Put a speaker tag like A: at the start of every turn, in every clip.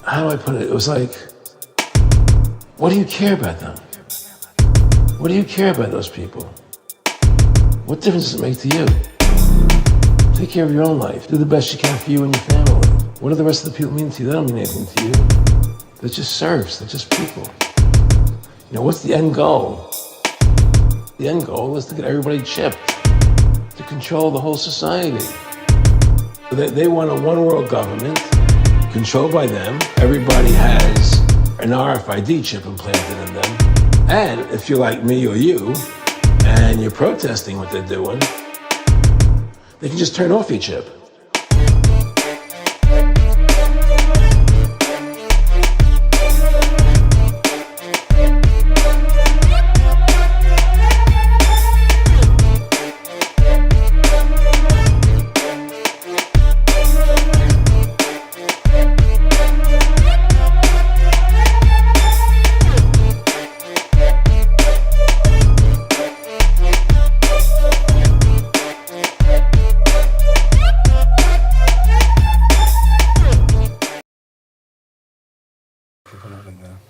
A: How do I put it? It was like, what do you care about them? What do you care about those people? What difference does it make to you? Take care of your own life. Do the best you can for you and your family. What do the rest of the people mean to you? They don't mean anything to you. They're just serfs. They're just people. You know, what's the end goal? The end goal is to get everybody chipped, to control the whole society. They want a one-world government controlled by them. Everybody has an RFID chip implanted in them. And if you're like me or you, and you're protesting what they're doing, they can just turn off your chip.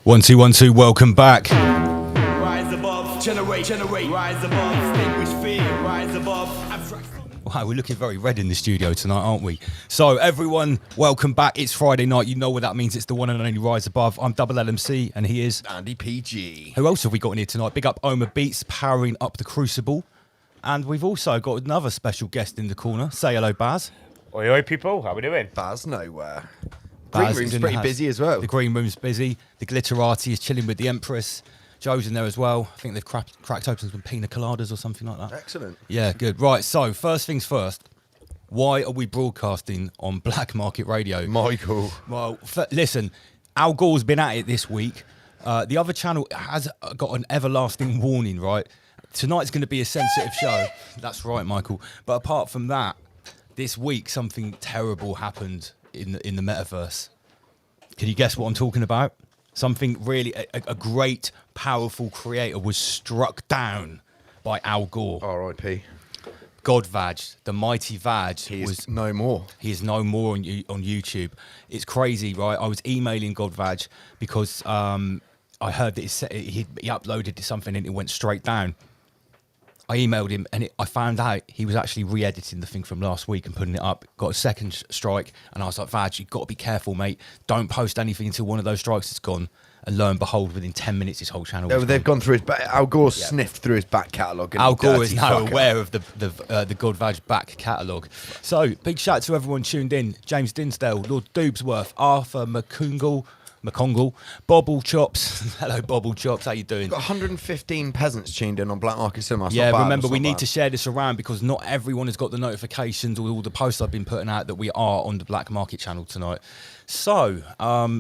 B: One, two, welcome back.
C: Rise above, generate, rise above, extinguish fear, rise above, abstract.
B: Wow, we're looking very red in the studio tonight, aren't we? So everyone, welcome back. It's Friday night. You know what that means. It's the one and only Rise Above. I'm Double LMC and he is
D: Andy PG.
B: Who else have we got in here tonight? Big up Oma Beats, powering up the Crucible. And we've also got another special guest in the corner. Say hello, Baz.
E: Oi, oi, people. How we doing?
D: Baz nowhere.
B: Baz
D: Green room's
B: is in
D: pretty
B: the house.
D: busy as well.
B: The green room's busy. The Glitterati is chilling with the Empress. Joe's in there as well. I think they've cracked open some pina coladas or something like that.
D: Excellent.
B: Yeah, good. Right, so first things first. Why are we broadcasting on Blackmarket Radio?
D: Michael.
B: Well, listen, Al Gore's been at it this week. The other channel has got an everlasting warning, right? Tonight's going to be a sensitive show. That's right, Michael. But apart from that, this week something terrible happened in the metaverse. Can you guess what I'm talking about? Something really, a great, powerful creator was struck down by Al Gore.
D: R.I.P.
B: God Vag, the mighty Vag,
D: He is no more.
B: He is no more on YouTube. It's crazy, right? I was emailing God Vag because I heard that he uploaded something and it went straight down. I emailed him and I found out he was actually re-editing the thing from last week and putting it up. Got a second strike and I was like, Vag, you've got to be careful, mate. Don't post anything until one of those strikes is gone. And lo and behold, within 10 minutes, his whole channel was
D: They've
B: gone.
D: gone through his back. Al Gore sniffed through his back catalogue.
B: Al Gore is now aware of the God Vag back catalogue. So, big shout out to everyone tuned in. James Dinsdale, Lord Doobsworth, Arthur McCongle, Bobble Chops. Hello, Bobble Chops. How you doing?
D: Got 115 peasants tuned in on Blackmarket Cinema.
B: Yeah, remember, we need to share this around because not everyone has got the notifications or all the posts I've been putting out that we are on the Blackmarket channel tonight. So,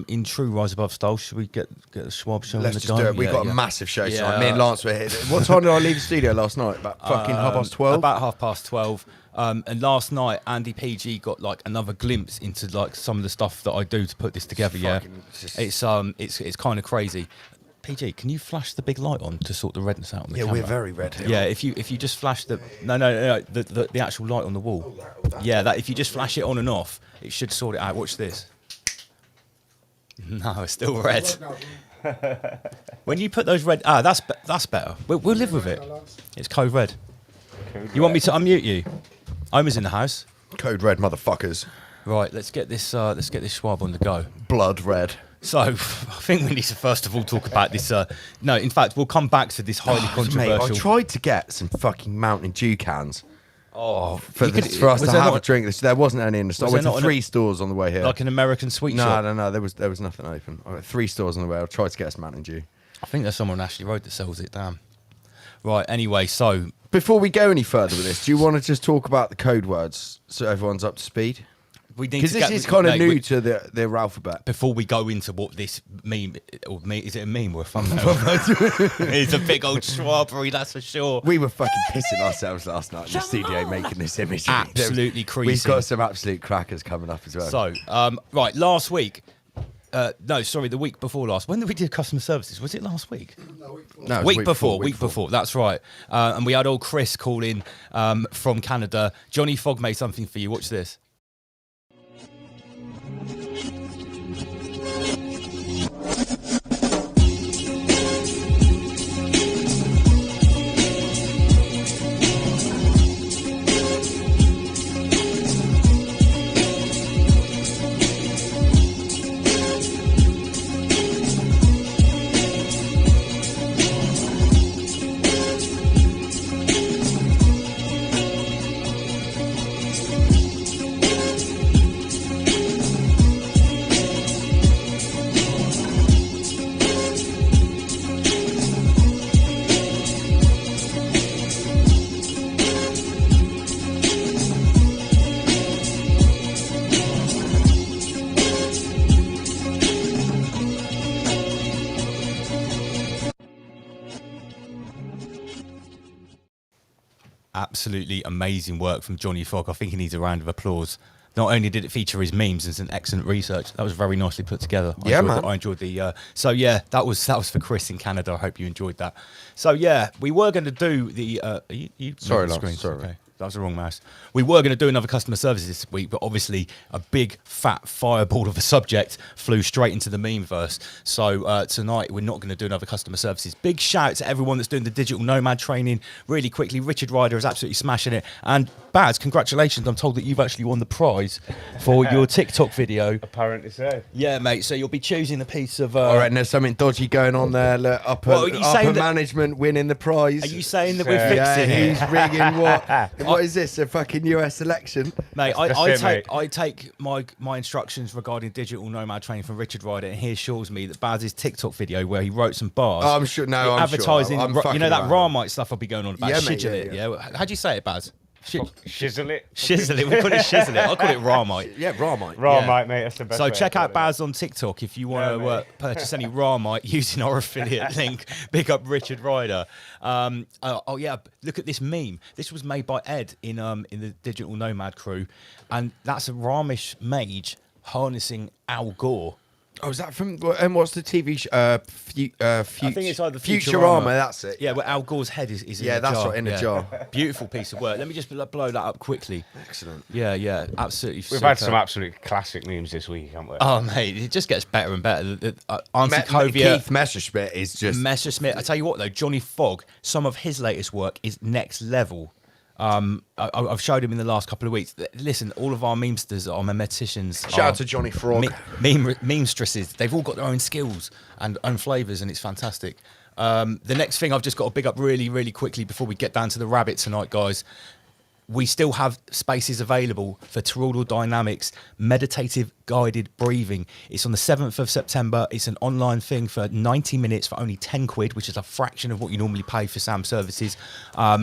B: in true Rise Above style, should we get a Schwab show?
D: Let's
B: on the
D: just do
B: go?
D: it. We've got a massive show
B: Yeah,
D: tonight. Me and Lance were here. What time did I leave the studio last night? About fucking 12:30?
B: About 12:30. And last night, Andy PG got like another glimpse into like some of the stuff that I do to put this together. It's kind of crazy. PG, can you flash the big light on to sort the redness out on the camera?
D: We're very red here.
B: Yeah, if you just flash the the actual light on the wall. Yeah, that if you just flash it on and off, it should sort it out. Watch this. No, it's still red. When you put those red, that's better. We'll live with it. It's code red. You want me to unmute you? Oma's in the house.
D: Code red, motherfuckers.
B: Right, let's get this Schwab on the go.
D: Blood red.
B: So, I think we need to first of all talk about this. No, in fact, we'll come back to this highly controversial.
D: Mate, I tried to get some fucking Mountain Dew cans.
B: Oh,
D: For us to have a drink. There wasn't any in the store. I went to 3 stores on the way here.
B: Like an American sweet shop?
D: No. There was nothing open. I went 3 stores on the way. I tried to get us Mountain Dew.
B: I think there's someone on Ashley Road that sells it. Damn. Right. Anyway, so
D: Before we go any further with this, do you want to just talk about the code words so everyone's up to speed? Because this is kind of new to the alphabet.
B: Before we go into what this meme, is it a meme or a thumbnail? It's a big old strawberry, that's for sure.
D: We were fucking pissing ourselves last night in the studio making this image.
B: Absolutely creasing.
D: We've got some absolute crackers coming up as well.
B: So, right, last week. No, sorry, the week before last. When did we do customer services? Was it last week?
D: No,
B: week before. That's right. And we had old Chris call in from Canada. Johnny Fogg made something for you. Watch this. Absolutely amazing work from Johnny Fogg. I think he needs a round of applause. Not only did it feature his memes and some excellent research, that was very nicely put together. I enjoyed the. So yeah, that was for Chris in Canada. I hope you enjoyed that. So yeah, we were going to do the.
D: Sorry,
B: Lance,
D: Lance, sorry.
B: Okay. That was the wrong mouse. We were going to do another customer services this week, but obviously a big fat fireball of a subject flew straight into the memeverse. So tonight we're not going to do another customer services. Big shout to everyone that's doing the digital nomad training. Really quickly, Richard Ryder is absolutely smashing it. And Baz, congratulations. I'm told that you've actually won the prize for your TikTok video.
E: Apparently so.
B: Yeah, mate. So you'll be choosing a piece of...
D: All right, there's something dodgy going on there. Look, upper management winning the prize.
B: Are you saying that we're fixing it?
D: Who's rigging what? What is this, a fucking US election?
B: Mate, I take my instructions regarding digital nomad training from Richard Ryder, and he assures me that Baz's TikTok video where he wrote some bars.
D: Oh, I'm sure. No, I'm
B: advertising.
D: Sure.
B: You know that Ramite stuff I'll be going on about.
D: Yeah,
B: Shizzle
D: mate,
B: it. Yeah. How'd you say it, Baz?
E: Shizzle it.
B: Shizzle it. We call it shizzle it. I call it Ramite.
D: Yeah, Ramite.
E: Ramite, mate. That's the best.
B: So
E: way
B: check out Baz on TikTok if you want to purchase any Ramite using our affiliate link. Big up Richard Ryder. Oh yeah, look at this meme. This was made by Ed in the Digital Nomad crew, and that's a Ramish mage harnessing Al Gore.
D: Oh, is that from? And what's the TV show? I
B: think it's either
D: Futurama. That's it.
B: Yeah, well, Al Gore's head is in
D: yeah,
B: a jar.
D: that's right, in a jar.
B: Beautiful piece of work. Let me just blow that up quickly.
D: Excellent.
B: Yeah, absolutely.
E: We've had some absolute classic memes this week, haven't we?
B: Oh, mate, it just gets better and better. Auntie Covia.
D: Keith Messerschmidt is just...
B: Messerschmidt. I tell you what, though, Johnny Fogg, some of his latest work is next level. I've showed him in the last couple of weeks. Listen, all of our memesters, our memeticians.
D: Shout out to Johnny Frog.
B: Memestresses. They've all got their own skills and own flavours, and it's fantastic. The next thing I've just got to big up really, really quickly before we get down to the rabbit tonight, guys. We still have spaces available for Toroidal Dynamics meditative guided breathing. It's on the 7th of September. It's an online thing for 90 minutes for only 10 quid, which is a fraction of what you normally pay for Sam services.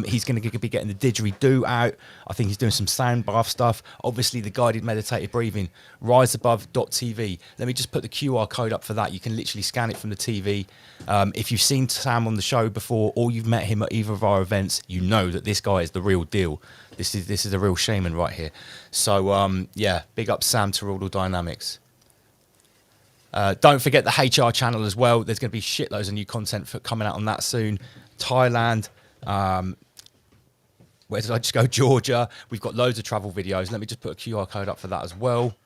B: He's going to be getting the didgeridoo out. I think he's doing some sound bath stuff. Obviously, the guided meditative breathing, riseabove.tv. Let me just put the QR code up for that. You can literally scan it from the TV. If you've seen Sam on the show before or you've met him at either of our events, you know that this guy is the real deal. This is a real shaman right here. So, yeah, big up Sam Toroidal Dynamics. Don't forget the HR channel as well. There's going to be shitloads of new content coming out on that soon. Thailand. Where did I just go? Georgia. We've got loads of travel videos. Let me just put a QR code up for that as well.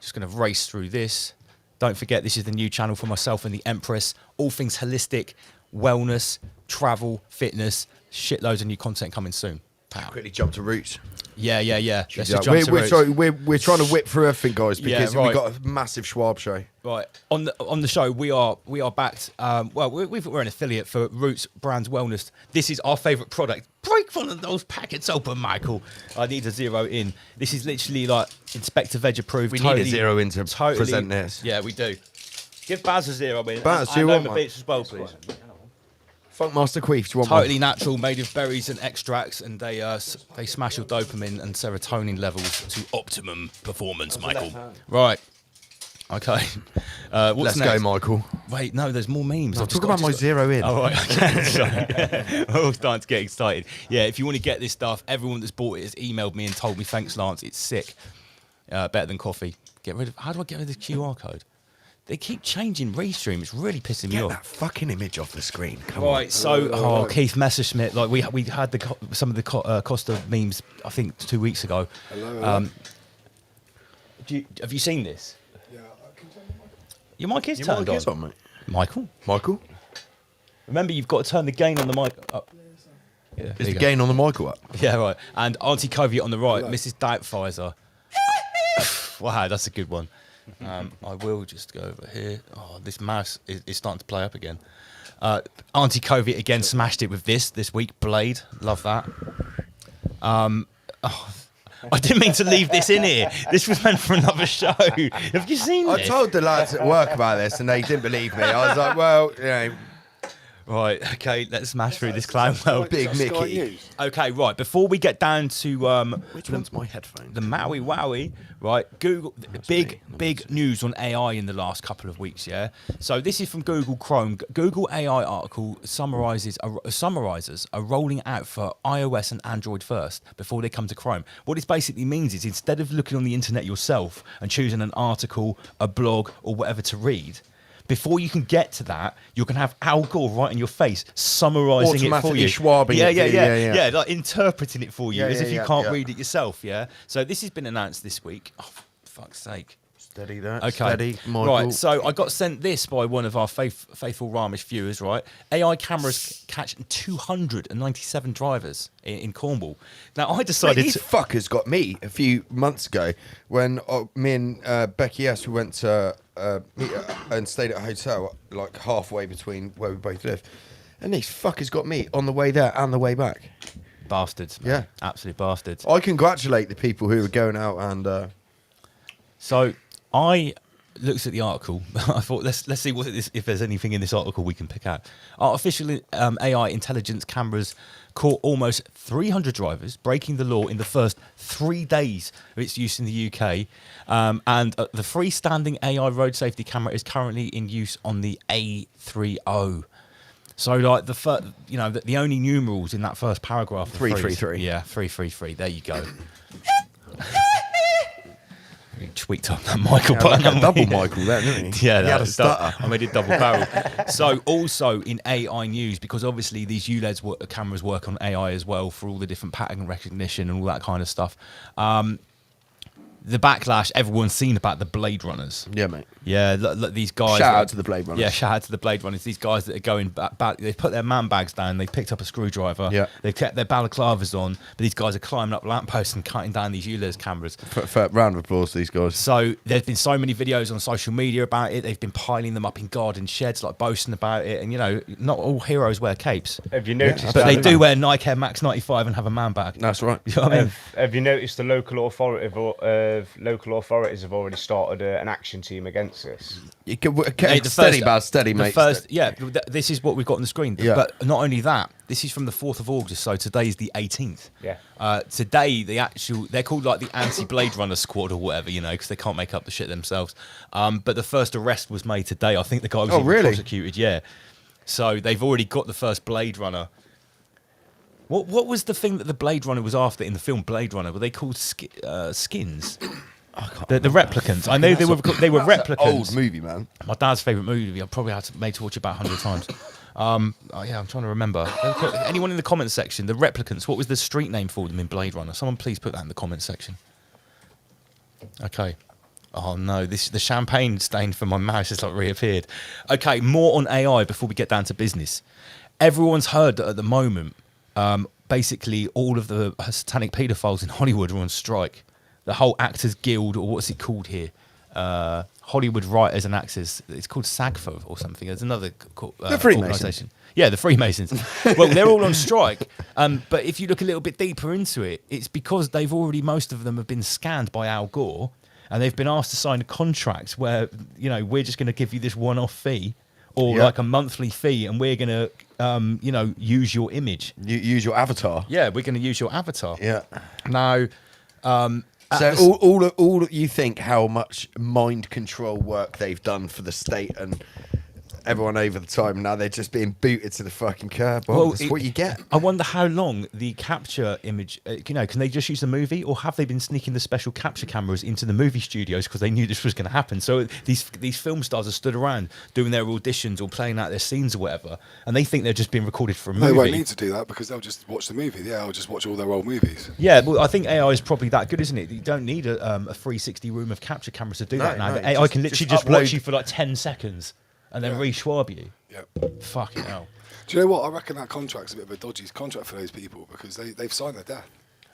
B: Just going to race through this. Don't forget, this is the new channel for myself and the Empress. All things holistic, wellness, travel, fitness. Shitloads of new content coming soon.
D: Quickly jump to Roots.
B: Yeah. Let's just
D: we're trying to whip through everything, guys, because we've got a massive Schwab show.
B: Right on the show, we are backed. We're an affiliate for Roots Brands Wellness. This is our favourite product. Break one of those packets open, Michael. I need a zero in. This is literally like Inspector Veg approved.
D: We need a zero in to present this.
B: Yeah, we do. Give Baz a zero in.
D: Baz, do you want one?
B: Beats as well, please.
D: Funkmaster Queef, do you want
B: Totally natural, made of berries and extracts, and they smash your dopamine and serotonin levels to optimum performance, Michael. Right. Okay. What's
D: Let's
B: next?
D: go, Michael.
B: Wait, no, there's more memes.
D: I'll talk about my zero in.
B: Oh, right, okay. Sorry. We're all starting to get excited. Yeah, if you want to get this stuff, everyone that's bought it has emailed me and told me, thanks, Lance, it's sick. Better than coffee. How do I get rid of the QR code? They keep changing Restream. It's really pissing me
D: Get
B: off.
D: that fucking image off the screen. Come
B: Right,
D: on.
B: so Keith Messerschmidt, like we had some of the Costa memes, I think 2 weeks ago.
F: Hello.
B: Have you seen this?
F: Yeah, can you turn the mic?
B: Your mic is
D: Your
B: turned
D: mic is
B: on.
D: on, mate.
B: Michael,
D: Michael?
B: remember you've got to turn the gain on the mic up. Yeah, there
D: Is
B: you
D: the
B: go.
D: gain on the Michael up?
B: Yeah, right. And Auntie Covey on the right,
F: Hello.
B: Mrs. Doubtfire. Wow, that's a good one. I will just go over here. Oh, this mouse is starting to play up again. Auntie Covey again smashed it with this week. Blade, love that. I didn't mean to leave this in here. This was meant for another show. Have you seen
D: I
B: this?
D: told the lads at work about this and they didn't believe me. I was like, well, you know,
B: Right, okay, let's smash through this clown world.
D: Big
F: Is that Sky
D: Mickey.
F: News?
B: Okay, right, before we get down to
D: Which one's my headphone?
B: the Maui Wowie, right? Google big news on AI in the last couple of weeks. Yeah. So this is from Google Chrome. Google AI article summarizes are rolling out for iOS and Android first before they come to Chrome. What this basically means is instead of looking on the internet yourself and choosing an article, a blog, or whatever to read. Before you can get to that, you're going to have Al Gore right in your face, summarising it for
D: Automatically
B: you.
D: schwabbing
B: yeah,
D: it
B: yeah,
D: for you,
B: yeah,
D: yeah,
B: yeah,
D: yeah.
B: like interpreting it for you
D: Yeah,
B: as
D: yeah,
B: if you
D: yeah,
B: can't
D: yeah.
B: read it yourself, yeah? So this has been announced this week. Oh, for fuck's sake.
D: Steady that.
B: Okay.
D: Steady, Michael.
B: Right, so I got sent this by one of our faithful Ramish viewers, right? AI cameras catch 297 drivers in Cornwall. Now, I
D: Mate,
B: decided
D: these
B: to...
D: fuckers got me a few months ago when me and Becky S. we went to meet and stayed at a hotel like halfway between where we both live, and these fuckers got me on the way there and the way back.
B: Bastards, man.
D: Yeah.
B: Absolute bastards.
D: I congratulate the people who were going out and
B: So I looked at the article. I thought, let's see if there's anything in this article we can pick out. Artificial AI intelligence cameras caught almost 300 drivers breaking the law in the first 3 days of its use in the UK. And the freestanding AI road safety camera is currently in use on the A30. So, like the only numerals in that first paragraph. are
D: 333.
B: Yeah, 333. There you go. You tweaked up that Michael button.
D: like a double
B: Yeah.
D: Michael then, didn't he?
B: Yeah,
D: He had a
B: that's
D: stutter.
B: I made it double barrel. So also in AI news, because obviously these ULED cameras work on AI as well for all the different pattern recognition and all that kind of stuff. The backlash everyone's seen about the Blade Runners.
D: Yeah, mate.
B: Yeah, look, these guys.
D: Shout out to the Blade Runners.
B: Yeah, shout out to the Blade Runners. These guys that are going back. They've put their man bags down. They've picked up a screwdriver.
D: Yeah.
B: They've kept their balaclavas on. But these guys are climbing up lampposts and cutting down these ULEZ cameras.
D: For round of applause to these guys.
B: So there's been so many videos on social media about it. They've been piling them up in garden sheds, like boasting about it. And not all heroes wear capes,
E: Have you noticed?
B: but they
E: that-
B: do wear Nike Air Max 95 and have a man bag.
D: That's right.
B: You know what I mean?
E: Have you noticed the local authorities have already started an action team against this?
D: You can,
B: Hey, the
D: steady,
B: first-
D: bad, steady,
B: the
D: mate.
B: first, yeah, this is what we've got on the screen.
D: Yeah.
B: But not only that, this is from the 4th of August, so today is the 18th.
E: Yeah.
B: Today, they're called like the anti-Blade Runner squad or whatever, because they can't make up the shit themselves. But the first arrest was made today. I think the guy was even
D: really?
B: prosecuted, yeah. So they've already got the first Blade Runner. What was the thing that the Blade Runner was after in the film Blade Runner? Were they called skins? The replicants. I know they were replicants.
D: Old movie, man.
B: My dad's favourite movie. I probably had made to watch it about 100 times. Yeah, I'm trying to remember. Anyone in the comments section, the replicants, what was the street name for them in Blade Runner? Someone please put that in the comments section. Okay. Oh no, the champagne stain from my mouse has like reappeared. Okay, more on AI before we get down to business. Everyone's heard that at the moment, basically all of the satanic paedophiles in Hollywood are on strike. The whole Actors Guild, or what's it called here? Hollywood Writers and Actors. It's called SAGFA or something. There's another
D: The Freemasons.
B: organisation. Yeah, the Freemasons. Well, they're all on strike. But if you look a little bit deeper into it, it's because most of them have been scanned by Al Gore, and they've been asked to sign a contract where, we're just going to give you this one-off fee, or
D: Yeah.
B: like a monthly fee, and we're going to use your image.
D: You use your avatar.
B: Yeah, we're going to use your avatar.
D: Yeah.
B: Now,
D: So all you think how much mind control work they've done for the state and everyone over the time. Now they're just being booted to the fucking curb. Well, that's what you get.
B: I wonder how long the capture image, can they just use the movie, or have they been sneaking the special capture cameras into the movie studios because they knew this was going to happen? So these film stars have stood around doing their auditions or playing out their scenes or whatever, and they think they're just being recorded for a movie.
F: They won't need to do that because they'll just watch the movie. Yeah, they'll just watch all their old movies.
B: Yeah, well, I think AI is probably that good, isn't it? You don't need a 360 room of capture cameras to do that now.
D: no,
B: The AI can literally just watch
D: upload-
B: you for like 10 seconds and then re-schwab you.
F: Yep.
B: Fucking hell.
F: Do you know what? I reckon that contract's a bit of a dodgy contract for those people because they've signed their death.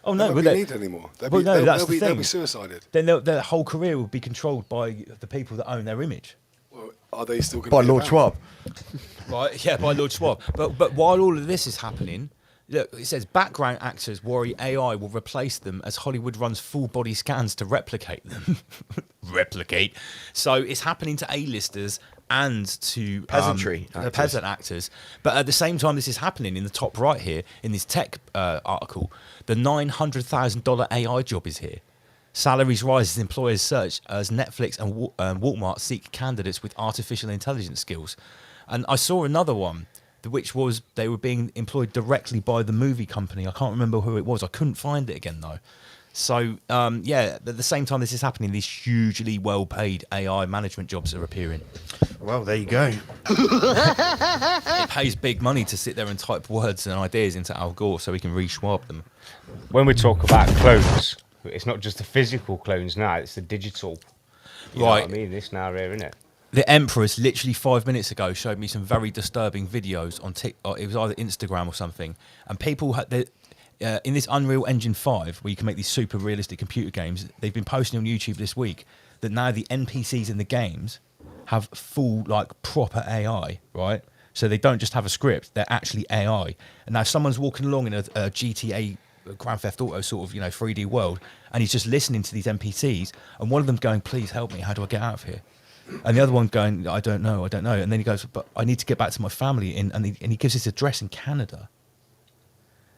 B: Oh,
F: They
B: no,
F: won't
B: but
F: be
B: they-
F: needed anymore. They'll
B: Well,
F: be,
B: no,
F: they'll,
B: that's
F: they'll,
B: the
F: be, they'll
B: thing.
F: be suicided.
B: Then their whole career will be controlled by the people that own their image.
F: Well, are they still going to
D: By
F: be
D: Lord
F: around?
D: Schwab.
B: Right, yeah, by Lord Schwab. But while all of this is happening, look, it says background actors worry AI will replace them as Hollywood runs full body scans to replicate them. Replicate. So it's happening to A-listers and to
D: Peasantry actors.
B: peasant actors. But at the same time this is happening, in the top right here, in this tech article, the $900,000 AI job is here. Salaries rise as employers search as Netflix and Walmart seek candidates with artificial intelligence skills. And I saw another one, which was they were being employed directly by the movie company. I can't remember who it was. I couldn't find it again, though. So, yeah, at the same time this is happening, these hugely well-paid AI management jobs are appearing.
D: Well, there you go.
B: It pays big money to sit there and type words and ideas into Al Gore so he can re-Schwab them.
E: When we talk about clones, it's not just the physical clones now, it's the digital. You know
B: Right.
E: what I mean? This now here, isn't it?
B: The Empress literally 5 minutes ago showed me some very disturbing videos on TikTok. It was either Instagram or something, and people had in this Unreal Engine 5, where you can make these super realistic computer games. They've been posting on YouTube this week that now the NPCs in the games have full, like, proper AI, right? So they don't just have a script; they're actually AI. And now someone's walking along in a GTA Grand Theft Auto sort of 3D world, and he's just listening to these NPCs, and one of them's going, "Please help me! How do I get out of here?" And the other one going, I don't know. And then he goes, but I need to get back to my family. And he gives his address in Canada.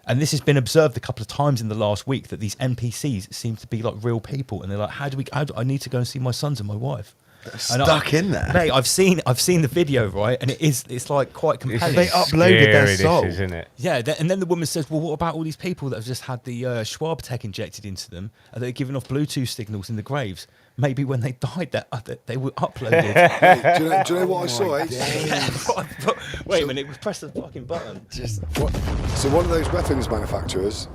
B: And this has been observed a couple of times in the last week, that these NPCs seem to be like real people. And they're like, how do I need to go and see my sons and my wife.
D: Stuck in there.
B: Mate, I've seen the video, right? And it's like quite compelling.
D: They uploaded their
E: Scary,
D: soul.
E: this is, isn't it?
B: Yeah, and then the woman says, well, what about all these people that have just had the Schwab tech injected into them, and they're giving off Bluetooth signals in the graves? Maybe when they died, that they were uploaded.
F: Hey, do you know what I saw?
B: Wait a minute, press the fucking button.
F: So one of those weapons manufacturers,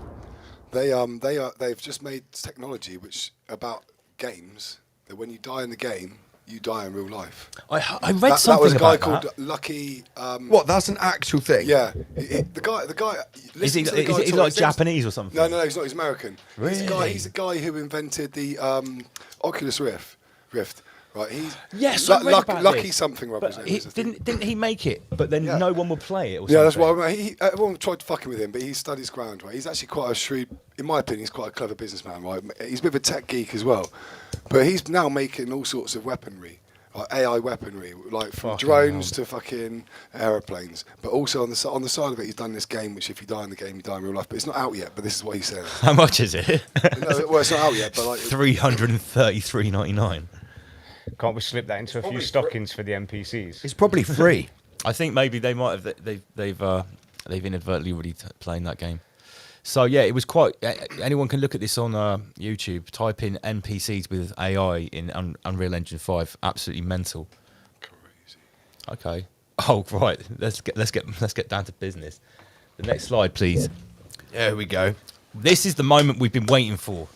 F: they've just made technology which about games that when you die in the game, you die in real life.
B: I read
F: That
B: something
F: was a guy
B: about
F: called
B: that.
F: Lucky.
D: What? That's an actual thing.
F: Yeah, the guy.
B: Is he
F: listen to the guy
B: like
F: talk. His name's-
B: Japanese or something?
F: No, he's not. He's American.
B: Really?
F: He's a guy who invented the Oculus Rift. Right? He's
B: Yes, I read about
F: Lucky
B: this.
F: something. Rubber, his
B: But
F: name
B: he,
F: is, I think.
B: didn't he make it? But then
F: Yeah.
B: no one will play it. Or something.
F: Yeah, that's why everyone tried fucking with him, but he studied his ground, right? He's actually quite a shrewd, in my opinion, he's quite a clever businessman, right? He's a bit of a tech geek as well, but he's now making all sorts of weaponry, like AI weaponry, like from
B: Fucking
F: drones to fucking aeroplanes. But also on the side of it, he's done this game, which if you die in the game, you die in real life. But it's not out yet. But this is what he said.
B: How much is it?
F: No, well, it's not out yet, but like.
B: $333.99.
E: Can't we slip that into a few stockings for the NPCs?
D: It's probably free.
B: I think maybe they might have. They've inadvertently already playing that game. So yeah, it was quite. Anyone can look at this on YouTube. Type in NPCs with AI in Unreal Engine 5. Absolutely mental.
F: Crazy.
B: Okay. Oh right. Let's get down to business. The next slide, please.
D: There we go.
B: This is the moment we've been waiting for.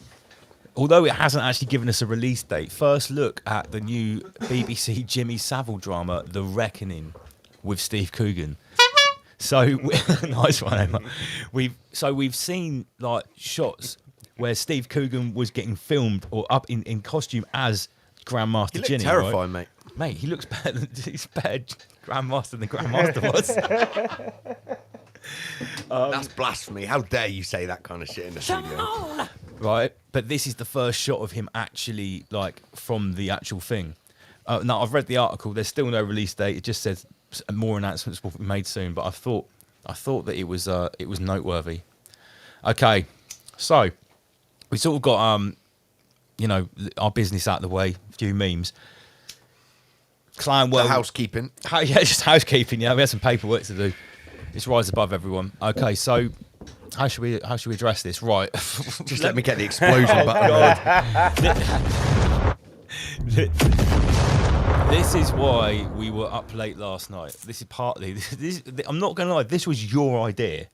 B: Although it hasn't actually given us a release date, first look at the new BBC Jimmy Savile drama, The Reckoning, with Steve Coogan. So nice one, Emma. We've seen like shots where Steve Coogan was getting filmed or up in costume as Grandmaster
D: You look
B: Ginny.
D: terrifying,
B: right?
D: mate.
B: Mate, he looks better. He's better Grandmaster than Grandmaster was.
D: That's blasphemy. How dare you say that kind of shit in the studio?
B: Right, but this is the first shot of him actually, like, from the actual thing. Now, I've read the article. There's still no release date. It just says more announcements will be made soon. But I thought that it was noteworthy. Okay, so we sort of got our business out of the way. A few memes. Clown world.
D: Housekeeping.
B: Just housekeeping. Yeah, we had some paperwork to do. It's rise above everyone. Okay, so how should we address this? Right.
D: Just let me get the explosion button.
B: This is why we were up late last night. This is partly. I'm not going to lie. This was your idea.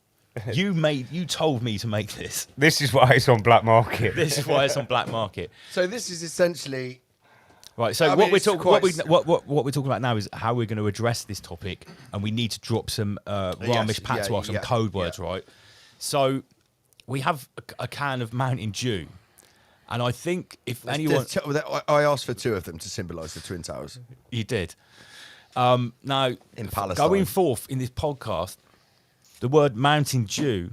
B: You told me to make this.
E: This is why it's on Blackmarket.
B: This is why it's on Blackmarket.
D: So this is essentially
B: Right. So what we're talking about now is how we're going to address this topic, and we need to drop some Ramesh patois, some code words, right? So we have a can of Mountain Dew, and I think if anyone,
D: I asked for 2 of them to symbolise the Twin Towers.
B: you did. Now
D: In Palestine.
B: going forth in this podcast, the word Mountain Dew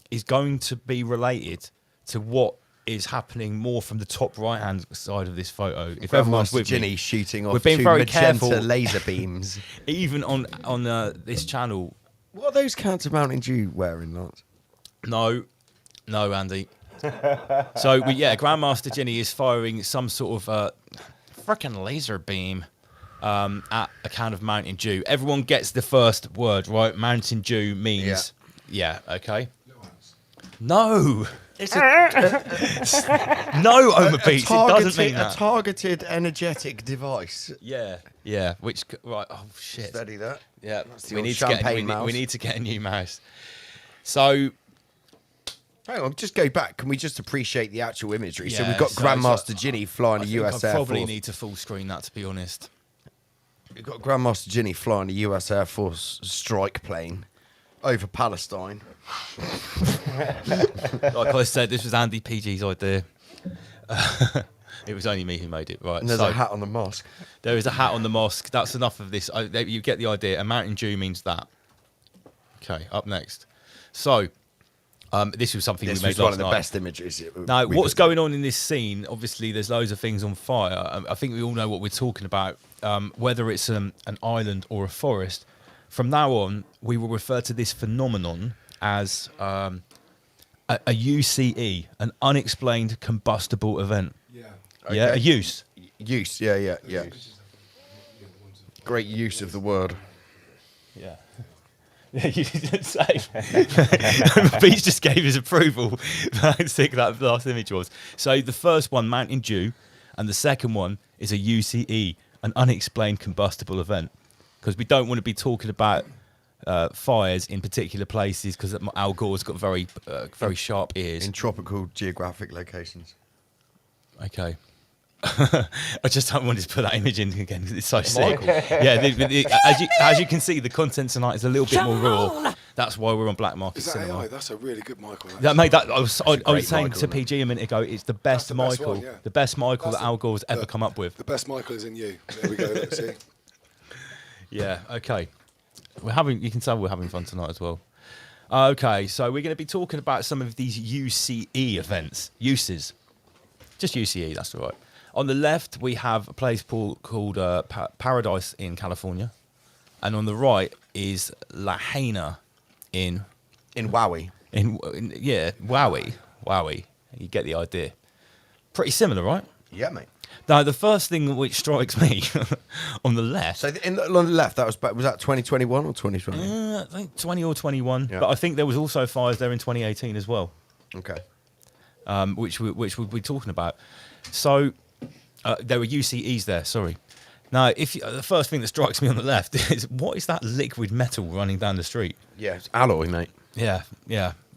B: is going to be related to what is happening more from the top right-hand side of this photo. If everyone's with
D: Ginny
B: me,
D: shooting off
B: we've been
D: 2
B: very
D: magenta
B: careful.
D: laser beams.
B: Even on this channel,
D: What are those cans of Mountain Dew wearing, Lance?
B: no, Andy. So Grandmaster Ginny is firing some sort of frickin' laser beam at a can of Mountain Dew. Everyone gets the first word, right? Mountain Dew means okay. No.
D: It's
B: No, Omar Beats. It doesn't mean
D: a
B: that.
D: targeted energetic device.
B: Yeah. Which right? Oh shit.
D: Steady that.
B: Yeah.
D: the
B: We
D: old
B: need to get.
D: champagne mouse.
B: We need to get a new mouse. So
D: Hang on, just go back. Can we just appreciate the actual imagery? So
B: Yeah,
D: we've got
B: so-
D: Grandmaster Ginny flying
B: I
D: a
B: think
D: US
B: I
D: Air
B: probably
D: Force.
B: need to full screen that, to be honest.
D: We've got Grandmaster Ginny flying a US Air Force strike plane over Palestine.
B: Like I said, this was Andy PG's idea. It was only me who made it, right?
D: And there's
B: So
D: a hat on the mosque.
B: there is a hat on the mosque. That's enough of this. You get the idea. A Mountain Dew means that. Okay, up next. So this was something
D: This
B: we made
D: was one
B: last
D: of the
B: night.
D: best images.
B: Now,
D: we've
B: what's
D: done.
B: going on in this scene? Obviously, there's loads of things on fire. I think we all know what we're talking about. Whether it's an island or a forest, from now on, we will refer to this phenomenon as a UCE, an unexplained combustible event.
F: Yeah.
B: Yeah, a
D: Okay.
B: use.
D: Use, yeah. Great use of the word.
B: Yeah. Yeah, you didn't say. Beach just gave his approval. How sick that last image was. So the first one, Mountain Dew, and the second one is a UCE, an unexplained combustible event. Because we don't want to be talking about fires in particular places, because Al Gore's got very sharp ears.
D: In tropical geographic locations.
B: Okay. I just don't want to put that image in again because it's so sick. Yeah, as you can see, the content tonight is a little bit more raw. That's why we're on Blackmarket
F: Is that
B: Cinema.
F: AI? That's a really good Michael.
B: That made that. I was
D: great
B: saying
D: Michael,
B: to
D: isn't it?
B: PG a minute ago. It's the best
F: the best
B: Michael,
F: one, yeah.
B: the best Michael
F: That's
B: that Al Gore's ever
F: the-
B: come up with.
F: The best Michael is in you. There we go. Look, see?
B: Yeah. Okay. You can tell we're having fun tonight as well. Okay, so we're going to be talking about some of these UCE events, uses. Just UCE, that's all right. On the left, we have a place called Paradise in California. And on the right is La Haina in
D: Maui.
B: Maui. You get the idea. Pretty similar, right?
D: Yeah, mate.
B: Now, the first thing which strikes me on the left,
D: So on the left, was that 2021 or 2020?
B: I think 20 or 21,
D: Yeah.
B: but I think there was also fires there in 2018 as well.
D: Okay.
B: Which we'll be talking about. So there were UCEs there. Sorry. Now, the first thing that strikes me on the left is what is that liquid metal running down the street?
D: Yeah, it's alloy, mate.
B: Yeah.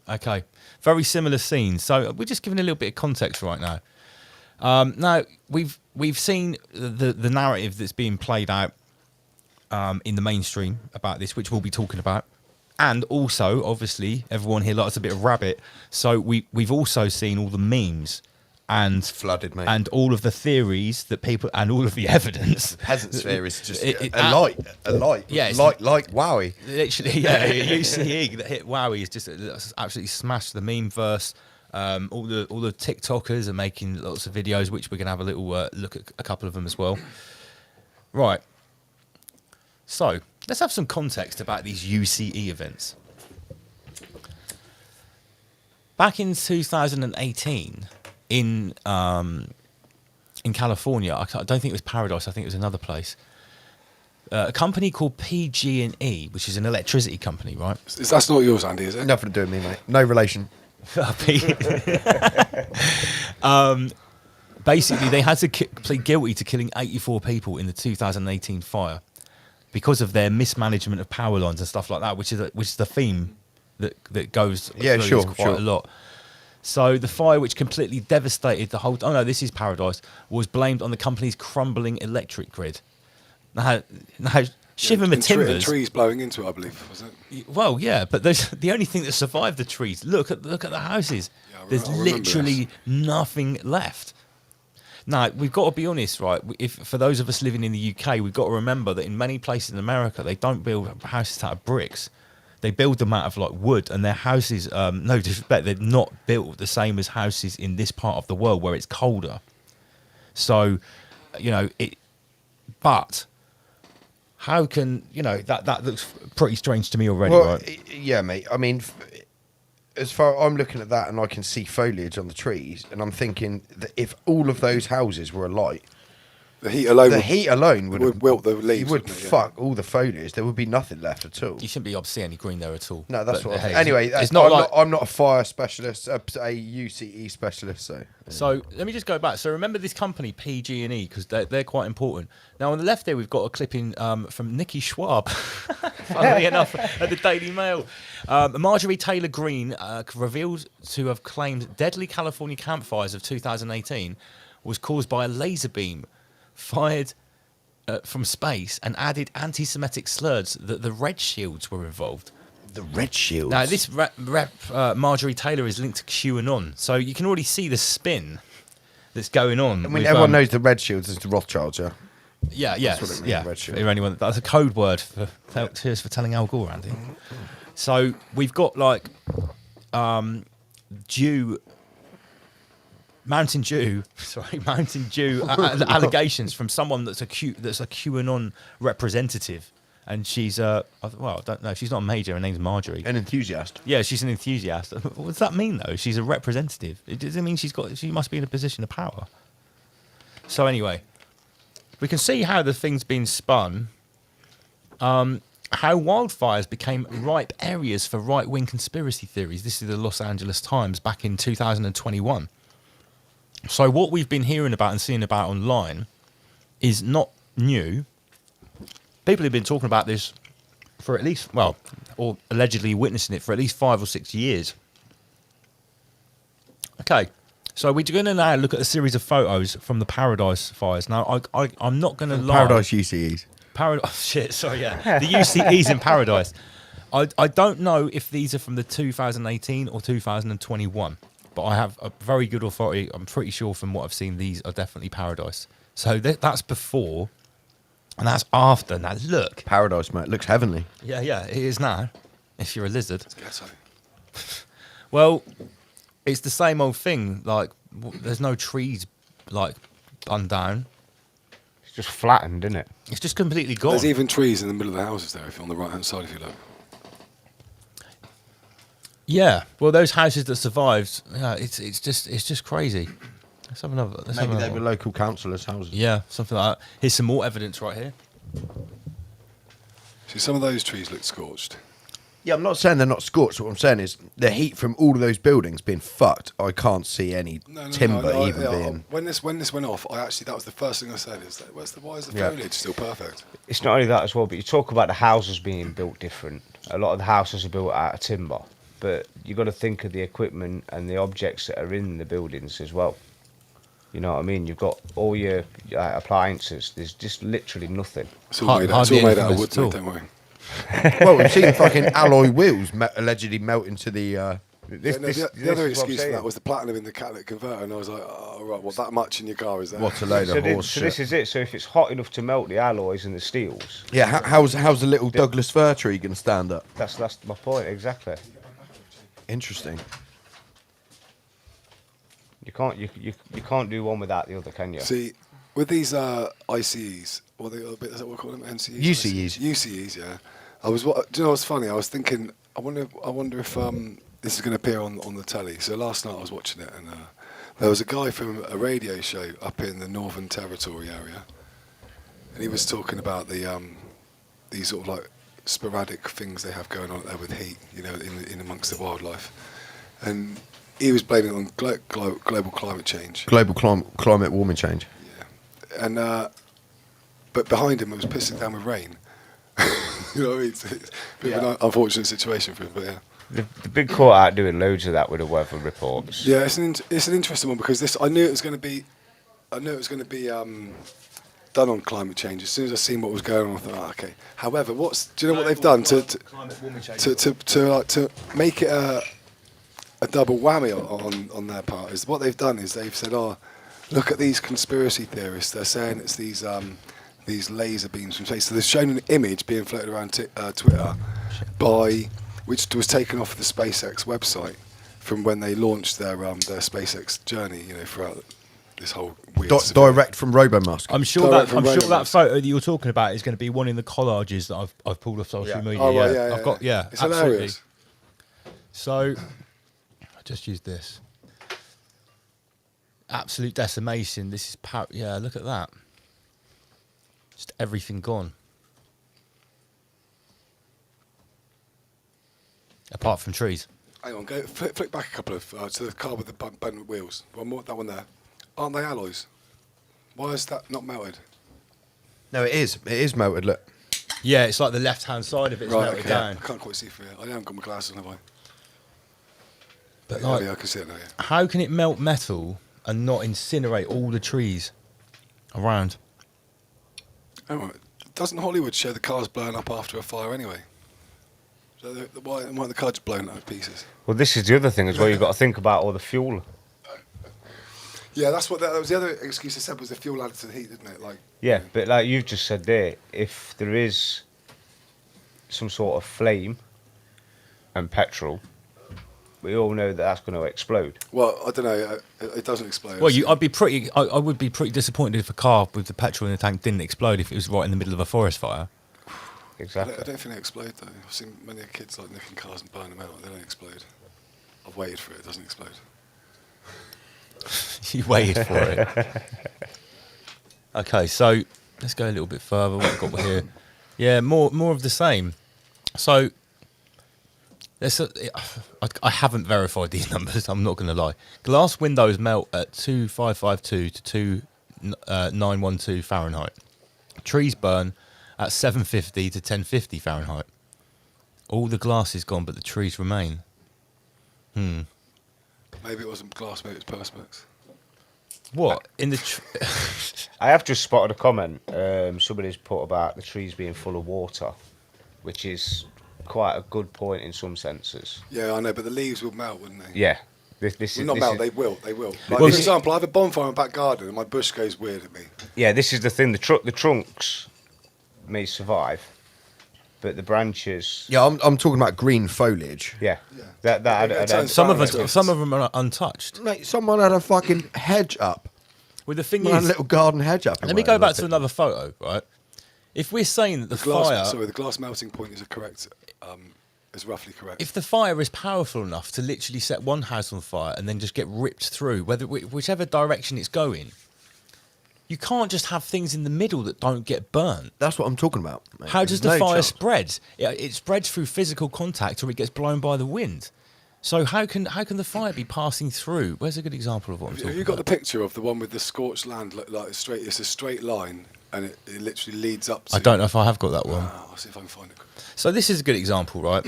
B: Okay. Very similar scenes. So we're just giving a little bit of context right now. Now we've seen the narrative that's being played out in the mainstream about this, which we'll be talking about. And also, obviously, everyone here likes a bit of rabbit. So we've also seen all the memes and
D: Flooded, mate.
B: and all of the theories that people and all of the evidence.
D: Peasant sphere is just
B: It-
D: a light.
B: Yeah, it's-
D: like Wowie.
B: Literally, yeah. UCE that hit Wowie is just absolutely smashed the meme verse. All the TikTokers are making lots of videos, which we're gonna have a little look at a couple of them as well. Right. So let's have some context about these UCE events. Back in 2018, in California, I don't think it was Paradise. I think it was another place. A company called PG&E, which is an electricity company, right?
F: That's not yours, Andy, is it?
D: Nothing to do with me, mate. No relation.
B: Basically, they had to plead guilty to killing 84 people in the 2018 fire because of their mismanagement of power lines and stuff like that, which is the theme that goes through this quite a lot. So the fire, which completely devastated the whole... Oh, no, this is Paradise, was blamed on the company's crumbling electric grid. Now shiver my timbers...
F: trees blowing into it, I believe, was it?
B: Well, yeah, but there's the only thing that survived the trees. Look at the houses.
F: Yeah,
B: There's
F: I remember
B: literally nothing left. Now, we've got to be honest, right? If for those of us living in the UK, we've got to remember that in many places in America, they don't build houses out of bricks. They build them out of like wood, and their houses, no disrespect, they're not built the same as houses in this part of the world where it's colder. So, but how can, that looks pretty strange to me already, right?
D: Yeah, mate. I mean, as far I'm looking at that and I can see foliage on the trees, and I'm thinking that if all of those houses were alight,
F: the heat alone
D: would
F: wilt the leaves.
D: It would
F: wouldn't it?
D: fuck all the foliage. There would be nothing left at all.
B: You shouldn't be able to see any green there at all.
D: No, that's
B: But,
D: what.
B: hey,
D: Anyway,
B: it's not
D: I'm not a fire specialist, a UCE specialist.
B: So let me just go back. So remember this company PG&E, because they're quite important. Now on the left there we've got a clipping from Nikki Schwab, funnily enough, at the Daily Mail. Marjorie Taylor Greene revealed to have claimed deadly California campfires of 2018 was caused by a laser beam fired from space, and added anti-Semitic slurs that the Red Shields were involved.
D: The Red Shields.
B: Now, this Marjorie Taylor is linked to QAnon, so you can already see the spin that's going on.
D: I mean, everyone knows the Red Shields is the Rothschilds, yeah?
B: Yeah,
D: That's what it means,
B: yeah.
D: Red Shield.
B: For anyone, that's a code word for cheers for telling Al Gore, Andy. So we've got like Mountain Dew allegations from someone that's a QAnon representative, and she's I don't know, she's not a major. Her name's Marjorie.
D: An enthusiast.
B: Yeah, she's an enthusiast. What does that mean though? She's a representative. Does it mean she must be in a position of power? So anyway, we can see how the thing's been spun. How wildfires became ripe areas for right-wing conspiracy theories. This is the Los Angeles Times back in 2021. So what we've been hearing about and seeing about online is not new. People have been talking about this for at least, or allegedly witnessing it for at least 5 or 6 years. Okay, so we're going to now look at a series of photos from the Paradise fires. Now, I'm not going to lie.
D: Paradise UCEs.
B: The UCEs in Paradise. I don't know if these are from the 2018 or 2021. But I have a very good authority. I'm pretty sure from what I've seen, these are definitely Paradise. So that's before, and that's after. Now look,
D: Paradise, mate. Looks heavenly.
B: Yeah, it is now. If you're a lizard.
F: Ghetto.
B: Well, it's the same old thing. Like, there's no trees like bun down.
E: It's just flattened, isn't it?
B: It's just completely gone.
F: There's even trees in the middle of the houses there, if you're on the right-hand side, if you look.
B: Yeah, well, those houses that survived, it's just crazy. Let's have another.
D: Maybe they were local councillors' houses.
B: Yeah, something like that. Here's some more evidence right here.
F: See, some of those trees look scorched.
D: Yeah, I'm not saying they're not scorched. What I'm saying is the heat from all of those buildings being fucked. I can't see any timber being.
F: When this went off, that was the first thing I said. Is that why is the foliage still perfect?
E: It's not only that as well, but you talk about the houses being built different. A lot of the houses are built out of timber. But you've got to think of the equipment and the objects that are in the buildings as well. You know what I mean? You've got all your appliances. There's just literally nothing.
F: It's all made out of wood, mate, don't worry.
D: Well, we've seen fucking alloy wheels allegedly melt into the...
F: The other excuse for that was the platinum in the catalytic converter, and I was like, oh, right, well, that much in your car is there?
D: What a load of horse shit.
E: So this is it. So if it's hot enough to melt the alloys and the steels...
D: Yeah, how's the little Douglas fir tree going to stand up?
E: That's my point, exactly.
D: Interesting.
E: You can't do one without the other, can you?
F: See, with these ICEs, or is that what we call them? MCEs?
D: UCEs.
F: UCEs, yeah. Do you know what's funny? I was thinking, I wonder if this is going to appear on the telly. So last night I was watching it, and there was a guy from a radio show up in the Northern Territory area, and he was talking about these sort of like sporadic things they have going on there with heat, you know, in amongst the wildlife, and he was blaming it on global climate change.
D: Global climate warming change.
F: Yeah, and but behind him it was pissing down with rain. You know what I mean? It's a bit of an unfortunate situation for him, but yeah.
E: The big caught out doing loads of that with the weather reports.
F: Yeah, it's an interesting one because I knew it was going to be done on climate change. As soon as I seen what was going on, I thought, okay. However, do you know what they've done to make it a double whammy on their part? Is what they've done is they've said, oh, look at these conspiracy theorists. They're saying it's these laser beams from space. So they've shown an image being floated around Twitter which was taken off the SpaceX website from when they launched their SpaceX journey. You know, throughout this whole weird
D: Direct from RoboMusk.
B: I'm sure that photo that you're talking about is going to be one in the collages that I've pulled off social media.
F: Oh, right, yeah,
B: I've got
F: it's
B: absolutely.
F: hilarious.
B: So I just used this. Absolute decimation. This is look at that. Just everything gone. Apart from trees.
F: Hang on, go flick back a couple of to the car with the bent wheels. One more, that one there. Aren't they alloys? Why is that not melted?
D: No, it is. It is melted. Look.
B: Yeah, it's like the left-hand side of it's melted
F: okay.
B: down.
F: I can't quite see through it. I haven't got my glasses on, have I?
B: But
F: Yeah, I can see it now. Yeah.
B: how can it melt metal and not incinerate all the trees around?
F: Oh, doesn't Hollywood show the cars blowing up after a fire anyway? So why are the cars blown up to pieces?
E: Well, this is the other thing as well. You've got to think about all the fuel.
F: Yeah, that was the other excuse they said was the fuel added to the heat, didn't it? Like.
E: Yeah, but like you've just said there, if there is some sort of flame and petrol, we all know that that's going to explode.
F: Well, I don't know. It doesn't explode.
B: Well, I would be pretty disappointed if a car with the petrol in the tank didn't explode if it was right in the middle of a forest fire.
E: Exactly.
F: I don't think they explode though. I've seen many kids like nicking cars and burning them out. They don't explode. I've waited for it. It doesn't explode.
B: You waited for it. Okay, so let's go a little bit further. What we've got here? Yeah, more of the same. So I haven't verified these numbers. I'm not going to lie. Glass windows melt at 2552 to 2912 Fahrenheit. Trees burn at 750 to 1050 Fahrenheit. All the glass is gone, but the trees remain.
F: Maybe it wasn't glass, maybe it was Perspex.
B: What in the?
E: I have just spotted a comment. Somebody's put about the trees being full of water, which is quite a good point in some senses.
F: Yeah, I know, but the leaves will melt, wouldn't they?
E: Yeah. This
F: Well, not
E: is,
F: melt,
E: this
F: they will. Like,
B: Well,
F: for
B: see-
F: example, I have a bonfire in my back garden and my bush goes weird at me.
E: Yeah, this is the thing. The trunks may survive, but the branches.
D: Yeah, I'm talking about green foliage.
E: Yeah.
F: Yeah.
E: That
F: Yeah,
E: I
F: it
E: don't-
F: turns
B: some
F: brown.
B: of them are untouched.
D: Mate, someone had a fucking hedge up.
B: Well, the thing
D: Someone had
B: is,
D: a little garden hedge up.
B: let me go back to another photo, right? If we're saying that the fire,
F: The glass melting point is correct. Is roughly correct.
B: if the fire is powerful enough to literally set one house on fire and then just get ripped through, whichever direction it's going, you can't just have things in the middle that don't get burnt.
D: That's what I'm talking about. Mate.
B: How does the
D: There's no
B: fire
D: chance.
B: spread? It spreads through physical contact or it gets blown by the wind. So how can the fire be passing through? Where's a good example of what I'm talking
F: Have you got the
B: about?
F: picture of the one with the scorched land? Like it's a straight line and it literally leads up to.
B: I don't know if I have got that one.
F: I'll see if I can find it.
B: So this is a good example, right?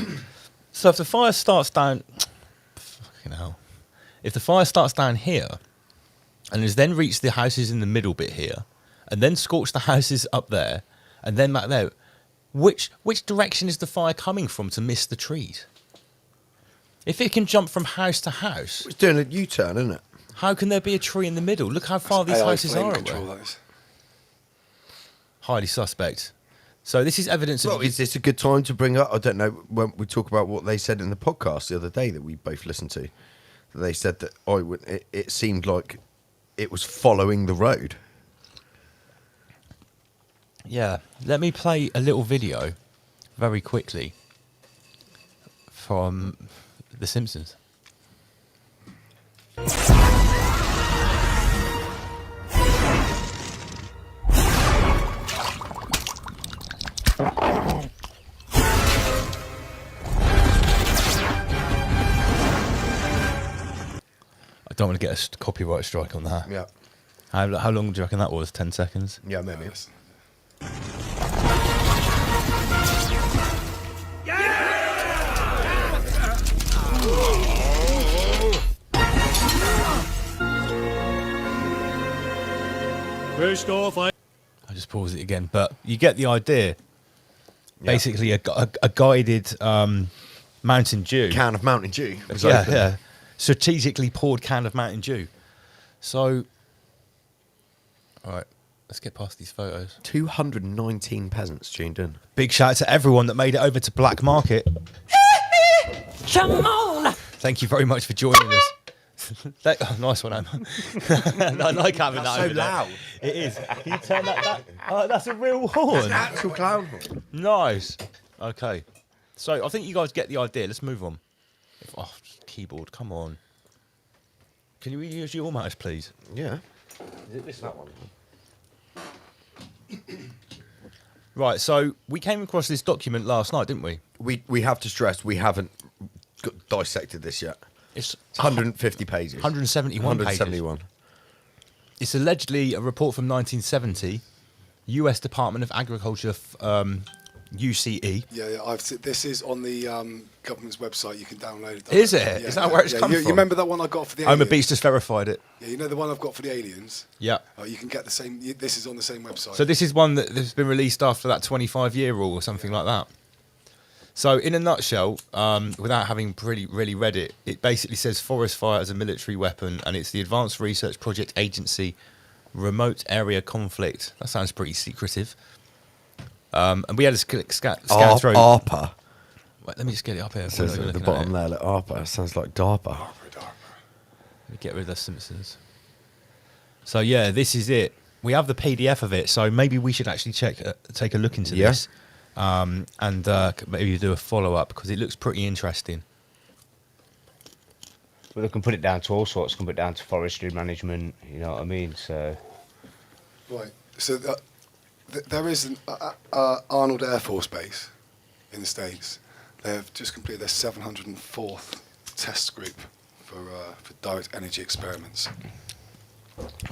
B: So if the fire starts down, fucking hell, if the fire starts down here, and has then reached the houses in the middle bit here, and then scorched the houses up there, and then back there, which direction is the fire coming from to miss the trees? If it can jump from house to house,
D: It's doing a U-turn, isn't it?
B: how can there be a tree in the middle? Look how far these
F: AI
B: houses
F: flame
B: are
F: control,
B: away.
F: that is.
B: Highly suspect. So this is evidence
D: Well,
B: of.
D: is this a good time to bring up? I don't know. When we talk about what they said in the podcast the other day that we both listened to, they said that it seemed like it was following the road.
B: Yeah, let me play a little video very quickly from The Simpsons. I don't want to get a copyright strike on that.
D: Yeah.
B: How long do you reckon that was? 10 seconds?
D: Yeah, maybe.
F: Yes.
C: First off,
B: I just pause it again, but you get the idea. Basically, a guided Mountain Dew.
D: Can of Mountain Dew. Was
B: Yeah,
D: open.
B: yeah. Strategically poured can of Mountain Dew. So, all right, let's get past these photos.
D: 219 peasants tuned in.
B: Big shout out to everyone that made it over to Blackmarket.
G: Come on!
B: Thank you very much for joining us. Oh, nice one, Emma. I like having that.
D: so
B: over there.
D: loud.
B: It is. Can you turn that back? Oh, that's a real horn.
D: Actual clown horn.
B: Nice. Okay. So I think you guys get the idea. Let's move on. Oh, keyboard, come on. Can you use your mouse, please?
D: Yeah.
E: Is it this that one?
B: Right, so we came across this document last night, didn't we?
D: We have to stress we haven't dissected this yet.
B: It's
D: 150 pages.
B: 171 pages.
D: 171.
B: It's allegedly a report from 1970, U.S. Department of Agriculture, UCE.
F: Yeah, I've this is on the government's website. You can download it.
B: Is it? Is that where it's come
F: you,
B: from?
F: You remember that one I got for the
B: Homer
F: aliens?
B: Beach just verified it.
F: Yeah, you know the one I've got for the aliens?
B: Yeah.
F: You can get the same. This is on the same website.
B: So this is one that's been released after that 25-year rule or something like that. So in a nutshell, without having really read it, it basically says forest fire as a military weapon, and it's the Advanced Research Project Agency Remote Area Conflict. That sounds pretty secretive. And we had a scan through.
D: ARPA.
B: Wait, let me just get it up here.
D: It says
B: What are we
D: at the
B: looking
D: bottom
B: at?
D: there, like ARPA. Sounds like DARPA.
B: Let me get rid of the Simpsons. So yeah, this is it. We have the PDF of it, so maybe we should actually take a look into
D: Yeah.
B: this, and maybe do a follow up because it looks pretty interesting.
E: Well, they can put it down to all sorts. Can put it down to forestry management. You know what I mean? So
F: Right. So there is an Arnold Air Force Base in the States. They've just completed their 704th test group for direct energy experiments.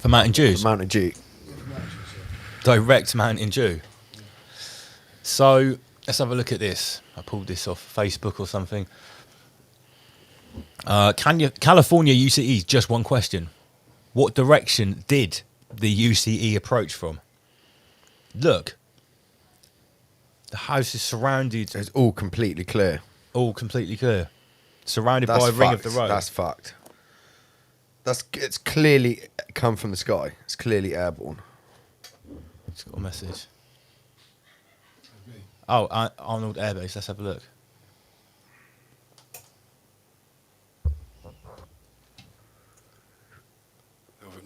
B: For Mountain Dews,
D: Mountain Dew.
B: direct Mountain Dew. So let's have a look at this. I pulled this off Facebook or something. California UCE, just one question. What direction did the UCE approach from? Look. The house is surrounded,
D: It's all completely clear.
B: all completely clear. Surrounded
D: That's
B: by a ring of
D: fucked.
B: the road.
D: That's fucked. It's clearly come from the sky. It's clearly airborne.
B: It's got a message. Oh, Arnold Air Base. Let's have a look.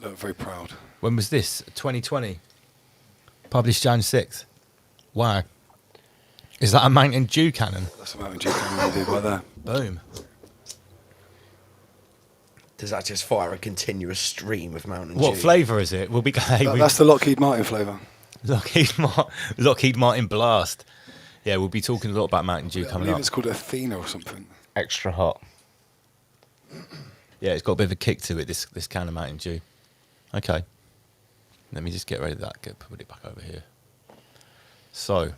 F: They were very proud.
B: When was this? 2020. Published Jan 6th. Wow. Is that a Mountain Dew cannon?
F: That's a Mountain Dew cannon they did right there.
B: Boom.
D: Does that just fire a continuous stream of Mountain Dew?
B: What flavour is it? We'll be
F: That's the Lockheed Martin flavour.
B: Lockheed Martin Blast. Yeah, we'll be talking a lot about Mountain Dew
F: I
B: coming
F: believe
B: up.
F: it's called Athena or something.
E: extra hot.
B: Yeah, it's got a bit of a kick to it, this can of Mountain Dew. Okay. Let me just get rid of that. Put it back over here. So.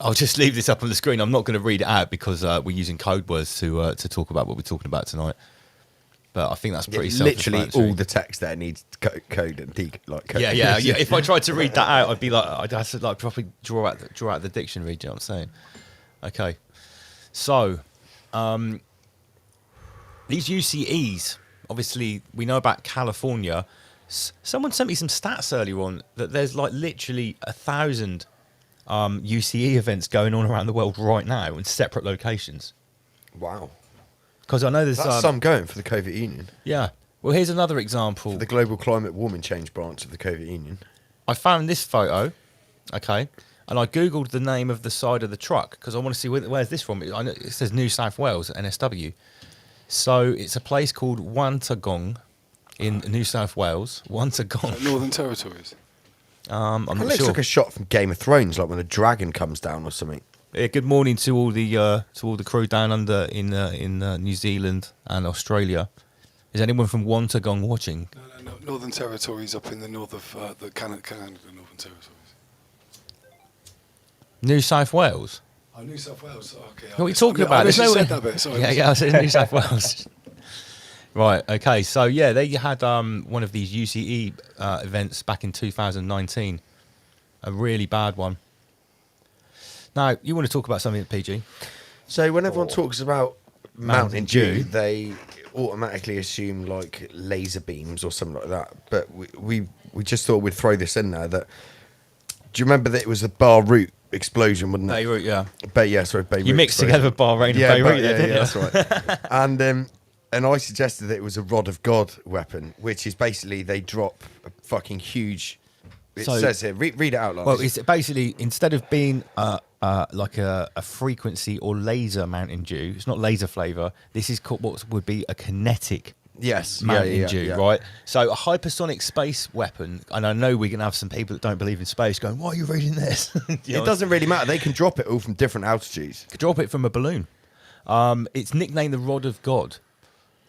B: I'll just leave this up on the screen. I'm not going to read it out because we're using code words to talk about what we're talking about tonight. But I think that's pretty
D: literally
B: self-explanatory.
D: all the text there needs code and code.
B: Yeah. If I tried to read that out, I'd be like, I'd have to like properly draw out the dictionary. Do you know what I'm saying? Okay. So, these UCEs, obviously, we know about California. Someone sent me some stats earlier on that there's like literally 1,000 UCE events going on around the world right now in separate locations.
D: Wow.
B: Because I know there's
D: That's some going for the Covert Union.
B: yeah, Well, here's another example.
D: The global climate warming change branch of the Soviet Union.
B: I found this photo, okay, and I googled the name of the side of the truck because I want to see where's this from. I know it says New South Wales, NSW. So it's a place called Wontagong in New South Wales. Wontagong.
F: Northern Territories.
B: I'm
D: It
B: not
D: looks
B: sure.
D: like a shot from Game of Thrones, like when a dragon comes down or something.
B: Yeah, good morning to all the crew down under in New Zealand and Australia. Is anyone from Wontagong watching?
F: No, Northern Territories up in the north of the Canada Northern Territories.
B: New South Wales.
F: Oh, New South Wales. Okay.
B: What are we talking about?
F: I
B: There's
F: said
B: no-
F: that bit. Sorry.
B: Yeah, I said New South Wales. Right. Okay. So yeah, they had one of these UCE events back in 2019. A really bad one. Now you want to talk about something, PG?
D: So when everyone talks about
B: Mountain
D: Mountain
B: Dew.
D: Dew, they automatically assume like laser beams or something like that. But we just thought we'd throw this in there. That do you remember that it was the Beirut explosion, wasn't it?
B: Beirut, yeah.
D: Beirut.
B: You mixed
D: explosion.
B: together Bahrain and
D: Yeah,
B: Beirut, there, didn't you?
D: that's right. And I suggested that it was a rod of God weapon, which is basically they drop a fucking huge. It
B: So-
D: says here, read it out loud.
B: Well, it's basically instead of being like a frequency or laser Mountain Dew, it's not laser flavour. This is called what would be a kinetic
D: yes,
B: Mountain Dew,
D: yeah.
B: right? So a hypersonic space weapon, and I know we're gonna have some people that don't believe in space going, "Why are you reading this?" You know,
D: It doesn't really matter. They can drop it all from different altitudes.
B: drop it from a balloon. It's nicknamed the Rod of God,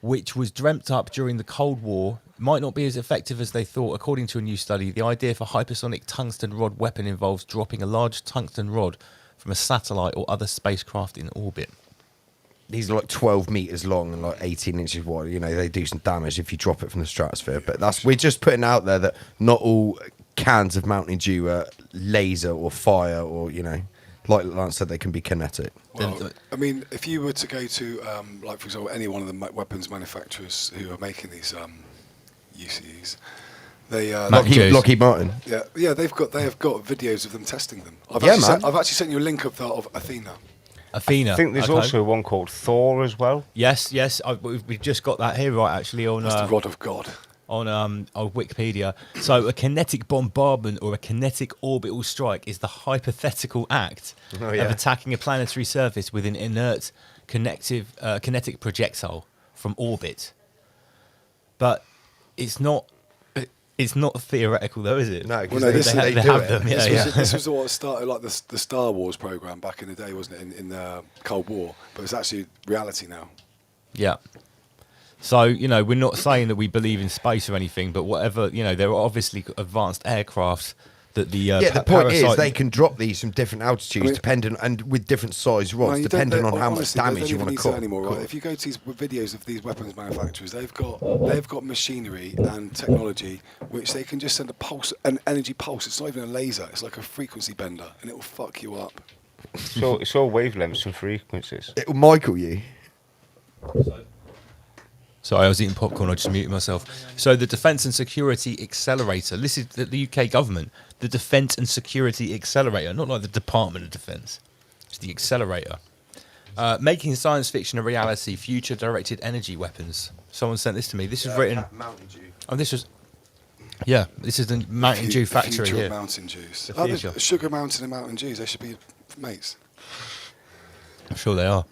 B: which was dreamt up during the Cold War. Might not be as effective as they thought. According to a new study, the idea for hypersonic tungsten rod weapon involves dropping a large tungsten rod from a satellite or other spacecraft in orbit.
D: These are like 12 meters long and like 18 inches wide. You know, they do some damage if you drop it from the stratosphere. But we're just putting out there that not all cans of Mountain Dew are laser or fire or, you know, like Lance said, they can be kinetic.
F: Well, I mean, if you were to go to, like for example, any one of the weapons manufacturers who are making these UCEs, they
D: Lockheed Martin.
F: yeah, they have got videos of them testing them. I've actually sent you a link of Athena.
B: Athena.
E: I think there's
B: okay.
E: also one called Thor as well.
B: Yes. We've just got that here, right? Actually, on
F: That's the rod of God.
B: on Wikipedia. So a kinetic bombardment or a kinetic orbital strike is the hypothetical act
D: Oh, yeah.
B: of attacking a planetary surface with an inert kinetic projectile from orbit. But it's not theoretical though, is it?
D: No, because
F: Well, no,
D: they
B: they
D: do
B: have
D: it.
B: them. Yeah,
F: This
B: yeah.
F: was, this was what started like the Star Wars program back in the day, wasn't it? In the Cold War, but it's actually reality now.
B: Yeah. So, you know, we're not saying that we believe in space or anything, but whatever, you know, there are obviously advanced aircrafts that the
D: The point is
B: parasite-
D: they can drop these from different altitudes, depending and with different size rods,
F: No, you
D: depending
F: don't-
D: on how much
F: honestly, they
D: damage
F: don't
D: you
F: even
D: want
F: need
D: to
F: that
D: cause.
F: anymore, right? If you go to these videos of these weapons manufacturers, they've got machinery and technology which they can just send an energy pulse. It's not even a laser; it's like a frequency bender, and it will fuck you up.
E: So it's all wavelengths and frequencies.
D: It will Michael you.
B: Sorry, I was eating popcorn. I just muted myself. So the Defence and Security Accelerator. This is the UK government. The Defence and Security Accelerator, not like the Department of Defence. It's the accelerator. Making science fiction a reality. Future-directed energy weapons. Someone sent this to me. This is written.
D: Mountain Dew.
B: Oh, this was. Yeah, this is the Mountain Dew factory
F: future
B: here.
F: of Mountain Dews.
B: The
F: Oh, there's
B: future.
F: Sugar Mountain and Mountain Dews. They should be mates.
B: I'm sure they are.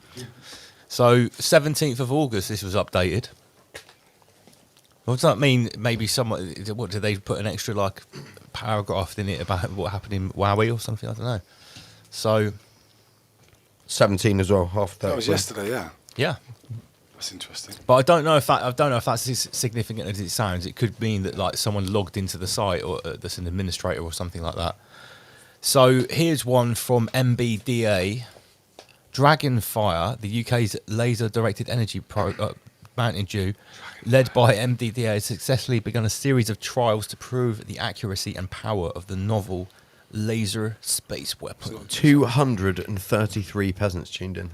B: So 17th of August, this was updated. What does that mean? Maybe someone. What did they put an extra like paragraph in it about what happened in Maui or something? I don't know. So
D: 17 as well, half
F: That
D: that.
F: was yesterday. Yeah,
B: yeah,
F: that's interesting.
B: but I don't know if that's as significant as it sounds. It could mean that like someone logged into the site or that's an administrator or something like that. So here's one from MBDA. Dragonfire, the UK's laser-directed energy Mountain Dew, led by MBDA, has successfully begun a series of trials to prove the accuracy and power of the novel laser space weapon.
D: 233 peasants tuned in.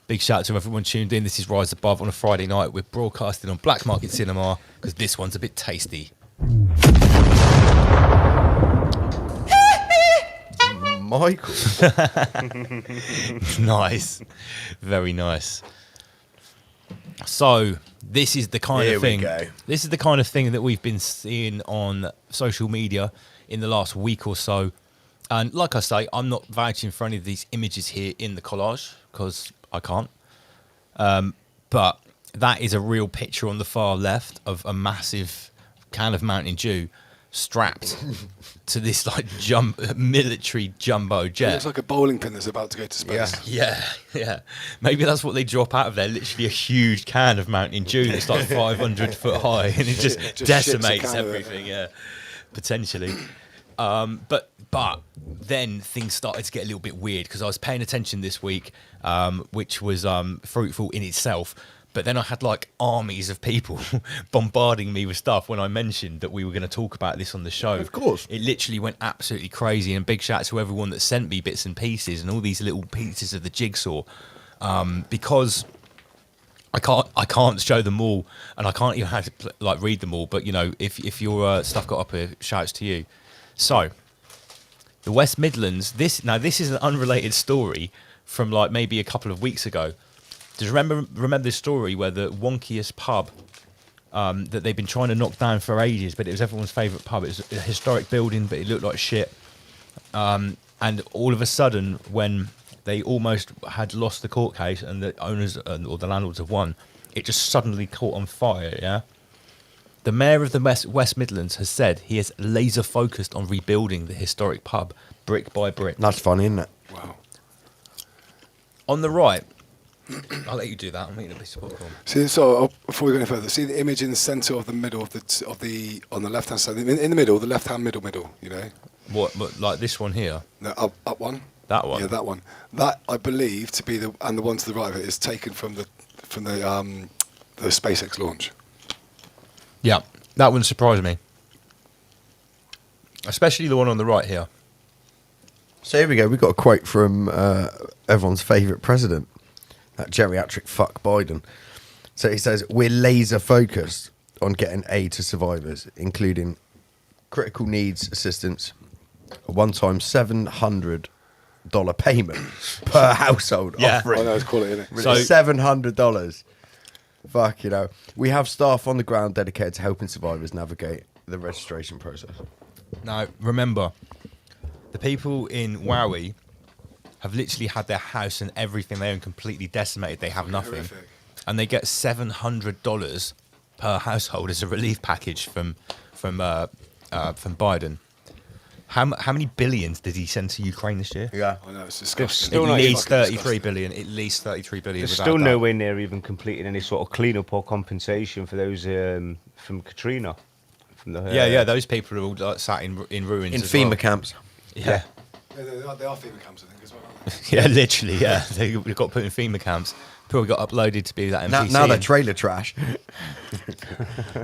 B: Big shout out to everyone tuned in. This is Rise Above on a Friday night. We're broadcasting on Blackmarket Cinema because this one's a bit tasty.
D: Michael.
B: Nice. Very nice. So, This is the kind
D: Here
B: of
D: we
B: thing.
D: go.
B: This is the kind of thing that we've been seeing on social media in the last week or so. And like I say, I'm not vouching for any of these images here in the collage because I can't. But that is a real picture on the far left of a massive can of Mountain Dew strapped to this like military jumbo
F: It
B: jet.
F: looks like a bowling pin that's about to go to space.
B: Yeah. Maybe that's what they drop out of there. Literally a huge can of Mountain Dew that's like 500 foot high, and it just
F: Just shits a
B: decimates
F: can of it.
B: everything. Yeah, potentially. But then things started to get a little bit weird because I was paying attention this week, which was fruitful in itself. But then I had like armies of people bombarding me with stuff when I mentioned that we were going to talk about this on the show.
D: Of course.
B: It literally went absolutely crazy. And big shout out to everyone that sent me bits and pieces and all these little pieces of the jigsaw. Because I can't show them all, and I can't even have to read them all. But you know, if your stuff got up here, shouts to you. So, the West Midlands. This is an unrelated story from like maybe a couple of weeks ago. Do you remember this story where the wonkiest pub that they've been trying to knock down for ages, but it was everyone's favourite pub. It was a historic building, but it looked like shit. And all of a sudden, when they almost had lost the court case and the owners or the landlords have won, it just suddenly caught on fire. Yeah. The mayor of the West Midlands has said he is laser focused on rebuilding the historic pub brick by brick.
D: That's funny, isn't it?
F: Wow.
B: On the right, I'll let you do that. I'm eating a piece of popcorn.
F: See, so before we go any further, see the image in the centre of the middle of the on the left hand side, in the middle, the left hand middle. You know,
B: What like this one here?
F: the up one.
B: That one?
F: Yeah, that one. That I believe to be the one to the right of it is taken from the SpaceX launch.
B: Yeah, that one surprised me. Especially the one on the right here.
D: So here we go. We've got a quote from everyone's favourite president, that geriatric fuck Biden. So he says, "We're laser focused on getting aid to survivors, including critical needs assistance, a one-time $700 payment per household."
B: Yeah.
F: I know it's quality, isn't it?
B: So-
D: $700. Fuck, you know. We have staff on the ground dedicated to helping survivors navigate the registration process.
B: Now, remember, the people in Maui have literally had their house and everything they own completely decimated. They have nothing.
F: Horrific.
B: And they get $700 per household as a relief package from Biden. How many billions did he send to Ukraine this year?
D: Yeah.
F: I know it's
E: They've
F: disgusting.
E: still
B: At
E: not
B: least
F: fucking
B: 33
F: disgusting.
B: billion. At least 33 billion.
E: There's
B: without
E: still
B: that.
E: nowhere near even completing any sort of cleanup or compensation for those from Katrina. From the
B: Yeah. Those people are all like, sat in ruins.
D: In
B: as
D: FEMA
B: well.
D: camps.
B: Yeah.
F: They are FEMA camps, I think, as well. Aren't
B: Yeah, literally. Yeah, they got put in FEMA camps. Probably got uploaded to be that
D: Now,
B: NPC.
D: now they're trailer trash.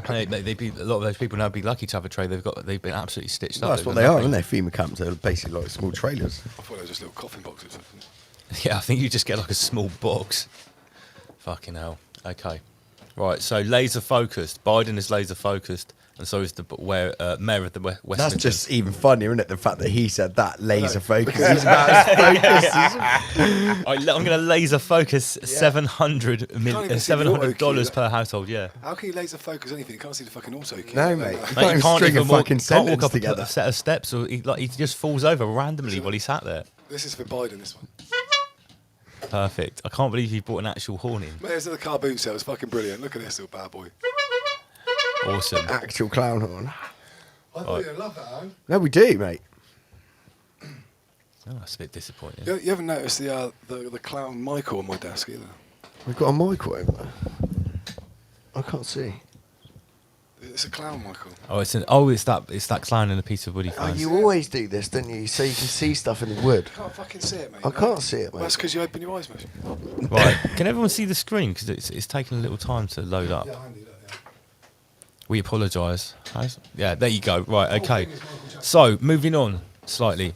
B: They'd be, a lot of those people now be lucky to have a trade. They've been absolutely stitched up.
D: That's what they are, aren't they? FEMA camps. They're basically like small trailers.
F: they? I thought they were just little coffin boxes.
B: Yeah, I think you just get like a small box. Fucking hell. Okay. Right. So laser focused. Biden is laser focused, and so is the mayor of the West.
D: That's
B: Midlands.
D: just even funnier, isn't it? The fact that he said that laser focus. He's about as focused as...
B: I'm going to laser focus $700
F: even see the auto cue.
B: per household. Yeah.
F: How can you laser focus anything? You can't see the fucking auto cue.
D: No, mate.
B: Mate, you can't
D: string
B: even
D: a fucking
B: can't walk
D: sentence
B: up
D: together.
B: a set of steps, or he just falls over randomly while he's sat there.
F: This is for Biden, this one.
B: Perfect. I can't believe you brought an actual horn in.
F: Mate, this is the car boot sale. It's fucking brilliant. Look at this little bad boy.
B: Awesome.
D: Actual clown horn.
F: I thought you'd love that, Aaron.
D: No, we do, mate.
B: Oh, that's a bit disappointing.
F: You haven't noticed the clown Michael on my desk either.
D: We've got a mic over there. I can't see.
F: It's a clown Michael.
B: It's that clown in a piece of woody
D: Oh,
B: fence.
D: you always do this, don't you? So you can see stuff in the wood.
F: I can't fucking see it, mate.
D: I can't see it,
F: Well, that's
D: mate.
F: because you open your eyes, mate.
B: Right. Can everyone see the screen? Because it's taking a little time to load up.
F: Yeah, handy, that, yeah.
B: We apologise. Yeah, there you go. Right, okay. So, moving on slightly.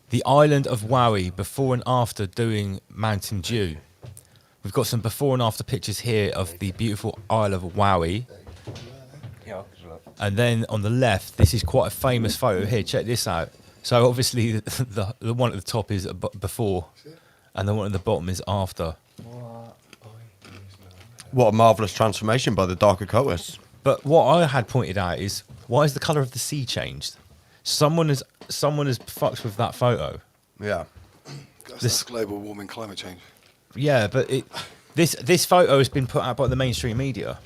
B: The island of Maui, before and after doing Mountain Dew. We've got some before and after pictures here of the beautiful Isle of Maui.
E: Yeah,
B: And then on the left, this is quite a famous photo here. Check this out. So obviously the one at the top is before, and the one at the bottom is after.
D: What a marvellous transformation by the dark occultists.
B: But what I had pointed out is, why is the colour of the sea changed? Someone has fucked with that photo.
F: Yeah. That's global warming, climate change.
B: Yeah, but this photo has been put out by the mainstream media.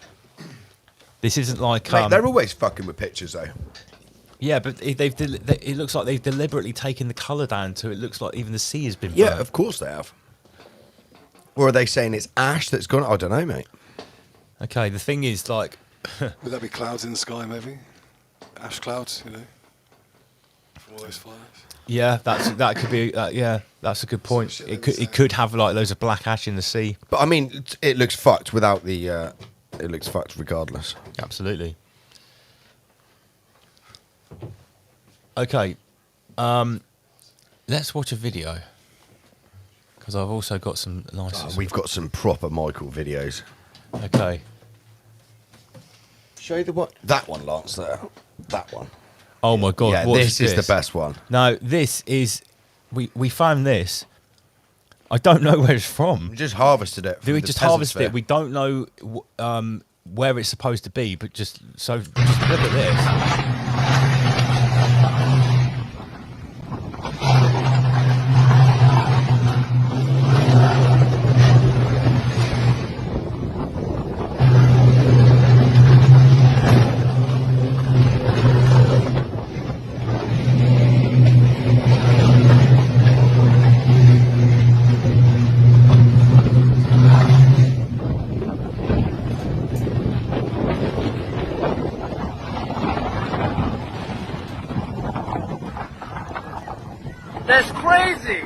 B: This isn't like
D: Mate, they're always fucking with pictures, though.
B: yeah, but it looks like they've deliberately taken the colour down to it looks like even the sea has been
D: Yeah,
B: burnt.
D: of course they have. Or are they saying it's ash that's gone? I don't know, mate.
B: Okay, the thing is, like,
F: Would that be clouds in the sky, maybe? Ash clouds, you know, from all those fires.
B: yeah, that could be yeah, that's a good point.
F: shit
B: It
F: they
B: could have like loads of black ash in the sea.
D: But I mean, it looks fucked without the. It looks fucked regardless.
B: Absolutely. Okay, let's watch a video because I've also got some nice.
D: We've got some proper Michael videos.
B: Okay.
D: Show you the what? That one, Lance. There. That one.
B: Oh my god!
D: Yeah,
B: what
D: this is the best one.
B: No, this is we found this. I don't know where it's from.
D: We just harvested it. From
B: We
D: the
B: just
D: peasants
B: harvested
D: fair.
B: it. We don't know where it's supposed to be, but just look at this.
H: That's crazy!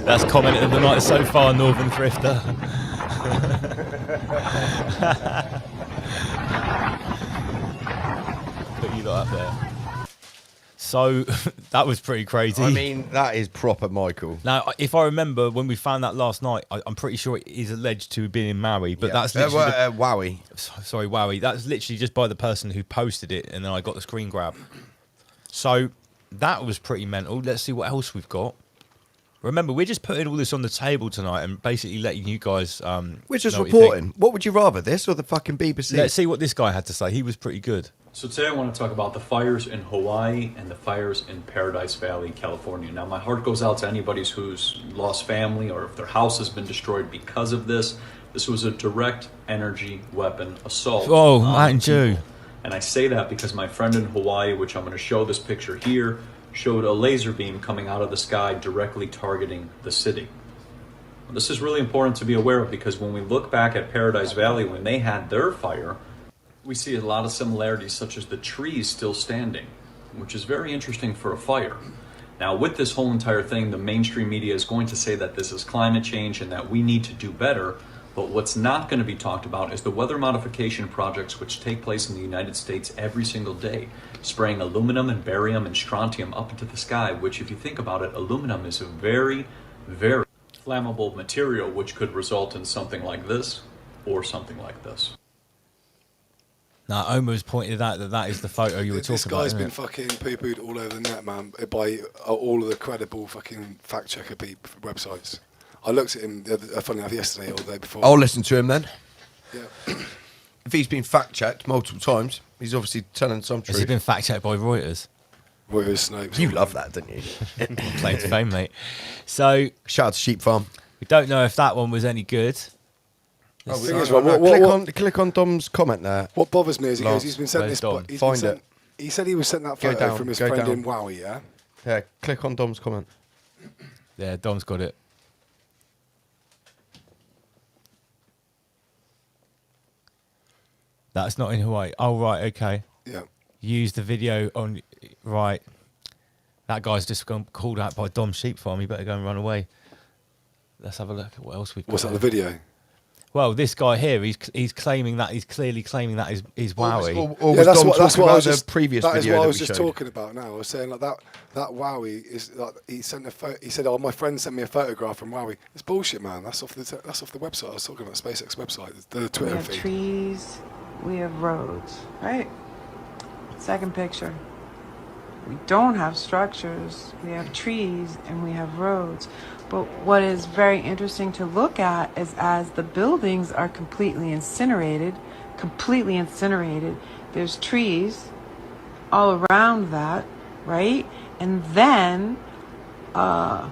B: That's comment of the night so far, Northern Thrifter. Put you lot up there. So that was pretty crazy.
D: I mean, that is proper Michael.
B: Now, if I remember when we found that last night, I'm pretty sure it is alleged to have been in Maui, but that's literally
D: Wowie.
B: sorry, Wowie. That's literally just by the person who posted it, and then I got the screen grab. So that was pretty mental. Let's see what else we've got. Remember, we're just putting all this on the table tonight and basically letting you guys.
D: We're just
B: know what you think.
D: reporting. What would you rather, this or the fucking BBC?
B: Let's see what this guy had to say. He was pretty good.
I: So today I want to talk about the fires in Hawaii and the fires in Paradise Valley, California. Now my heart goes out to anybody who's lost family or if their house has been destroyed because of this. This was a direct energy weapon assault.
B: Oh,
I: on
B: Mountain Dew.
I: people. And I say that because my friend in Hawaii, which I'm going to show this picture here, showed a laser beam coming out of the sky directly targeting the city. This is really important to be aware of because when we look back at Paradise Valley when they had their fire, we see a lot of similarities such as the trees still standing, which is very interesting for a fire. Now with this whole entire thing, the mainstream media is going to say that this is climate change and that we need to do better, but what's not going to be talked about is the weather modification projects which take place in the United States every single day, spraying aluminum and barium and strontium up into the sky, which if you think about it, aluminum is a very, very flammable material which could result in something like this or something like this.
B: Now, Omar's pointed out that is the photo you were talking
F: This
B: about.
F: guy's
B: isn't
F: been
B: it?
F: fucking poo-pooed all over the net, man, by all of the credible fucking fact-checker websites. I looked at him, funny enough, yesterday or the day before.
D: I'll listen to him then.
F: Yeah.
D: If he's been fact-checked multiple times, he's obviously telling some
B: Has he
D: truth.
B: been fact checked by Reuters?
F: Reuters, Snopes.
D: You love that, don't you?
B: Playing to fame, mate. So
D: Shout out to Sheep Farm.
B: we don't know if that one was any good.
F: Thing is, right,
D: Click on Dom's comment there.
F: what bothers me is he
D: Lance,
F: goes, he's been sent
B: where's
F: this.
B: Dom?
F: He's
D: Find
F: been sent,
D: it.
F: He said he was sent that
D: Go
F: photo
D: down,
F: from his
D: go
F: friend
D: down.
F: in Maui, yeah?
D: Yeah, click on Dom's comment.
B: Yeah, Dom's got it. That's not in Hawaii. Oh, right, okay.
F: Yeah.
B: Use the video on... Right. That guy's just gone called out by Dom Sheep Farm. You better go and run away. Let's have a look at what else we've got.
F: What's that, the video?
B: Well, this guy here, he's claiming that, he's clearly claiming that is Wowie.
D: Or
F: Yeah,
D: was
F: that's
D: Dom
F: what
D: talking
F: I
D: about
F: was
D: the
F: just.
D: previous
F: That is
D: video
F: what I
D: that
F: was
D: we
F: just
D: showed?
F: talking about now. I was saying like that Wowie is like he sent a photo. He said, "Oh, my friend sent me a photograph from Wowie." It's bullshit, man. That's off the website. I was talking about SpaceX website, the
J: We
F: Twitter
J: have
F: feed.
J: trees, we have roads, right? Second picture. We don't have structures, we have trees, and we have roads. But what is very interesting to look at is as the buildings are completely incinerated, there's trees all around that, right? And then some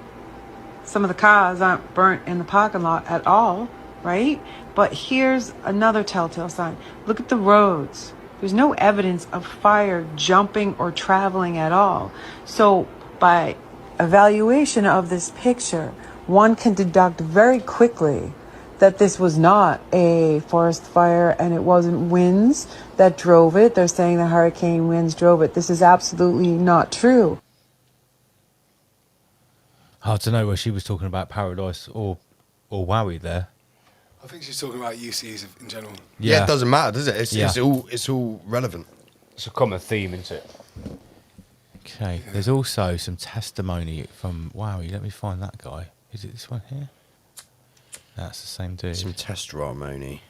J: of the cars aren't burnt in the parking lot at all, right? But here's another telltale sign. Look at the roads. There's no evidence of fire jumping or traveling at all. So by evaluation of this picture, one can deduct very quickly that this was not a forest fire and it wasn't winds that drove it. They're saying the hurricane winds drove it. This is absolutely not true.
B: Hard to know where she was talking about Paradise or Wowie there.
F: I think she's talking about UCs in general.
D: Yeah, it doesn't matter, does it?
B: Yeah.
D: It's all relevant.
E: It's a common theme, isn't it?
B: Okay, there's also some testimony from Wowie. Let me find that guy. Is it this one here? That's the same dude.
D: Some testimony.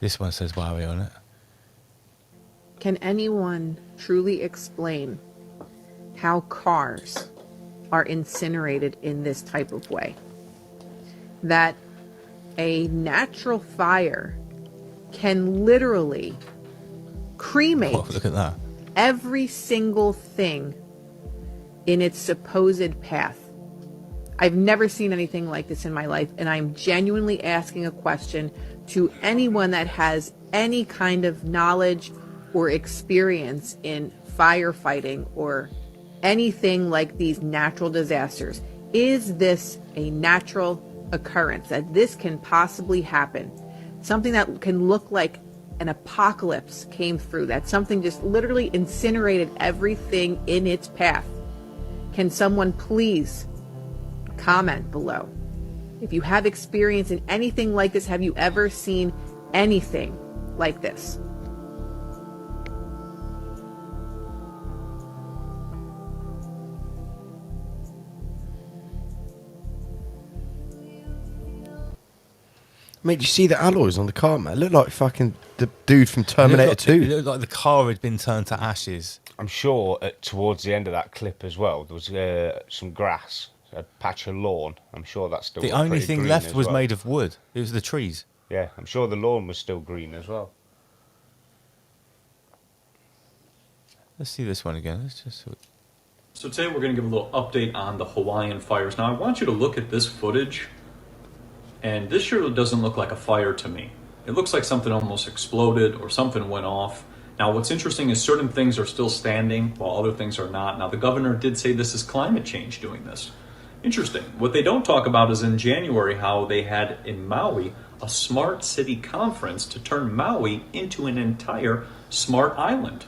B: This one says Wowie on it.
K: Can anyone truly explain how cars are incinerated in this type of way? That a natural fire can literally cremate
B: Oh, look at that.
K: every single thing in its supposed path. I've never seen anything like this in my life, and I'm genuinely asking a question to anyone that has any kind of knowledge or experience in firefighting or anything like these natural disasters. Is this a natural occurrence that this can possibly happen? Something that can look like an apocalypse came through, that something just literally incinerated everything in its path. Can someone please comment below? If you have experience in anything like this, have you ever seen anything like this?
D: Mate, did you see the alloys on the car, man? It looked like fucking the dude from Terminator 2.
B: It looked like the car had been turned to ashes.
E: I'm sure towards the end of that clip as well, there was some grass, a patch of lawn. I'm sure that's still
B: The only
E: pretty
B: thing
E: green
B: left
E: as
B: was
E: well.
B: made of wood. It was the trees.
E: Yeah, I'm sure the lawn was still green as well.
B: Let's see this one again. Let's just.
I: So today we're going to give a little update on the Hawaiian fires. Now I want you to look at this footage, and this sure doesn't look like a fire to me. It looks like something almost exploded or something went off. Now what's interesting is certain things are still standing while other things are not. Now the governor did say this is climate change doing this. Interesting. What they don't talk about is in January how they had in Maui a smart city conference to turn Maui into an entire smart island,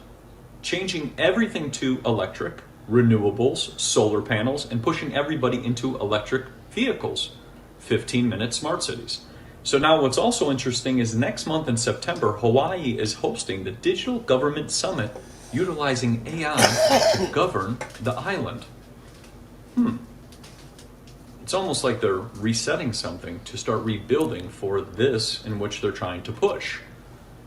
I: changing everything to electric, renewables, solar panels, and pushing everybody into electric vehicles. 15-minute smart cities. So now what's also interesting is next month in September, Hawaii is hosting the Digital Government Summit utilizing AI to govern the island. It's almost like they're resetting something to start rebuilding for this in which they're trying to push.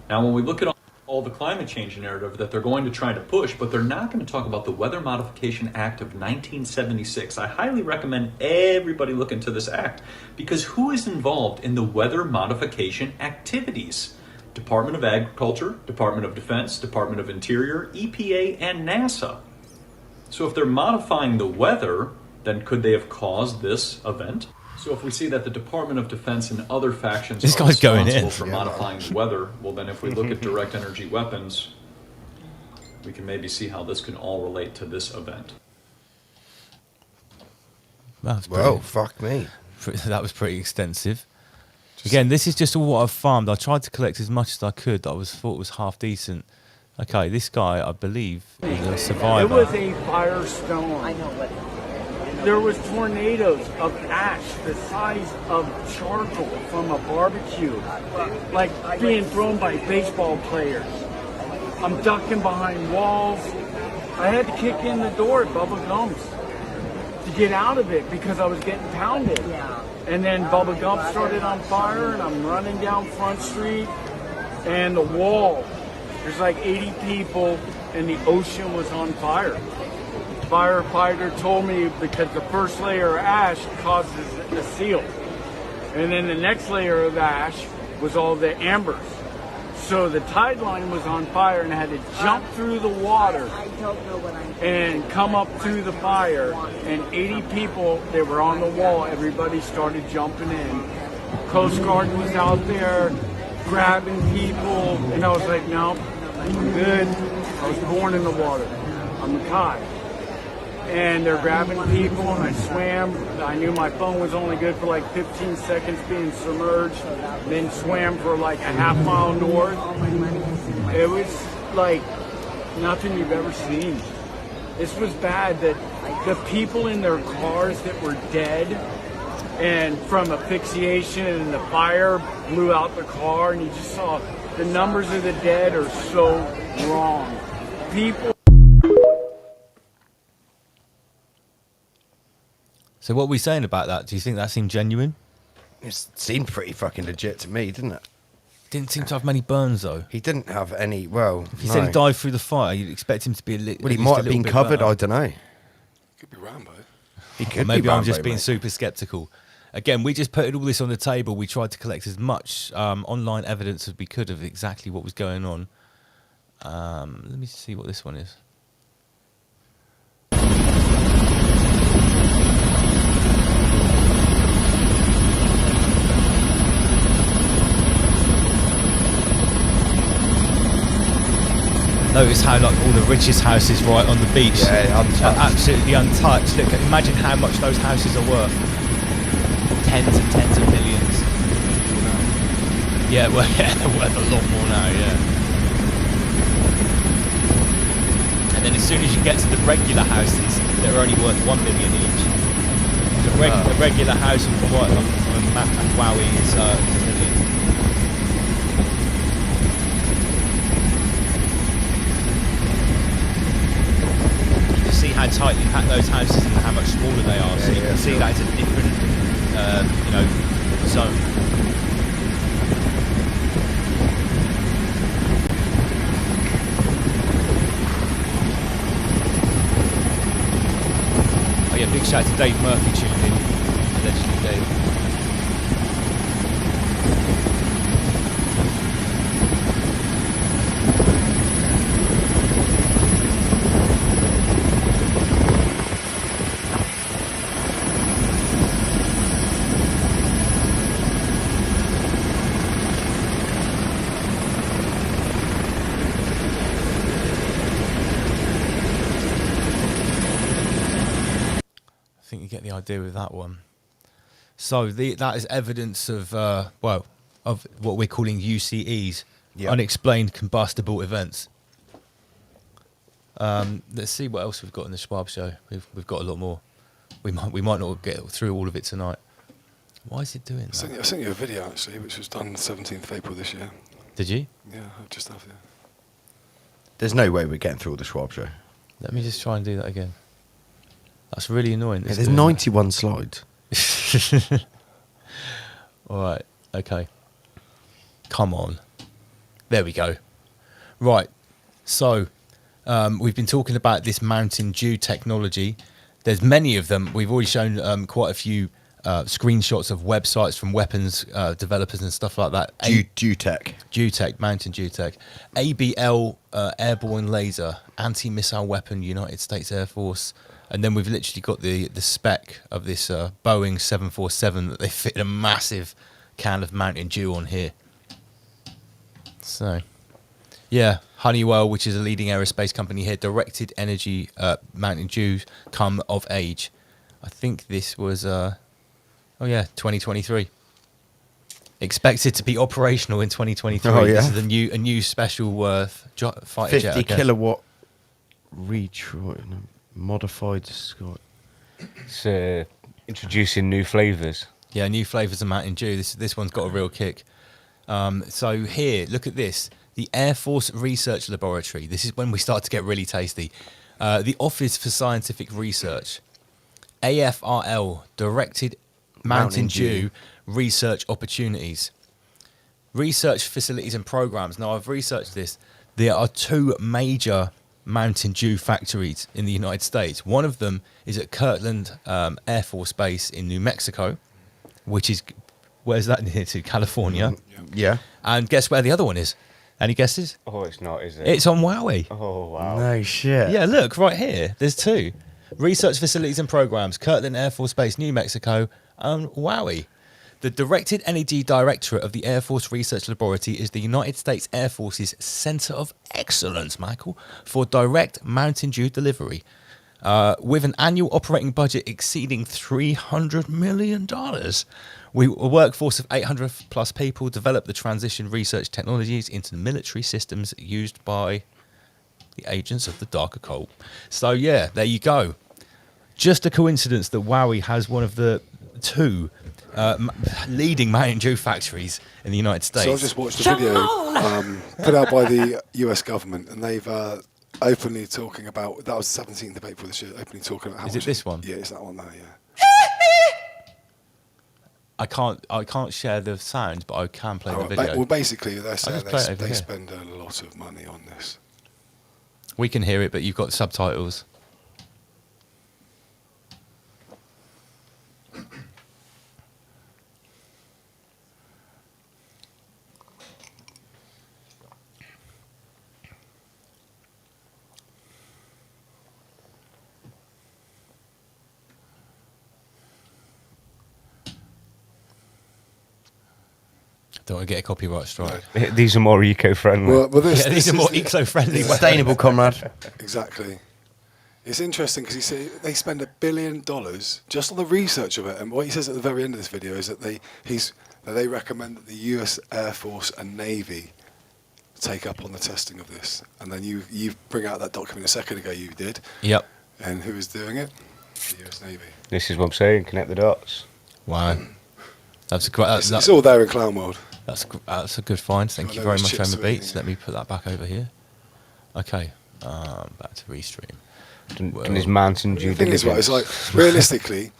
I: Now when we look at all the climate change narrative that they're going to try to push, but they're not going to talk about the Weather Modification Act of 1976. I highly recommend everybody look into this act, because who is involved in the weather modification activities? Department of Agriculture, Department of Defense, Department of Interior, EPA, and NASA. So if they're modifying the weather, then could they have caused this event? So if we see that the Department of Defense and other factions
B: This
I: are
B: guy's going
I: responsible
B: in.
I: for modifying the weather, well then if we look at direct energy weapons, we can maybe see how this can all relate to this event.
B: That's
D: Well, fuck me.
B: That was pretty extensive. Again, this is just all what I've farmed. I tried to collect as much as I could that thought was half decent. Okay, this guy, I believe, is a survivor.
H: It was a firestorm. I know, but there was tornadoes of ash the size of charcoal from a barbecue, like being thrown by baseball players. I'm ducking behind walls. I had to kick in the door at Bubba Gump's to get out of it because I was getting pounded. And then Bubba Gump started on fire, and I'm running down Front Street, and the wall, there's like 80 people, and the ocean was on fire. Firefighter told me because the first layer of ash causes a seal. And then the next layer of ash was all the ambers. So the tide line was on fire, and I had to jump through the water and come up through the fire. And 80 people, they were on the wall. Everybody started jumping in. Coast Guard was out there grabbing people. And I was like, no, I'm good. I was born in the water. I'm a Kai. And they're grabbing people, and I swam. I knew my phone was only good for like 15 seconds being submerged, then swam for like a half mile north. It was like nothing you've ever seen. This was bad that the people in their cars that were dead and from asphyxiation and the fire blew out the car, and you just saw the numbers of the dead are so wrong. People.
B: So what are we saying about that? Do you think that seemed genuine?
D: It seemed pretty fucking legit to me, didn't it?
B: Didn't seem to have many burns though.
D: He didn't have any. Well,
B: If he said he died through the fire, you'd expect him to be a little.
D: Well, he might have been covered. I don't know.
F: Could be Rambo.
D: He could.
B: Or maybe
D: be
B: I'm
D: Rambo,
B: just being
D: mate.
B: super skeptical. Again, we just put all this on the table. We tried to collect as much online evidence as we could of exactly what was going on. Let me see what this one is. Notice how like all the richest houses right on the beach
D: Yeah, untouched.
B: are absolutely untouched. Look, imagine how much those houses are worth. Tens and tens of millions. Yeah, well, yeah, they're worth a lot more now, yeah. And then as soon as you get to the regular houses, they're only worth 1 million each. The regular house on Maui is a million. See how tightly packed those houses and how much smaller they are. So you can see that it's a different, zone. Oh yeah, big shout out to Dave Murphy tuned in. Allegedly Dave. I think you get the idea with that one. So that is evidence of of what we're calling UCEs, unexplained combustible events. Let's see what else we've got in the Schwab show. We've got a lot more. We might not get through all of it tonight. Why is it doing that?
F: I sent you a video actually, which was done 17th of April this year.
B: Did you?
F: Yeah, I just have. Yeah.
D: There's no way we're getting through all the Schwab show.
B: Let me just try and do that again. That's really annoying.
D: Yeah, there's 91 slides.
B: All right. Okay. Come on. There we go. Right. So we've been talking about this Mountain Dew technology. There's many of them. We've already shown quite a few screenshots of websites from weapons developers and stuff like that.
D: Dew Tech.
B: Dew Tech, Mountain Dew Tech. ABL, airborne laser, anti-missile weapon, United States Air Force. And then we've literally got the spec of this Boeing 747 that they fit a massive can of Mountain Dew on here. So, yeah, Honeywell, which is a leading aerospace company here, directed energy Mountain Dew come of age. I think this was, 2023. Expected to be operational in 2023.
D: Oh, yeah.
B: This is a new special fighter jet.
D: 50 kilowatt modified Sky.
E: It's introducing new flavours.
B: Yeah, new flavours of Mountain Dew. This one's got a real kick. So here, look at this. The Air Force Research Laboratory. This is when we start to get really tasty. The Office for Scientific Research. AFRL, Directed Mountain Dew Research Opportunities. Research facilities and programs. Now, I've researched this. There are 2 major Mountain Dew factories in the United States. One of them is at Kirtland Air Force Base in New Mexico, which is, where's that near to? California.
D: Yeah.
B: And guess where the other one is? Any guesses?
E: Oh, it's not, is it?
B: It's on Maui.
E: Oh, wow.
D: No shit.
B: Yeah, look, right here. There's 2. Research facilities and programs, Kirtland Air Force Base, New Mexico, and Maui. The Directed Energy Directorate of the Air Force Research Laboratory is the United States Air Force's Center of Excellence, Michael, for direct Mountain Dew delivery. With an annual operating budget exceeding $300 million. A workforce of 800 plus people developed the transition research technologies into the military systems used by the agents of the dark occult. So, yeah, there you go. Just a coincidence that Maui has one of the 2 leading Mountain Dew factories in the United States.
F: So I've just watched a video put out by the US government, and they've openly talking about, that was the 17th of April this year, openly talking about how
B: Is
F: much...
B: it this one?
F: Yeah, it's that one there, yeah.
B: I can't share the sound, but I can play the video.
F: Well, basically, they're saying they
B: here.
F: spend a lot of money on this.
B: We can hear it, but you've got subtitles. Don't want to get a copyright strike.
E: These are more eco-friendly.
F: Well,
B: these are more eco-friendly.
D: Sustainable, comrade.
F: Exactly. It's interesting because they spend $1 billion just on the research of it. And what he says at the very end of this video is that they recommend that the US Air Force and Navy take up on the testing of this. And then you bring out that document a second ago you did.
B: Yep.
F: And who is doing it? The US Navy.
E: This is what I'm saying, connect the dots.
B: Wow. That's a great.
F: It's all there in clown world.
B: That's a good find. Thank you very much, Homer Beats. Let me put that back over here. Okay. Back to restream.
E: And his Mountain Dew.
F: The thing is, right, it's like, realistically,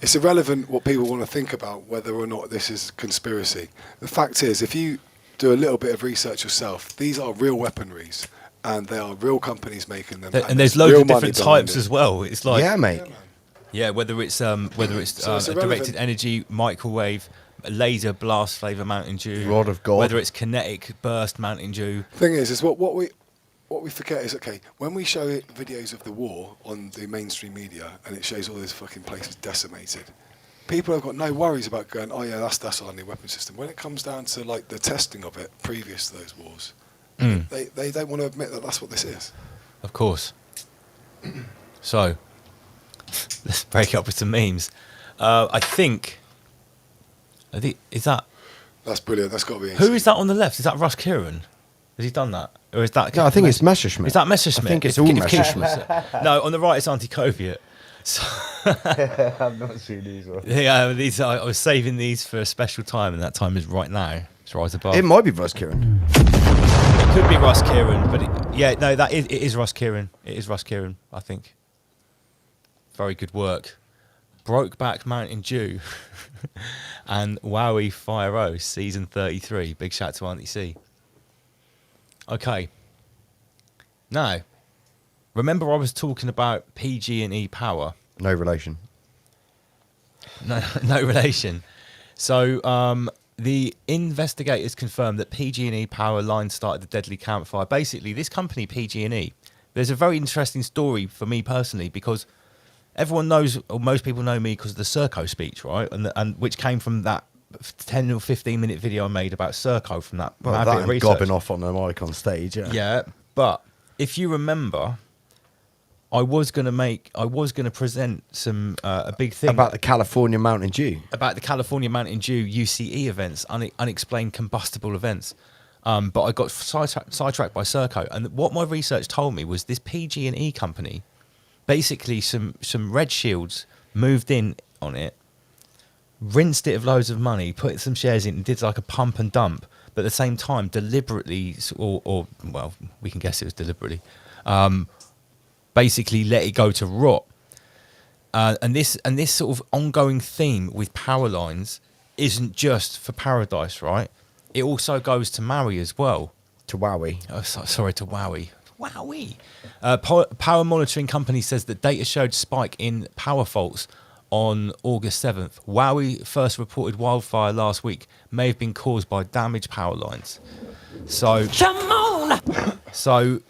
F: it's irrelevant what people want to think about whether or not this is conspiracy. The fact is, if you do a little bit of research yourself, these are real weaponries, and they are real companies making them.
B: And there's loads of different types as well. It's like,
D: yeah, mate.
B: Yeah, whether it's a directed energy, microwave, laser blast flavour Mountain Dew,
D: Rod of God,
B: whether it's kinetic burst Mountain Dew.
F: Thing is what we forget is, okay, when we show videos of the war on the mainstream media and it shows all those fucking places decimated, people have got no worries about going, oh yeah, that's our new weapon system. When it comes down to like the testing of it previous to those wars, they don't want to admit that that's what this is.
B: Of course. So let's break it up with some memes. I think is that.
F: That's brilliant. That's got to be.
B: Who is that on the left? Is that Russ Kieran? Has he done that, or is that?
D: No, I think it's Messerschmitt.
B: Is that Messerschmitt?
D: I think it's all Messerschmitt.
B: No, on the right it's Anti-Coviot. So
E: I've not seen these ones.
B: Yeah, I was saving these for a special time, and that time is right now. It's Rise Above.
D: It might be Russ Kieran.
B: It could be Russ Kieran, but it is Russ Kieran. It is Russ Kieran, I think. Very good work. Brokeback Mountain Dew and Wildfire season 33. Big shout to Auntie C. Okay. Now, remember I was talking about PG&E Power?
D: No relation.
B: No relation. So the investigators confirmed that PG&E Power line started the deadly campfire. Basically, this company, PG&E, there's a very interesting story for me personally, because everyone knows, or most people know me because of the Serco speech, right? And which came from that 10 or 15 minute video I made about Serco from that.
D: Well, that and gobbing off on the mic on stage, yeah.
B: Yeah, but if you remember, I was going to present some a big thing
D: about the California Mountain Dew.
B: About the California Mountain Dew UCE events, unexplained combustible events. But I got sidetracked by Serco, and what my research told me was this PG&E company, basically some red shields moved in on it, rinsed it of loads of money, put some shares in, and did like a pump and dump, but at the same time deliberately, or well, we can guess it was deliberately, basically let it go to rot. And this sort of ongoing theme with power lines isn't just for Paradise, right? It also goes to Maui as well.
D: To Maui.
B: Oh, sorry, to Maui. Wowie. Power monitoring company says that data showed spike in power faults on August 7th. Maui first reported wildfire last week may have been caused by damaged power lines. So, so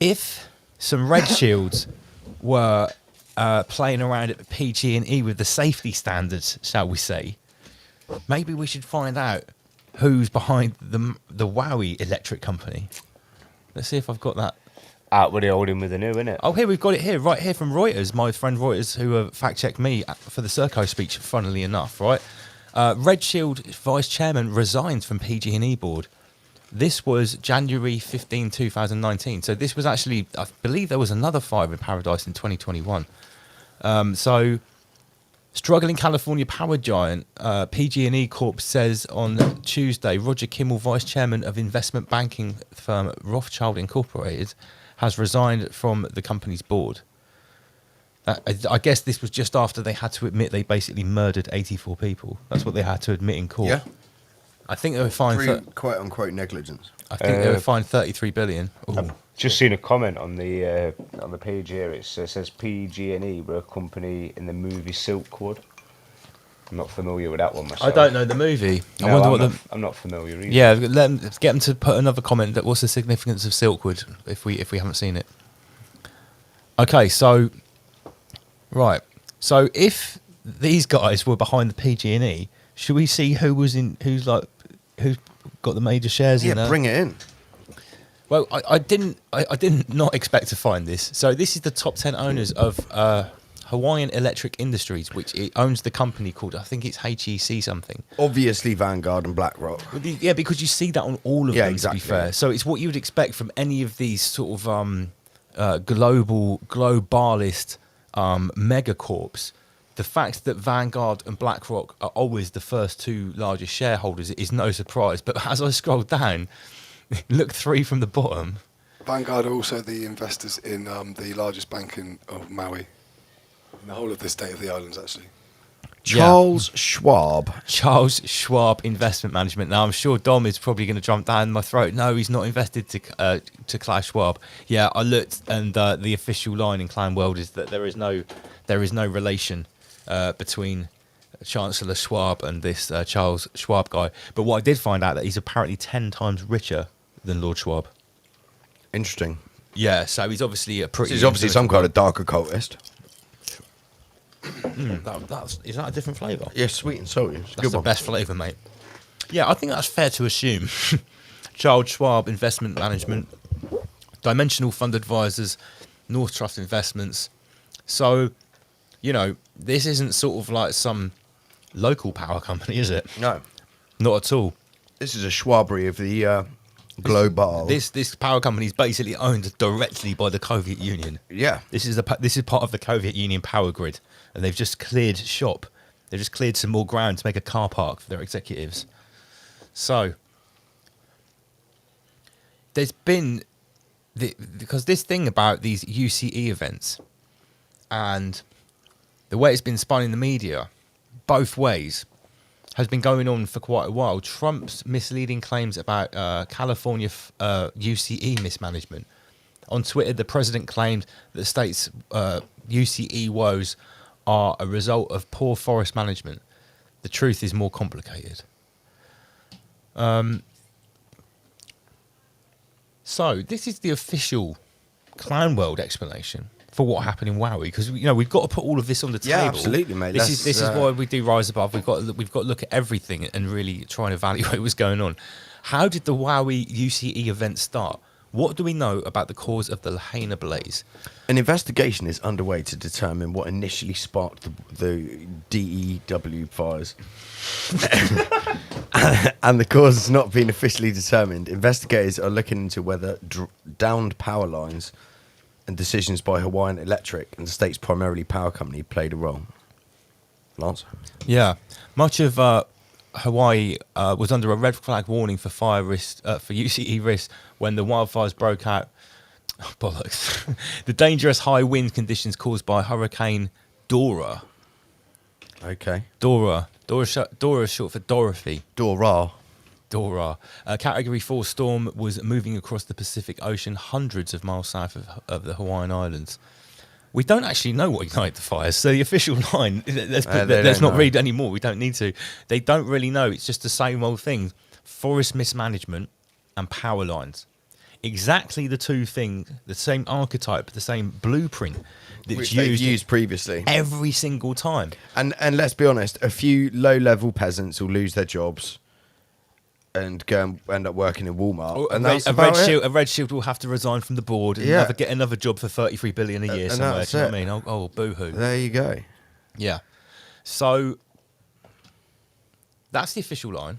B: if some red shields were playing around at PG&E with the safety standards, shall we say, maybe we should find out who's behind the Maui electric company. Let's see if I've got that.
E: Out with the old, in with the new, innit?
B: Oh, here, we've got it here, right here from Reuters. My friend Reuters, who fact-checked me for the Serco speech, funnily enough, right? Red Shield vice chairman resigns from PG&E board. This was January 15, 2019. So this was actually, I believe there was another fire in Paradise in 2021. So struggling California power giant PG&E Corp says on Tuesday, Roger Kimmel, vice chairman of investment banking firm Rothschild Incorporated, has resigned from the company's board. I guess this was just after they had to admit they basically murdered 84 people. That's what they had to admit in court.
D: Yeah.
B: I think they were fined
D: quote unquote negligence.
B: I think they were fined 33 billion. Ooh.
E: I've just seen a comment on the page here. It says PG&E were a company in the movie Silkwood. I'm not familiar with that one myself.
B: I don't know the movie.
E: No,
B: I wonder
E: I'm not familiar either.
B: Yeah, let's get them to put another comment. That what's the significance of Silkwood if we haven't seen it. Okay, so right, so if these guys were behind the PG&E, should we see who's got the major shares in there?
D: Yeah, bring it in.
B: Well, I didn't not expect to find this. So this is the top 10 owners of Hawaiian Electric Industries, which it owns the company called, I think it's HEC something.
D: Obviously Vanguard and BlackRock.
B: Yeah, because you see that on all of them,
D: exactly.
B: to be fair. So it's what you would expect from any of these sort of globalist megacorps. The fact that Vanguard and BlackRock are always the first two largest shareholders is no surprise. But as I scroll down, look 3 from the bottom.
F: Vanguard are also the investors in the largest bank in Maui. In the whole of the state of the islands, actually.
D: Charles Schwab
B: Investment Management. Now, I'm sure Dom is probably going to jump down my throat. No, he's not invested to Klaus Schwab. Yeah, I looked, and the official line in Clown World is that there is no relation between Chancellor Schwab and this Charles Schwab guy. But what I did find out that he's apparently 10 times richer than Lord Schwab.
D: Interesting.
B: Yeah, so he's obviously a pretty.
D: So he's obviously some kind of dark occultist.
B: Is that a different flavour?
D: Yeah, sweet and salty.
B: That's the best flavour, mate. Yeah, I think that's fair to assume. Charles Schwab Investment Management, Dimensional Fund Advisors, North Trust Investments. So, this isn't sort of like some local power company, is it?
D: No.
B: Not at all.
D: This is a Schwabry of the global.
B: This power company is basically owned directly by the Soviet Union.
D: Yeah.
B: This is part of the Soviet Union power grid, and they've just cleared shop. They've just cleared some more ground to make a car park for their executives. So there's been because this thing about these UCE events and the way it's been spun in the media, both ways, has been going on for quite a while. Trump's misleading claims about California UCE mismanagement. On Twitter, the president claimed that the state's UCE woes are a result of poor forest management. The truth is more complicated. So this is the official Clown World explanation for what happened in Maui, because we've got to put all of this on the table.
D: Yeah, absolutely, mate.
B: This is why we do Rise Above. We've got to look at everything and really try and evaluate what's going on. How did the Maui UCE event start? What do we know about the cause of the Lahaina blaze?
D: An investigation is underway to determine what initially sparked the DEW fires. And the cause has not been officially determined. Investigators are looking into whether downed power lines and decisions by Hawaiian Electric and the state's primarily power company played a role. Lance?
B: Yeah, much of Hawaii was under a red flag warning for fire risk, for UCE risk when the wildfires broke out. Oh, bollocks! The dangerous high wind conditions caused by Hurricane Dora.
D: Okay.
B: Dora is short for Dorothy.
D: Dora.
B: A Category 4 storm was moving across the Pacific Ocean, hundreds of miles south of the Hawaiian Islands. We don't actually know what ignited the fires, so the official line, let's not read anymore, we don't need to. They don't really know, it's just the same old thing. Forest mismanagement and power lines. Exactly the two things, the same archetype, the same blueprint that's
D: used previously.
B: Every single time.
D: And let's be honest, a few low-level peasants will lose their jobs and go and end up working in Walmart. And
B: a red shield will have to resign from the board and get another job for 33 billion a year somewhere. Do you know what I mean? Oh, boo-hoo.
D: There you go.
B: Yeah. So that's the official line.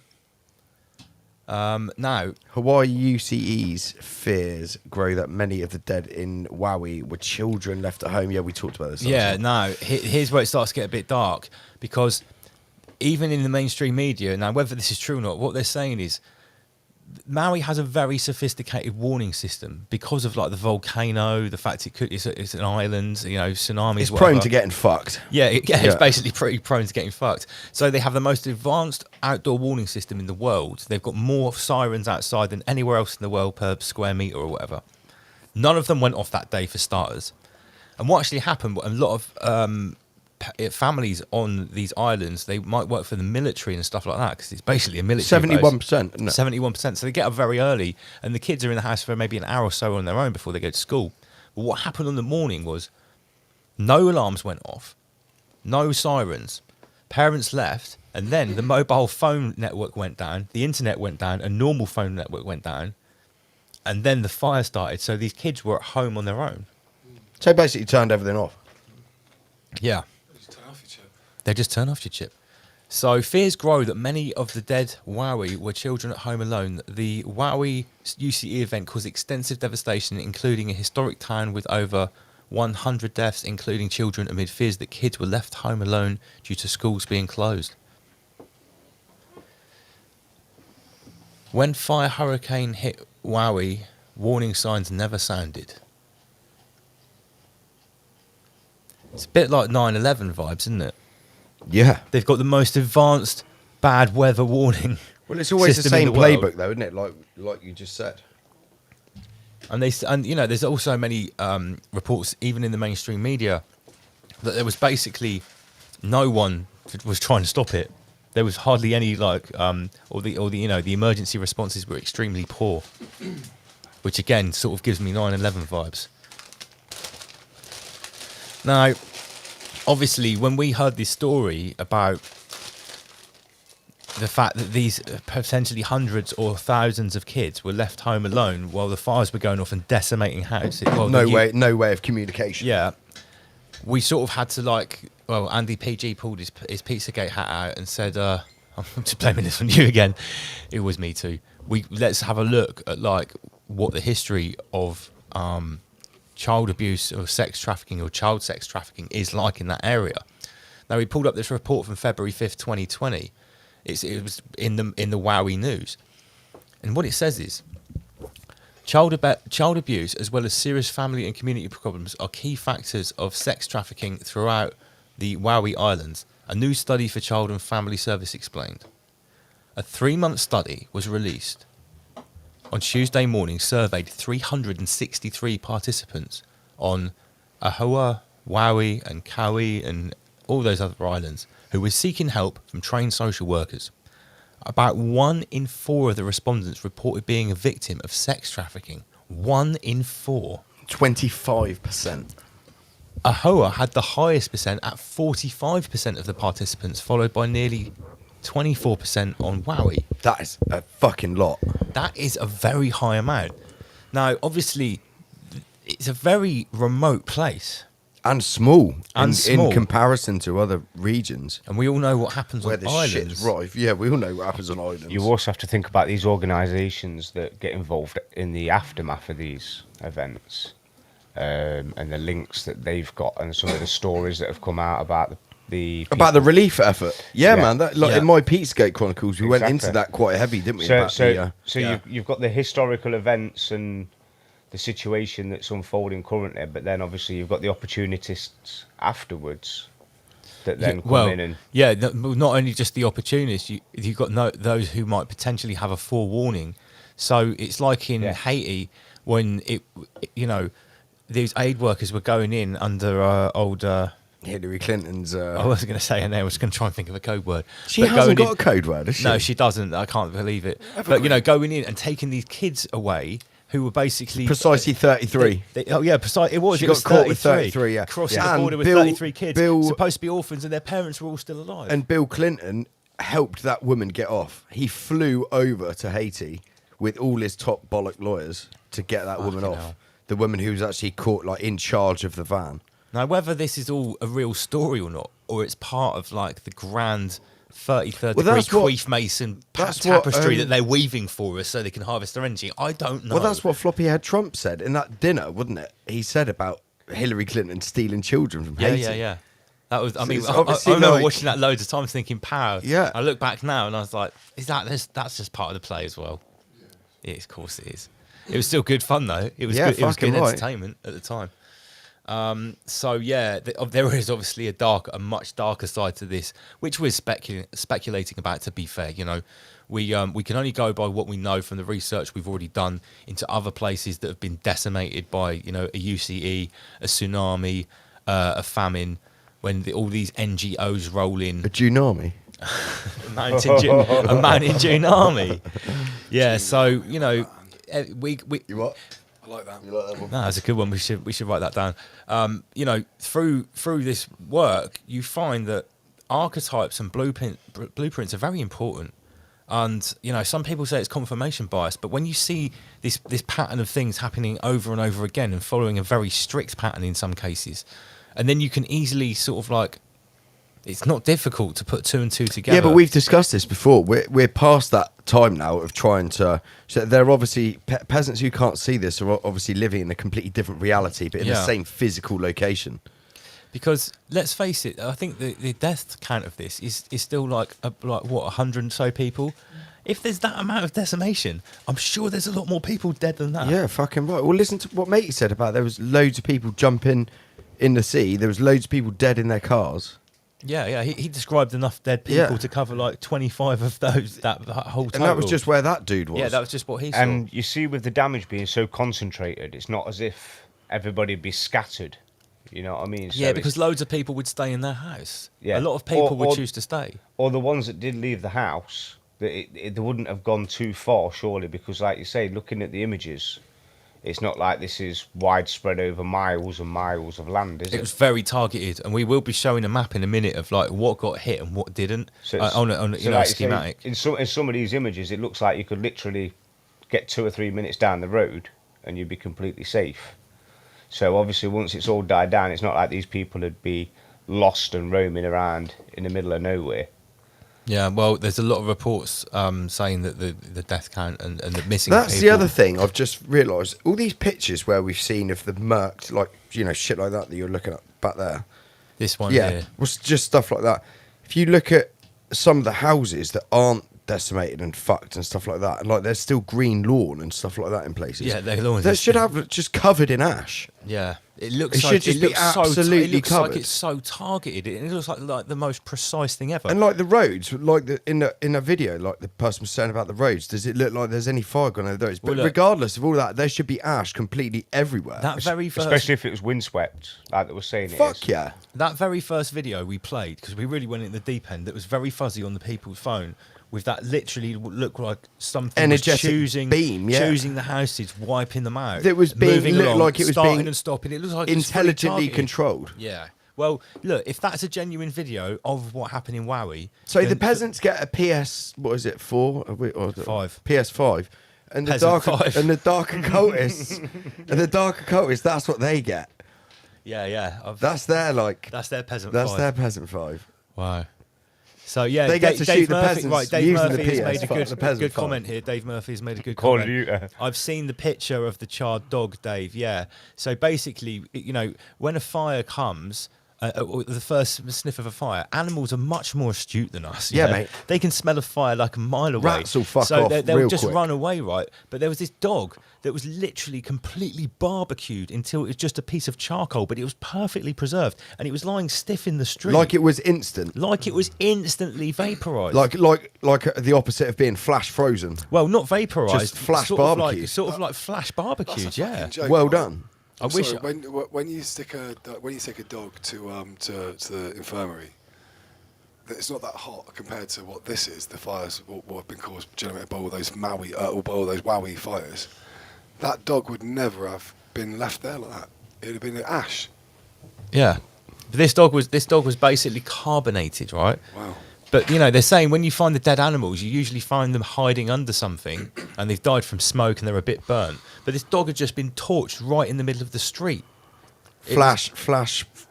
B: Now,
D: Hawaii UCE's fears grow that many of the dead in Maui were children left at home. Yeah, we talked about this.
B: Yeah, no. Here's where it starts to get a bit dark, because even in the mainstream media, now whether this is true or not, what they're saying is Maui has a very sophisticated warning system because of like the volcano, the fact it's an island, you know, tsunamis.
D: It's prone to getting fucked.
B: Yeah, it's basically pretty prone to getting fucked. So they have the most advanced outdoor warning system in the world. They've got more sirens outside than anywhere else in the world per square meter or whatever. None of them went off that day for starters. And what actually happened, a lot of families on these islands, they might work for the military and stuff like that, because it's basically a military
D: 71%, isn't it?
B: 71%. So they get up very early, and the kids are in the house for maybe an hour or so on their own before they go to school. But what happened on the morning was no alarms went off, no sirens, parents left, and then the mobile phone network went down, the internet went down, a normal phone network went down, and then the fire started. So these kids were at home on their own.
D: So basically turned everything off.
B: Yeah. They just turn off your chip. So fears grow that many of the dead Maui were children at home alone. The Maui UCE event caused extensive devastation, including a historic town with over 100 deaths, including children, amid fears that kids were left home alone due to schools being closed. When fire hurricane hit Maui, warning signs never sounded. It's a bit like 9/11 vibes, isn't it?
D: Yeah.
B: They've got the most advanced bad weather warning.
D: Well, it's always the same playbook, though, isn't it? Like you just said.
B: And you know, there's also many reports, even in the mainstream media, that there was basically no one was trying to stop it. There was hardly any or the you know, the emergency responses were extremely poor, which again sort of gives me 9/11 vibes. Now, obviously, when we heard this story about the fact that these potentially hundreds or thousands of kids were left home alone while the fires were going off and decimating houses,
D: no way of communication.
B: Yeah, we sort of had to Andy PG pulled his Pizzagate hat out and said, "I'm just blaming this on you again." It was me too. Let's have a look at what the history of child abuse or sex trafficking or child sex trafficking is like in that area. Now, we pulled up this report from February 5th, 2020. It was in the Maui news. And what it says is, child abuse as well as serious family and community problems are key factors of sex trafficking throughout the Maui Islands, a new study for Child and Family Service explained. A 3-month study was released on Tuesday morning, surveyed 363 participants on Oahu, Maui and Kauai and all those other islands who were seeking help from trained social workers. About 1 in 4 of the respondents reported being a victim of sex trafficking. 1 in 4.
D: 25%.
B: Oahu had the highest percent at 45% of the participants, followed by nearly 24% on Maui.
D: That is a fucking lot.
B: That is a very high amount. Now, obviously, it's a very remote place.
D: And small. In comparison to other regions.
B: And we all know what happens
D: where
B: on
D: this
B: islands.
D: shit's rife. Yeah, we all know what happens on islands.
E: You also have to think about these organisations that get involved in the aftermath of these events. and the links that they've got, and some of the stories that have come out about the
D: relief effort. Yeah,
E: Yeah.
D: man. That, like
B: Yeah.
D: in my Peatscape Chronicles, we went into
E: Exactly.
D: that quite heavy, didn't we?
E: So,
D: about the,
E: you've got the historical events and the situation that's unfolding currently, but then obviously you've got the opportunists afterwards that then come in and
B: not only just the opportunists, you've got those who might potentially have a forewarning. So it's like in Haiti when these aid workers were going in under old.
D: Hillary Clinton's.
B: I wasn't going to say her name. I was going to try and think of a code word.
D: She
B: But
D: hasn't
B: going
D: got a code word, has she?
B: No, she doesn't. I can't believe it. Going in and taking these kids away who were basically
D: Precisely 33.
B: Precisely. It was.
D: She
B: It
D: got
B: was
D: caught with
B: 33.
D: 33, yeah.
B: Crossing
D: Yeah.
B: the border
D: And
B: with
D: Bill-
B: 33 kids,
D: Bill-
B: supposed to be orphans, and their parents were all still alive.
D: And Bill Clinton helped that woman get off. He flew over to Haiti with all his top bollock lawyers to get that woman
B: Fucking
D: off.
B: hell.
D: The woman who was actually caught like in charge of the van.
B: Now, whether this is all a real story or not, or it's part of like the grand 33rd
D: Well,
B: degree
D: that's what-
B: queef mason
D: that's what,
B: tapestry that they're weaving for us so they can harvest their energy, I don't know.
D: Well, that's what floppy head Trump said in that dinner, wasn't it? He said about Hillary Clinton stealing children from Haiti.
B: Yeah. That was. I mean,
D: it's
B: I
D: obviously
B: remember
D: like-
B: watching that loads of times, thinking, "Power."
D: Yeah.
B: I look back now and I was like, that's just part of the play as well?" Yeah, of course it is. It was still good fun though. It was
D: Yeah,
B: good. It was good
D: fucking right.
B: entertainment at the time. There is obviously a much darker side to this, which we're speculating about. To be fair, we can only go by what we know from the research we've already done into other places that have been decimated by a UCE, a tsunami, a famine. When all these NGOs roll in,
D: A tsunami.
B: a mountain Dune army. Yeah, so we
D: You what?
F: I like that.
D: You like that one?
B: no, that's a good one. We should write that down. Through this work, you find that archetypes and blueprints are very important. And some people say it's confirmation bias, but when you see this pattern of things happening over and over again and following a very strict pattern in some cases, and then you can easily sort of like, it's not difficult to put two and two together.
D: Yeah, but we've discussed this before. We're past that time now of trying to. So they're obviously peasants who can't see this are obviously living in a completely different reality, but in the
B: Yeah.
D: same physical location.
B: Because let's face it, I think the death count of this is still like 100 and so people. If there's that amount of decimation, I'm sure there's a lot more people dead than that.
D: Yeah, fucking right. Well, listen to what Matey said about there was loads of people jumping in the sea. There was loads of people dead in their cars.
B: Yeah. He described enough dead people to cover like 25 of those. That whole total.
D: And that was just where that dude was.
B: Yeah, that was just what he saw.
E: And you see, with the damage being so concentrated, it's not as if everybody'd be scattered. You know what I mean? So
B: yeah, because loads of people would stay in their house.
E: Yeah.
B: A lot of people would
E: Or-
B: choose to stay.
E: or the ones that did leave the house, they wouldn't have gone too far, surely, because, like you say, looking at the images, it's not like this is widespread over miles and miles of land, is it?
B: It was very targeted, and we will be showing a map in a minute of like what got hit and what didn't
E: So it's-
B: on a
E: so
B: a
E: like you say,
B: schematic.
E: in some of these images, it looks like you could literally get 2 or 3 minutes down the road and you'd be completely safe. So obviously, once it's all died down, it's not like these people would be lost and roaming around in the middle of nowhere.
B: Yeah, well, there's a lot of reports saying that the death count and the missing.
D: That's the
B: people-
D: other thing I've just realised. All these pictures where we've seen of the murked, like, shit like that you're looking at back there.
B: This one
D: Yeah,
B: here.
D: was just stuff like that. If you look at some of the houses that aren't decimated and fucked and stuff like that, and like there's still green lawn and stuff like that in places.
B: Yeah, their lawns
D: They
B: are
D: should
B: still-
D: have just covered in ash.
B: Yeah, it looks.
D: It
B: like,
D: should just be
B: looks so,
D: absolutely
B: it looks
D: covered.
B: like it's so targeted. It looks like the most precise thing ever.
D: And like the roads, like in a video, like the person was saying about the roads, does it look like there's any fire gone over those? But
B: Well, look-
D: regardless of all that, there should be ash completely everywhere.
B: that very first,
E: Especially if it was windswept, like they were saying it is.
D: Fuck yeah.
B: that very first video we played, because we really went in the deep end. That was very fuzzy on the people's phone. With that, literally looked like something
D: Energetic
B: was choosing
D: beam, yeah.
B: choosing the houses, wiping them out.
D: It was being
B: moving
D: looked
B: along,
D: like it was
B: starting
D: being
B: and stopping. It looks like it was fully
D: intelligently
B: targeted.
D: controlled.
B: Yeah. Well, look, if that's a genuine video of what happened in Maui,
D: So
B: then
D: the peasants get a PS, what is it, 4? Or
B: 5.
D: PS5. And the
B: Peasant
D: darker
B: 5.
D: and the darker cultists, and the darker cultists, that's what they get.
B: Yeah.
D: That's their like.
B: That's their peasant.
D: That's
B: 5.
D: their peasant 5.
B: Wow. So yeah,
D: They get to
B: Dave
D: shoot the
B: Murphy,
D: peasants
B: right? Dave
D: using
B: Murphy
D: the
B: has
D: PS.
B: made a
D: Fuck the peasant
B: good
D: fire.
B: comment here. Dave Murphy has made a good
E: Call
B: comment.
E: you.
B: I've seen the picture of the charred dog, Dave. Yeah. So basically, you know, when a fire comes. Or the first sniff of a fire, animals are much more astute than us. you
D: Yeah,
B: know?
D: mate.
B: They can smell a fire like a mile away.
D: Rats will fuck
B: so
D: off
B: they'll
D: real
B: just
D: quick.
B: run away, right? But there was this dog that was literally completely barbecued until it was just a piece of charcoal, but it was perfectly preserved, and it was lying stiff in the street,
D: Like it was instant.
B: like it was instantly vaporized.
D: Like the opposite of being flash frozen.
B: Well, not vaporized,
D: Just flash
B: sort of
D: barbecued.
B: sort of like flash barbecued. Yeah.
F: Joke,
D: Well
F: right?
D: done.
B: I wish.
F: Sorry, when you take a dog to the infirmary, it's not that hot compared to what this is. The fires what have been generated by all those Maui, Wowie fires. That dog would never have been left there like that. It would have been ash.
B: Yeah. But this dog was basically carbonated, right?
F: Wow.
B: But you know, they're saying when you find the dead animals, you usually find them hiding under something, and they've died from smoke and they're a bit burnt. But this dog had just been torched right in the middle of the street.
D: Flash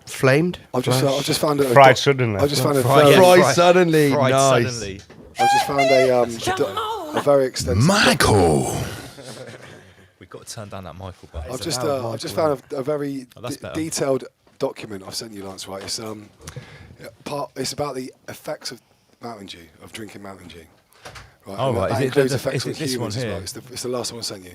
D: flamed.
F: I've just found a
E: Fried suddenly.
F: I just found a
B: Fried,
F: very,
B: yeah.
D: Fried suddenly.
B: Fried
D: Nice.
B: suddenly.
F: I just found a very extensive.
A: Michael.
B: We've got to turn down that Michael button.
F: I've just found a very
B: Oh, that's better.
F: detailed document I've sent you, Lance. Right, it's it's about the effects of Mountain Dew, of drinking Mountain Dew. Right,
B: Oh,
F: and
B: right.
F: that
B: Is it
F: includes
B: the-
F: effects
B: is it
F: on
B: this
F: humans
B: one
F: as well.
B: here?
F: It's the last one I sent you.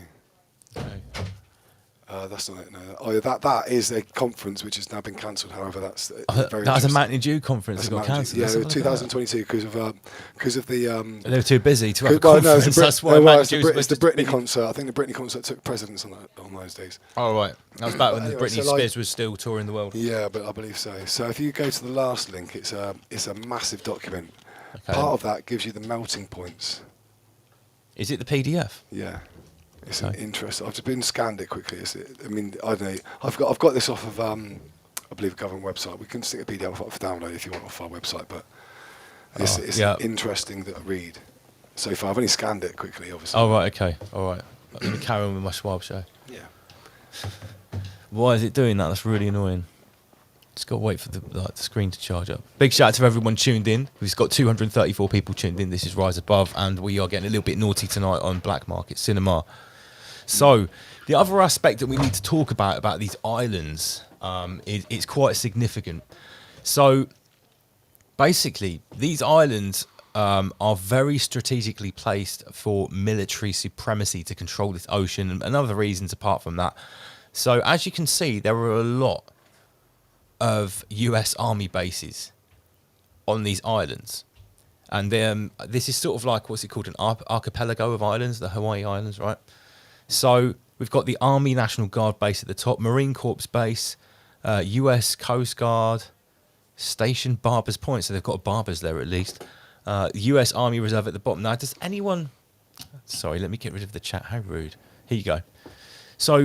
F: That's not it. No. Oh, yeah, that is a conference which has now been cancelled. However, that's very
B: That was a
F: interesting.
B: Mountain Dew conference that
F: That's
B: got
F: a Mountain
B: cancelled.
F: Dew.
B: That's
F: Yeah,
B: what I heard.
F: 2022 because of the.
B: They were too busy to have a
F: Well, no,
B: conference. That's why Mountain Dew was
F: it's the
B: supposed to
F: Britney
B: be-
F: concert. I think the Britney concert took precedence on those days.
B: Oh right, that was back when
F: Anyway,
B: Britney
F: so, like-
B: Spears was still touring the world.
F: Yeah, but I believe so. So if you go to the last link, it's a massive document.
B: Okay.
F: Part of that gives you the melting points.
B: Is it the PDF?
F: Yeah, it's
B: Okay.
F: interesting. I've just been scanned it quickly. I mean, I don't know. I've got this off of I believe a government website. We can stick a PDF off for download if you want off our website, but it's
B: yeah.
F: interesting to read. So far, I've only scanned it quickly, obviously.
B: Oh right, okay, all right. Let me carry on with my Schwab show.
F: Yeah.
B: Why is it doing that? That's really annoying. Just got to wait for the screen to charge up. Big shout out to everyone tuned in. We've got 234 people tuned in. This is Rise Above, and we are getting a little bit naughty tonight on Blackmarket Cinema. So, the other aspect that we need to talk about these islands is it's quite significant. So, basically, these islands are very strategically placed for military supremacy to control this ocean and other reasons apart from that. So, as you can see, there are a lot of US Army bases on these islands. And this is sort of like, what's it called, an archipelago of islands, the Hawaii Islands, right? So we've got the Army National Guard base at the top, Marine Corps base, US Coast Guard, Station Barbers Point, so they've got barbers there at least. US Army Reserve at the bottom. Now, does anyone... Sorry, let me get rid of the chat. How rude. Here you go. So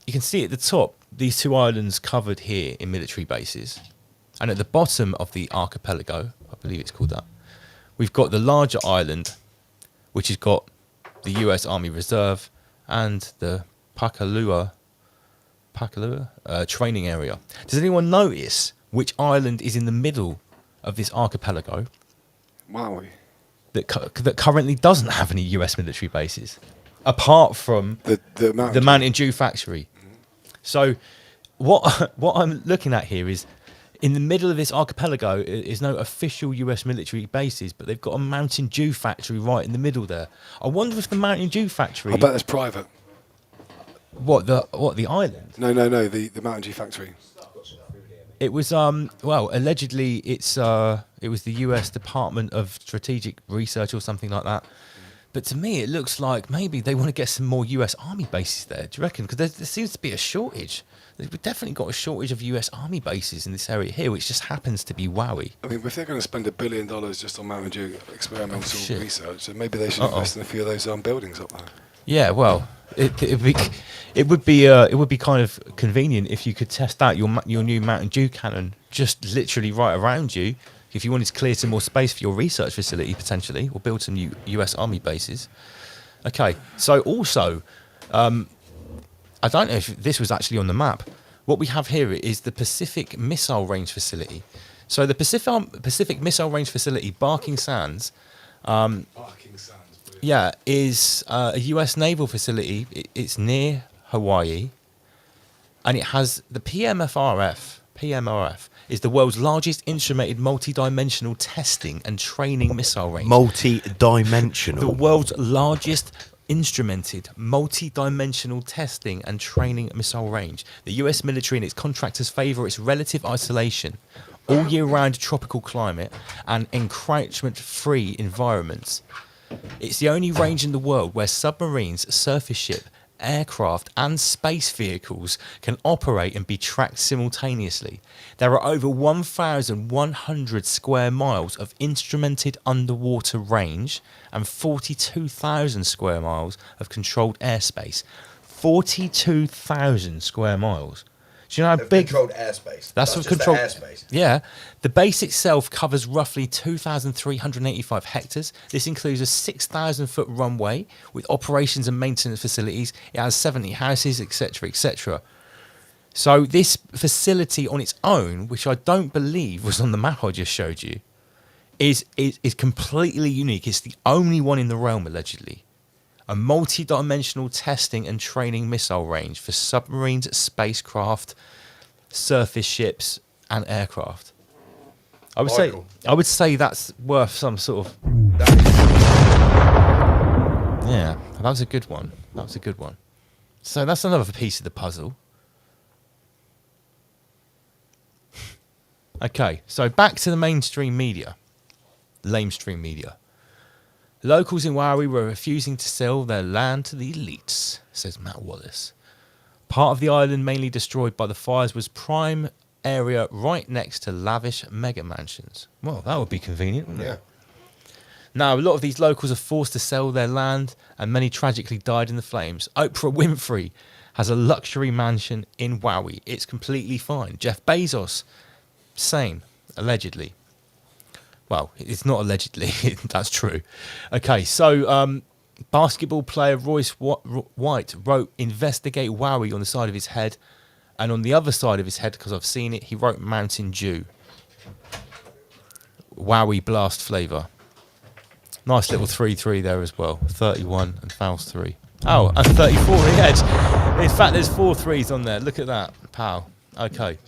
B: you can see at the top, these two islands covered here in military bases. And at the bottom of the archipelago, I believe it's called that, we've got the larger island, which has got the US Army Reserve and the Pakalua training area. Does anyone notice which island is in the middle of this archipelago
F: Maui.
B: that currently doesn't have any US military bases, apart from
F: The
B: Mountain Dew factory? So what I'm looking at here is in the middle of this archipelago is no official US military bases, but they've got a Mountain Dew factory right in the middle there. I wonder if the Mountain Dew factory...
F: I bet it's private.
B: What, the island?
F: No, the Mountain Dew factory.
B: It was, allegedly it was the US Department of Strategic Research or something like that. But to me, it looks like maybe they want to get some more US Army bases there. Do you reckon? Because there seems to be a shortage. We've definitely got a shortage of US Army bases in this area here, which just happens to be Wowie.
F: I mean, if they're going to spend $1 billion just on Mountain Dew experimental
B: shit.
F: research, then maybe they should invest in a few of those buildings up there.
B: Yeah, well, it would be kind of convenient if you could test out your new Mountain Dew cannon just literally right around you. If you wanted to clear some more space for your research facility potentially, or build some new US Army bases. Okay, so also, I don't know if this was actually on the map. What we have here is the Pacific Missile Range Facility. So the Pacific Missile Range Facility, Barking Sands,
F: Barking Sands. Brilliant.
B: yeah, is a US naval facility. It's near Hawaii, and it has the PMRF is the world's largest instrumented multi-dimensional testing and training missile range.
D: Multi-dimensional.
B: The world's largest instrumented multi-dimensional testing and training missile range. The US military and its contractors favour its relative isolation, all year round tropical climate and encroachment-free environments. It's the only range in the world where submarines, surface ship, aircraft and space vehicles can operate and be tracked simultaneously. There are over 1,100 square miles of instrumented underwater range and 42,000 square miles of controlled airspace. 42,000 square miles. Do you know how big?
D: Controlled airspace.
B: That's
D: just
B: controlled
D: airspace.
B: Yeah. The base itself covers roughly 2,385 hectares. This includes a 6,000-foot runway with operations and maintenance facilities. It has 70 houses, etc., etc. So this facility on its own, which I don't believe was on the map I just showed you, is completely unique. It's the only one in the realm, allegedly. A multi-dimensional testing and training missile range for submarines, spacecraft, surface ships, and aircraft. I would say that's worth some sort of. Yeah, that was a good one. So that's another piece of the puzzle. Okay, so back to the mainstream media, lamestream media. Locals in Maui were refusing to sell their land to the elites, says Matt Wallace. Part of the island mainly destroyed by the fires was prime area right next to lavish mega mansions. Well, that would be convenient, wouldn't it? Now, a lot of these locals are forced to sell their land, and many tragically died in the flames. Oprah Winfrey has a luxury mansion in Maui. It's completely fine. Jeff Bezos, same, allegedly. Well, it's not allegedly, that's true. Okay, so basketball player Royce White wrote "Investigate Maui" on the side of his head, and on the other side of his head, because I've seen it, he wrote "Mountain Dew." Maui blast flavour. Nice little 3-3 there as well. 31 and fouls 3. Oh, and 34 on the edge. In fact, there's 4 threes on there. Look at that, pal. Okay.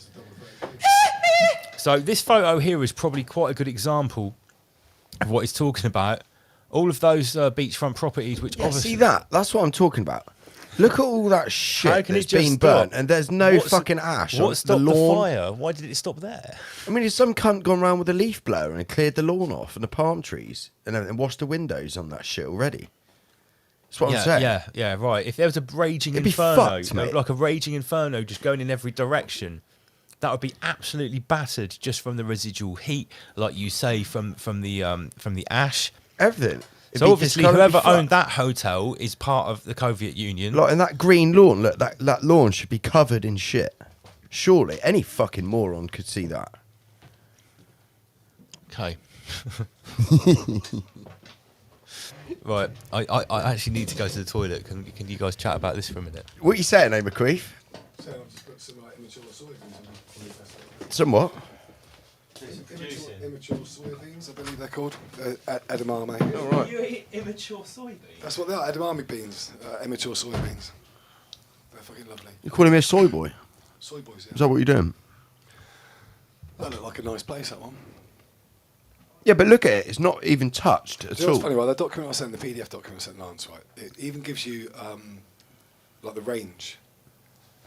B: So this photo here is probably quite a good example of what he's talking about. All of those beachfront properties, which obviously...
D: See that? That's what I'm talking about. Look at all that shit that's been burnt, and there's no fucking ash on
B: What stopped
D: the lawn.
B: fire? Why did it stop there?
D: I mean, has some cunt gone round with a leaf blower and cleared the lawn off and the palm trees and washed the windows on that shit already? That's what I'm saying.
B: Yeah, right. If there was a raging
D: It'd be
B: inferno,
D: fucked, mate.
B: like a raging inferno just going in every direction, that would be absolutely battered just from the residual heat, like you say, from the ash.
D: Everything.
B: So obviously, whoever owned that hotel is part of the Soviet Union.
D: Like in that green lawn, look, that lawn should be covered in shit. Surely, any fucking moron could see that.
B: Okay. Right, I actually need to go to the toilet. Can you guys chat about this for a minute?
D: What are you saying, McQueef?
F: So I've just put some immature soybeans on the festival.
D: Some what?
F: Immature soybeans, I believe they're called. Edamame.
D: Oh, right.
B: You eat immature soybeans?
F: That's what they are, edamame beans. Immature soybeans. They're fucking lovely.
D: You calling me a soy boy?
F: Soy boys, yeah.
D: Is that what you're doing?
F: That looked like a nice place, that one.
D: Yeah, but look at it. It's not even touched at
F: You know
D: all.
F: what's funny, right? That document I sent, the PDF document I sent Lance, right? It even gives you, like, the range.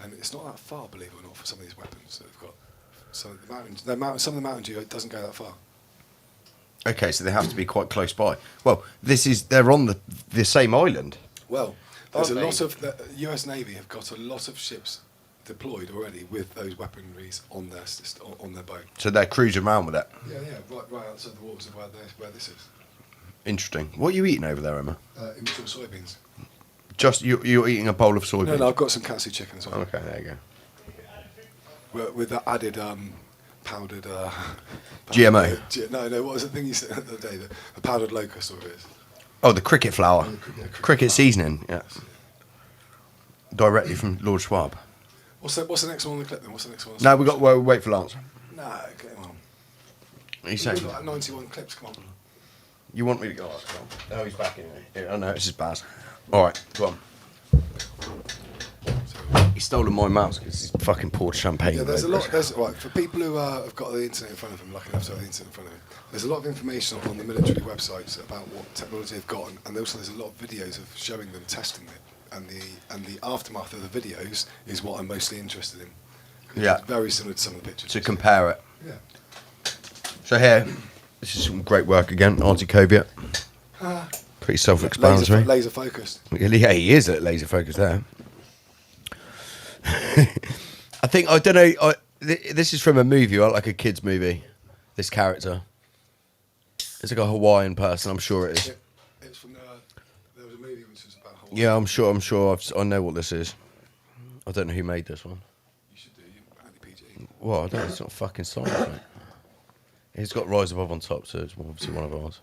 F: And it's not that far, believe it or not, for some of these weapons that they've got. So the mountains, some of the mountain dew, it doesn't go that far.
D: Okay, so they have to be quite close by. Well, they're on the same island.
F: Well, there's
D: Aren't
F: a lot
D: they?
F: of the US Navy have got a lot of ships deployed already with those weaponries on their boat.
D: So they're cruising around with it.
F: Yeah, right outside the waters of where this is.
D: Interesting. What are you eating over there, Emma?
F: Immature soybeans.
D: Just you're eating a bowl of soybeans.
F: No, I've got some katsu chicken as well.
D: Okay, there you go.
F: With the added powdered.
D: GMO.
F: No. What was the thing you said the other day? The powdered locust, or it is.
D: Oh, the cricket flour.
F: Yeah,
D: cricket seasoning. Yeah. Directly from Lord Schwab.
F: What's the next one on the clip then? What's the next one?
D: No, we got. Well, wait for Lance.
F: No, get him on.
D: He's
F: You
D: saying,
F: got like 91 clips. Come on.
D: you want me to go? Oh, he's back in here. Oh no, this is Baz. All right, go on. He's stolen my mouse because he's fucking poured champagne.
F: Yeah, there's a
D: over
F: lot.
D: it.
F: There's right for people who have got the internet in front of them, lucky enough to have the internet in front of them. There's a lot of information on the military websites about what technology they've got, and also there's a lot of videos of showing them testing it, and the aftermath of the videos is what I'm mostly interested in. 'Cause
D: Yeah.
F: it's very similar to some of the pictures.
D: To compare it.
F: Yeah.
D: So here, this is some great work again, Anti-Covia. Pretty self-explanatory.
F: Laser focused.
D: Yeah, he is at laser focus there. I think, I don't know, this is from a movie, right? Like a kid's movie, this character. It's like a Hawaiian person, I'm sure it is.
F: It's from there was a movie which was about Hawaii.
D: Yeah, I'm sure I know what this is. I don't know who made this one.
F: You should do Andy PG.
D: Well, I don't know, it's not fucking science, mate. It's got Rise Above on top, so it's obviously one of ours.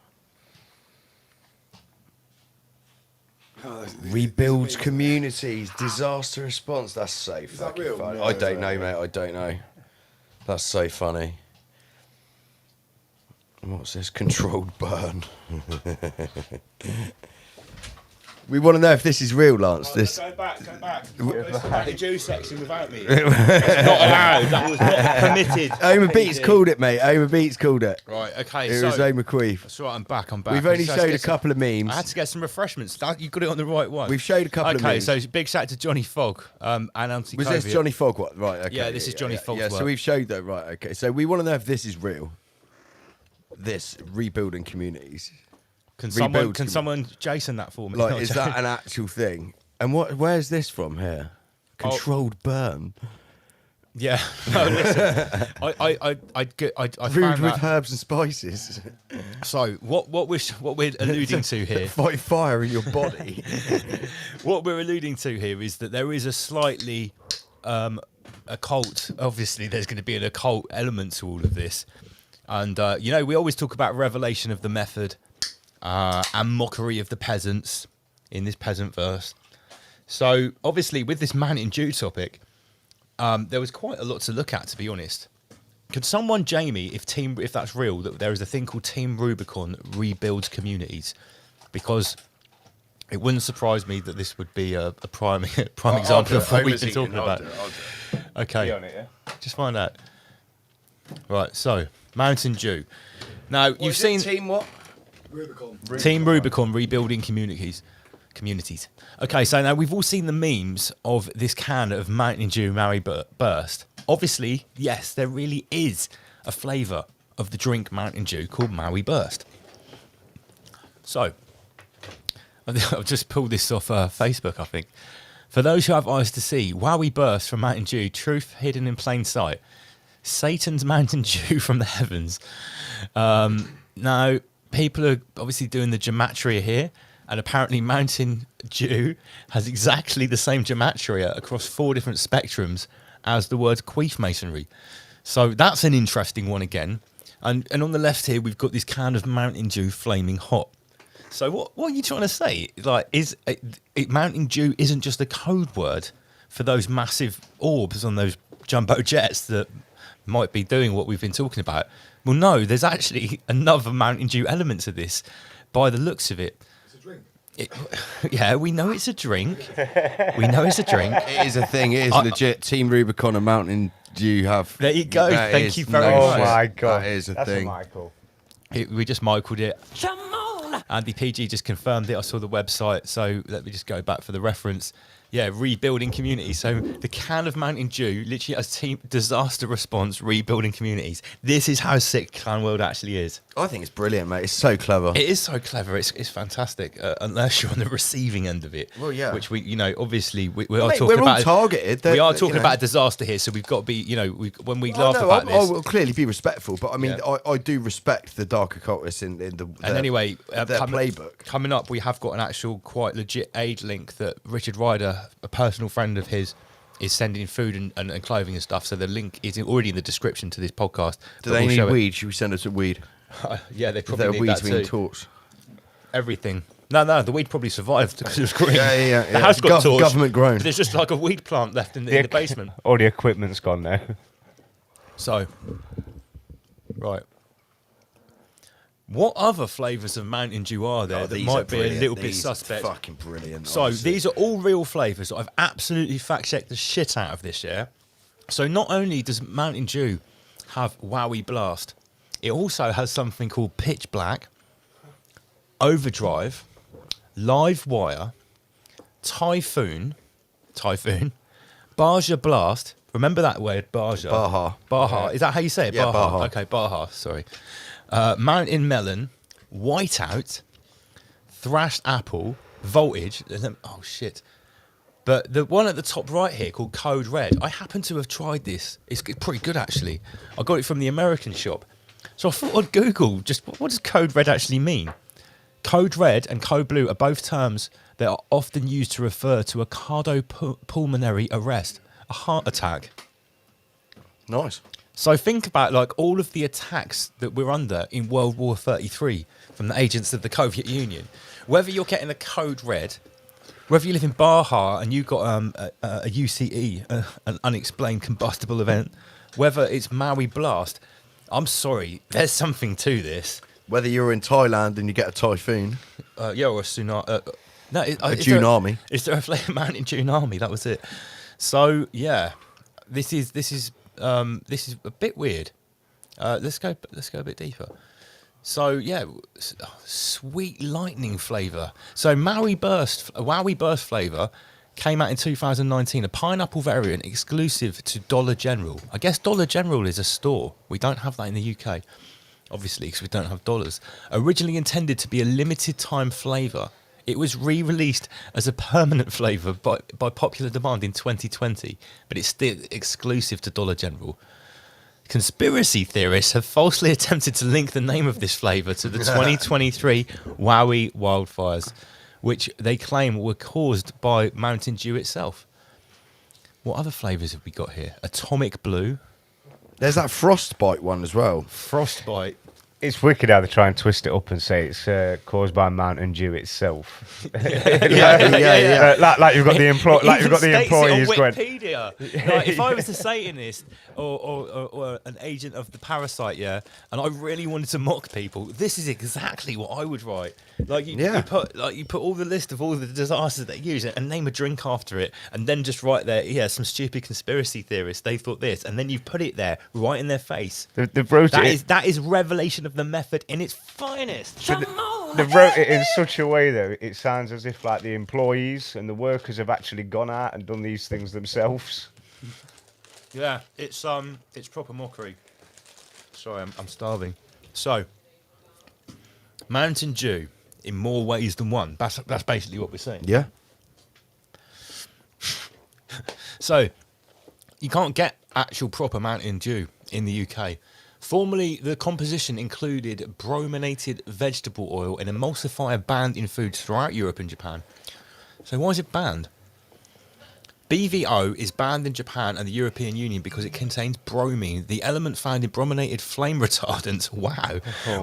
D: Rebuilds communities, disaster response. That's so fucking
F: real?
D: funny.
F: No,
D: I don't
F: no,
D: know,
F: no.
D: mate. I don't know. That's so funny. What's this? Controlled burn. We want to know if this is real, Lance. This.
B: Go back. The Jew section without me. It's not allowed. That was not permitted.
D: Homer Beats called it, mate. Homer Beats called it.
B: Right, okay.
D: It
B: so,
D: was Homer Queef.
B: That's right, I'm back.
D: We've only showed a couple of memes.
B: I had to get some refreshments. You got it on the right one.
D: We've showed a couple of memes.
B: Okay, so big shout out to Johnny Fogg and Anti-Covia.
D: Was this Johnny Fogg? What? Right. Okay.
B: Yeah, this is Johnny Fogg's
D: Yeah, so
B: work.
D: we've showed that. Right. Okay. So we want to know if this is real. This rebuilding communities.
B: Can
D: Rebuild
B: someone Jason that for me?
D: Like,
B: No,
D: is
B: joking.
D: that an actual thing? And where's this from here? Controlled burn.
B: Yeah. No, listen. I
D: Brewed
B: found
D: with
B: that.
D: herbs and spices.
B: So what we're alluding to here.
D: Fight fire in your body.
B: What we're alluding to here is that there is a slightly occult. Obviously, there's going to be an occult element to all of this, and we always talk about revelation of the method and mockery of the peasants in this peasant verse. So obviously, with this Mountain Dew topic, there was quite a lot to look at, to be honest. Could someone, Jamie, if that's real, that there is a thing called Team Rubicon that rebuilds communities? Because it wouldn't surprise me that this would be a prime example of what we've been talking about. Okay,
E: Be on it, yeah?
B: just find out. Right, so Mountain Dew. Now you've seen
D: Team what?
F: Rubicon.
B: Team Rubicon rebuilding communities. Okay, so now we've all seen the memes of this can of Mountain Dew Maui Burst. Obviously, yes, there really is a flavour of the drink Mountain Dew called Maui Burst. So, I've just pulled this off Facebook, I think. For those who have eyes to see, Maui Burst from Mountain Dew, truth hidden in plain sight. Satan's Mountain Dew from the heavens. Now, people are obviously doing the gematria here. And apparently Mountain Dew has exactly the same gematria across 4 different spectrums as the word queef masonry. So that's an interesting one again. And on the left here, we've got this can of Mountain Dew flaming hot. So what are you trying to say? Like, Mountain Dew isn't just a code word for those massive orbs on those jumbo jets that might be doing what we've been talking about? Well, no, there's actually another Mountain Dew element to this by the looks of it. Yeah, we know it's a drink.
D: It is a thing. It is legit. Team Rubicon and Mountain Dew have.
B: There you go. Thank you very
E: Oh
B: much.
E: my god,
D: That is a
E: that's
D: thing.
E: Michael.
B: We just Michael'd it.
G: Come on!
B: Andy PG just confirmed it. I saw the website, so let me just go back for the reference. Yeah, rebuilding communities. So the can of Mountain Dew literally has team disaster response, rebuilding communities. This is how sick Clan World actually is.
D: I think it's brilliant, mate. It's so clever.
B: It is so clever. It's fantastic. Unless you're on the receiving end of it.
D: Well, yeah.
B: Which obviously we are
D: Mate,
B: talking
D: we're all
B: about.
D: targeted.
B: We are
D: They're,
B: talking about a disaster here, so we've got to be. When we laugh
D: I
B: about this.
D: will clearly be respectful, but I mean,
B: Yeah.
D: I do respect the dark occultists in the
B: And anyway,
D: their playbook.
B: Coming up, we have got an actual quite legit aid link that Richard Ryder, a personal friend of his, is sending food and clothing and stuff. So the link is already in the description to this podcast.
D: Do
B: but
D: they
B: we'll
D: need
B: show it.
D: weed? Should we send us a weed?
B: Yeah, they
D: If
B: probably
D: there are
B: need
D: weeds
B: that
D: being
B: too.
D: torched.
B: Everything. No, the weed probably survived because it was green.
D: Yeah.
B: The house got torched.
D: Government grown.
B: But there's just like a weed plant left in the basement.
E: All the equipment's gone now.
B: So, right. What other flavours of Mountain Dew are there that
D: These
B: might
D: are
B: be a
D: brilliant.
B: little bit
D: These are
B: suspect?
D: fucking brilliant.
B: So
D: honestly.
B: these are all real flavours. I've absolutely fact-checked the shit out of this, yeah? So not only does Mountain Dew have Wowie Blast, it also has something called Pitch Black, Overdrive, Live Wire, Typhoon, Baja Blast. Remember that word, Baja? Baja. Is that how you say it?
D: Yeah, Baja.
B: Okay, Baja, sorry. Mountain Melon, Whiteout, Thrashed Apple, Voltage. Oh, shit. But the one at the top right here called Code Red, I happen to have tried this. It's pretty good, actually. I got it from the American shop. So I thought I'd Google just what does Code Red actually mean? Code Red and Code Blue are both terms that are often used to refer to a cardiopulmonary arrest, a heart attack.
D: Nice.
B: So think about like all of the attacks that we're under in World War 33 from the agents of the Soviet Union. Whether you're getting a Code Red, whether you live in Baja and you've got a UCE, an unexplained combustible event, whether it's Maui Blast, I'm sorry, there's something to this.
D: Whether you're in Thailand and you get a typhoon.
B: Yeah, or a tsunami. A
D: tsunami.
B: Is there a flavour Mountain tsunami? That was it. So yeah, this is a bit weird. Let's go a bit deeper. So yeah, sweet lightning flavour. So Wowie Burst flavour came out in 2019, a pineapple variant exclusive to Dollar General. I guess Dollar General is a store. We don't have that in the UK, obviously, because we don't have dollars. Originally intended to be a limited time flavour, it was re-released as a permanent flavour by popular demand in 2020, but it's still exclusive to Dollar General. Conspiracy theorists have falsely attempted to link the name of this flavour to the 2023 Maui wildfires, which they claim were caused by Mountain Dew itself. What other flavours have we got here? Atomic Blue.
D: There's that Frostbite one as well.
B: Frostbite.
E: It's wicked how they try and twist it up and say it's caused by Mountain Dew itself.
B: Yeah.
E: Like you've got the employees
B: on
E: going.
B: Wikipedia. Like, if I was a Satanist or an agent of the parasite, yeah, and I really wanted to mock people, this is exactly what I would write. Like you put all the list of all the disasters they use and name a drink after it, and then just write there, yeah, some stupid conspiracy theorists they thought this, and then you put it there right in their face. That is revelation of the method in its finest.
E: They wrote it in such a way though it sounds as if like the employees and the workers have actually gone out and done these things themselves.
B: Yeah, it's proper mockery. Sorry, I'm starving. So, Mountain Dew in more ways than one. That's basically what we're saying.
D: Yeah.
B: So, you can't get actual proper Mountain Dew in the UK. Formerly, the composition included brominated vegetable oil, an emulsifier banned in foods throughout Europe and Japan. So why is it banned? BVO is banned in Japan and the European Union because it contains bromine, the element found in brominated flame retardants,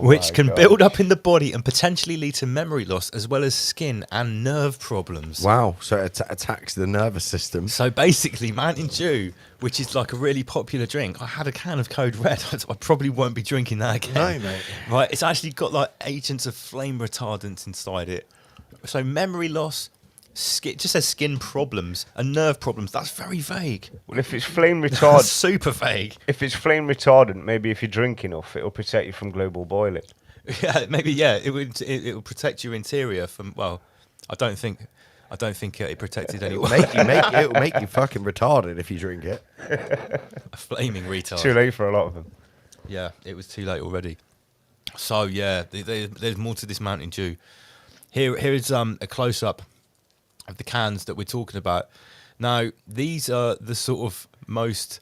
B: which can build up in the body and potentially lead to memory loss as well as skin and nerve problems.
D: Wow, so it attacks the nervous system.
B: So basically, Mountain Dew, which is like a really popular drink, I had a can of Code Red, I probably won't be drinking that again.
D: No, mate.
B: Right, it's actually got like agents of flame retardants inside it. So memory loss, it just says skin problems and nerve problems. That's very vague.
E: Well, if it's flame retardant,
B: super vague.
E: If it's flame retardant, maybe if you drink enough, it'll protect you from global boiling.
B: Yeah, maybe. Yeah, it will protect your interior from. Well, I don't think it protected anyone.
D: It'll make you fucking retarded if you drink it.
B: A flaming retard.
E: Too late for a lot of them.
B: Yeah, it was too late already. So yeah, there's more to this Mountain Dew. Here is a close up of the cans that we're talking about. Now, these are the sort of most...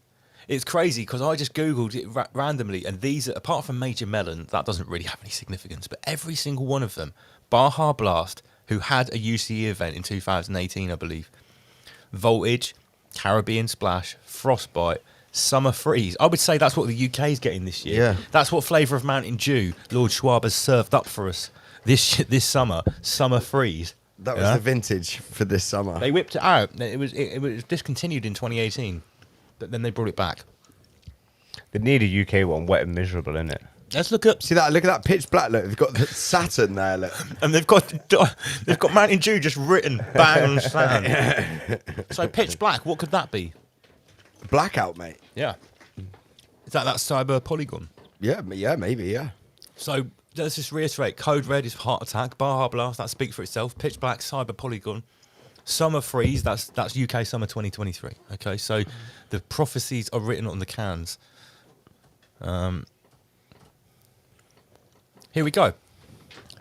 B: It's crazy because I just Googled it randomly, and these, apart from Major Melon, that doesn't really have any significance, but every single one of them, Baja Blast, who had a UCE event in 2018, I believe, Voltage, Caribbean Splash, Frostbite, Summer Freeze. I would say that's what the UK is getting this year.
D: Yeah.
B: That's what flavour of Mountain Dew Lord Schwab has served up for us this summer, Summer Freeze.
D: That was the vintage for this summer.
B: They whipped it out. It was discontinued in 2018, but then they brought it back.
E: They need a UK one, Wet and Miserable, innit?
B: Let's look up.
D: See that? Look at that pitch black. Look, they've got the Saturn there. Look.
B: And they've got Mountain Dew just written bang on Saturn. So pitch black. What could that be?
D: Blackout, mate.
B: Yeah. Is that cyber polygon?
D: Yeah, maybe, yeah.
B: So let's just reiterate. Code red is heart attack. Baja blast. That speaks for itself. Pitch black, cyber polygon. Summer freeze. That's UK summer 2023. Okay, so the prophecies are written on the cans. Here we go.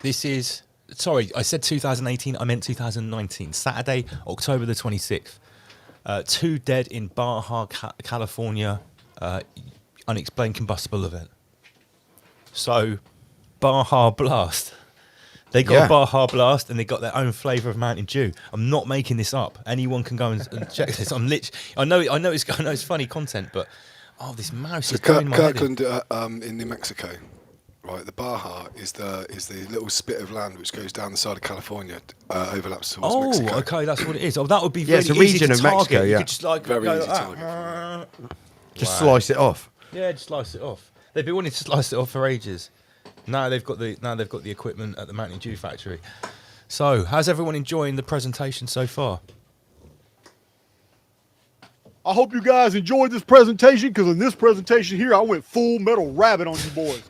B: This is, sorry, I said 2018, I meant 2019. Saturday, October the 26th. 2 dead in Baja, California, unexplained combustible event. So, Baja Blast. They got a Baja Blast and they got their own flavour of Mountain Dew. I'm not making this up. Anyone can go and check this. I know it's funny content, but this mouse is going in my head.
F: Kirkland in New Mexico. Right, the Baja is the little spit of land which goes down the side of California, overlaps towards Mexico.
B: Okay, that's what it is. Oh, that would be really
D: it's a
B: easy
D: region
B: to
D: of
B: target.
D: Mexico,
B: You
D: yeah.
B: could just like
F: Very
B: go
F: easy
B: like
F: target.
B: that.
D: Just slice it off.
B: Yeah, just slice it off. They've been wanting to slice it off for ages. Now they've got the equipment at the Mountain Dew factory. So, how's everyone enjoying the presentation so far?
L: I hope you guys enjoyed this presentation, because in this presentation here, I went full metal rabbit on you boys.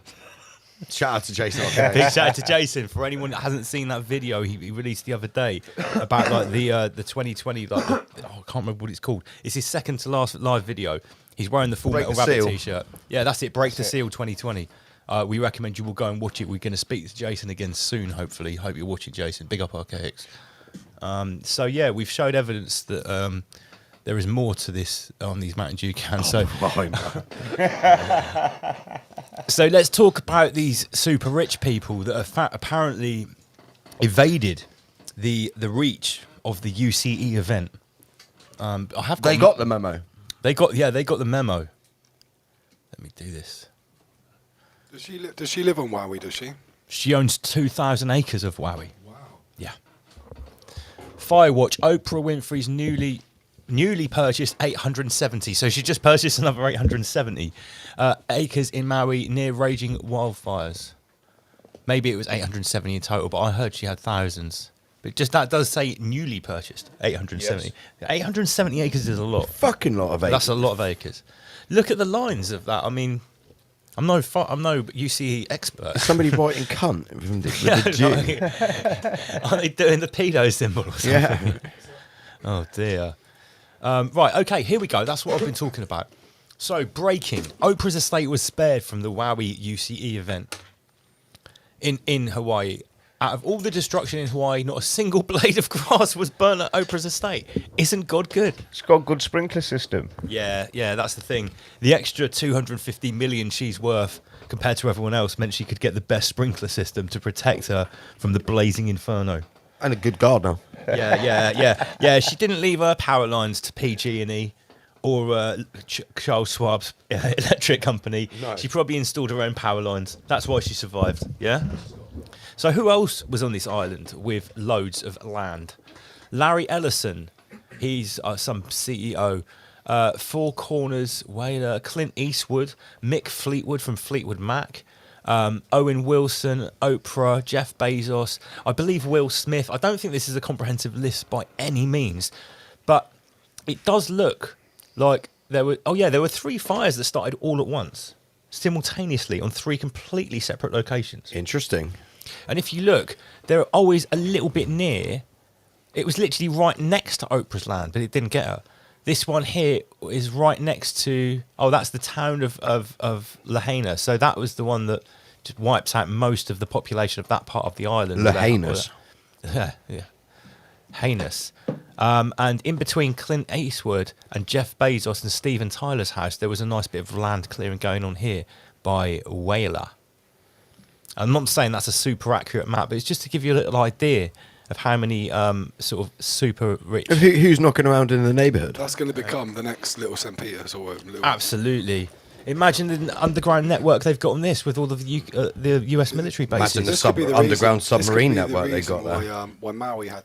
D: Shout out to Jason.
B: Big shout out to Jason. For anyone that hasn't seen that video he released the other day about like the 2020, like I can't remember what it's called. It's his second to last live video. He's wearing the Full
D: Break
B: Metal
D: the
B: Rabbit
D: Seal.
B: t-shirt. Yeah, that's it. Break the Seal 2020. We recommend you will go and watch it. We're going to speak to Jason again soon, hopefully. Hope you're watching, Jason. Big up Archaics. So yeah, we've showed evidence that there is more to this on these Mountain Dew cans. So let's talk about these super rich people that have apparently evaded the reach of the UCE event.
D: They got the memo.
B: They got the memo. Let me do this.
F: Does she live on Maui? Does she?
B: She owns 2,000 acres of Maui. Wow. Yeah. Firewatch. Oprah Winfrey's newly purchased 870. So she just purchased another 870 acres in Maui near raging wildfires. Maybe it was 870 in total, but I heard she had thousands. But just that does say newly purchased 870. Yes. 870 acres is a lot.
D: Fucking lot of acres.
B: That's a lot of acres. Look at the lines of that. I mean, I'm no UCE expert.
D: Somebody writing cunt with the G.
B: Are they doing the pedo symbol or something?
D: Yeah.
B: Oh dear. Right, okay, here we go. That's what I've been talking about. So, breaking. Oprah's estate was spared from the Maui UCE event in Hawaii. Out of all the destruction in Hawaii, not a single blade of grass was burnt at Oprah's estate. Isn't God good?
E: It's got a good sprinkler system.
B: Yeah, that's the thing. The extra 250 million she's worth compared to everyone else meant she could get the best sprinkler system to protect her from the blazing inferno.
D: And a good gardener.
B: Yeah. She didn't leave her power lines to PG&E or Charles Schwab's electric company. No. She probably installed her own power lines. That's why she survived. Yeah. So who else was on this island with loads of land? Larry Ellison. He's some CEO. Four Corners Whaler. Clint Eastwood. Mick Fleetwood from Fleetwood Mac. Owen Wilson, Oprah, Jeff Bezos, I believe Will Smith. I don't think this is a comprehensive list by any means, but it does look like there were 3 fires that started all at once, simultaneously on 3 completely separate locations.
D: Interesting.
B: And if you look, they're always a little bit near. It was literally right next to Oprah's land, but it didn't get her. This one here is right next to... Oh, that's the town of Lahaina. So that was the one that just wipes out most of the population of that part of the island.
D: Lahaina's.
B: Yeah. Heinous. And in between Clint Eastwood and Jeff Bezos and Steven Tyler's house, there was a nice bit of land clearing going on here by Whaler. I'm not saying that's a super accurate map, but it's just to give you a little idea of how many sort of super rich...
D: Who's knocking around in the neighbourhood?
F: That's going to become the next Little St. Peter's.
B: Absolutely. Imagine the underground network they've got on this with all of the US military bases.
D: Imagine the underground submarine network they got there.
F: Why Maui had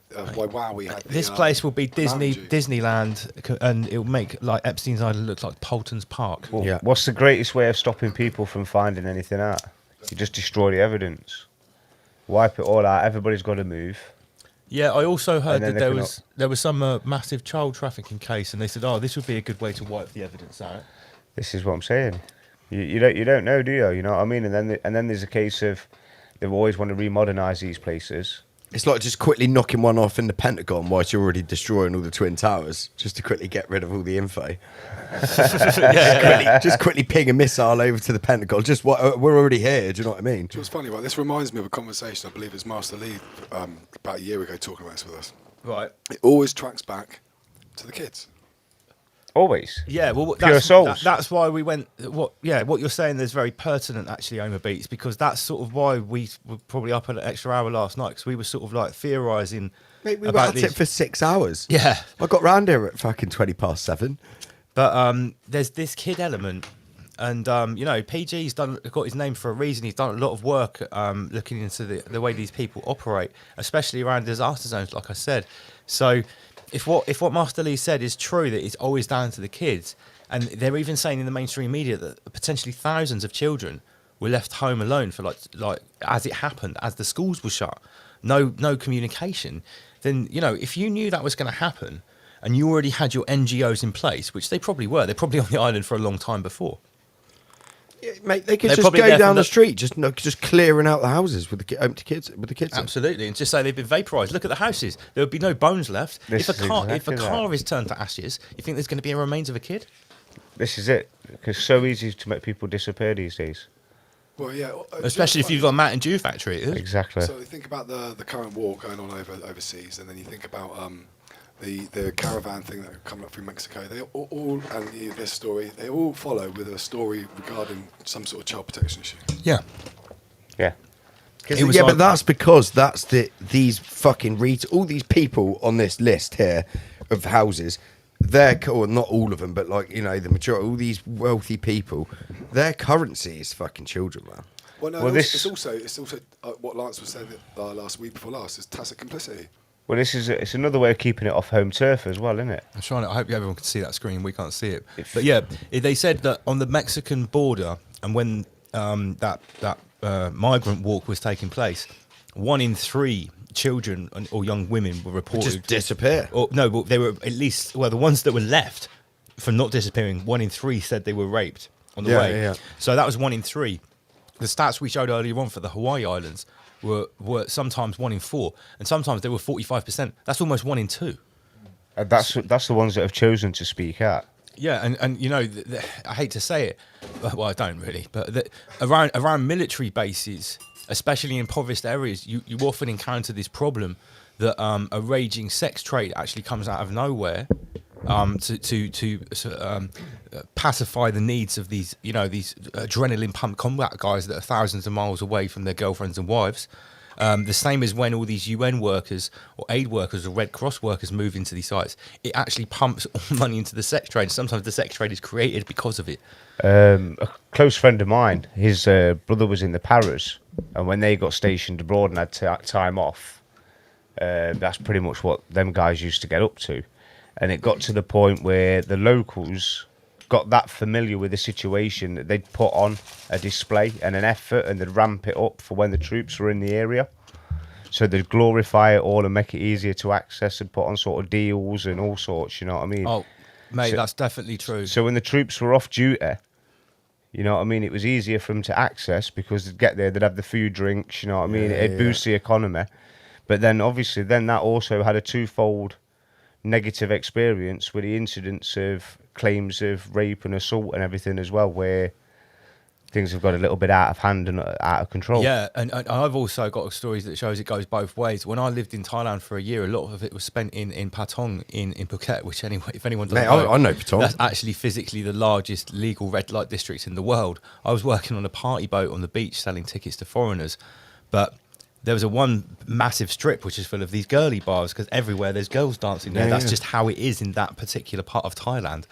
B: this place will be Disneyland, and it will make like Epstein's Island look like Polton's Park.
E: Well, yeah. What's the greatest way of stopping people from finding anything out? You just destroy the evidence, wipe it all out. Everybody's got to move.
B: Yeah, I also heard
E: And then
B: that there was some massive child trafficking case, and they said, "Oh, this would be a good way to wipe the evidence out."
E: This is what I'm saying. You don't know, do you? You know what I mean? And then there's a case of they always want to remodernise these places.
D: It's like just quickly knocking one off in the Pentagon whilst you're already destroying all the Twin Towers, just to quickly get rid of all the info. Just quickly ping a missile over to the Pentagon. Just what we're already here. Do you know what I mean?
F: Do you know what's funny? Right, this reminds me of a conversation I believe it was Master Lee about a year ago talking about this with us.
B: Right.
F: It always tracks back to the kids.
E: Always.
B: Yeah, well,
E: Pure souls.
B: that's why we went. What you're saying is very pertinent, actually, Homer Beats, because that's sort of why we were probably up an extra hour last night, because we were sort of like theorising.
D: Mate, we were
B: about
D: at
B: these.
D: it for 6 hours.
B: Yeah,
D: I got round here at fucking 7:20.
B: but there's this kid element, and PG's got his name for a reason. He's done a lot of work looking into the way these people operate, especially around disaster zones, like I said. So. If what Master Lee said is true, that it's always down to the kids, and they're even saying in the mainstream media that potentially thousands of children were left home alone for like as it happened, as the schools were shut, no communication, then if you knew that was going to happen, and you already had your NGOs in place, which they probably were, they're probably on the island for a long time before.
D: Yeah, mate, they could
B: They're
D: just
B: probably
D: go
B: there
D: down
B: for
D: the street, just clearing out the houses with the empty kids, with the kids. in.
B: Absolutely, and just say they've been vaporised. Look at the houses; there would be no bones left.
E: This
B: If a
E: is
B: car
E: exactly that.
B: is turned to ashes, you think there's going to be a remains of a kid?
E: This is it. Because it's so easy to make people disappear these days.
F: Well, yeah.
B: Especially if you've got a Mountain Dew factory. It is.
E: Exactly.
F: So you think about the current war going on overseas, and then you think about the caravan thing that coming up through Mexico. They all and this story, they all follow with a story regarding some sort of child protection issue.
B: Yeah.
E: Yeah.
D: But that's because these fucking all these people on this list here of houses. Or not all of them, but the majority, all these wealthy people, their currency is fucking children, man.
F: Well, no, it's also what Lance was saying last week before last is tacit complicity.
E: Well, it's another way of keeping it off home turf as well, isn't it?
B: I'm trying to. I hope everyone can see that screen. We can't see it. But yeah, they said that on the Mexican border, and when that migrant walk was taking place, 1 in 3 children or young women were reported
D: just disappear.
B: Or no, but they were at least the ones that were left from not disappearing. 1 in 3 said they were raped on the way.
D: Yeah.
B: So that was 1 in 3. The stats we showed earlier on for the Hawaii Islands were sometimes 1 in 4, and sometimes they were 45%. That's almost 1 in 2.
E: And that's the ones that have chosen to speak out.
B: Yeah, and I hate to say it, well, I don't really, but around military bases, especially in impoverished areas, you often encounter this problem that a raging sex trade actually comes out of nowhere to pacify the needs of these adrenaline pump combat guys that are thousands of miles away from their girlfriends and wives. The same as when all these UN workers or aid workers or Red Cross workers move into these sites, it actually pumps all money into the sex trade. Sometimes the sex trade is created because of it.
E: A close friend of mine, his brother was in the Paras, and when they got stationed abroad and had time off, that's pretty much what them guys used to get up to. And it got to the point where the locals got that familiar with the situation that they'd put on a display and an effort, and they'd ramp it up for when the troops were in the area. So they'd glorify it all and make it easier to access and put on sort of deals and all sorts, you know what I mean?
B: Oh, mate, that's definitely true.
E: So when the troops were off duty, you know what I mean, it was easier for them to access because they'd get there, they'd have the food, drinks, you know what I mean? It'd boost the economy. But then obviously that also had a twofold negative experience with the incidents of claims of rape and assault and everything as well, where things have got a little bit out of hand and out of control.
B: Yeah, and I've also got stories that shows it goes both ways. When I lived in Thailand for a year, a lot of it was spent in Patong in Phuket, which if anyone doesn't know,
D: I know Patong.
B: That's actually physically the largest legal red light district in the world. I was working on a party boat on the beach selling tickets to foreigners, but there was one massive strip which is full of these girly bars because everywhere there's girls dancing there. That's just how it is in that particular part of Thailand.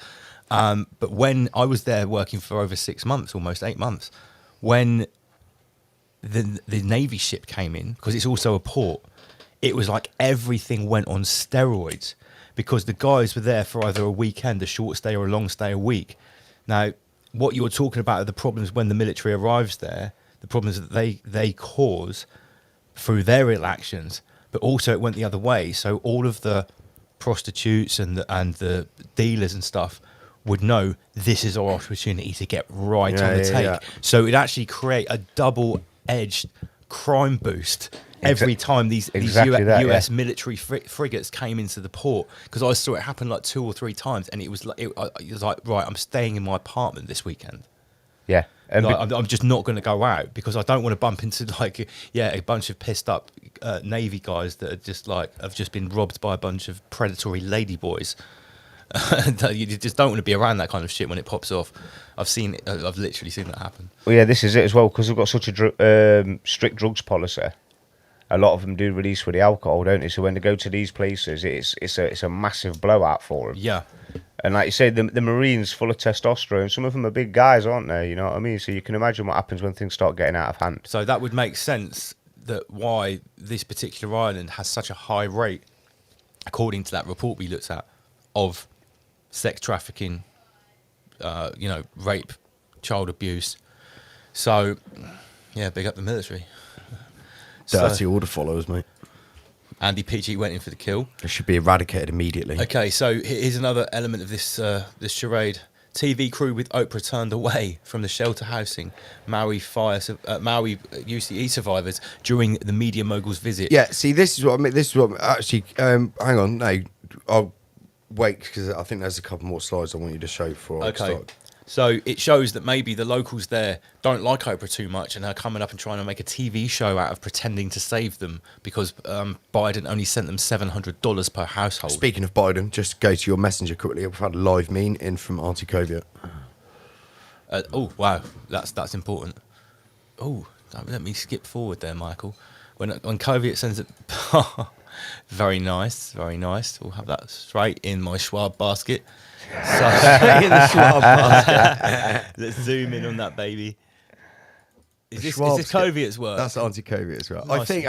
B: But when I was there working for over 6 months, almost 8 months, when the Navy ship came in, because it's also a port, it was like everything went on steroids because the guys were there for either a weekend, a short stay, or a long stay a week. Now, what you were talking about are the problems when the military arrives there. the problems that they cause through their ill actions, but also it went the other way. So all of the prostitutes and the dealers and stuff would know this is our opportunity to get right on the take. So it actually create a double-edged crime boost every time these US military frigates came into the port, because I saw it happen like 2 or 3 times, and it was like right, I'm staying in my apartment this weekend.
E: Yeah. And
B: like, I'm just not going to go out because I don't want to bump into like a bunch of pissed up Navy guys that are just like have just been robbed by a bunch of predatory ladyboys. You just don't want to be around that kind of shit when it pops off. I've literally seen that happen.
E: Well, yeah, this is it as well, because we've got such a strict drugs policy. A lot of them do release with the alcohol, don't they? So when they go to these places, it's a massive blowout for them.
B: Yeah.
E: And like you say, the Marines full of testosterone. Some of them are big guys, aren't they? You know what I mean? So you can imagine what happens when things start getting out of hand.
B: So that would make sense that why this particular island has such a high rate, according to that report we looked at, of sex trafficking, rape, child abuse. So, yeah, big up the military.
D: Dirty order followers, mate.
B: Andy PG went in for the kill.
D: It should be eradicated immediately.
B: Okay, so here's another element of this this charade. TV crew with Oprah turned away from the shelter housing Maui UCE survivors during the media mogul's visit.
D: Yeah, see, this is what I mean. This is what actually. Hang on, no, I'll wait because I think there's a couple more slides I want you to show before I start.
B: So it shows that maybe the locals there don't like Oprah too much and are coming up and trying to make a TV show out of pretending to save them because Biden only sent them $700 per household.
D: Speaking of Biden, just go to your messenger quickly. We've had a live meme in from Auntie Koviet.
B: Oh, wow. That's important. Oh, let me skip forward there, Michael. When Koviet sends it... Very nice, very nice. We'll have that straight in my Schwab basket. So, in the Schwab basket. Let's zoom in on that, baby. Is this Koviet's work?
D: That's Auntie Koviet's work.
B: Nice.
D: I think,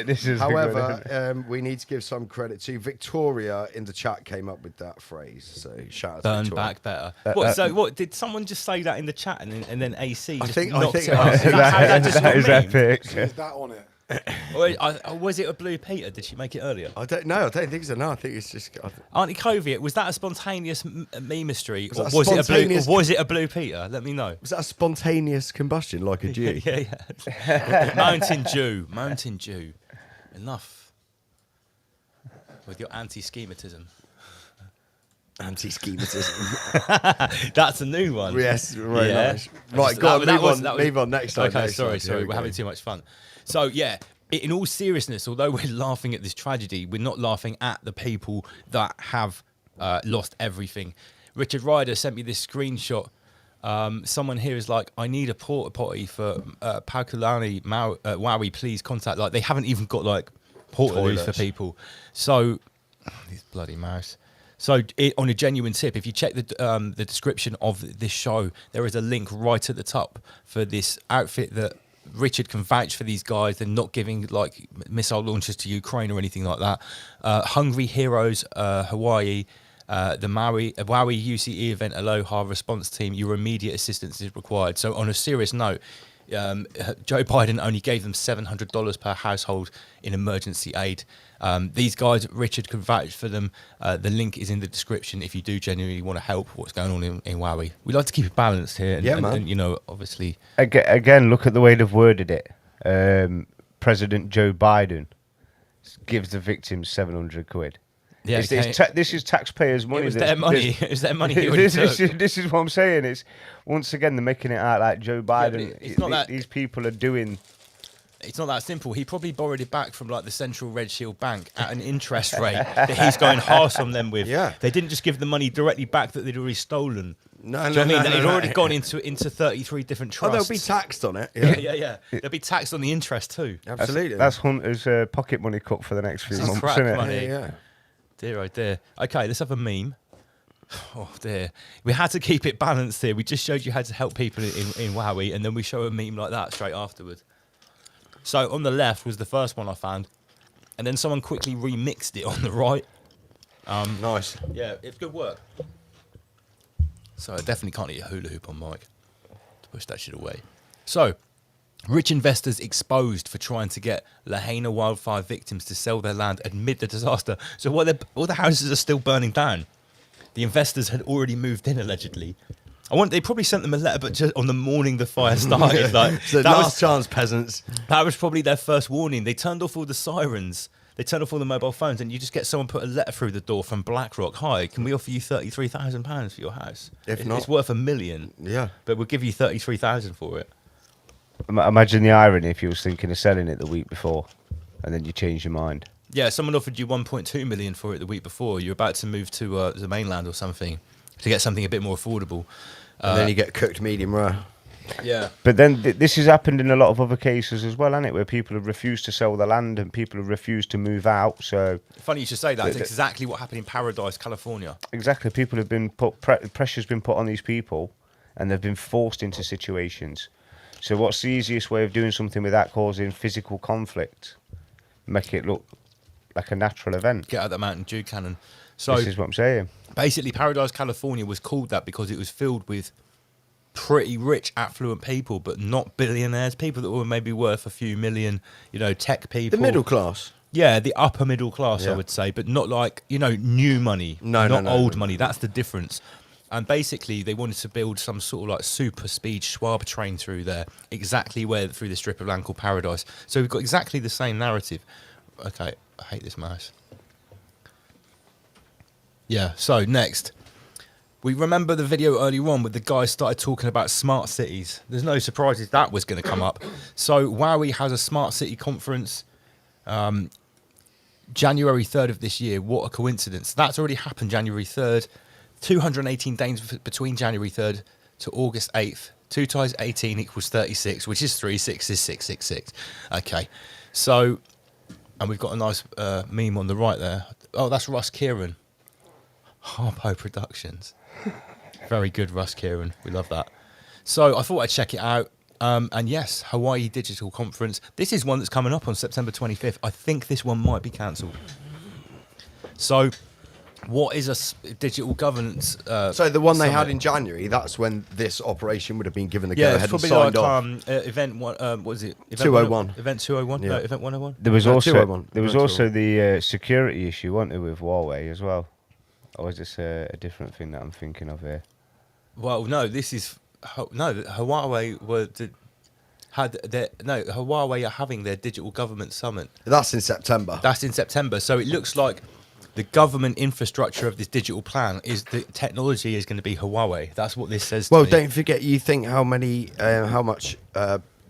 E: this is
D: however, we need to give some credit to Victoria in the chat came up with that phrase. So shout out to
B: Burn
D: Victoria.
B: back better. What did someone just say that in the chat and then AC just knocked it
D: I
B: out?
D: think
E: that is epic.
F: Is that on it?
B: Was it a Blue Peter? Did she make it earlier?
D: I don't know. I don't think so. No, I think it's just.
B: Auntie Koviet, was that a spontaneous memistry, or was it a Blue Peter? Let me know.
D: Was that a spontaneous combustion like a Jew?
B: yeah. Mountain Dew. Enough with your anti-schematism.
D: Anti-schematism.
B: That's a new one.
D: Yes, very nice. Right, go on, move on next time.
B: Okay, sorry, we're having too much fun. So, yeah, in all seriousness, although we're laughing at this tragedy, we're not laughing at the people that have lost everything. Richard Ryder sent me this screenshot. Someone here is like, I need a porta potty for Paukalani Maui, please contact. Like, they haven't even got, like, portaloos for people. So, these bloody mouse. So, on a genuine tip, if you check the description of this show, there is a link right at the top for this outfit that Richard can vouch for these guys. They're not giving like missile launchers to Ukraine or anything like that. Hungry Heroes Hawaii, the Maui UCE event Aloha response team, your immediate assistance is required. So on a serious note, Joe Biden only gave them $700 per household in emergency aid. These guys, Richard can vouch for them. The link is in the description if you do genuinely want to help what's going on in Maui. We like to keep it balanced here. And, obviously...
E: Again, look at the way they've worded it. President Joe Biden gives the victims 700 quid.
B: Yeah,
E: this is taxpayers' money.
B: It was their money. It was their money.
E: This is what I'm saying. It's once again they're making it out like Joe Biden.
B: It's not that
E: these people are doing.
B: It's not that simple. He probably borrowed it back from like the Central Red Shield Bank at an interest rate that he's going harsh on them with.
D: Yeah.
B: They didn't just give the money directly back that they'd already stolen.
D: No,
B: They'd already gone into 33 different trusts.
D: Oh, they'll be taxed on it.
B: Yeah. They'll be taxed on the interest too.
D: Absolutely.
E: That's Hunter's pocket money cut for the next few months,
B: crack
E: isn't it?
B: money.
D: Yeah.
B: Dear, oh dear. Okay, let's have a meme. Oh dear. We had to keep it balanced here. We just showed you how to help people in Maui, and then we show a meme like that straight afterwards. So on the left was the first one I found, and then someone quickly remixed it on the right.
D: Nice.
B: Yeah, it's good work. So I definitely can't eat a hula hoop on mic to push that shit away. So Rich investors exposed for trying to get Lahaina wildfire victims to sell their land amid the disaster. So while all the houses are still burning down, the investors had already moved in, allegedly. They probably sent them a letter, but just on the morning the fire started. Like,
D: So
B: that
D: last chance, peasants.
B: That was probably their first warning. They turned off all the sirens. They turned off all the mobile phones, and you just get someone put a letter through the door from BlackRock. Hi, can we offer you £33,000 for your house?
D: If not,
B: it's worth $1 million.
D: Yeah,
B: but we'll give you 33,000 for it.
E: Imagine the irony if you was thinking of selling it the week before, and then you change your mind.
B: Yeah, someone offered you 1.2 million for it the week before. You're about to move to the mainland or something to get something a bit more affordable.
D: And then you get cooked medium rare.
B: Yeah.
E: But then this has happened in a lot of other cases as well, hasn't it? Where people have refused to sell the land and people have refused to move out. So
B: funny you should say that. It's exactly what happened in Paradise, California.
E: Exactly. People have been pressure's been put on these people, and they've been forced into situations. So what's the easiest way of doing something without causing physical conflict? Make it look like a natural event.
B: Get out the Mountain Dew cannon. So
E: this is what I'm saying.
B: Basically, Paradise, California was called that because it was filled with pretty rich, affluent people, but not billionaires. People that were maybe worth a few million, tech people.
D: The middle class.
B: Yeah, the upper middle class,
D: Yeah.
B: I would say, but not like, new money.
D: No,
B: not
D: no,
B: old
D: no.
B: money. That's the difference. And basically, they wanted to build some sort of like super speed Schwab train through there, exactly through the strip of land called Paradise. So we've got exactly the same narrative. Okay, I hate this mouse. Yeah, so next. We remember the video earlier on where the guy started talking about smart cities. There's no surprises that was going to come up. So Maui has a smart city conference January 3rd of this year. What a coincidence. That's already happened January 3rd. 218 days between January 3rd to August 8th. 2 times 18 equals 36, which is 3, 6 is 666. Okay, so, and we've got a nice meme on the right there. Oh, that's Russ Kieran. Harpo Productions. Very good, Russ Kieran. We love that. So I thought I'd check it out. And yes, Hawaii Digital Conference. This is one that's coming up on September 25th. I think this one might be cancelled. So what is a digital governance
D: So the one they had
B: summit?
D: in January, that's when this operation would have been given the
B: Yeah,
D: go
B: it's
D: ahead and
B: probably
D: signed
B: like
D: off.
B: event one. What was it? Event
D: 201.
B: Event 201.
D: Yeah.
B: No, event 101.
E: There was
D: No,
E: also
D: 201.
E: there was
D: No,
E: also the security issue, wasn't there, with Huawei as well? Or is this a different thing that I'm thinking of here?
B: Well, no, this is Huawei Huawei are having their digital government summit.
D: That's in September.
B: That's in September. So it looks like the government infrastructure of this digital plan is the technology is going to be Huawei. That's what this says.
D: Well,
B: to me.
D: don't forget, you think how much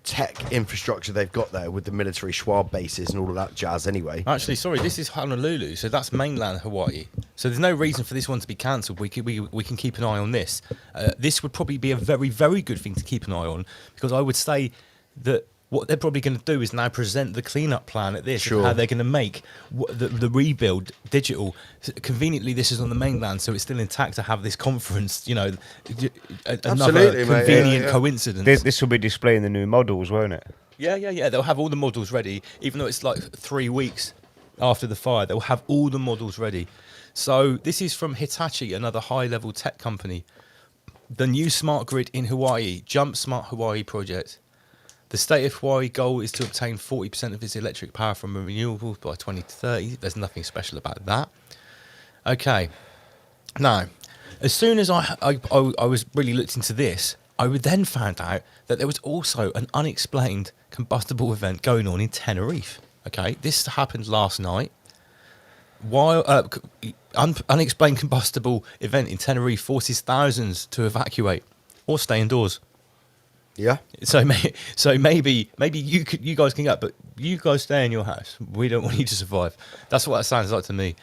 D: tech infrastructure they've got there with the military Schwab bases and all of that jazz anyway.
B: Actually, sorry, this is Honolulu, so that's mainland Hawaii. So there's no reason for this one to be cancelled. We can keep an eye on this. This would probably be a very, very good thing to keep an eye on, because I would say that what they're probably going to do is now present the cleanup plan at this,
D: Sure.
B: and how they're going to make the rebuild digital. Conveniently, this is on the mainland, so it's still intact to have this conference, another
D: Absolutely, mate.
B: convenient
D: Yeah.
B: coincidence.
E: This will be displaying the new models, won't it?
B: Yeah. They'll have all the models ready, even though it's like 3 weeks after the fire. They'll have all the models ready. So this is from Hitachi, another high-level tech company. The new smart grid in Hawaii, Jump Smart Hawaii project. The state of Hawaii goal is to obtain 40% of its electric power from renewables by 2030. There's nothing special about that. Okay. Now, as soon as I was really looked into this, I would then found out that there was also an unexplained combustible event going on in Tenerife. Okay, this happened last night. While unexplained combustible event in Tenerife forces thousands to evacuate or stay indoors.
D: Yeah.
B: So maybe you guys can get, but you guys stay in your house. We don't want you to survive. That's what that sounds like to me.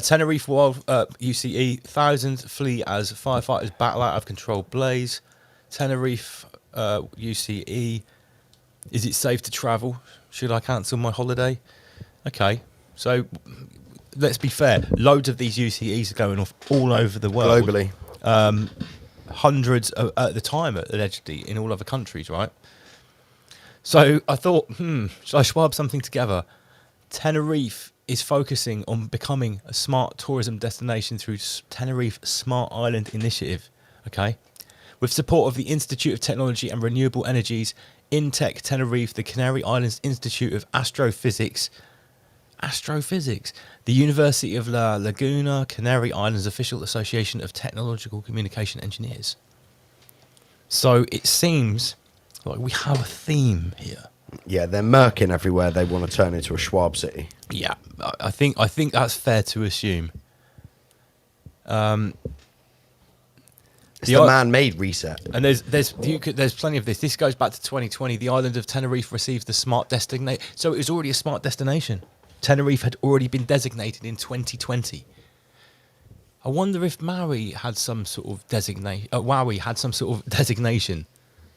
B: Tenerife Wild UCE, thousands flee as firefighters battle out of controlled blaze. Tenerife UCE, is it safe to travel? Should I cancel my holiday? Okay, so let's be fair. Loads of these UCEs are going off all over the world.
D: Globally.
B: Hundreds at the time, allegedly, in all other countries, right? So I thought, should I swab something together? Tenerife is focusing on becoming a smart tourism destination through Tenerife Smart Island Initiative, okay? With support of the Institute of Technology and Renewable Energies, Intech Tenerife, the Canary Islands Institute of Astrophysics, the University of La Laguna, Canary Islands Official Association of Technological Communication Engineers. So it seems like we have a theme here.
D: Yeah, they're murking everywhere. They want to turn into a Schwab city.
B: Yeah, I think that's fair to assume.
D: It's the man-made reset.
B: And there's plenty of this. This goes back to 2020. The island of Tenerife receives the smart designation. So it was already a smart destination. Tenerife had already been designated in 2020. I wonder if Maui had some sort of designation.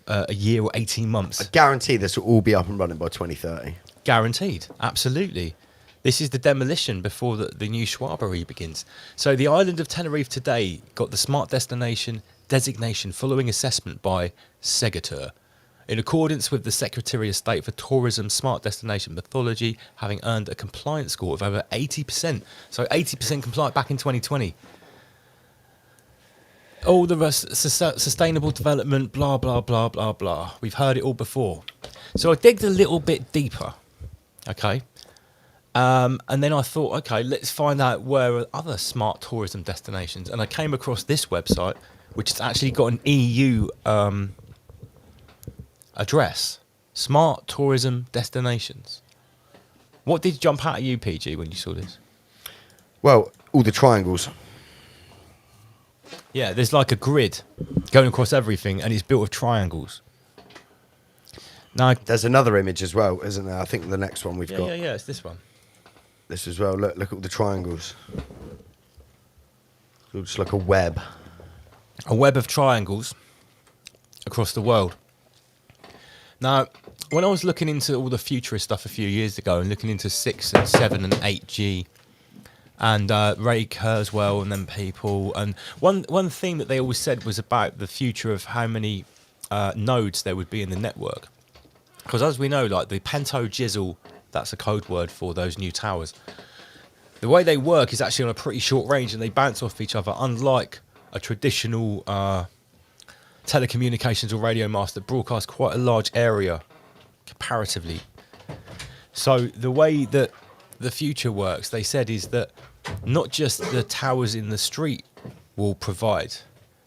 B: A year or 18 months.
D: I guarantee this will all be up and running by 2030.
B: Guaranteed, absolutely. This is the demolition before the new Schwabery begins. So the island of Tenerife today got the smart destination designation following assessment by Segatur, in accordance with the Secretary of State for Tourism Smart Destination Methodology, having earned a compliance score of over 80%. So 80% compliant back in 2020. All the rest, sustainable development, blah, blah, blah, blah, blah. We've heard it all before. So I digged a little bit deeper, okay? And then I thought, okay, let's find out where are other smart tourism destinations. And I came across this website, which has actually got an EU address. Smart tourism destinations. What did jump out at you, PG, when you saw this?
D: Well, all the triangles.
B: Yeah, there's like a grid going across everything, and it's built of triangles. Now,
D: there's another image as well, isn't there? I think the next one we've got.
B: Yeah, it's this one.
D: This as well. Look at all the triangles. Looks like a web.
B: A web of triangles across the world. Now, when I was looking into all the futurist stuff a few years ago and looking into 6 and 7 and 8G and Ray Kurzweil and them people, and one thing that they always said was about the future of how many nodes there would be in the network. Because as we know, like the Pento Jizzle, that's a code word for those new towers. The way they work is actually on a pretty short range and they bounce off each other, unlike a traditional telecommunications or radio mast that broadcasts quite a large area comparatively. So the way that the future works, they said, is that not just the towers in the street will provide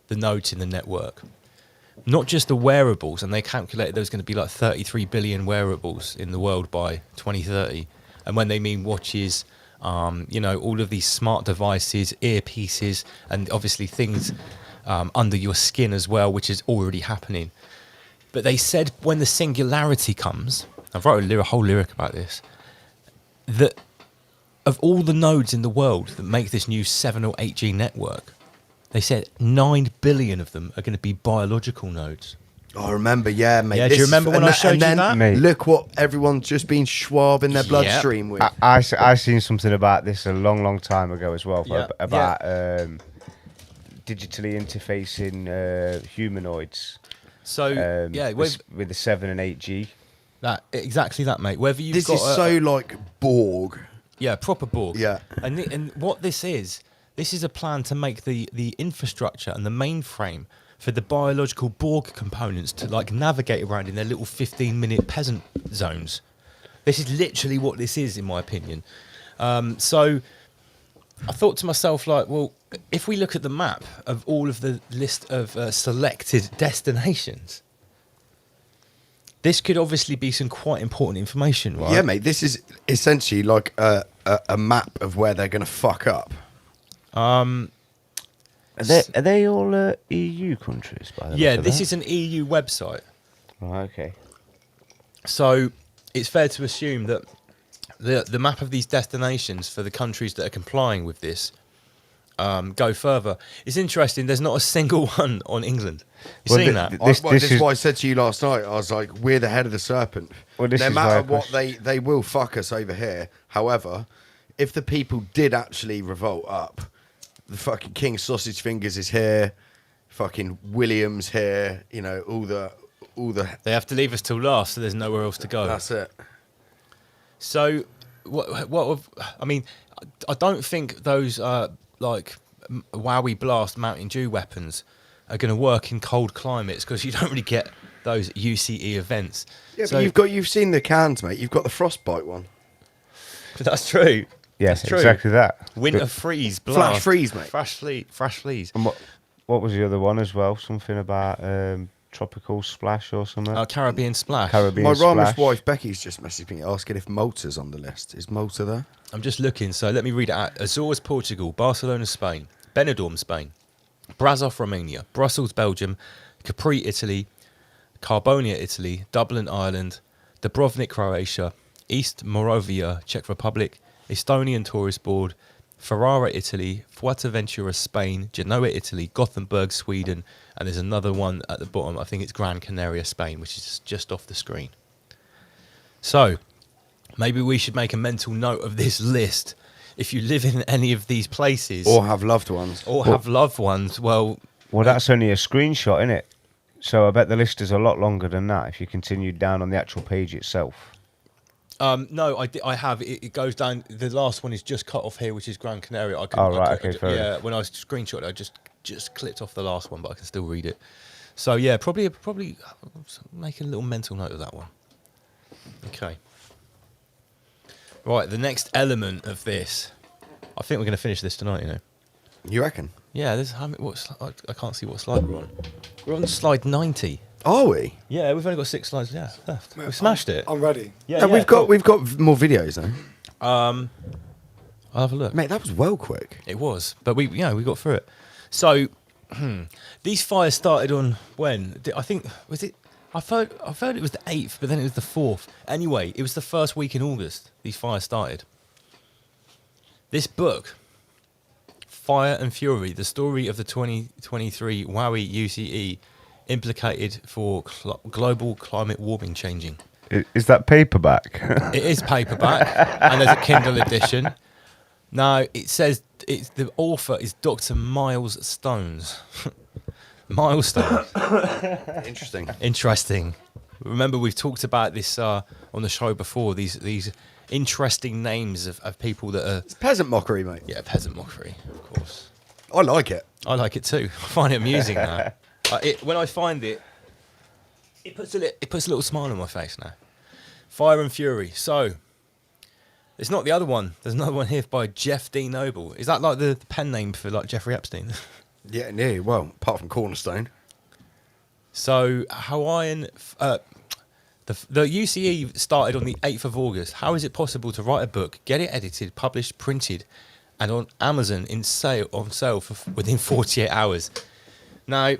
B: the nodes in the network, not just the wearables, and they calculated there's going to be like 33 billion wearables in the world by 2030. And when they mean watches, all of these smart devices, earpieces, and obviously things under your skin as well, which is already happening. But they said when the singularity comes, I've wrote a whole lyric about this, that of all the nodes in the world that make this new 7 or 8G network, they said 9 billion of them are going to be biological nodes.
D: Oh, I remember, yeah, mate.
B: Yeah, do you remember when I showed you that?
D: Mate. Look what everyone's just been Schwab in their bloodstream with.
E: I seen something about this a long time ago as well, about digitally interfacing humanoids.
B: So,
E: with the 7 and 8G.
B: Exactly that, mate. Whether you've
D: this
B: got
D: is so like Borg.
B: Yeah, proper Borg.
D: Yeah.
B: And what this is a plan to make the infrastructure and the mainframe for the biological Borg components to like navigate around in their little 15-minute peasant zones. This is literally what this is, in my opinion. So I thought to myself, like, well, if we look at the map of all of the list of selected destinations, this could obviously be some quite important information, right?
D: Yeah, mate. This is essentially like a map of where they're going to fuck up.
E: Are they all EU countries? By the
B: yeah, this is an EU website.
E: Oh, okay.
B: So it's fair to assume that the map of these destinations for the countries that are complying with this go further. It's interesting. There's not a single one on England. You've seen that?
D: This is what I said to you last night. I was like, we're the head of the serpent.
E: Well, no
D: matter what, they will fuck us over here. However, if the people did actually revolt up, the fucking King Sausage Fingers is here, fucking William's here. You know, all the.
B: They have to leave us till last, so there's nowhere else to go.
D: That's it.
B: So, I mean, I don't think those like Wowie Blast Mountain Dew weapons are going to work in cold climates because you don't really get those UCE events.
D: Yeah,
B: So-
D: but you've seen the cans, mate. You've got the frostbite one.
B: That's true.
E: Yes,
B: That's true.
E: exactly that.
B: Winter
E: But-
B: freeze, blast.
D: Flash freeze, mate.
B: Flash freeze.
E: And what was the other one as well? Something about tropical splash or something.
B: Caribbean splash.
E: Caribbean
D: My Ramish
E: splash.
D: wife Becky's just messaged me asking if Malta's on the list. Is Malta there?
B: I'm just looking, so let me read it out. Azores, Portugal. Barcelona, Spain. Benidorm, Spain. Brasov, Romania. Brussels, Belgium. Capri, Italy. Carbonia, Italy. Dublin, Ireland. Dubrovnik, Croatia. East Moravia, Czech Republic. Estonian Tourist Board. Ferrara, Italy. Fuerteventura, Spain. Genoa, Italy. Gothenburg, Sweden. And there's another one at the bottom. I think it's Gran Canaria, Spain, which is just off the screen. So, maybe we should make a mental note of this list. If you live in any of these places,
D: Or have loved ones.
B: well,
E: that's only a screenshot, isn't it? So I bet the list is a lot longer than that if you continue down on the actual page itself.
B: no, I have. It goes down. The last one is just cut off here, which is Gran Canaria.
E: Fair
B: When I screenshot it, I just clipped off the last one, but I can still read it. So yeah, probably make a little mental note of that one. Okay. Right, the next element of this, I think we're going to finish this tonight. You know.
D: You reckon?
B: Yeah, I can't see what slide we're on. We're on slide 90.
D: Are we?
B: Yeah, we've only got 6 slides left. We smashed it.
F: I'm ready.
B: Yeah,
D: we've got more videos though.
B: I'll have a look.
D: Mate, that was well quick.
B: It was, but we got through it. So these fires started on when? I think was it? I've heard it was the 8th, but then it was the 4th. Anyway, it was the first week in August. These fires started. This book, Fire and Fury: The Story of the 2023 Maui UCE Implicated for Global Climate Warming Changing.
E: Is that paperback?
B: It is paperback, and there's a Kindle edition. Now, it says the author is Dr. Miles Stones. Miles Stones. Interesting. Remember, we've talked about this on the show before, these interesting names of people that are...
D: It's peasant mockery, mate.
B: Yeah, peasant mockery, of course.
D: I like it.
B: I like it too. I find it amusing now. When I find it, it puts a little smile on my face now. Fire and Fury. So, it's not the other one. There's another one here by Jeff D. Noble. Is that like the pen name for like Jeffrey Epstein?
D: Yeah. Well, apart from Cornerstone.
B: So, Hawaiian... The UCE started on the 8th of August. How is it possible to write a book, get it edited, published, printed, and on Amazon on sale for within 48 hours? Now,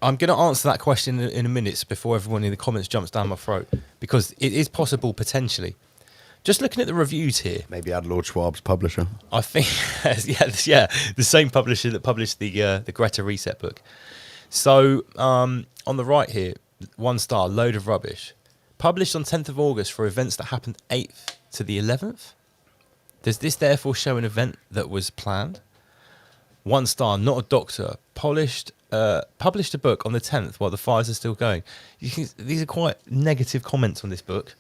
B: I'm going to answer that question in a minute before everyone in the comments jumps down my throat, because it is possible potentially. Just looking at the reviews here,
D: maybe add Lord Schwab's publisher.
B: I think, yeah, the same publisher that published the Greta Reset book. So on the right here, 1 star, load of rubbish. Published on 10th of August for events that happened 8th to the 11th. Does this therefore show an event that was planned? 1 star, not a doctor. Published a book on the 10th while the fires are still going. These are quite negative comments on this book.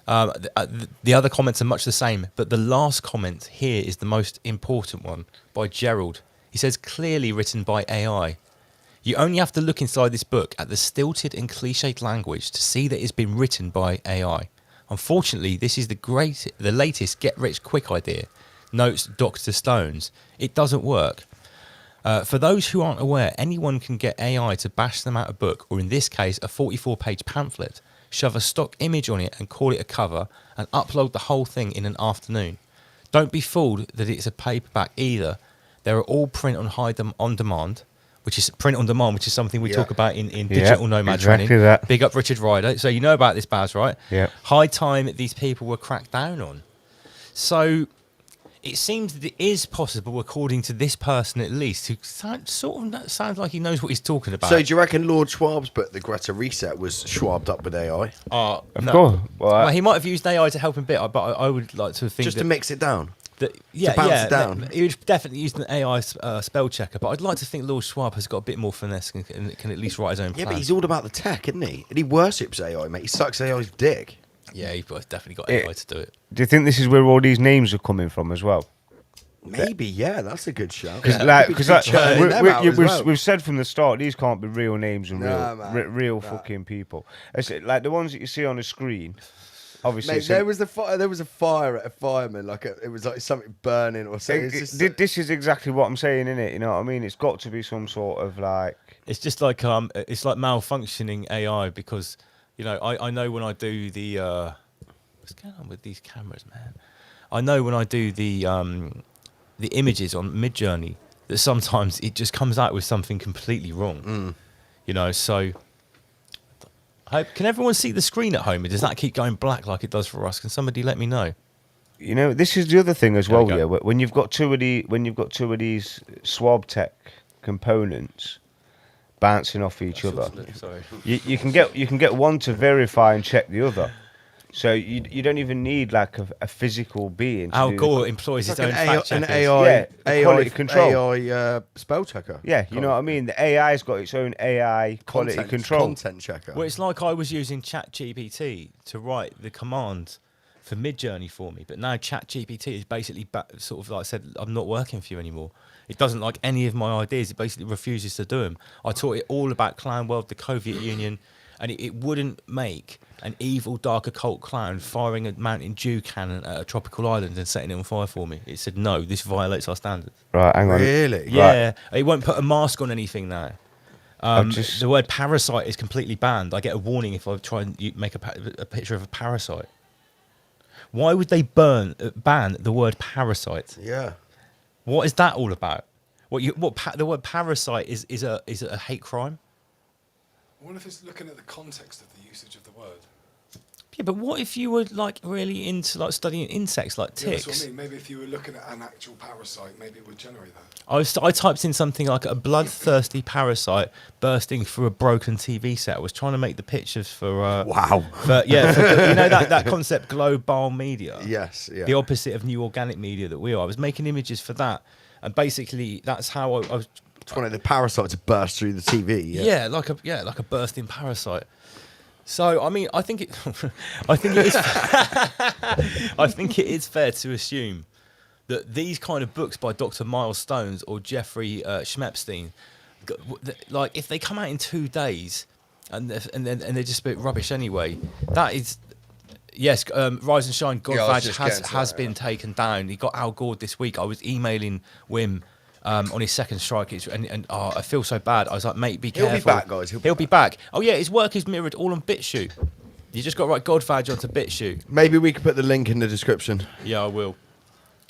B: The other comments are much the same, but the last comment here is the most important one by Gerald. He says, clearly written by AI. You only have to look inside this book at the stilted and cliched language to see that it's been written by AI. Unfortunately, this is the latest get-rich-quick idea, notes Dr. Stones. It doesn't work. For those who aren't aware, anyone can get AI to bash them out a book, or in this case, a 44-page pamphlet, shove a stock image on it and call it a cover, and upload the whole thing in an afternoon. Don't be fooled that it's a paperback either. They're all print on demand, which is something we talk about in digital nomad training.
E: That.
B: Big up Richard Ryder. So you know about this, Baz, right?
E: Yeah.
B: High time these people were cracked down on. So it seems that it is possible, according to this person at least, who sounds like he knows what he's talking about.
D: So do you reckon Lord Schwab's book, the Greta Reset, was Schwabbed up with AI?
B: Of
E: course.
B: Well, he might have used AI to help him a bit, but I would like to think
D: just to mix it down.
B: It down. He would definitely use an AI spell checker, but I'd like to think Lord Schwab has got a bit more finesse and can at least write his own plan.
D: Yeah, but he's all about the tech, isn't he? And he worships AI, mate. He sucks AI's dick.
B: Yeah, he's definitely got AI to do it.
E: Do you think this is where all these names are coming from as well?
D: Maybe, yeah, that's a good show.
E: We've said from the start, these can't be real names and real fucking people. It's like the ones that you see on the screen. Obviously,
D: mate, there was a fire at a fireman. It was like something burning or something.
E: This is exactly what I'm saying, innit? You know what I mean? It's got to be some sort of like.
B: It's just like it's like malfunctioning AI because I know when I do the what's going on with these cameras, man. I know when I do the images on Midjourney that sometimes it just comes out with something completely wrong. So can everyone see the screen at home? Does that keep going black like it does for us? Can somebody let me know?
E: This is the other thing as well. Yeah, when you've got two of these swab tech components bouncing off each other, you can get one to verify and check the other. So you don't even need like a physical being.
B: Al Gore employs his own fact checkers.
D: An AI
E: quality control.
D: AI spell checker.
E: Yeah, you know what I mean. The AI's got its own AI quality control.
D: Content checker.
B: Well, it's like I was using ChatGPT to write the command for Midjourney for me, but now ChatGPT is basically sort of like said, I'm not working for you anymore. It doesn't like any of my ideas. It basically refuses to do them. I taught it all about Clown World, the Soviet Union, and it wouldn't make an evil, dark occult clown firing a Mountain Dew cannon at a tropical island and setting it on fire for me. It said, no, this violates our standards.
E: Right, hang on.
D: Really?
B: Yeah.
E: Right.
B: It won't put a mask on anything now. The word parasite is completely banned. I get a warning if I try and make a picture of a parasite. Why would they ban the word parasite?
D: Yeah.
B: What is that all about? The word parasite is a hate crime?
F: I wonder if it's looking at the context of the usage of the word.
B: Yeah, but what if you were like really into like studying insects like ticks?
F: Yeah, that's what I mean. Maybe if you were looking at an actual parasite, maybe it would generate that.
B: I typed in something like a bloodthirsty parasite bursting through a broken TV set. I was trying to make the pictures for
D: wow.
B: That concept global media.
D: Yes, yeah.
B: The opposite of new organic media that we are. I was making images for that, and basically that's how I was.
D: It's one of the parasites to burst through the TV.
B: Yeah, like a bursting parasite. So I mean, I think it is. I think it is fair to assume that these kind of books by Dr. Miles Stones or Jeffrey Schmepstein, like if they come out in 2 days and they're just a bit rubbish anyway, that is. Yes, Rise and Shine, Godfadge has been taken down. He got Al Gore this week. I was emailing Wim on his second strike, and I feel so bad. I was like, mate, be careful.
D: He'll be back, guys.
B: He'll be back. Oh yeah, his work is mirrored all on BitChute. You just got to write Godfadge onto BitChute.
D: Maybe we could put the link in the description.
B: Yeah, I will.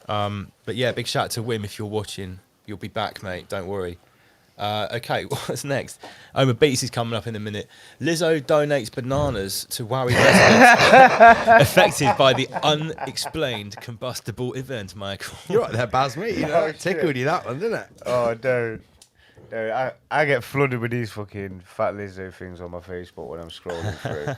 B: But yeah, big shout out to Wim if you're watching. You'll be back, mate. Don't worry. Okay, what's next? Oma Beats is coming up in a minute. Lizzo donates bananas to Maui residents affected by the unexplained combustible event, Michael.
D: You're right there, Baz, mate. It tickled you, that one, didn't it?
E: Oh, don't. I get flooded with these fucking Fat Lizzo things on my Facebook when I'm scrolling through.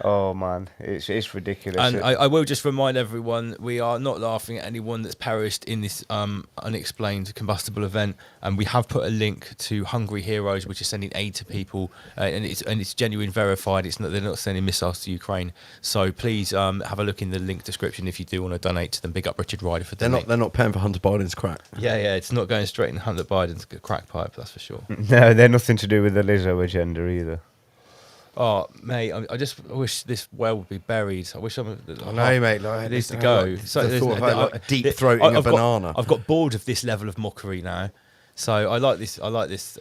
E: Oh man, it's ridiculous.
B: And I will just remind everyone, we are not laughing at anyone that's perished in this unexplained combustible event, and we have put a link to Hungry Heroes, which is sending aid to people, and it's genuine, verified. They're not sending missiles to Ukraine. So please have a look in the link description if you do want to donate to them. Big up Richard Ryder for donating.
D: They're not paying for Hunter Biden's crack.
B: Yeah, it's not going straight in Hunter Biden's crack pipe, that's for sure.
E: No, they're nothing to do with the Lizzo agenda either.
B: Oh, mate, I just wish this well would be buried. I wish I
D: know, mate.
B: It needs to go.
D: Deep throating a banana.
B: I've got bored of this level of mockery now. So I like this.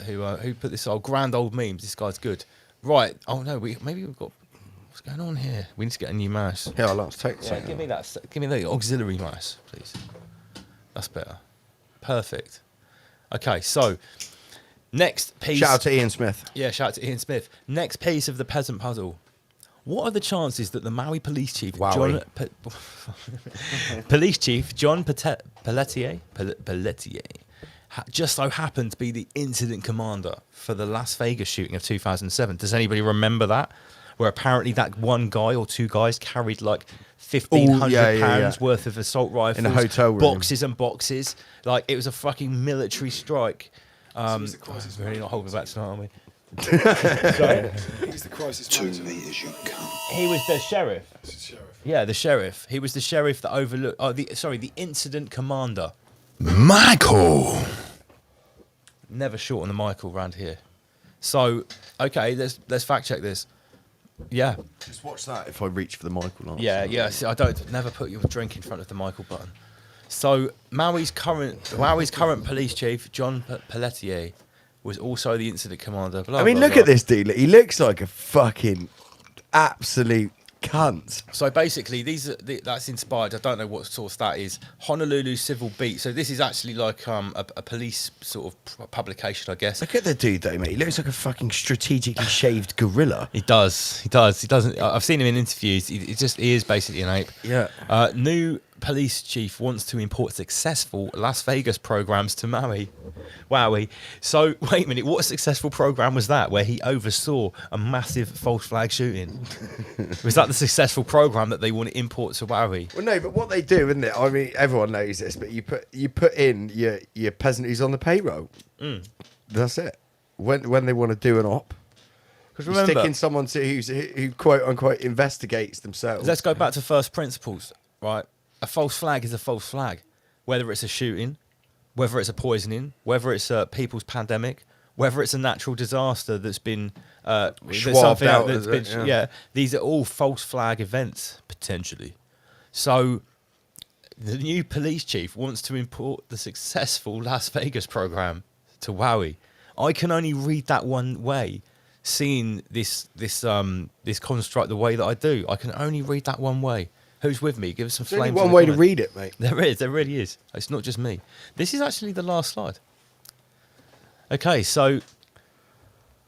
B: Who put this grand old memes? This guy's good. Right. Oh no, maybe we've got. What's going on here? We need to get a new mouse.
D: Yeah, let's take.
B: Yeah, give me that. Give me the auxiliary mouse, please. That's better. Perfect. Okay, so. Next piece.
D: Shout out to Ian Smith.
B: Yeah, shout out to Ian Smith. Next piece of the peasant puzzle. What are the chances that the Maui police chief, police chief John Pelletier, just so happened to be the incident commander for the Las Vegas shooting of 2007? Does anybody remember that? Where apparently that one guy or two guys carried like 1,500 pounds worth of assault rifles
D: in a hotel room,
B: boxes and boxes. Like it was a fucking military strike. We're really not holding back tonight, are we?
F: Sorry? He's the crisis manager.
B: He was the sheriff. Yeah, the sheriff. He was the sheriff that overlooked. The incident commander
A: Michael.
B: Never short on the Michael round here. So, okay, let's fact check this. Yeah.
D: Just watch that if I reach for the Michael line.
B: Yeah, yeah. See, I don't never put your drink in front of the Michael button. So Maui's current police chief, John Pelletier, was also the incident commander. Blah,
D: I mean,
B: blah,
D: look
B: blah.
D: at this dude. He looks like a fucking absolute cunt.
B: So basically, that's inspired. I don't know what source that is. Honolulu Civil Beat. So this is actually like a police sort of publication, I guess.
D: Look at the dude though, mate. He looks like a fucking strategically shaved gorilla.
B: He does. He doesn't. I've seen him in interviews. He is basically an ape.
D: Yeah.
B: New police chief wants to import successful Las Vegas programs to Maui. Wowie. So wait a minute. What successful program was that? Where he oversaw a massive false flag shooting? Was that the successful program that they want to import to Maui?
D: Well, no, but what they do, isn't it? I mean, everyone knows this, but you put in your peasant who's on the payroll. That's it. When they want to do an op.
B: Because
D: You
B: remember,
D: stick in someone who quote unquote investigates themselves.
B: let's go back to first principles, right? A false flag is a false flag, whether it's a shooting, whether it's a poisoning, whether it's a people's pandemic, whether it's a natural disaster that's been
D: Schwabbed out,
B: that's
D: is
B: been,
D: it?
B: yeah, these are all false flag events potentially. So the new police chief wants to import the successful Las Vegas program to Maui. I can only read that one way. Seeing this construct the way that I do, I can only read that one way. Who's with me? Give us some
D: There's only
B: flames. in
D: one
B: the
D: way to
B: comments.
D: read it, mate.
B: There really is. It's not just me. This is actually the last slide. Okay, so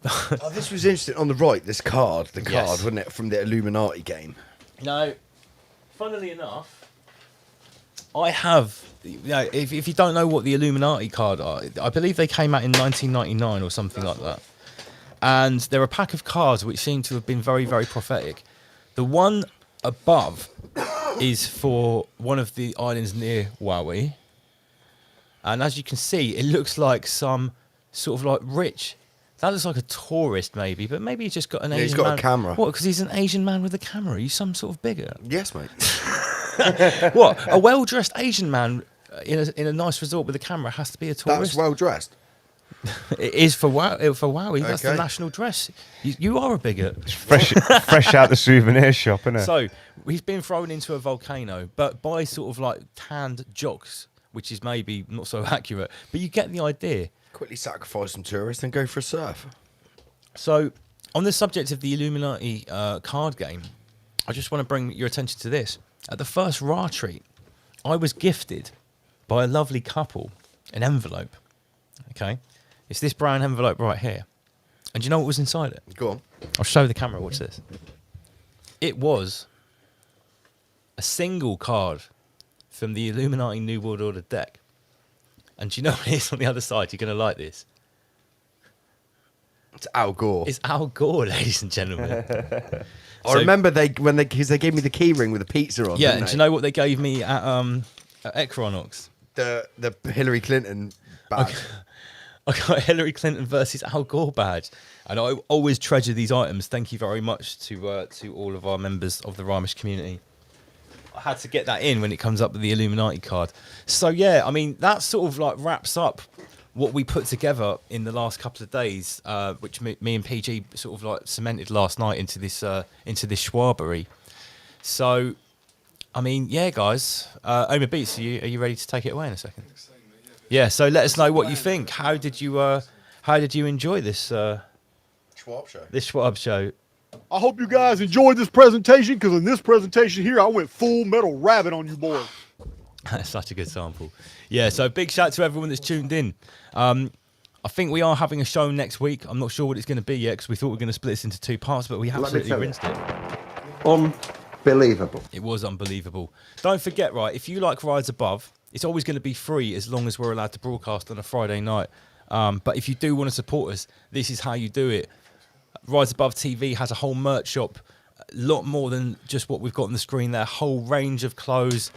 D: Oh, this was interesting. On the right, this card,
B: Yes.
D: wasn't it, from the Illuminati game?
B: now, funnily enough, I have. You know, if you don't know what the Illuminati card are, I believe they came out in 1999 or something like that. And they're a pack of cards which seem to have been very, very prophetic. The one above is for one of the islands near Maui. And as you can see, it looks like some sort of like rich. That looks like a tourist maybe, but maybe he's just got an Asian
D: he's got
B: man.
D: a camera.
B: What, because he's an Asian man with a camera? He's some sort of bigger.
D: Yes, mate.
B: What, a well-dressed Asian man in a nice resort with a camera has to be a tourist?
D: That's well dressed.
B: It is for Maui. That's the
D: Okay.
B: national dress. You are a bigot.
E: Fresh out the souvenir shop, innit?
B: So he's been thrown into a volcano, but by sort of like tanned jocks, which is maybe not so accurate, but you get the idea.
D: Quickly sacrifice some tourists and go for a surf.
B: So on the subject of the Illuminati card game, I just want to bring your attention to this. At the first Ra treat, I was gifted by a lovely couple an envelope. Okay, it's this brown envelope right here. And do you know what was inside it?
D: Go on.
B: I'll show the camera. Watch this. It was a single card from the Illuminati New World Order deck. And do you know what it is on the other side? You're going to like this.
D: It's Al Gore.
B: It's Al Gore, ladies and gentlemen.
D: I remember because they gave me the key ring with the pizza on.
B: Yeah,
D: didn't
B: and
D: they?
B: do you know what they gave me at Equinox?
D: The Hillary Clinton badge.
B: I got a Hillary Clinton versus Al Gore badge, and I always treasure these items. Thank you very much to all of our members of the Ramish community. I had to get that in when it comes up with the Illuminati card. So yeah, I mean that sort of like wraps up what we put together in the last couple of days, which me and PG sort of like cemented last night into this schwabery. So, I mean, yeah, guys, Omar Beats, are you ready to take it away in a second? Yeah. So let us know what you think. How did you enjoy this
D: Schwab show?
B: This Schwab show?
L: I hope you guys enjoyed this presentation, because in this presentation here, I went full metal rabbit on you boys.
B: That's such a good sample. Yeah, so big shout out to everyone that's tuned in. I think we are having a show next week. I'm not sure what it's going to be yet, because we thought we were going to split this into two parts, but we absolutely rinsed it.
M: Unbelievable.
B: It was unbelievable. Don't forget, right, if you like Rise Above, it's always going to be free as long as we're allowed to broadcast on a Friday night. But if you do want to support us, this is how you do it. Rise Above TV has a whole merch shop, a lot more than just what we've got on the screen there. A whole range of clothes,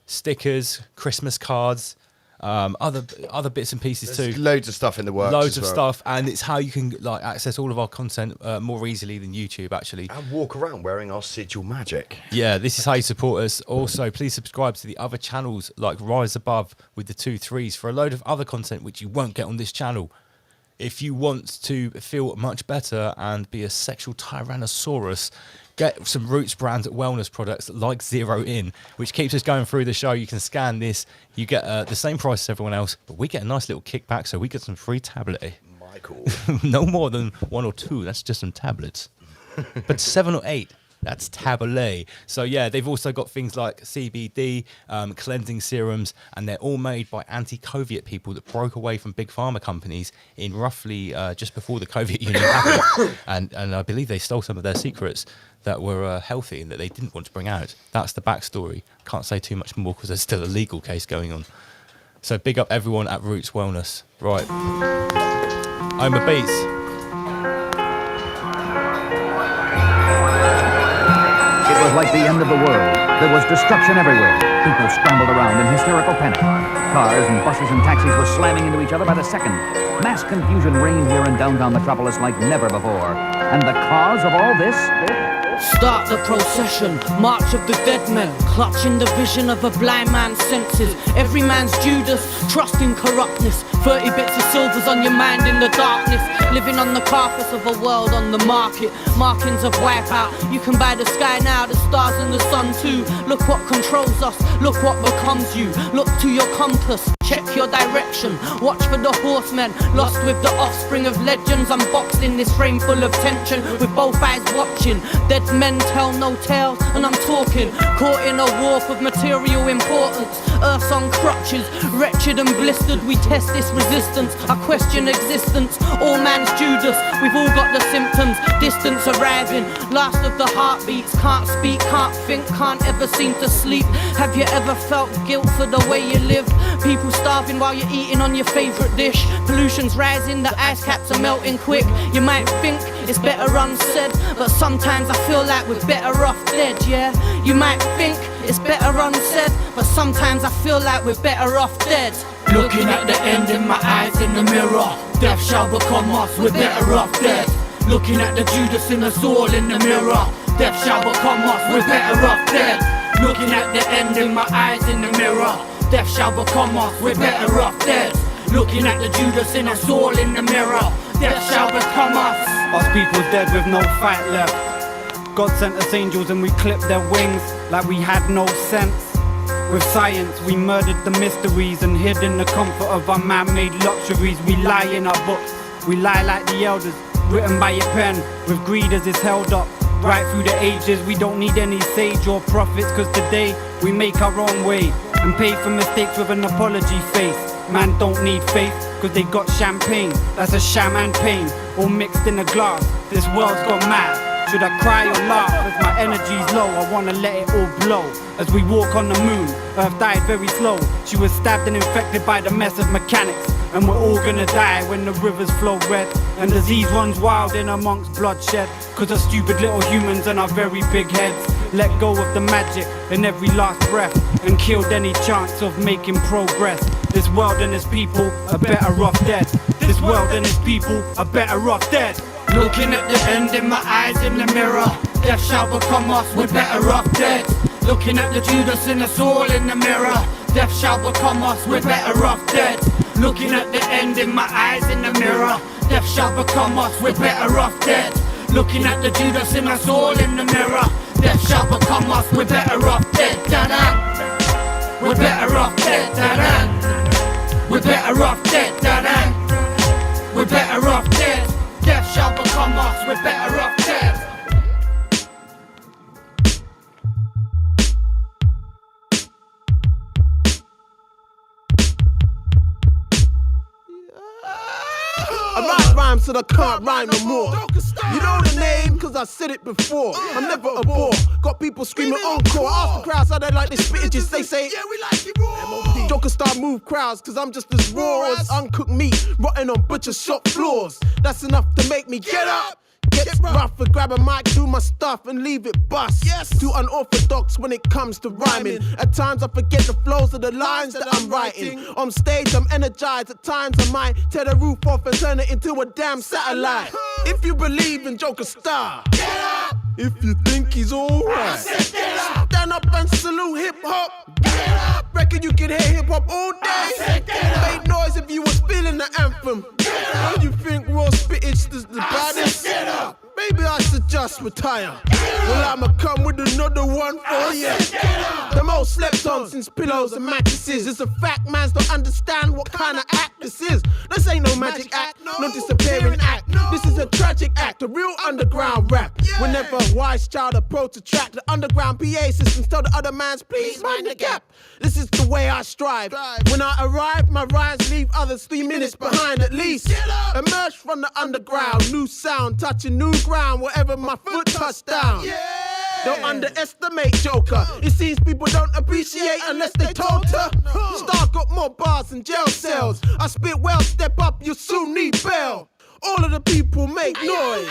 B: stickers, Christmas cards, other bits and pieces
D: There's
B: too.
D: Loads of stuff in the works.
B: Loads of
D: as well.
B: stuff, and it's how you can like access all of our content more easily than YouTube actually.
D: And walk around wearing our sigil magic.
B: Yeah, this is how you support us. Also, please subscribe to the other channels like Rise Above with the 2 3s for a load of other content which you won't get on this channel. If you want to feel much better and be a sexual tyrannosaurus, get some Roots brand wellness products like Zero In, which keeps us going through the show. You can scan this. You get the same price as everyone else, but we get a nice little kickback, so we get some free tablet.
D: Michael.
B: No more than 1 or 2. That's just some tablets. But 7 or 8. That's tablet. So yeah, they've also got things like CBD, cleansing serums, and they're all made by anti-COVID people that broke away from big pharma companies in roughly just before the COVID union happened. And I believe they stole some of their secrets that were healthy and that they didn't want to bring out. That's the backstory. Can't say too much more because there's still a legal case going on. So big up everyone at Roots Wellness. Right. Oma Beats.
M: It was like the end of the world. There was destruction everywhere. People scrambled around in hysterical panic. Cars and buses and taxis were slamming into each other by the second. Mass confusion reigned here in downtown metropolis like never before. And the cause of all this?
N: Start the procession, march of the dead men, clutching the vision of a blind man's senses. Every man's Judas, trusting corruptness. 30 bits of silvers on your mind in the darkness. Living on the carcass of a world on the market. Markings of wipeout. You can buy the sky now, the stars and the sun too. Look what controls us, look what becomes you. Look to your compass, check your direction. Watch for the horsemen, lost with the offspring of legends. I'm boxed in this frame full of tension, with both eyes watching. Dead men tell no tales, and I'm talking. Caught in a warp of material importance. Earth's on crutches, wretched and blistered. We test this resistance, I question existence. All man's Judas, we've all got the symptoms. Distance arriving, last of the heartbeats. Can't speak, can't think, can't ever seem to sleep. Have you ever felt guilt for the way you live? People starving while you're eating on your favourite dish. Pollution's rising, the ice caps are melting quick. You might think it's better unsaid, but sometimes I feel like we're better off dead, yeah? You might think it's better unsaid, but sometimes I feel like we're better off dead.
H: Looking at the end in my eyes in the mirror, death shall become us, we're better off dead. Looking at the Judas in us all in the mirror, death shall become us, we're better off dead. Looking at the end in my eyes in the mirror, death shall become us, we're better off dead. Looking at the Judas in us all in the mirror, death shall become us.
O: Us people dead with no fight left. God sent us angels and we clipped their wings like we had no sense. With science we murdered the mysteries and hid in the comfort of our man-made luxuries. We lie in our books, we lie like the elders, written by a pen with greed as it's held up. Right through the ages, we don't need any sage or prophets, cause today we make our own way and pay for mistakes with an apology face. Man don't need faith, cause they got champagne, that's a sham and pain, all mixed in a glass. This world's gone mad. Should I cry or laugh? As my energy's low, I wanna let it all blow. As we walk on the moon, Earth died very slow. She was stabbed and infected by the mess of mechanics. And we're all gonna die when the rivers flow red. And disease runs wild in amongst bloodshed. Cause of stupid little humans and our very big heads. Let go of the magic in every last breath and killed any chance of making progress. This world and its people are better off dead. This world and its people are better off dead.
H: Looking at the end in my eyes in the mirror, death shall become us, we're better off dead. Looking at the Judas in us all in the mirror, death shall become us, we're better off dead. Looking at the end in my eyes in the mirror, death shall become us, we're better off dead. Looking at the Judas in us all in the mirror, death shall become us, we're better off dead. Da-da. We're better off dead. Da-da. We're better off dead. Da-da. We're better off dead. Death shall become us, we're better off dead.
P: I write rhymes so I can't rhyme no more. You know the name, cause I said it before. I'm never a bore. Got people screaming encore. Ask the crowds how they like this spitages. They say, yeah, we like it raw. Joker star move crowds, cause I'm just as raw as uncooked meat, rotting on butcher shop floors. That's enough to make me get up. gets rough. I grab a mic, do my stuff, and leave it bust. Yes. Too unorthodox when it comes to rhyming. At times I forget the flows of the lines that I'm writing. On stage I'm energized. At times I might tear the roof off and turn it into a damn satellite. If you believe in Joker Star, get up. If you think he's alright, stand up and salute hip hop. Get up. Reckon you can hear hip hop all day. Make noise if you was feeling the anthem. When you think raw spittage is the baddest, maybe I should just retire. Well, I'ma come with another one for you. The most slept on since pillows and mattresses. It's a fact, mans don't understand what kind of act this is. This ain't no magic act, no disappearing act. This is a tragic act, a real underground rap. Whenever a wise child approach a track, the underground PA systems tell the other mans, please mind the gap. This is the way I strive. When I arrive, my rhymes leave others 3 minutes behind at least. Emerge from the underground, new sound, touching new ground wherever my foot touched down. Don't underestimate Joker. It seems people don't appreciate unless they told to. Star got more bars than jail cells. I spit well, step up, you soon need bail. All of the people make noise.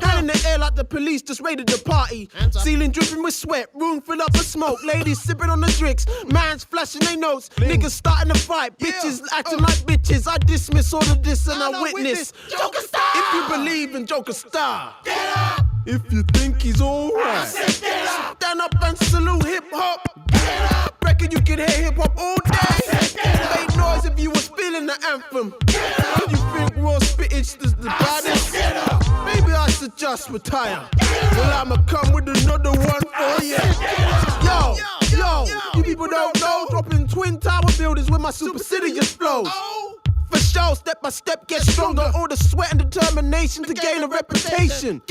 P: Hand in the air like the police just raided the party. Ceiling dripping with sweat, room full up of smoke. Ladies sipping on the drinks, mans flashing their notes. Niggas starting to fight, bitches acting like bitches. I dismiss all of this and I witness Joker Star. If you believe in Joker Star, get up. If you think he's alright, stand up and salute hip hop. Reckon you can hear hip hop all day. Make noise if you was feeling the anthem. When you think raw spittage is the baddest, maybe I should just retire. Well, I'ma come with another one for you. Yo, you people don't know, dropping twin tower buildings with my supercilious flows. For show, step by step, get stronger. All the sweat and determination to gain a reputation.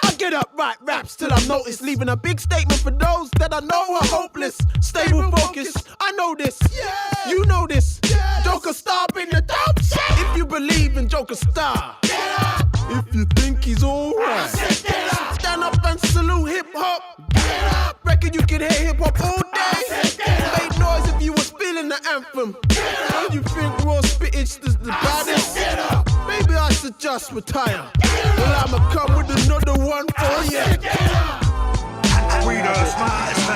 P: I get up, write raps till I'm noticed, leaving a big statement for those that I know are hopeless. Stable focus, I know this, you know this. Joker Star, bring the dope shit. If you believe in Joker Star, if you think he's alright, stand up and salute hip hop. Reckon you can hear hip hop all day. Make noise if you was feeling the anthem. When you think raw spittage is the baddest, maybe I should just retire. Well, I'ma come with another one for you.
Q: We the smartest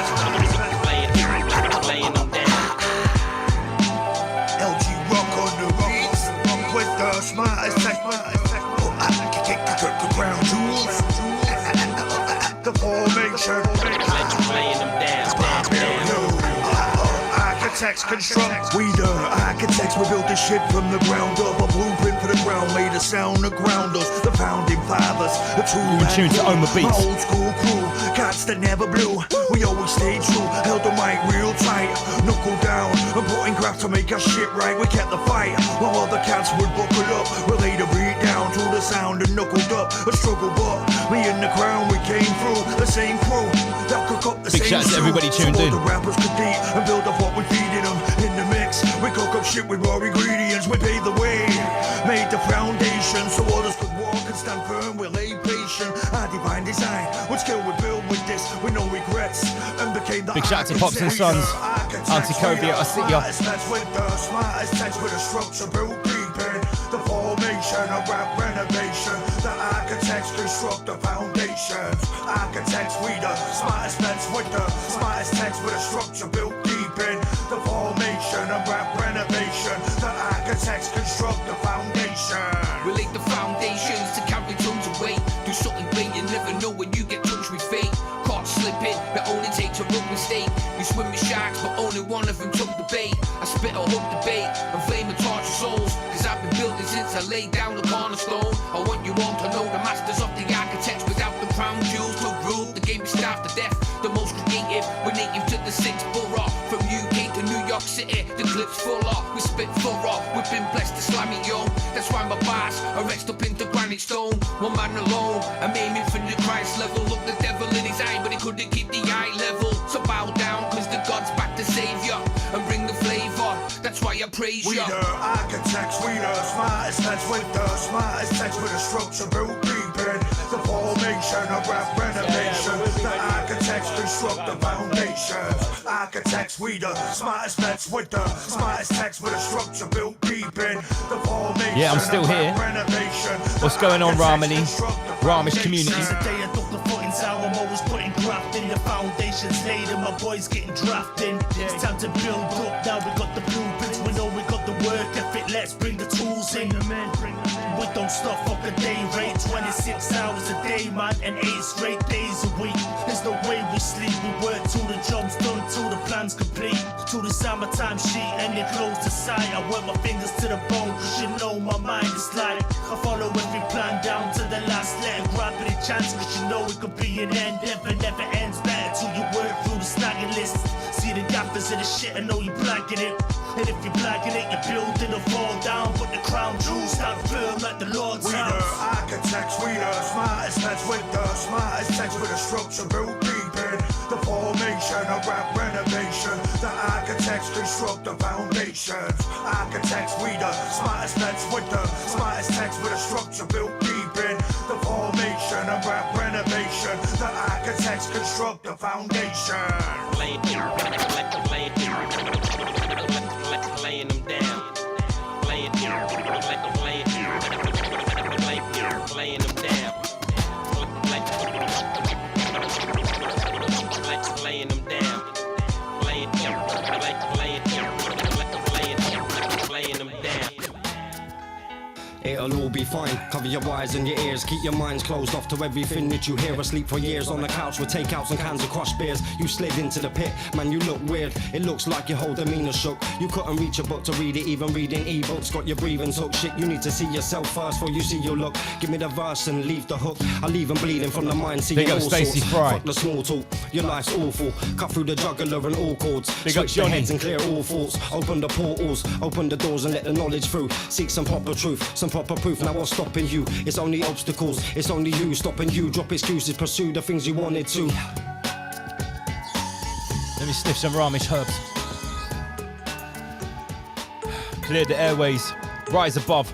Q: LG rock on the beats with the smartest the ground jewels. The formation. Architects construct. We the architects, we built this shit from the ground up. A blueprint for the ground, made a sound to ground us. The founding fathers, the true
B: in tune to Oma Beats.
Q: My old school crew, cats that never blew. We always stayed true, held the mic real tight. Knuckle down, and put in graft to make our shit right. We kept the fight, while other cats would buckle up. We laid a beat down to the sound and knuckled up. A struggle, but me and the crown, we came through. The same crew, that cook up the
B: big
Q: same
B: shout out to everybody tuned in.
Q: The rappers could eat and build up what we feeding them in the mix. We cook up shit with raw ingredients. We paved the way, made the foundation so others could walk and stand firm. We lay patient. Our divine design, what skill we build with this with no regrets, and became the
B: big shout out to Pops and Sons, Auntie Covia, I see ya.
Q: That's with the smartest text with a structure built deeper. The formation of rap renovation. The architects construct the foundations. Architects, we the smartest text with the smartest text with a structure built deep in. The formation of rap renovation. The architects construct the foundation.
R: Relate the foundations to carry tons of weight. Do something great, you never know when you get touched with fate. Caught slipping, that only takes a rough mistake. You swim with sharks, but only one of them took the bait. I spit a hook debate and flame and torch your souls. Cause I've been building since I laid down the cornerstone. I want you all to know the masters of the architects without the crown jewels to rule. The game is starved to death, the most creative. We're native to the 6th borough. From UK to New York City, the clip's full off. We spit thorough, we've been blessed to slam it, yo. That's why my bars are etched up into granite stone. One man alone, I'm aiming for the Christ level. Look the devil in his eye, but he couldn't keep the eye level. So bow down, cause the God's back to save ya and bring the flavor. That's why I praise
Q: We
R: ya.
Q: the architects, we the smartest text with the smartest text with a structure built deep in. The formation of rap renovation. The architects construct the foundations. architects, we the smartest vets with the smartest text with a structure built deep in the formation.
B: Yeah, I'm still here. What's going on, Ramani? Ramesh community.
C: I'm always putting graft in the foundations laid and my boys getting drafted. It's time to build up, now we got the blueprints, we know we got the work ethic, let's bring the tools in. We don't stop up the day rate, 26 hours a day, man, and 8 straight days a week. There's no way we sleep, we work till the job's done, till the plan's complete, till the summertime sheet and it close to sight. I work my fingers to the bone, cause you know my mind is like, I follow every plan down to the last letter, grabbing a chance, cause you know it could be an end, never ends better till you work through the snagging list. See the gappers in the shit, I know you blagging it. And if you're blagging it, you're building to fall down. But the crown jewels stand firm like the Lord's house.
Q: We the architects, we the smartest heads with the smartest text with a structure built deep in the formation of rap renovation. The architects construct the foundations. Architects, we the smartest heads with the smartest text with a structure built deep in the formation of rap renovation. The architects construct the foundation.
S: Laying them down, laying them down, laying them down, laying them down.
T: It'll all be fine. Cover your eyes and your ears. Keep your minds closed off to everything that you hear. Asleep for years on the couch with takeouts and cans of crushed beers. You slid into the pit, man, you look weird. It looks like your whole demeanor shook. You couldn't reach a book to read it, even reading ebooks. Got your breathing took. Shit, you need to see yourself first before you see your look. Give me the verse and leave the hook. I leave them bleeding from the mind. See
B: Big up
T: all
B: Stacey
T: sorts.
B: Fry.
T: Fuck the small talk. Your life's awful. Cut through the jugular and all chords.
B: Big up
T: Switch the
B: Johnny.
T: heads and clear all thoughts. Open the portals, open the doors and let the knowledge through. Seek some proper truth, some proper proof. Now what's stopping you? It's only obstacles, it's only you stopping you. Drop excuses, pursue the things you wanted to.
B: Let me sniff some Ramesh herbs. Clear the airways, rise above.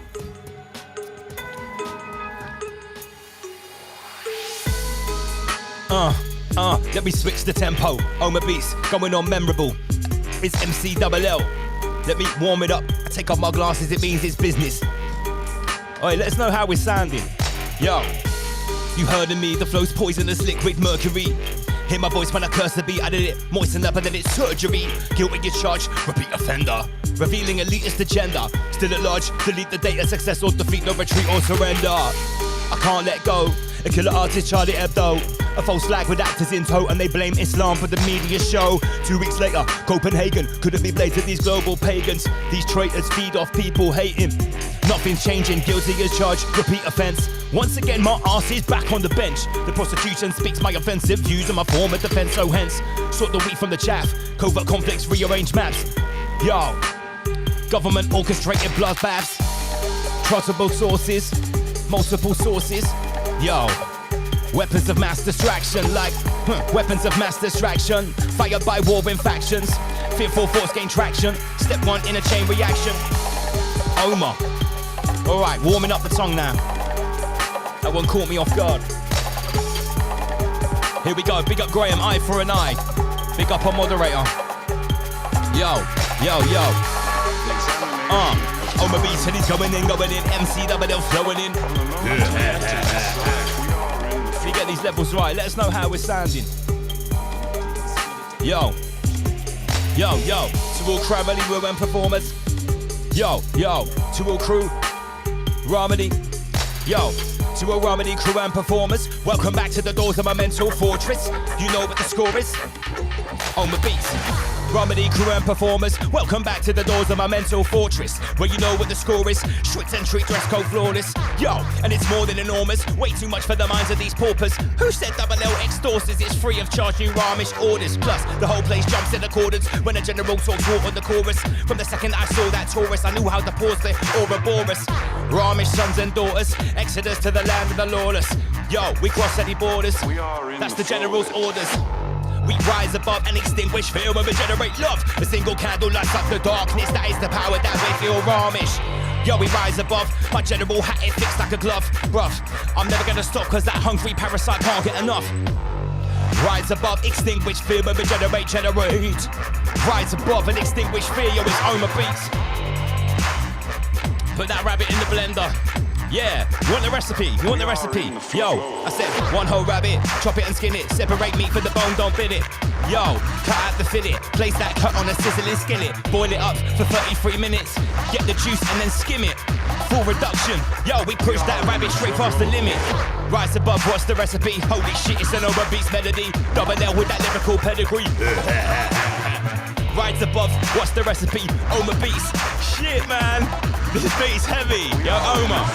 B: Let me switch the tempo. Oma beats going on memorable. It's MC double L. Let me warm it up. I take off my glasses, it means it's business. Alright, let us know how we're sounding. Yo, you heard of me, the flow's poisonous, liquid mercury. Hear my voice when I curse the beat, I did it moisten up and then it's surgery. Guilt when you charge, repeat offender. Revealing elitist agenda. Still at large, delete the data, success or defeat, no retreat or surrender. I can't let go. A killer artist, Charlie Hebdo. A false flag with actors in tow and they blame Islam for the media show. 2 weeks later, Copenhagen couldn't be blamed to these global pagans. These traitors feed off people hating. Nothing's changing, guilty as charged, repeat offence. Once again, my arse is back on the bench. The prosecution speaks my offensive views and my form of defence, so hence, sort the wheat from the chaff. Covert conflicts, rearrange maps. Yo, government orchestrated bloodbaths. Trustable sources, multiple sources. Yo, weapons of mass distraction, like weapons of mass distraction. Fired by warring factions. Fearful thoughts gain traction. Step 1 in a chain reaction. Omar. Alright, warming up the tongue now. That one caught me off guard. Here we go, big up Graham, eye for an eye. Big up our moderator. Yo, yo, yo. Omar beats and he's going in, MC double L flowing in. If we get these levels right, let us know how we're sounding. Yo. Yo, yo. To all Cramley Will and performers. Yo, yo. To all crew. Ramani, yo, to all Ramani crew and performers. Welcome back to the doors of my mental fortress. You know what the score is. On the beats. Ramani crew and performers. Welcome back to the doors of my mental fortress. Where you know what the score is. Strict entry, dress code flawless. Yo, and it's more than enormous. Way too much for the minds of these paupers. Who said double L extorts? It's free of charge, new Ramesh orders. Plus, the whole place jumps in accordance when the general talks water on the chorus. From the second I saw that Taurus, I knew how to pause the Ouroboros. Ramesh sons and daughters, exodus to the land of the lawless. Yo, we cross any borders. That's the general's orders. We rise above and extinguish fear and regenerate love. A single candle lights up the darkness. That is the power that we feel Ramesh. Yo, we rise above. My general hat is fixed like a glove. Bruv, I'm never gonna stop cause that hungry parasite can't get enough. Rise above, extinguish fear, but regenerate, generate. Rise above and extinguish fear, yo, it's Oma Beats. Put that rabbit in the blender. Yeah, you want the recipe? You want the recipe? Yo, I said one whole rabbit, chop it and skin it, separate meat from the bone, don't fit it. Yo, cut out the fillet, place that cut on a sizzling skillet, boil it up for 33 minutes, get the juice and then skim it. Full reduction, yo, we push that rabbit straight past the limit. Rise above, what's the recipe? Holy shit, it's an Oma Beats melody. Double L with that lyrical pedigree. Rise above, what's the recipe? Oma Beats. Shit, man. This beat's heavy. Yo, Oma.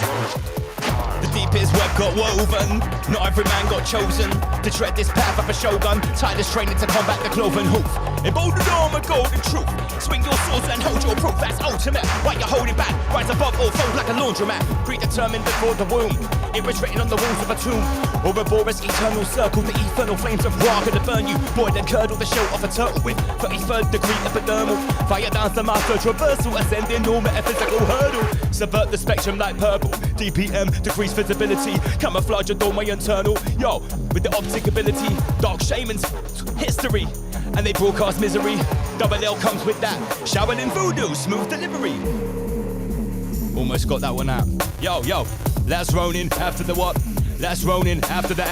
B: The deepest web got woven. Not every man got chosen to tread this path of a shogun. Tireless training to combat the cloven hoof. Emboldened armor, golden truth. Swing your swords and hold your proof. That's ultimate. Why you holding back? Rise above or fold like a laundromat. Predetermined before the womb. It was written on the walls of a tomb. Ouroboros, eternal circle. The eternal flames of Ra gonna burn you. Boil and curdle the shell of a turtle with 33rd degree epidermal. Fire dance the master traversal. Ascending no metaphysical hurdle. Subvert the spectrum like purple. DPM, decrease visibility. Camouflage your doorway internal. Yo, with the optic ability. Dark shamans, history. And they broadcast misery. Double L comes with that. Showered in voodoo, smooth delivery. Almost got that one out. Yo, that's Ronin after the what? That's Ronin after the.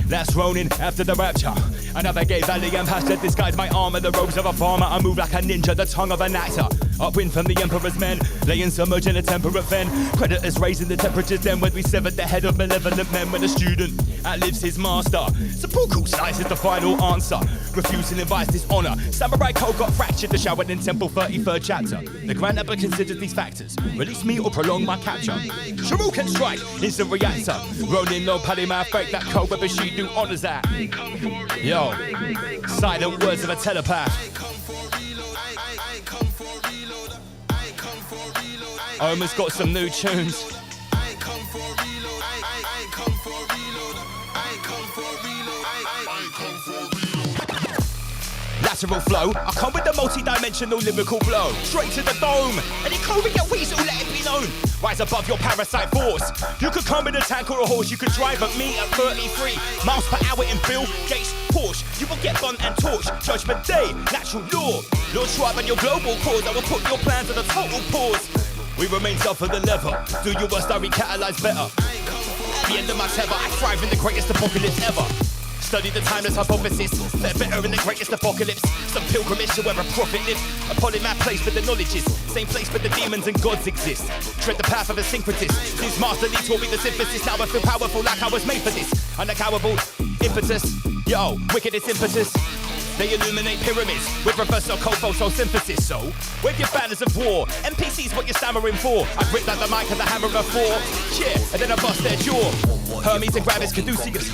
B: That's Ronin after the rapture. I navigate valley and pasture, disguise my armor, the robes of a farmer. I move like a ninja, the tongue of an actor. Upwind from the emperor's men, laying submerged in a temperate fen. Predators raising the temperatures then when we severed the head of malevolent men. When a student outlives his master, sepulchral slice is the final answer. Refusing invites dishonor. Samurai code got fractured, the Shaolin Temple 33rd chapter. The Grand Emperor considers these factors. Release me or prolong my capture. Shiryu can strike, instant reactor. Ronin no Palima fake, that code where Bushido honors that. Yo, silent words of a telepath. Oma's got some new tunes. Lateral flow, I come with the multi-dimensional lyrical blow. Straight to the dome, and you come with your weasel, let it be known. Rise above your parasite force. You could come in a tank or a horse, you could drive at me at 33 miles per hour in Bill Gates Porsche. You will get burnt and torched, Judgment Day, natural law. Lord Schwab and your global cause, I will put your plans on a total pause. We remain self for the lever, do your worst, I recatalyze better. At the end of my tether, I thrive in the greatest apocalypse ever. Study the timeless hypothesis, they're better in the greatest apocalypse. Some pilgrimage to where a prophet lives. A polymath place where the knowledge is, same place where the demons and gods exist. Tread the path of a syncretist, since Master Lee taught me the synthesis. Now I feel powerful like I was made for this. Unaccountable impetus, yo, wickedest impetus. They illuminate pyramids with reverse cold photosynthesis. So, wave your banners of war. NPC's what you're stammering for. I grip like the mic of the hammer of 4. Yeah, and then I bust their jaw. Hermes and Gravis, Caduceus.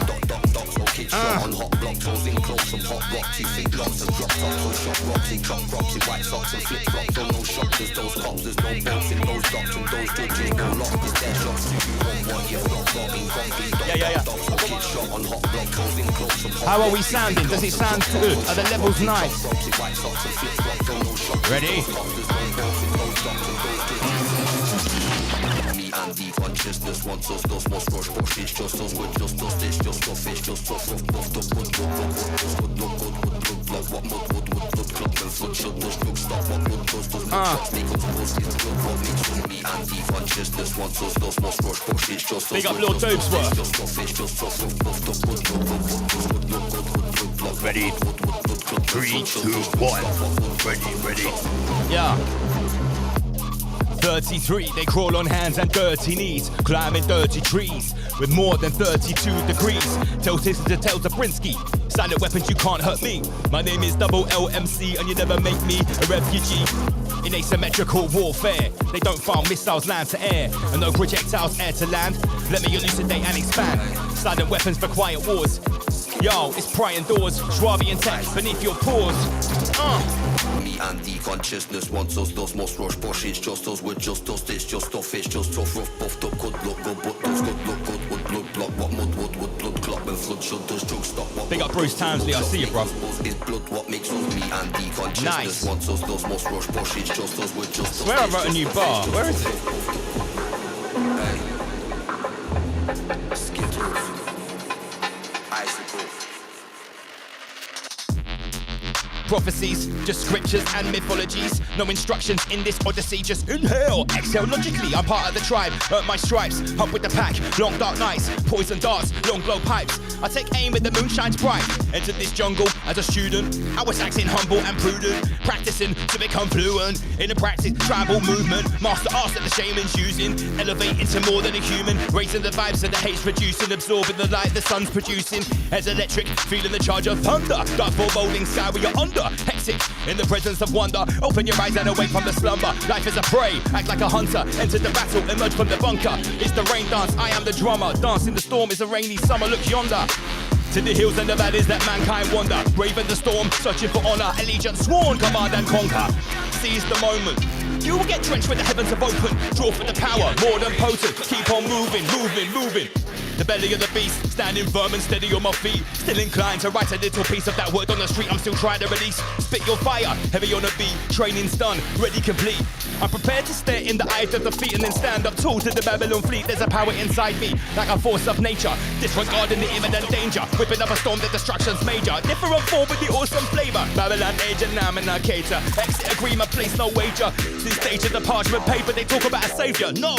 U: On hot blocks, holes in close, some hot rocks. You think blocks and drop tops, so shot rocks, in chop rocks, in white socks and flip flops. So no shops, there's those cops, there's no belts in those docks, and those judges, no locks, there's their shots. Do you want what you've got in concrete?
B: Yeah.
U: Kid shot on hot blocks, holes in close, some hot.
B: How are we sounding? Does it sound good? Are the levels nice? Ready?
U: And the consciousness wants us, those most rush bushes, just us with just us, this just stuff, fish, just stuff, rough, buff, the wood, what mud, club, and flood, shut, those drugs, stop, what wood, does, make us post, is blood, what makes us me, and the consciousness wants us, those most rush bushes, just us,
B: big up Lord Dobesworth.
U: Just stuff, fish, just stuff, rough, buff, the wood,
B: ready? 3, 2, 1. Ready. Yeah. 33, they crawl on hands and dirty knees, climbing dirty trees with more than 32 degrees. Tell sisters to tell Zabrinsky, silent weapons, you can't hurt me. My name is Double LMC and you never make me a refugee. In asymmetrical warfare, they don't fire missiles land to air, and no projectiles air to land. Let me elucidate and expand. Silent weapons for quiet wars. Yo, it's prying doors, Schwabian tech beneath your paws.
U: Me and the consciousness wants us, those most rush bushes, just us with just us, this just stuff, fish, just tough, rough, buffed up, good look, good, but does good look, good, wood, blood, block, what mud, wood, blood, clot, and flood, should does drugs stop, what.
B: Big up Bruce Townsley, I see you, bro.
U: Is blood what makes us? Me and the consciousness wants us, those most rush bushes, just us with just us.
B: I swear I wrote a new bar, where is it?
U: Skittles. Icicle.
B: prophecies, just scriptures and mythologies. No instructions in this odyssey, just inhale, exhale logically. I'm part of the tribe, earn my stripes, up with the pack, long dark nights, poison darts, long glow pipes. I take aim with the moon shines bright. Entered this jungle as a student, I was acting humble and prudent, practicing to become fluent in a practice, tribal movement, master arts that the shaman's using, elevating to more than a human, raising the vibes that the hate's reducing, absorbing the light the sun's producing, as electric, feeling the charge of thunder, dark foreboding sky we are under, hectic in the presence of wonder, open your eyes and awake from the slumber, life is a prey, act like a hunter, enter the battle, emerge from the bunker, it's the rain dance, I am the drummer, dance in the storm, it's a rainy summer, look yonder. To the hills and the valleys that mankind wander, braving the storm, searching for honor, allegiance sworn, command and conquer. Seize the moment. You will get drenched when the heavens have opened. Draw for the power, more than potent. Keep on moving, moving, moving. The belly of the beast, standing firm and steady on my feet. Still inclined to write a little piece of that word on the street. I'm still trying to release. Spit your fire, heavy on a beat. Training's done, ready complete. I'm prepared to stare in the eyes of defeat and then stand up tall to the Babylon fleet. There's a power inside me, like a force of nature. Disregarding the imminent danger. Whipping up a storm, the destruction's major. Different form with the awesome flavor. Babylon age and now I'm in a cater. Exit agreement, place no wager. This stage of the parchment paper, they talk about a savior. No!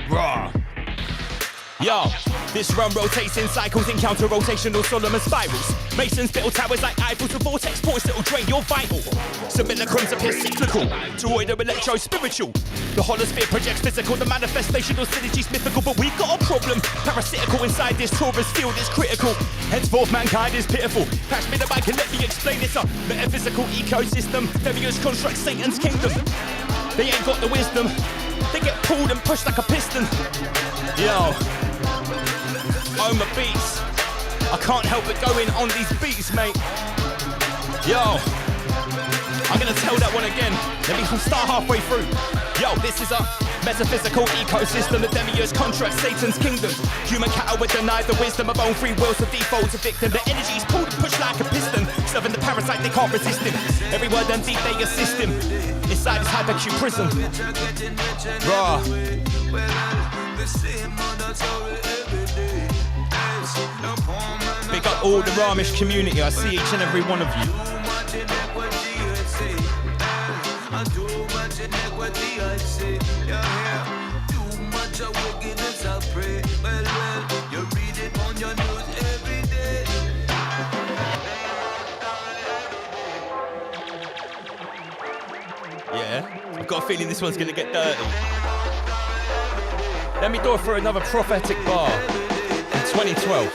B: Raw. Yo, this run rotates in cycles, encounter rotational Solomon spirals. Masons build towers like Eiffels with vortex points that'll drain your vital. Simulacrums appear cyclical, toroid or electro-spiritual. The holosphere projects physical, the manifestational synergy's mythical, but we've got a problem. Parasitical inside this torus field is critical. Henceforth mankind is pitiful. Pass me the mic and let me explain this up. Metaphysical ecosystem, various construct Satan's kingdom. They ain't got the wisdom. They get pulled and pushed like a piston. Yo, I'm a beast. I can't help but going on these beats, mate. Yo, I'm gonna tell that one again. Let me start halfway through. Yo, this is a metaphysical ecosystem. The demiurge contract Satan's kingdom. Human cattle were denied the wisdom of own free will, so default to victim. The energy's pulled and pushed like a piston. Serving the parasite, they can't resist him. Every word and deep, they assist him. Inside his hypercube prison. Raw. Big up all the Ramish community. I see each and every one of you. Yeah, I've got a feeling this one's gonna get dirty. Let me go for another prophetic bar in 2012.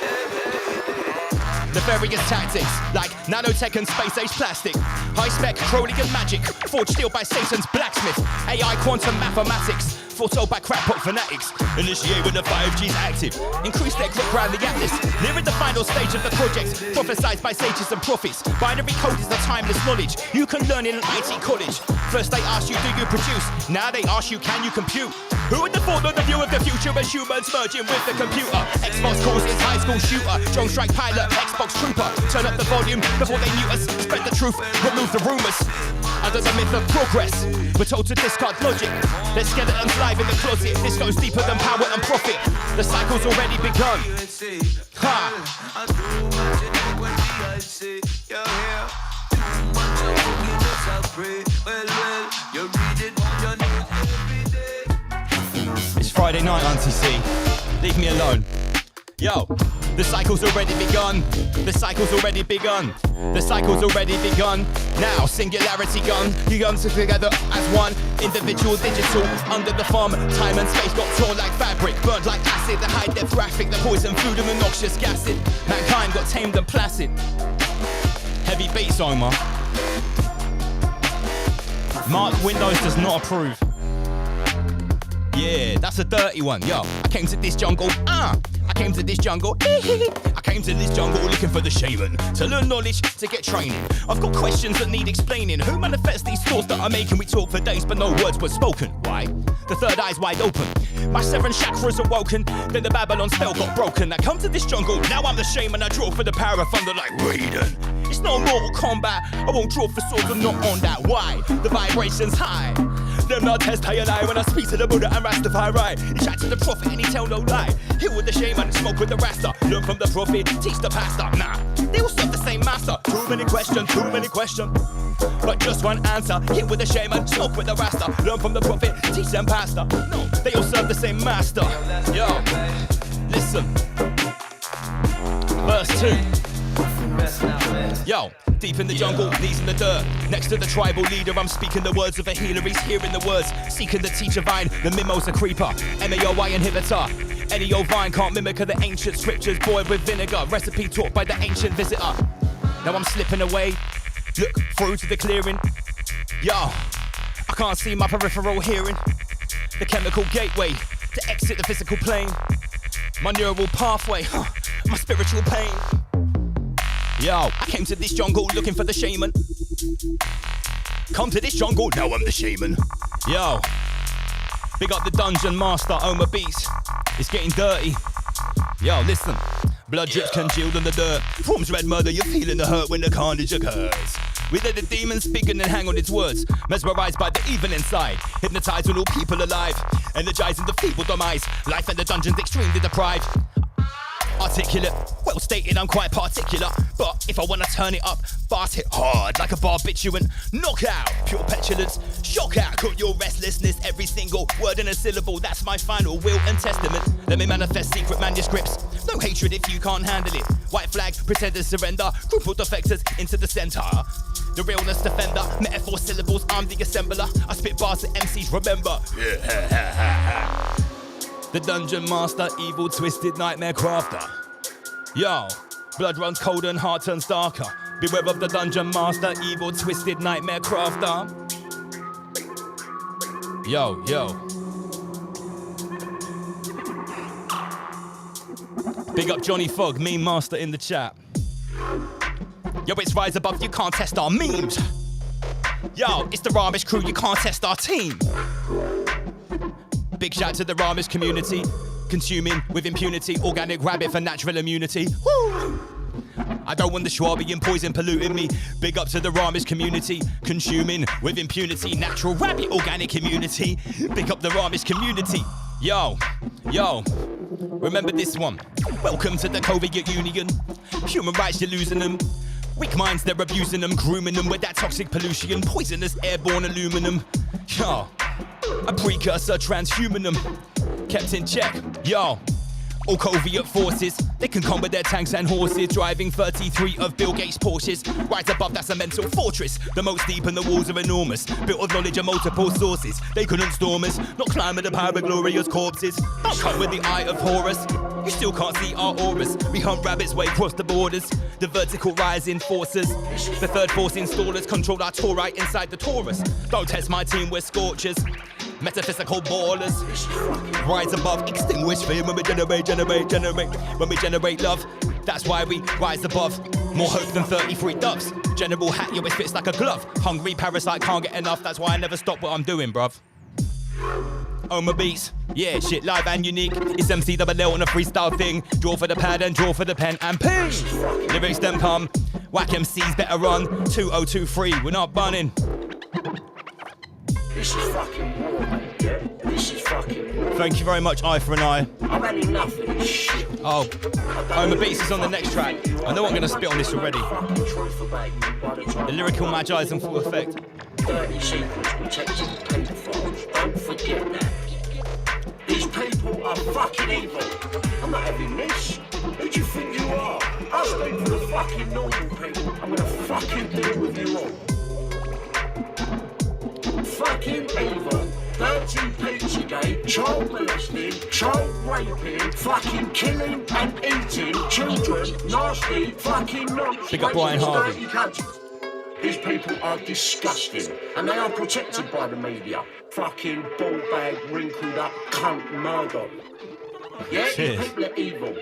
B: The various tactics, like nanotech and space-age plastic, high-spec, Crowley-and magic, forged steel by Satan's blacksmith, AI quantum mathematics, foretold by crackpot fanatics, initiate when the 5G's active, increase their grip around the atlas, nearing the final stage of the project, prophesied by sages and prophets, binary code is the timeless knowledge, you can learn in an IT college, first they ask you do you produce, now they ask you can you compute, who would have thought of the view of the future as humans merging with the computer, Xbox calls his high school shooter, drone strike pilot, Xbox trooper, turn up the volume before they knew us, spread the truth, remove the rumours, under the myth of progress, we're told to discard logic, there's skeletons live in the closet, this goes deeper than power and profit, the cycle's already begun, It's Friday night, Auntie C, leave me alone. Yo, the cycle's already begun. The cycle's already begun. The cycle's already begun. Now, singularity gun. You guns are together as one. Individual, digital, under the farm. Time and space got torn like fabric. Burned like acid. The high-depth graphic. The poison food and the noxious acid. Mankind got tamed and placid. Heavy beats, Omar. Mark Windows does not approve. Yeah, that's a dirty one. Yo, I came to this jungle. I came to this jungle. I came to this jungle looking for the shaman. To learn knowledge, to get training. I've got questions that need explaining. Who manifests these thoughts that I'm making? We talk for days, but no words were spoken. Why? The third eye's wide open. My 7 chakras awoken. Then the Babylon spell got broken. I come to this jungle, now I'm the shaman. I draw for the power of thunder like Raiden. It's no Mortal Kombat. I won't draw for swords, I'm not on that. Why? The vibration's high. Them not test how you lie when I speak to the Buddha and Rastafari. He chat to the prophet and he tell no lie. Here with the shaman, smoke with the Rasta. Learn from the prophet, teach the pastor. Nah. They all serve the same master. Too many questions, but just one answer. Hit with the shaman, smoke with the rasta. Learn from the prophet, teach them pastor. No, they all serve the same master. Yo, listen. Verse 2. Yo, deep in the jungle, knees in the dirt. Next to the tribal leader, I'm speaking the words of a healer. He's hearing the words, seeking the teacher vine. The mimosa creeper, MAOI inhibitor. Any old vine can't mimic the ancient scriptures boiled with vinegar. Recipe taught by the ancient visitor. Now I'm slipping away. Look through to the clearing. Yo, I can't see my peripheral hearing. The chemical gateway to exit the physical plane. My neural pathway, my spiritual pain. Yo, I came to this jungle looking for the shaman. Come to this jungle, now I'm the shaman. Yo, big up the dungeon master, Oma Beats. It's getting dirty. Yo, listen. Blood drips congealed on the dirt. Forms red murder, you're feeling the hurt when the carnage occurs. We let the demons speak and then hang on its words. Mesmerized by the evil inside. Hypnotized when all people alive. Energizing the feeble demise. Life in the dungeon's extremely deprived. Articulate, well stated, I'm quite particular. But if I wanna turn it up, fart it hard like a barbiturate. Knockout, pure petulance. Shock out, cut your restlessness. Every single word in a syllable, that's my final will and testament. Let me manifest secret manuscripts. No hatred if you can't handle it. White flag, pretenders surrender. Crumpled defectors into the center. The realness defender, metaphor syllables, I'm the assembler. I spit bars to MCs, remember. The dungeon master, evil, twisted nightmare crafter. Yo, blood runs colder and heart turns darker. Beware of the dungeon master, evil, twisted nightmare crafter. Yo. Big up Johnny Fogg, meme master in the chat. Yo, it's Rise Above, you can't test our memes. Yo, it's the Ramish crew, you can't test our team. Big shout to the Ramish community. Consuming with impunity, organic rabbit for natural immunity. Woo! I don't want the Schwabian poison polluting me. Big up to the Ramish community. Consuming with impunity, natural rabbit, organic immunity. Big up the Ramish community. Yo. Remember this one. Welcome to the Soviet Union. Human rights, you're losing them. Weak minds, they're abusing them. Grooming them with that toxic pollution. Poisonous airborne aluminum. Yo. A precursor, transhumanum. Kept in check, yo. All Soviet forces, they can come with their tanks and horses. Driving 33 of Bill Gates' Porsches. Right above, that's a mental fortress. The most deep and the walls are enormous. Built of knowledge and multiple sources. They couldn't storm us, not climb with the power of glorious corpses. Don't come with the eye of Horus. You still can't see our auras. We hunt rabbits way across the borders. The vertical rising forces. The third force installers control our Taurite inside the Taurus. Don't test my team, we're scorchers. Metaphysical ballers. Rise above, extinguish fear when we generate. When we generate love, that's why we rise above. More hope than 33 doves. General hat, yo, it fits like a glove. Hungry parasite, can't get enough. That's why I never stop what I'm doing, bruv. Oma Beats, yeah, shit live and unique. It's MC double L on a freestyle thing. Draw for the pad and draw for the pen and ping. Lyrics them come. Whack MCs better run. 2023, we're not bunning.
Q: This is fucking war, mate, yeah? This is fucking war.
B: Thank you very much, Eye for an Eye.
Q: I've had enough of this shit.
B: Oh, Oma Beats is on the next track. I know I'm going to spit on this already. The lyrical magi is in full effect.
Q: 30 secrets protecting pedophiles. Don't forget that. These people are fucking evil. I'm not having this. Who do you think you are? I speak for the fucking normal people. I'm gonna fucking deal with you all. Fucking evil, dirty Pizzagate, child molesting, child raping, fucking killing and eating children, nasty fucking nonsense.
B: Big up Brian Harvey.
Q: These people are disgusting, and they are protected by the media. Fucking ball bag, wrinkled up, cunt, murder. Yeah,
B: Cheers.
Q: these people are evil.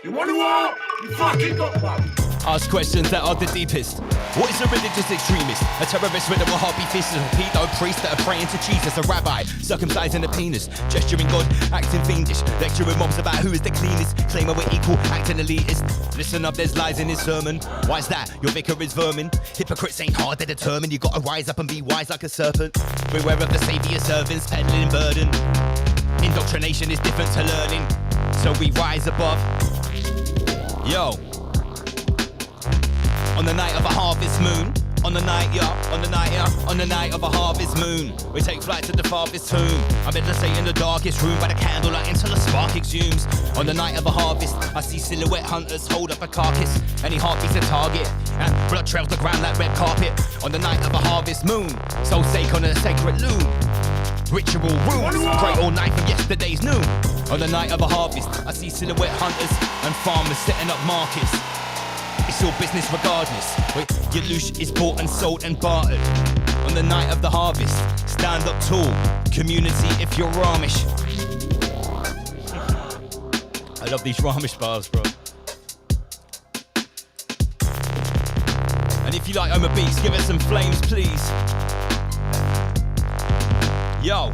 Q: You want to what? You fucking got one.
B: Ask questions that are the deepest. What is a religious extremist? A terrorist with a heartbeat fist, a pedo priest that are praying to Jesus, a rabbi circumcising a penis, gesturing God, acting fiendish, lecturing mobs about who is the cleanest, claiming we're equal, acting elitist. Listen up, there's lies in his sermon. Why's that? Your vicar is vermin. Hypocrites ain't hard, they're determined. You gotta rise up and be wise like a serpent. Beware of the saviour servants, peddling burden. Indoctrination is different to learning, so we rise above. Yo. On the night of a harvest moon. On the night, yeah, on the night, yeah, on the night of a harvest moon, we take flight to the farthest tomb. I better say in the darkest room by the candlelight until the spark exhumes. On the night of a harvest, I see silhouette hunters hold up a carcass. Any heartbeat's a target, and blood trails the ground like red carpet. On the night of a harvest moon, soul sake on a sacred loom. Ritual rules, great all night from yesterday's noon. On the night of a harvest, I see silhouette hunters and farmers setting up markets. It's all business regardless. Wait, your loosh is bought and sold and bartered. On the night of the harvest, stand up tall. Community if you're Ramish. I love these Ramish bars, bro. And if you like Oma Beats, give us some flames, please. Yo.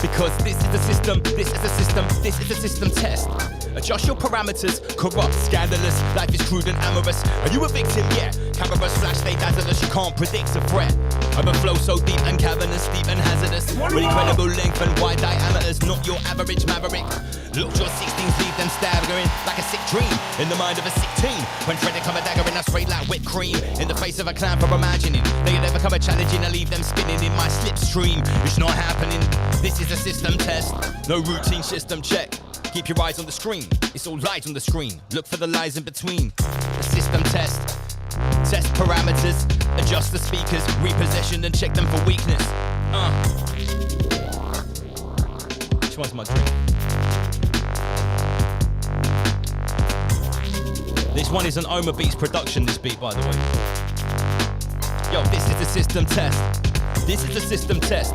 B: Because this is the system, this is the system, this is the system test. Adjust your parameters, corrupt, scandalous, life is crude and amorous. Are you a victim? Yeah. Cameras flash, they dazzle us, you can't predict a threat. I'm a flow so deep and cavernous, deep and hazardous. With incredible length and wide diameters, not your average maverick. Look, your 16s leave them staggering like a sick dream in the mind of a sick teen. When Freddy come a dagger in, I straight like whipped cream in the face of a clown for imagining. They never come a challenging, I leave them spinning in my slipstream. It's not happening. This is a system test, no routine system check. Keep your eyes on the screen, it's all lies on the screen. Look for the lies in between. The system test, test parameters, adjust the speakers, reposition and check them for weakness. Which one's my drink? This one is an Oma Beats production, this beat, by the way. Yo, this is the system test. This is the system test.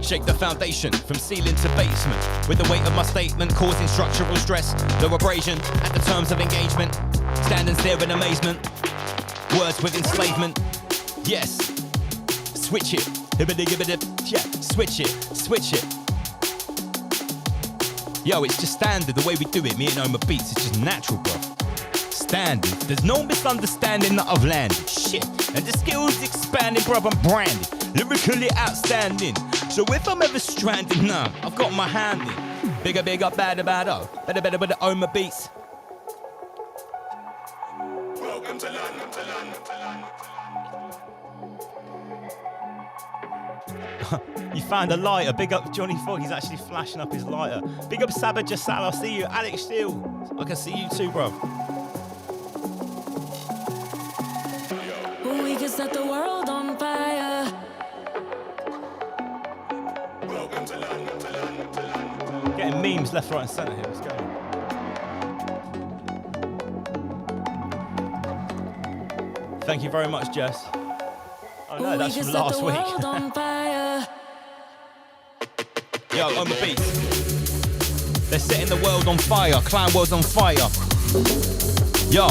B: Shake the foundation from ceiling to basement. With the weight of my statement causing structural stress. No abrasion at the terms of engagement. Stand and stare in amazement. Words with enslavement. Yes. Switch it. Yeah. Switch it. Switch it. Yo, it's just standard the way we do it. Me and Oma Beats. It's just natural, bro. Standard. There's no misunderstanding that I've landed. Shit. And the skills expanding, bro. I'm branded. Lyrically outstanding. So if I'm ever stranded, nah, I've got my hand in. Bigger, bigger, badder, badder. Better, better, better, Oma Beats.
Q: Welcome to London,
B: You found a lighter. Big up Johnny Fogg. He's actually flashing up his lighter. Big up Sabah Jassal. I'll see you. Alex Steele. I can see you too, bro.
J: We can set the world on fire.
B: Getting memes left, right, and centre here. Let's go. Thank you very much, Jess. Oh no, that's from last week. Yo, Oma Beats. They're setting the world on fire. Clown world's on fire. Yo.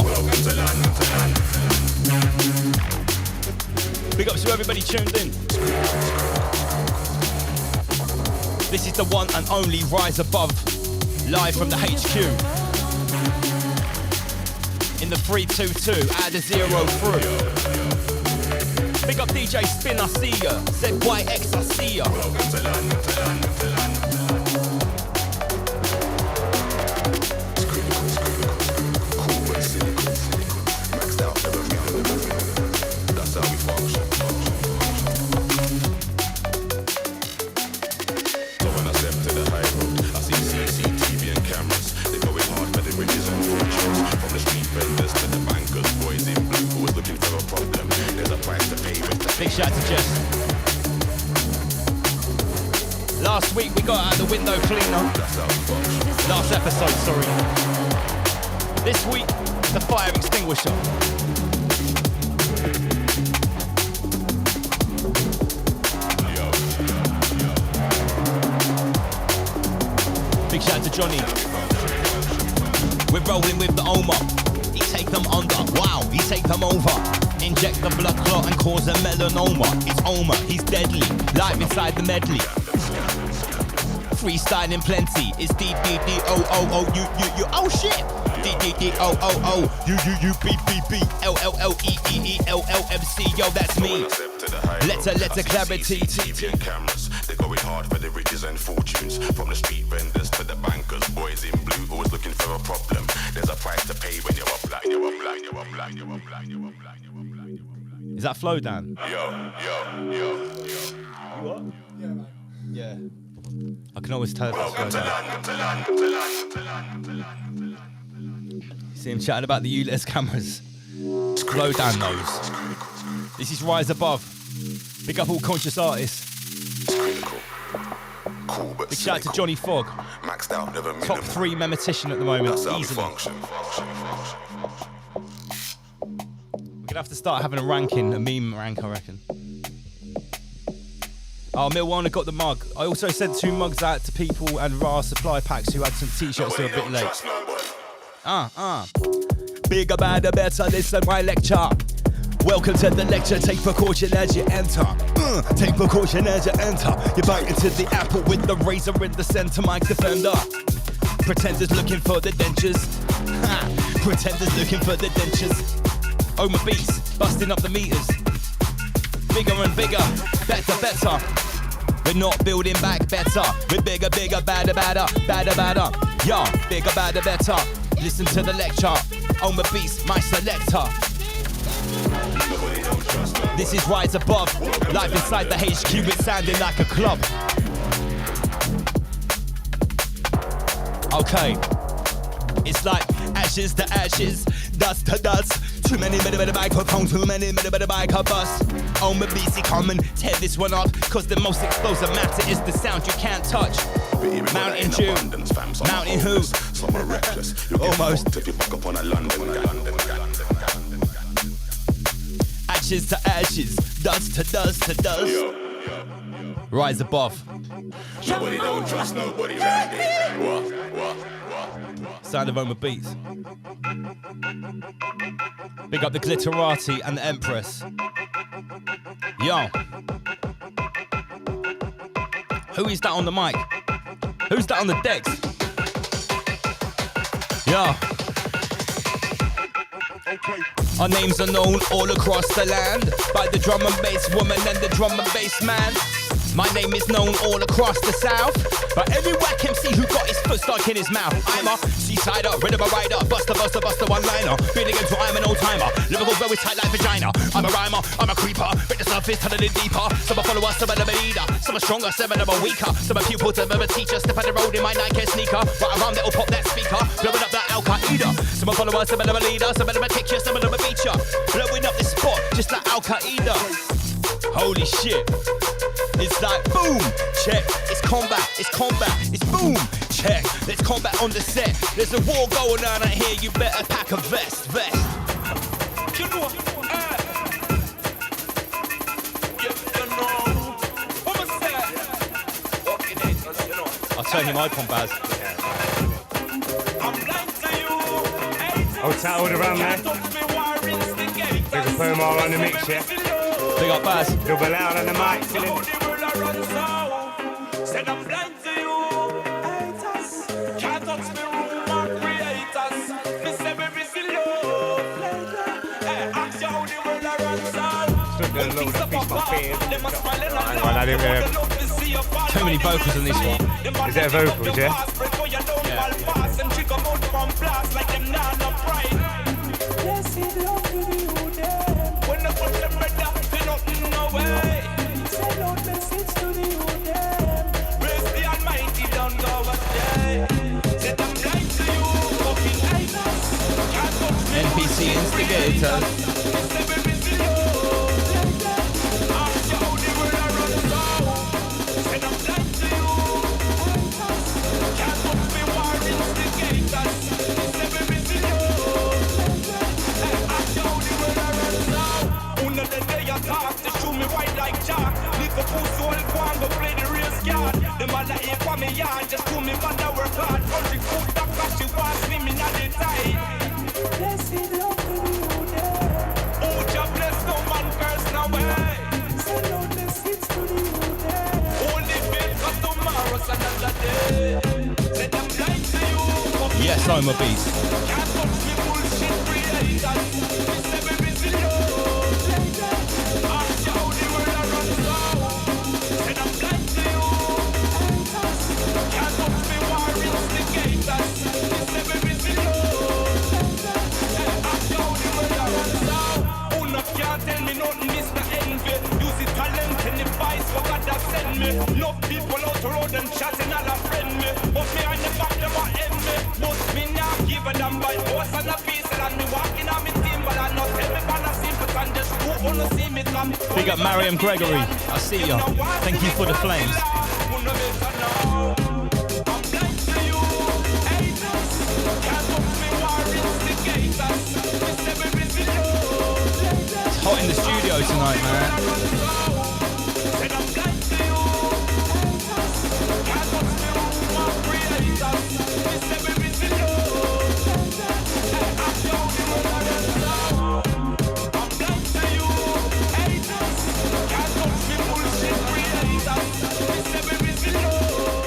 B: Big ups to everybody tuned in. This is the one and only Rise Above, live from the HQ. In the 322, add a 0 through. Big up DJ Spin, I see ya. ZYX, I see ya. Big shout out to Jess. Last week we got out the window cleaner. Last episode, sorry. This week, the fire extinguisher. Big shout out to Johnny. We're rolling with the Oma. He take them under. Wow, he take them over. Inject the blood clot and cause a melanoma. It's Oma, he's deadly. Live inside the medley. Freestyling plenty. It's D-D-D-O-O-O-U-U-U. Oh shit! D-D-D-O-O-O-U-U-U-B-B-B L-L-L-E-E-E-L-L-M-C. Yo, that's me.
K: to the high
B: Letter clarity.
K: TV and cameras, they're going hard for the riches and fortunes. From the street vendors to the bankers, boys in blue always looking for a problem. There's a price to pay when you're a black.
B: Is that flow, Dan?
K: Yo.
B: Yeah. I can always tell if it's flow down. See him chatting about the ULEZ cameras. Flow down those. This is Rise Above. Big up all conscious artists. Big shout out to Johnny Fogg.
K: Maxed out, never
B: Top 3 memetician at the moment, easily. We're gonna have to start having a ranking, a meme rank, I reckon. Oh, Milwana got the mug. I also sent 2 mugs out to people and raw supply packs who had some t-shirts who were a bit late. Bigger, badder, better, listen my lecture. Welcome to the lecture, take precaution as you enter. Take precaution as you enter. You bite into the apple with the razor in the center, mic defender. Pretenders looking for the dentures. Pretenders looking for the dentures. Oh, my beats, busting up the meters. Bigger and bigger, better. We're not building back better. We're bigger, badder. Yo, bigger, badder, better. Listen to the lecture. Oh, my beats, my selector. This is Rise Above. Live inside the HQ, it's sounding like a club. Okay. It's like ashes to ashes, dust to dust. Too many microphones, too many microbus. Oh, my BC, come and tear this one up. Cause the most explosive matter is the sound you can't touch. Mountain Dew, Mountain Who. Almost. Ashes to ashes, dust to dust to dust. Rise Above.
K: Nobody don't trust nobody around here. What?
B: Sound of Oma Beats. Big up the Glitterati and the Empress. Yo. Who is that on the mic? Who's that on the decks? Yo. Our names are known all across the land by the drum and bass woman and the drum and bass man. My name is known all across the south by every whack MC who got his foot stuck in his mouth. I'm a seasider, rhythm a rider, buster, one-liner. Beating into I'm an old-timer, lyrical very tight like vagina. I'm a rhymer, I'm a creeper, break the surface, turn it deeper. Some are followers, some are the leader. Some are stronger, some are weaker. Some are pupils, some are a teacher. Step on the road in my Nike sneaker. Right around that'll pop that speaker, blowing up that Al-Qaeda. Some are followers, some are the leader. Some of them are kick you, some of them are beat you. Blowing up this spot, just like Al-Qaeda. Holy shit. It's like boom, check, it's combat, it's boom, check, there's combat on the set. There's a war going on out here, you better pack a vest. You know, I'll turn your mic on, Baz.
E: I'll tattled around there. Big up Omar on the mix, yeah?
B: Big up Baz.
E: Double out on the mic, feeling.
C: Said I'm blind to you, haters. Can't touch me, rumor creators. Me say me busy love later. Hey, ask you how the world runs out.
E: Stood there alone, fish my beard.
B: Too many vocals on this one.
E: Is that vocals, yeah?
B: NPC instigators.
C: Just do me what I work hard. Country food that cost you want me not the time. Blessed love to you there. Oh, just bless no man curse no way. Send out blessings to you there. Only faith for tomorrow's another day. Let them blind to you.
B: Yes, I'm a beast.
C: Can't touch me bullshit creators. We say we busy love. Ask you how the world
I: and by horse and a piece and me walking on me team, but I not everyone a simple and just who wanna see me come.
B: Big up Mariam Gregory. I see ya. Thank you for the flames. It's hot in the studio tonight, man.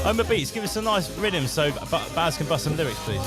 B: Homer Beats, give us a nice rhythm so Baz can bust some lyrics, please.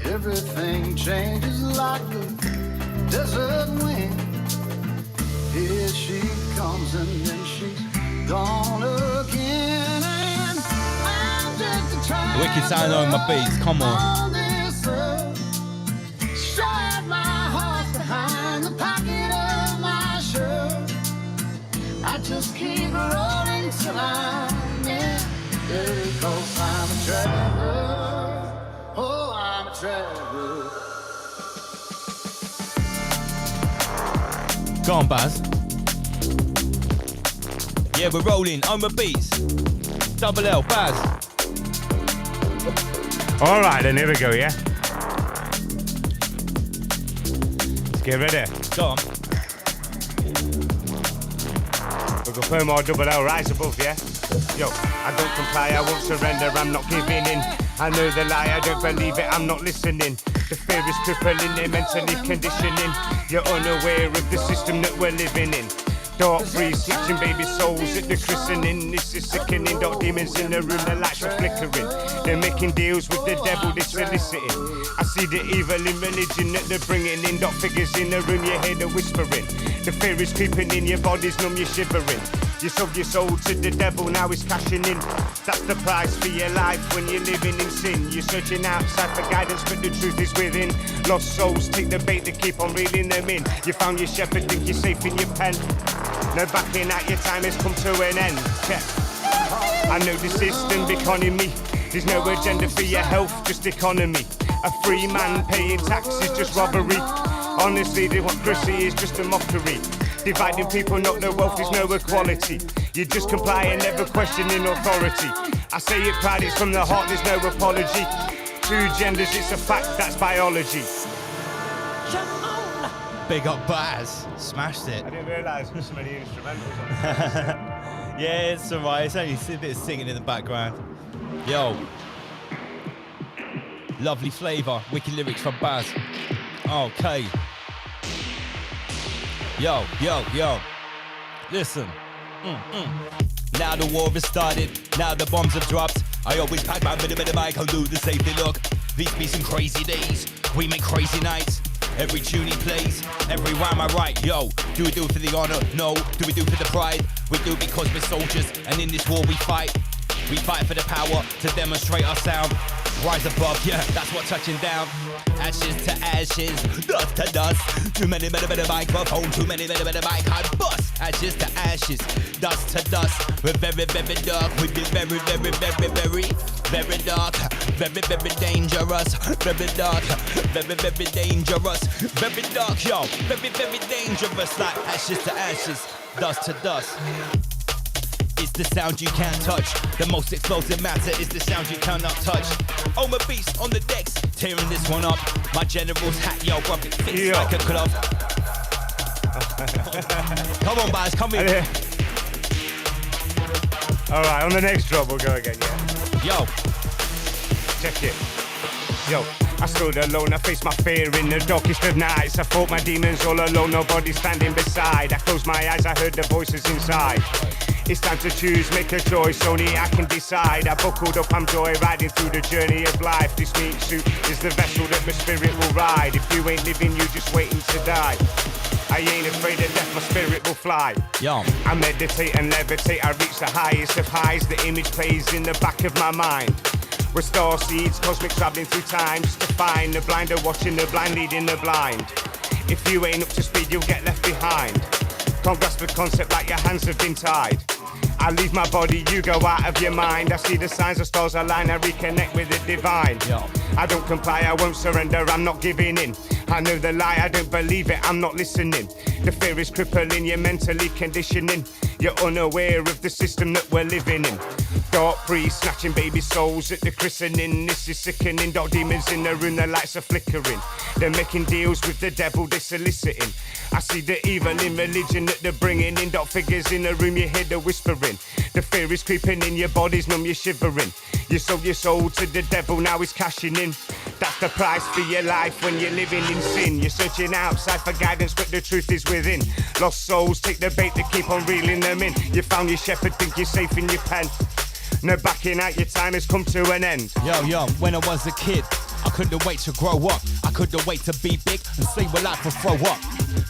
V: Everything changes like a desert wind. Here she comes and then she's gone again. And I'm just trying
B: Wicked sound on my beats, come on.
V: this earth. Shut my heart behind the pocket of my shirt. I just keep rolling till I'm in. Because I'm a traveler. Oh, I'm a traveler.
B: Go on, Baz. Yeah, we're rolling. Homer Beats. Double L, Baz.
E: All right, then here we go, yeah? Let's get ready.
B: Go on.
E: We're gonna put more double L rise above, yeah? Yo, I don't comply, I won't surrender, I'm not giving in. I know the lie, I don't believe it, I'm not listening. The fear is crippling, they're mentally conditioning. You're unaware of the system that we're living in. Dark breeze, snatching baby souls at the christening. This is sickening, dark demons in the room, the lights are flickering. They're making deals with the devil, they're soliciting. I see the evil in religion that they're bringing in. Dark figures in the room, you hear the whispering. The fear is creeping in, your body's numb, you're shivering. You sold your soul to the devil, now he's cashing in. That's the price for your life when you're living in sin. You're searching outside for guidance, but the truth is within. Lost souls take the bait to keep on reeling them in. You found your shepherd, think you're safe in your pen. No backing out, your time has come to an end. Check. I know the system economy. There's no agenda for your health, just economy. A free man paying taxes, just robbery. Honestly, democracy is just a mockery. Dividing people, not no wealth, there's no equality. You just comply and never questioning authority. I say it proud, it's from the heart, there's no apology. Two genders, it's a fact, that's biology.
B: Big up Baz. Smashed it.
E: I didn't realise there's so many instrumentals on this.
B: Yeah, it's alright. It's only a bit of singing in the background. Yo. Lovely flavour. Wicked lyrics from Baz. Okay. Yo. Listen. Now the war has started. Now the bombs have dropped. I always pack my bit of mic. I'll do the safety look. These be some crazy days. We make crazy nights. Every tune he plays, every rhyme I write. Yo, do we do it for the honor? No. Do we do it for the pride? We do it because we're soldiers, and in this war we fight. We fight for the power to demonstrate our sound. Rise above, yeah, that's what touching down. Ashes to ashes, dust to dust. Too many microphone, too many mic I bust. Ashes to ashes, dust to dust. We're very, very dark. We be very, very, very, very, very dark. Very, very dangerous. Very dark. Very, very dangerous. Very dark, yo. Very, very dangerous. Like ashes to ashes, dust to dust. It's the sound you can't touch. The most explosive matter is the sound you cannot touch. Oh, my beast on the decks, tearing this one up. My general's hat, yo, rub it fits like a glove. Come on, guys, come in.
E: All right, on the next drop, we'll go again, yeah?
B: Yo.
E: Check it. Yo, I stood alone, I faced my fear in the darkest of nights. I fought my demons all alone, nobody standing beside. I closed my eyes, I heard the voices inside. It's time to choose, make a choice, only I can decide. I buckled up, I'm joyriding through the journey of life. This meat suit is the vessel that my spirit will ride. If you ain't living, you just waiting to die. I ain't afraid of death, my spirit will fly.
B: Yo.
E: I meditate and levitate, I reach the highest of highs. The image plays in the back of my mind. We're star seeds, cosmic travelling through time, just to find the blinder, watching the blind, leading the blind. If you ain't up to speed, you'll get left behind. Can't grasp the concept like your hands have been tied. I leave my body, you go out of your mind. I see the signs of stars align, I reconnect with the divine.
B: Yo.
E: I don't comply, I won't surrender, I'm not giving in. I know the lie, I don't believe it, I'm not listening. The fear is crippling, you're mentally conditioning. You're unaware of the system that we're living in. Dark priests snatching baby souls at the christening. This is sickening, dark demons in the room, the lights are flickering. They're making deals with the devil, they're soliciting. I see the evil in religion that they're bringing in. Dark figures in the room, you hear the whispering. The fear is creeping in, your body's numb, you're shivering. You sold your soul to the devil, now he's cashing in. That's the price for your life when you're living in sin. You're searching outside for guidance, but the truth is within. Lost souls take the bait to keep on reeling them in. You found your shepherd, think you're safe in your pen. No backing out, your time has come to an end.
B: Yo, when I was a kid, I couldn't wait to grow up. I couldn't wait to be big and see what life would throw up.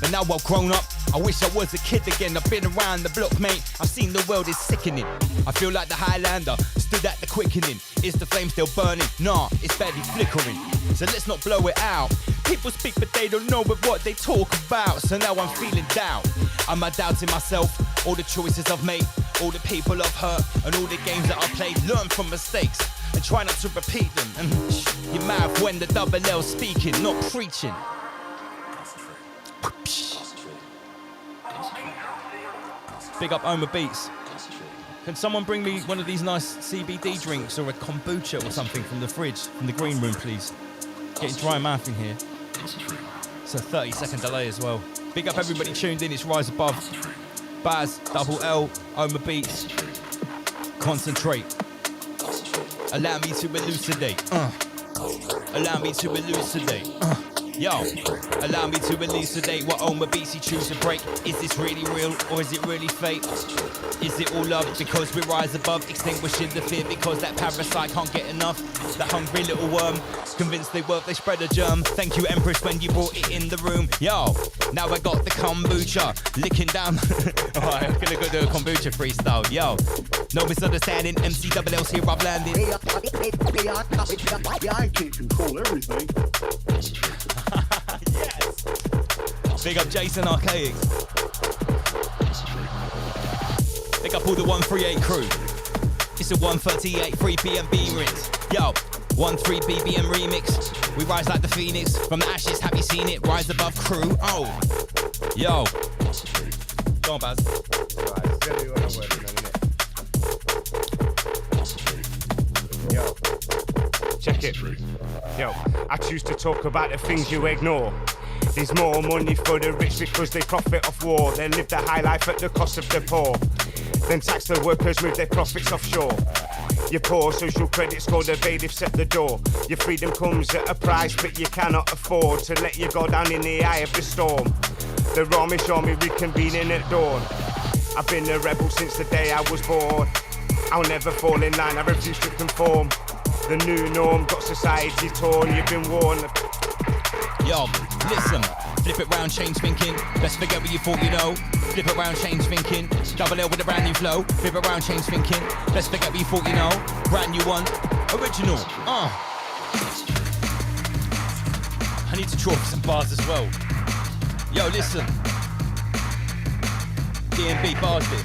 B: But now I've grown up, I wish I was a kid again. I've been around the block, mate, I've seen the world is sickening. I feel like the Highlander, stood at the quickening. Is the flame still burning? Nah, it's barely flickering. So let's not blow it out. People speak but they don't know what they talk about. So now I'm feeling down. Am I doubting myself? All the choices I've made, all the people I've hurt, and all the games that I've played. Learn from mistakes and try not to repeat them. And shh your mouth when the double L's speaking, not preaching. Big up Oma Beats. Can someone bring me one of these nice CBD drinks or a kombucha or something from the fridge, from the green room, please? Getting dry mouth in here. It's a 30-second delay as well. Big up everybody tuned in, it's Rise Above. Baz, Double L, Oma Beats. Concentrate. Allow me to elucidate. Allow me to elucidate. Yo, allow me to elucidate what Oma Beats he choose to break. Is this really real or is it really fake? Is it all love because we rise above, extinguishing the fear because that parasite can't get enough? The hungry little worm, convinced they work, they spread a germ. Thank you, Empress, when you brought it in the room. Yo, now I got the kombucha, licking down. Alright, I'm gonna go do a kombucha freestyle. Yo, no misunderstanding, MC Double L's here, I've landed.
L: I can't control everything.
B: Yes. Big up Jason Archaics. Big up all the 138 crew. It's a 138 3 PM remix. Yo, 13 BBM remix. We rise like the phoenix from the ashes. Have you seen it? Rise above crew. Oh, yo. Go on, Baz.
E: Yo, check it. Yo, I choose to talk about the things you ignore. There's more money for the rich because they profit off war. They live the high life at the cost of the poor. Then tax the workers, move their profits offshore. Your poor social credit score, the bailiff set the door. Your freedom comes at a price, but you cannot afford to let you go down in the eye of the storm. The Romish army reconvening at dawn. I've been a rebel since the day I was born. I'll never fall in line, I refuse to conform. The new norm got society torn, you've been warned.
B: Yo, listen, flip it round, change thinking. Let's forget what you thought you know. Flip it round, change thinking. Double L with a brand new flow. Flip it round, change thinking. Let's forget what you thought you know. Brand new one, original. I need to draw some bars as well. Yo, listen. D&B bars this.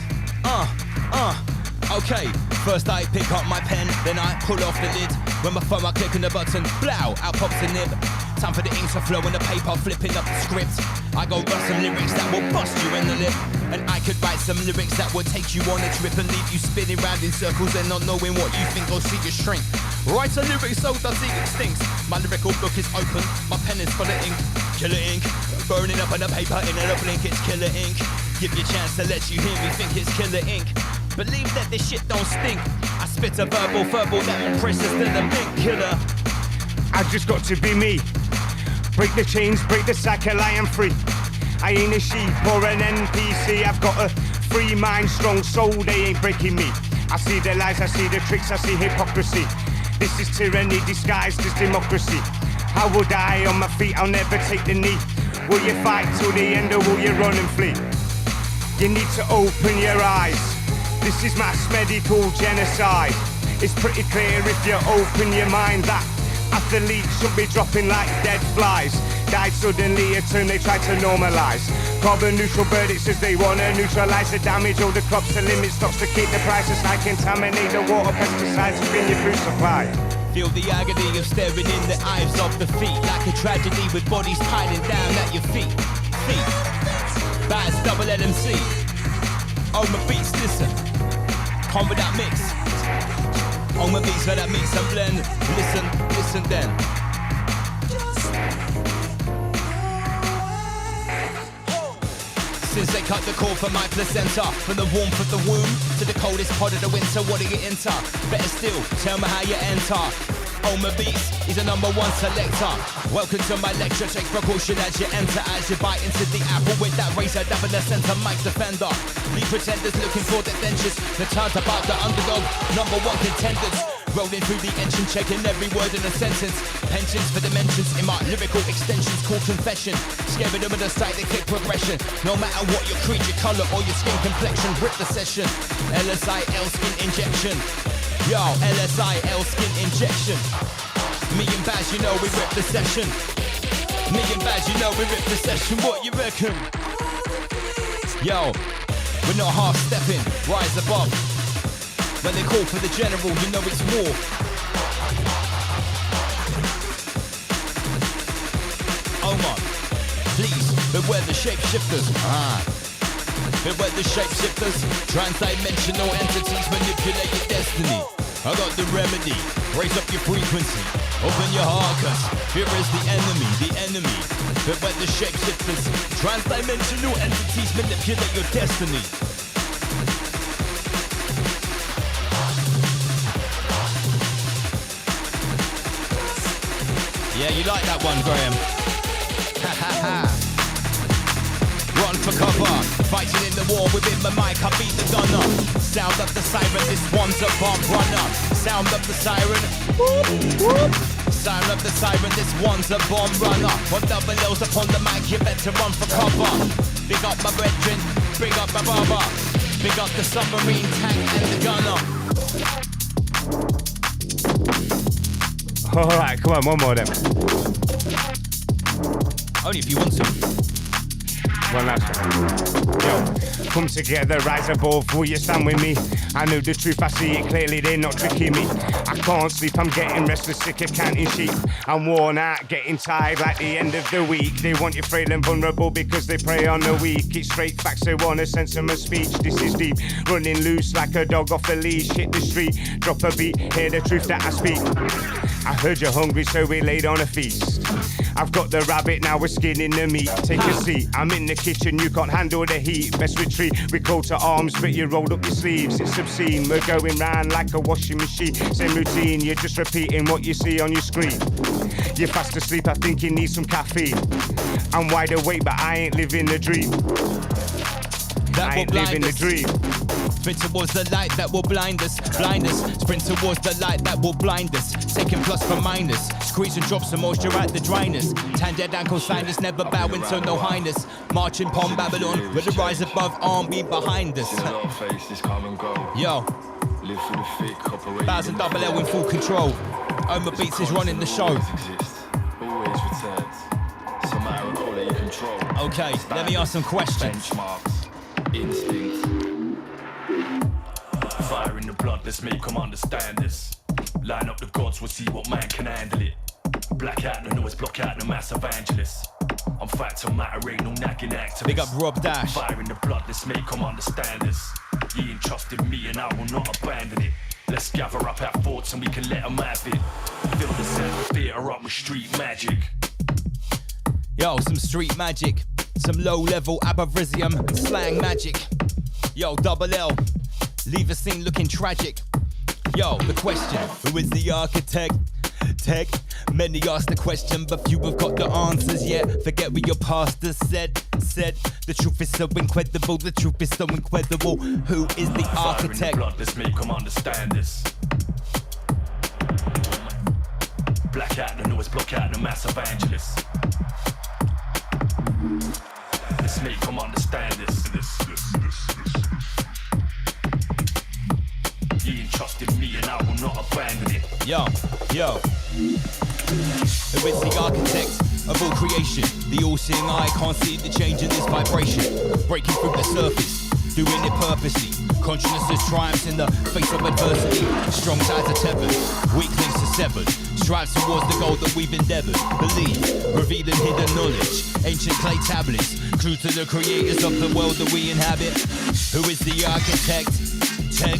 B: Okay, first I pick up my pen, then I pull off the lid. When my thumb I click on the button, blow, out pops the nib. Time for the ink to flow in the paper, flipping up the script. I go write some lyrics that will bust you in the lip. And I could write some lyrics that will take you on a trip and leave you spinning round in circles and not knowing what you think or see you shrink. Write a lyric so the thing stinks. My lyrical book is open, my pen is full of ink. Killer ink, burning up on the paper in a blink, it's killer ink. Give you a chance to let you hear me think it's killer ink. Believe that this shit don't stink. I spit a verbal that will press us to the big killer.
E: I just got to be me. Break the chains, break the cycle, I am free. I ain't a sheep or an NPC. I've got a free mind, strong soul, they ain't breaking me. I see the lies, I see the tricks, I see hypocrisy. This is tyranny disguised as democracy. How would I on my feet? I'll never take the knee. Will you fight till the end or will you run and flee? You need to open your eyes. This is mass medical genocide. It's pretty clear if you open your mind that athletes should be dropping like dead flies. Died suddenly, a turn they try to normalise. Carbon neutral verdicts says they want to neutralise the damage. All the crops to limit stocks to keep the prices high. Contaminate the water, pesticides within your food supply.
B: Feel the agony of staring in the eyes of the feet. Like a tragedy with bodies piling down at your feet. Bass double LMC. Oh my beats, listen. Come with that mix. Oh my beats, let that mix and blend. Listen then. Since they cut the cord from my placenta, from the warmth of the womb to the coldest part of the winter, what do you enter? Better still, tell me how you enter. Oma Beats is a #1 selector. Welcome to my lecture, take precaution as you enter. As you bite into the apple with that razor, dab in the center, mic defender. Leave pretenders looking for the dentures. The turns about the underdog, #1 contenders. Rolling through the engine, checking every word in a sentence. Pensions for dimensions in my lyrical extensions called confession. Scaring them with a cyclic progression. No matter what your creed, your color or your skin complexion, rip the session. LSIL skin injection. Yo, LSIL skin injection. Me and Baz, you know we rip the session. Me and Baz, you know we rip the session. What you reckon? Yo, we're not half stepping. Rise above. When they call for the general, you know it's war. Omar, please, beware the shapeshifters. Beware the shapeshifters. Trans-dimensional entities manipulate your destiny. I got the remedy. Raise up your frequency. Open your heart, cause fear is the enemy. Beware the shapeshifters. Trans-dimensional entities manipulate your destiny. Yeah, you like that one, Graham. Ha ha ha. Run for cover. Fighting in the war within my mic, I beat the gunner. Sound of the siren, this one's a bomb runner. Sound of the siren. Whoop, whoop. Sound of the siren, this one's a bomb runner. One double L's upon the mic, you better run for cover. Big up my brethren, big up my barber. Big up the submarine tank and the gunner.
E: Alright, come on, one more then.
B: Only if you want to.
E: One last one. Yo, come together, rise above, will you stand with me? I know the truth, I see it clearly, they're not tricking me. I can't sleep, I'm getting restless, sick of counting sheep. I'm worn out, getting tired like the end of the week. They want you frail and vulnerable because they prey on the weak. It's straight facts, they want a sense of my speech. This is deep, running loose like a dog off a leash. Hit the street, drop a beat, hear the truth that I speak. I heard you're hungry, so we laid on a feast. I've got the rabbit, now we're skinning the meat. Take a seat, I'm in the kitchen, you can't handle the heat. Best retreat, we call to arms, but you rolled up your sleeves. It's obscene, we're going round like a washing machine. Same routine, you're just repeating what you see on your screen. You're fast asleep, I think you need some caffeine. I'm wide awake, but I ain't living the dream. I ain't living the dream.
B: Sprint towards the light that will blind us. Sprint towards the light that will blind us. Taking plus for minus. Squeeze and drop some moisture at the dryness. Tan dead ankle sinus, never bowing to no highness. Marching upon Babylon with the rise above, army behind us. Yo. 1,000 double L in full control. Oma Beats is running the show. Okay, let me ask some questions.
C: Instinct. Fire in the blood, let's make them understand this. Line up the gods, we'll see what man can handle it. Black out the noise, block out the mass evangelists. I'm factor matter, ain't no nagging activist.
B: Big up Rob Dash.
C: Fire in the blood, let's make them understand this. Ye ain't trusted me and I will not abandon it. Let's gather up our thoughts and we can let them have it. Fill the theatre up with street magic.
B: Yo, some street magic. Some low-level Abavrisium slang magic. Yo, double L. Leave the scene looking tragic. Yo, the question, who is the architect? Tech. Many ask the question, but few have got the answers yet. Forget what your pastor said. The truth is so incredible. The truth is so incredible. Who is the architect?
C: Fire in the blood, let's make them understand this. Black out the noise, block out the mass evangelists. Let's make them understand this. You ain't trusted me and I will not abandon it.
B: Yo. Who is the architect of all creation? The all-seeing eye can't see the change in this vibration. Breaking through the surface, doing it purposely. Consciousness triumphs in the face of adversity. Strong ties are tethered, weak links are severed. Strives towards the goal that we've endeavored. Believe, revealing hidden knowledge. Ancient clay tablets, true to the creators of the world that we inhabit. Who is the architect? Tech.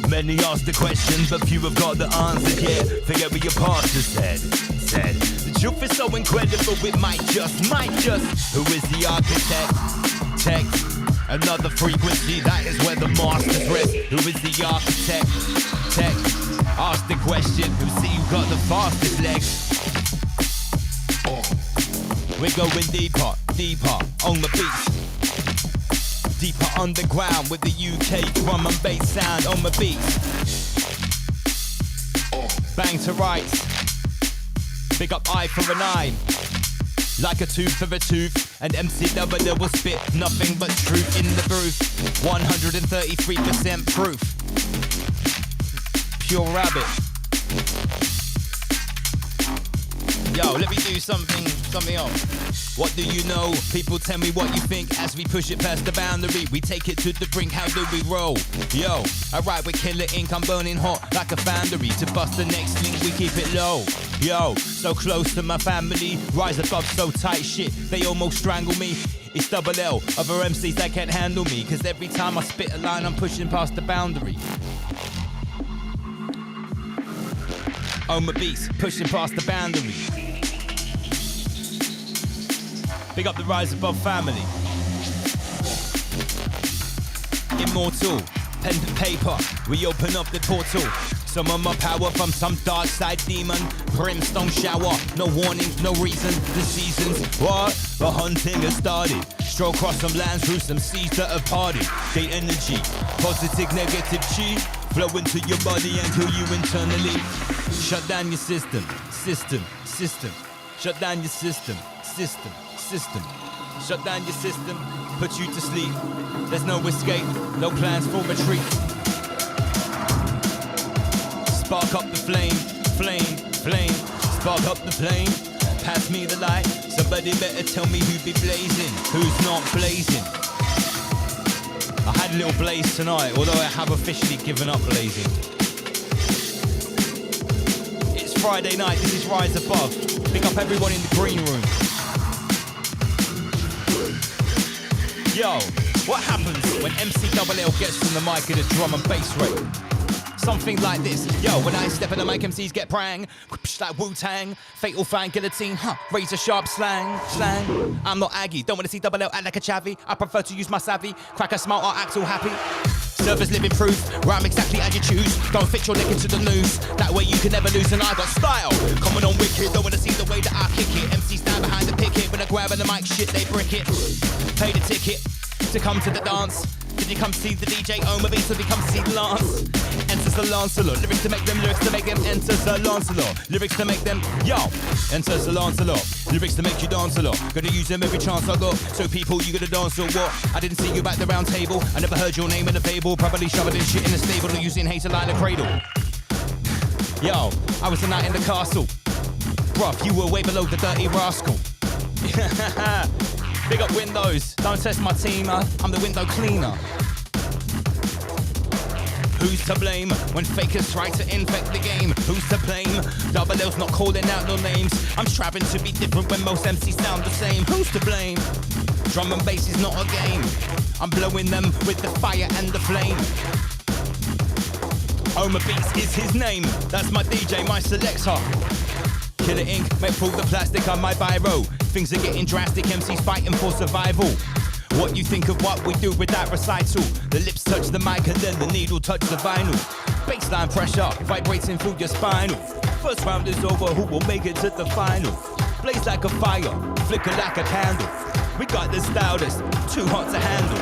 B: Many ask the question, but few have got the answers yet. Forget what your pastor said. The truth is so incredible, it might just. Who is the architect? Tech. Another frequency, that is where the masters rest. Who is the architect? Tech. Ask the question, who see you got the fastest legs? We're going deeper on the beat. Deeper underground with the UK drum and bass sound on the beat. Bang to rights. Big up eye for an eye. Like a tooth for a tooth. And MC Double will spit nothing but truth in the booth. 133% proof. Pure rabbit. Yo, let me do something else. What do you know? People tell me what you think as we push it past the boundary. We take it to the brink, how do we roll? Yo, I ride with killer ink, I'm burning hot like a foundry. To bust the next link, we keep it low. Yo, so close to my family, rise above so tight shit, they almost strangle me. It's double L, other MCs that can't handle me, cause every time I spit a line, I'm pushing past the boundary. On my beats, pushing past the boundary. Big up the Rise Above family. Immortal, pen to paper, we open up the portal. Some of my power from some dark side demon. Brimstone shower, no warnings, no reason. The seasons, what? The hunting has started. Stroll across some lands through some seas that have parted. They energy, positive, negative chi. Flow into your body and kill you internally. Shut down your system. Shut down your system. Shut down your system, put you to sleep. There's no escape, no plans for retreat. Spark up the flame. Spark up the flame. Pass me the light. Somebody better tell me who be blazing, who's not blazing. I had a little blaze tonight, although I have officially given up blazing. It's Friday night, this is Rise Above. Pick up everyone in the green room. Yo, what happens when MC Double L gets on the mic at a drum and bass rate? Something like this. Yo, when I step in the mic, MCs get prang. Whoosh like Wu-Tang. Fatal fang, guillotine, razor sharp slang. I'm not Aggie, don't wanna see Double L act like a chavvy. I prefer to use my savvy. Crack a smart or act all happy. Servers living proof, rhyme exactly as you choose. Don't fit your neck into the noose. That way you can never lose, and I got style. Coming on wicked, don't wanna see the way that I kick it. MC stand behind the picket. When I grab on the mic, shit, they brick it. Pay the ticket to come to the dance. Did you come see the DJ Oma beats, or did you come see Lance? Enters the Lancelot, lyrics to make them enters the Lancelot. Lyrics to make them, yo, enters the Lancelot. Lyrics to make you dance a lot. Gonna use them every chance I got. So people, you gonna dance or what? I didn't see you at the round table. I never heard your name in the fable. Probably shoving shit in the stable or using hate to line the cradle. Yo, I was the knight in the castle. Bruv, you were way below the dirty rascal. Big up Windows, don't test my team, I'm the window cleaner. Who's to blame when fakers try to infect the game? Who's to blame? Double L's not calling out no names. I'm striving to be different when most MCs sound the same. Who's to blame? Drum and bass is not a game. I'm blowing them with the fire and the flame. Oma Beats is his name. That's my DJ, my selector. Killer ink, may pull the plastic on my biro. Things are getting drastic, MCs fighting for survival. What you think of what we do with that recital? The lips touch the mic and then the needle touch the vinyl. Baseline pressure vibrating through your spinal. First round is over, who will make it to the final? Blaze like a fire, flicker like a candle. We got the style that's too hot to handle.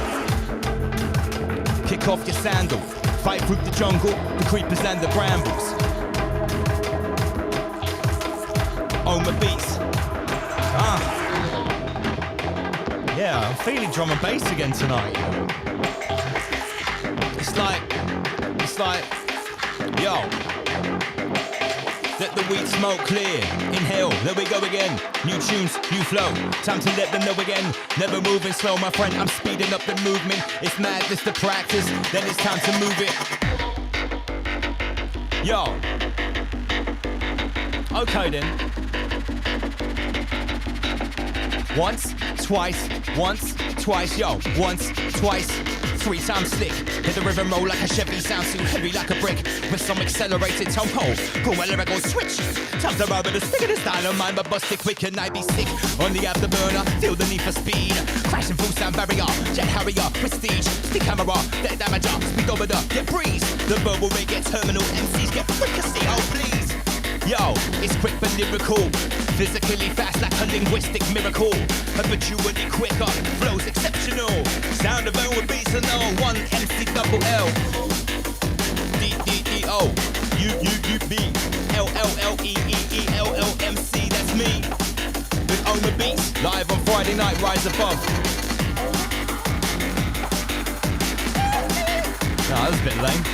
B: Kick off your sandal, fight through the jungle, the creepers and the brambles. Oma Beats. Yeah, I'm feeling drum and bass again tonight. It's like, yo. Let the weed smoke clear. Inhale, there we go again. New tunes, new flow. Time to let them know again. Never moving slow, my friend. I'm speeding up the movement. It's madness to practice. Then it's time to move it. Yo. Okay then. Once, twice, yo. Once, twice, 3 times slick. Hit the rhythm roll like a Chevy, sounds too heavy like a brick. With some accelerated tempo, boom, wherever I go switch. Times are over the stick of the style of mine, but bust it quick and I be sick. On the afterburner, feel the need for speed. Crashing through sound barrier, jet harrier, prestige. Stick hammerer, dead damager, speed over the get breeze. The verbal rate get terminal, MCs get fricassee, oh please. Yo, it's quick but lyrical. Physically fast like a linguistic miracle. Habitually quicker, flows exceptional. Sound of Oma Beats and one MC double L. D-D-D-O U-U-U-B L-L-L-E-E-E-L-L-M-C. That's me. With Oma Beats, live on Friday night, Rise Above. Nah, that was a bit lame.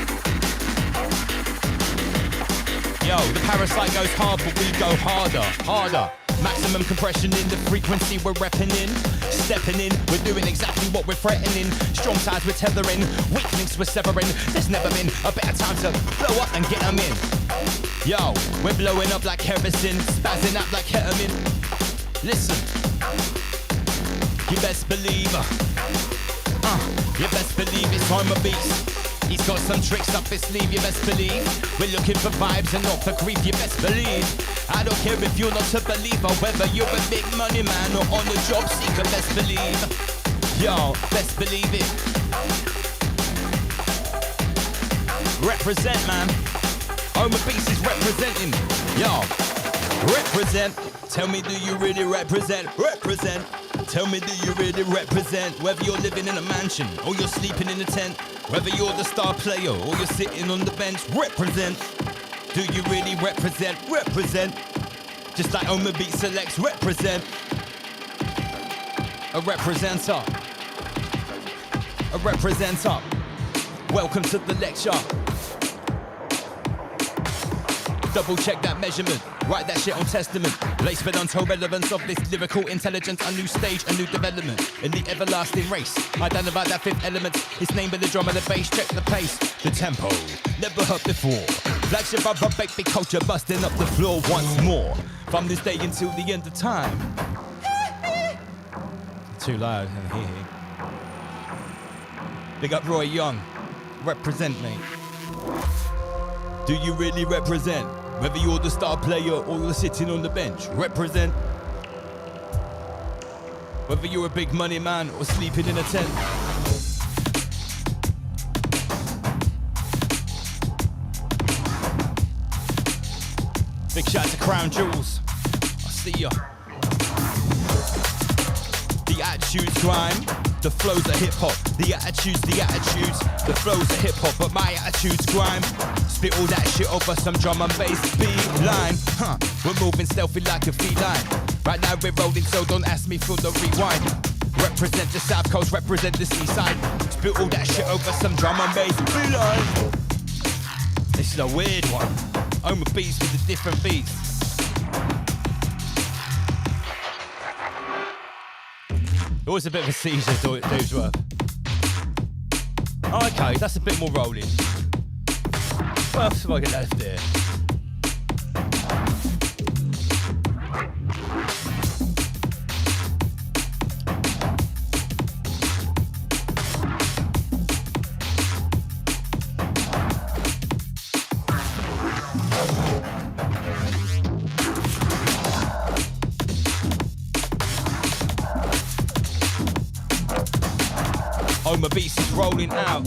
B: Yo, the parasite goes hard, but we go harder, harder. Maximum compression in the frequency we're repping in. Stepping in, we're doing exactly what we're threatening. Strong ties we're tethering, weak links we're severing. There's never been a better time to blow up and get them in. Yo, we're blowing up like kerosene, spazzing up like ketamine. Listen, you best believe, you best believe it's Oma Beats. He's got some tricks up his sleeve, you best believe. We're looking for vibes and not for grief, you best believe. I don't care if you're not a believer, whether you're a big money man or on a job seeker, best believe. Yo, best believe it. Represent, man. Oma Beats is representing. Yo, represent. Tell me, do you really represent? Represent. Tell me, do you really represent? Whether you're living in a mansion or you're sleeping in a tent, whether you're the star player or you're sitting on the bench, represent. Do you really represent? Represent. Just like Oma Beats selects, represent. A representer. A representer. Welcome to the lecture. Double check that measurement. Write that shit on testament. Lace with untold relevance of this lyrical intelligence. A new stage, a new development in the everlasting race. Identify that fifth element. It's named by the drum and the bass. Check the pace, the tempo. Never heard before. Flagship of a baby culture busting up the floor once more. From this day until the end of time. Too loud. Big up Roy Young. Represent me. Do you really represent? Whether you're the star player or you're sitting on the bench, represent. Whether you're a big money man or sleeping in a tent. Big shout to Crown Jewels. I see ya. The attitude's grime. The flows are hip-hop, the attitudes, the flows are hip-hop, but my attitude's grime. Spit all that shit over some drum and bass beat line. We're moving stealthy like a feline. Right now we're rolling, so don't ask me for the rewind. Represent the South Coast, represent the seaside. Spit all that shit over some drum and bass beat line. This is a weird one. Oma Beats with the different beats. Always a bit of a seizure, Dewsworth. Oh, okay, that's a bit more rolling. What else have I got left here? Oh, my beats is rolling out.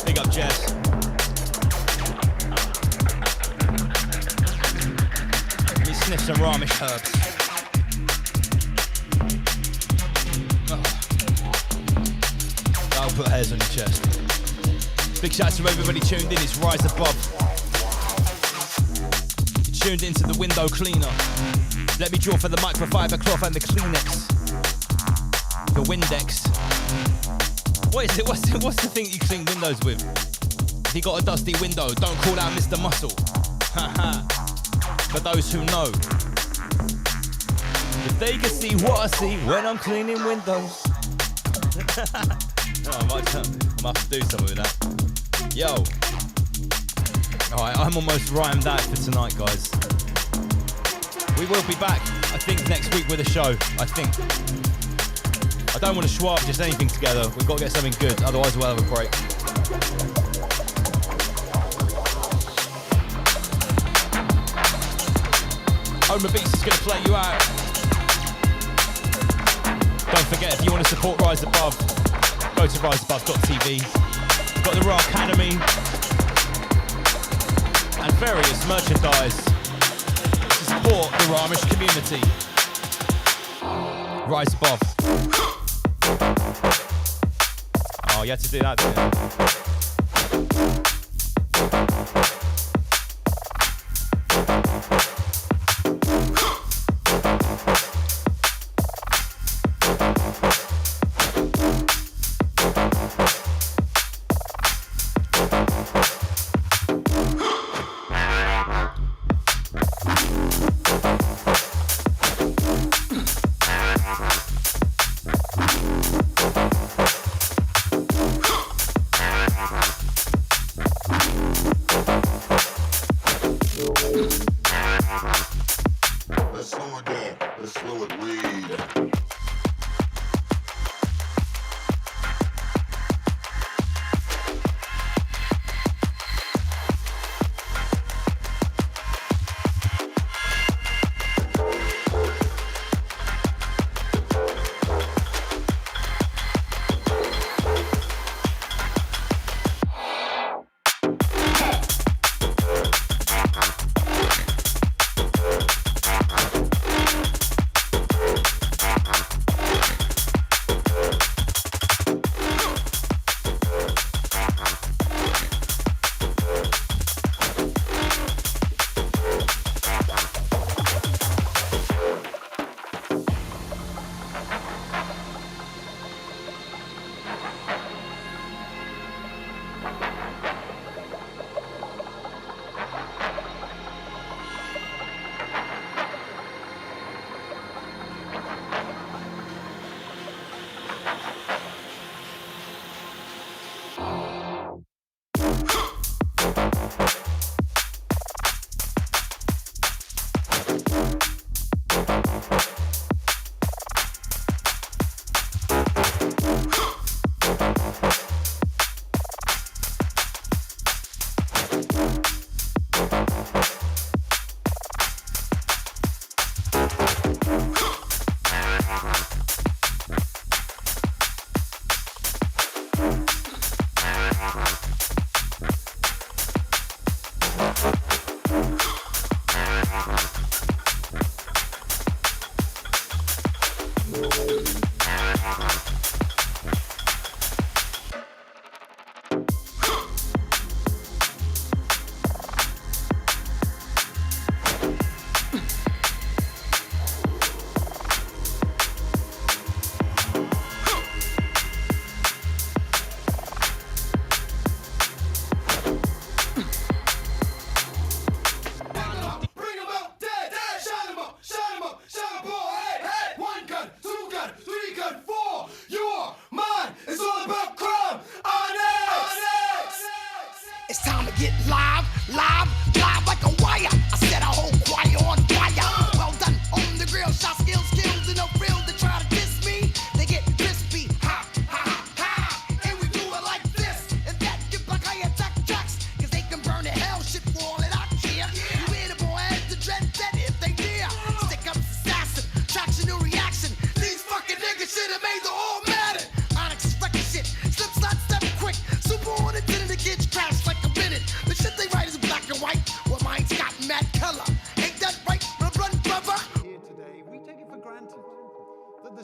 B: Big up, Jess. Let me sniff some Ramesh herbs. I'll put hairs on your chest. Big shout out to everybody tuned in. It's Rise Above. You're tuned into the window cleaner. Let me draw for the microfiber cloth and the Kleenex. The Windex. What is it? What's the thing you clean windows with? If you got a dusty window, don't call out Mr. Muscle. Haha. For those who know. If they can see what I see when I'm cleaning windows. Oh, I might have to do something with that. Yo. Alright, I'm almost rhymed out for tonight, guys. We will be back, I think, next week with a show. I think. I don't want to swap just anything together. We've got to get something good, otherwise we'll have a break. Homer Beats is going to play you out. Don't forget, if you want to support Rise Above, go to riseabove.tv. Got the Raw Academy and various merchandise to support the Ramesh community. Rise Above. Oh, you had to do that, didn't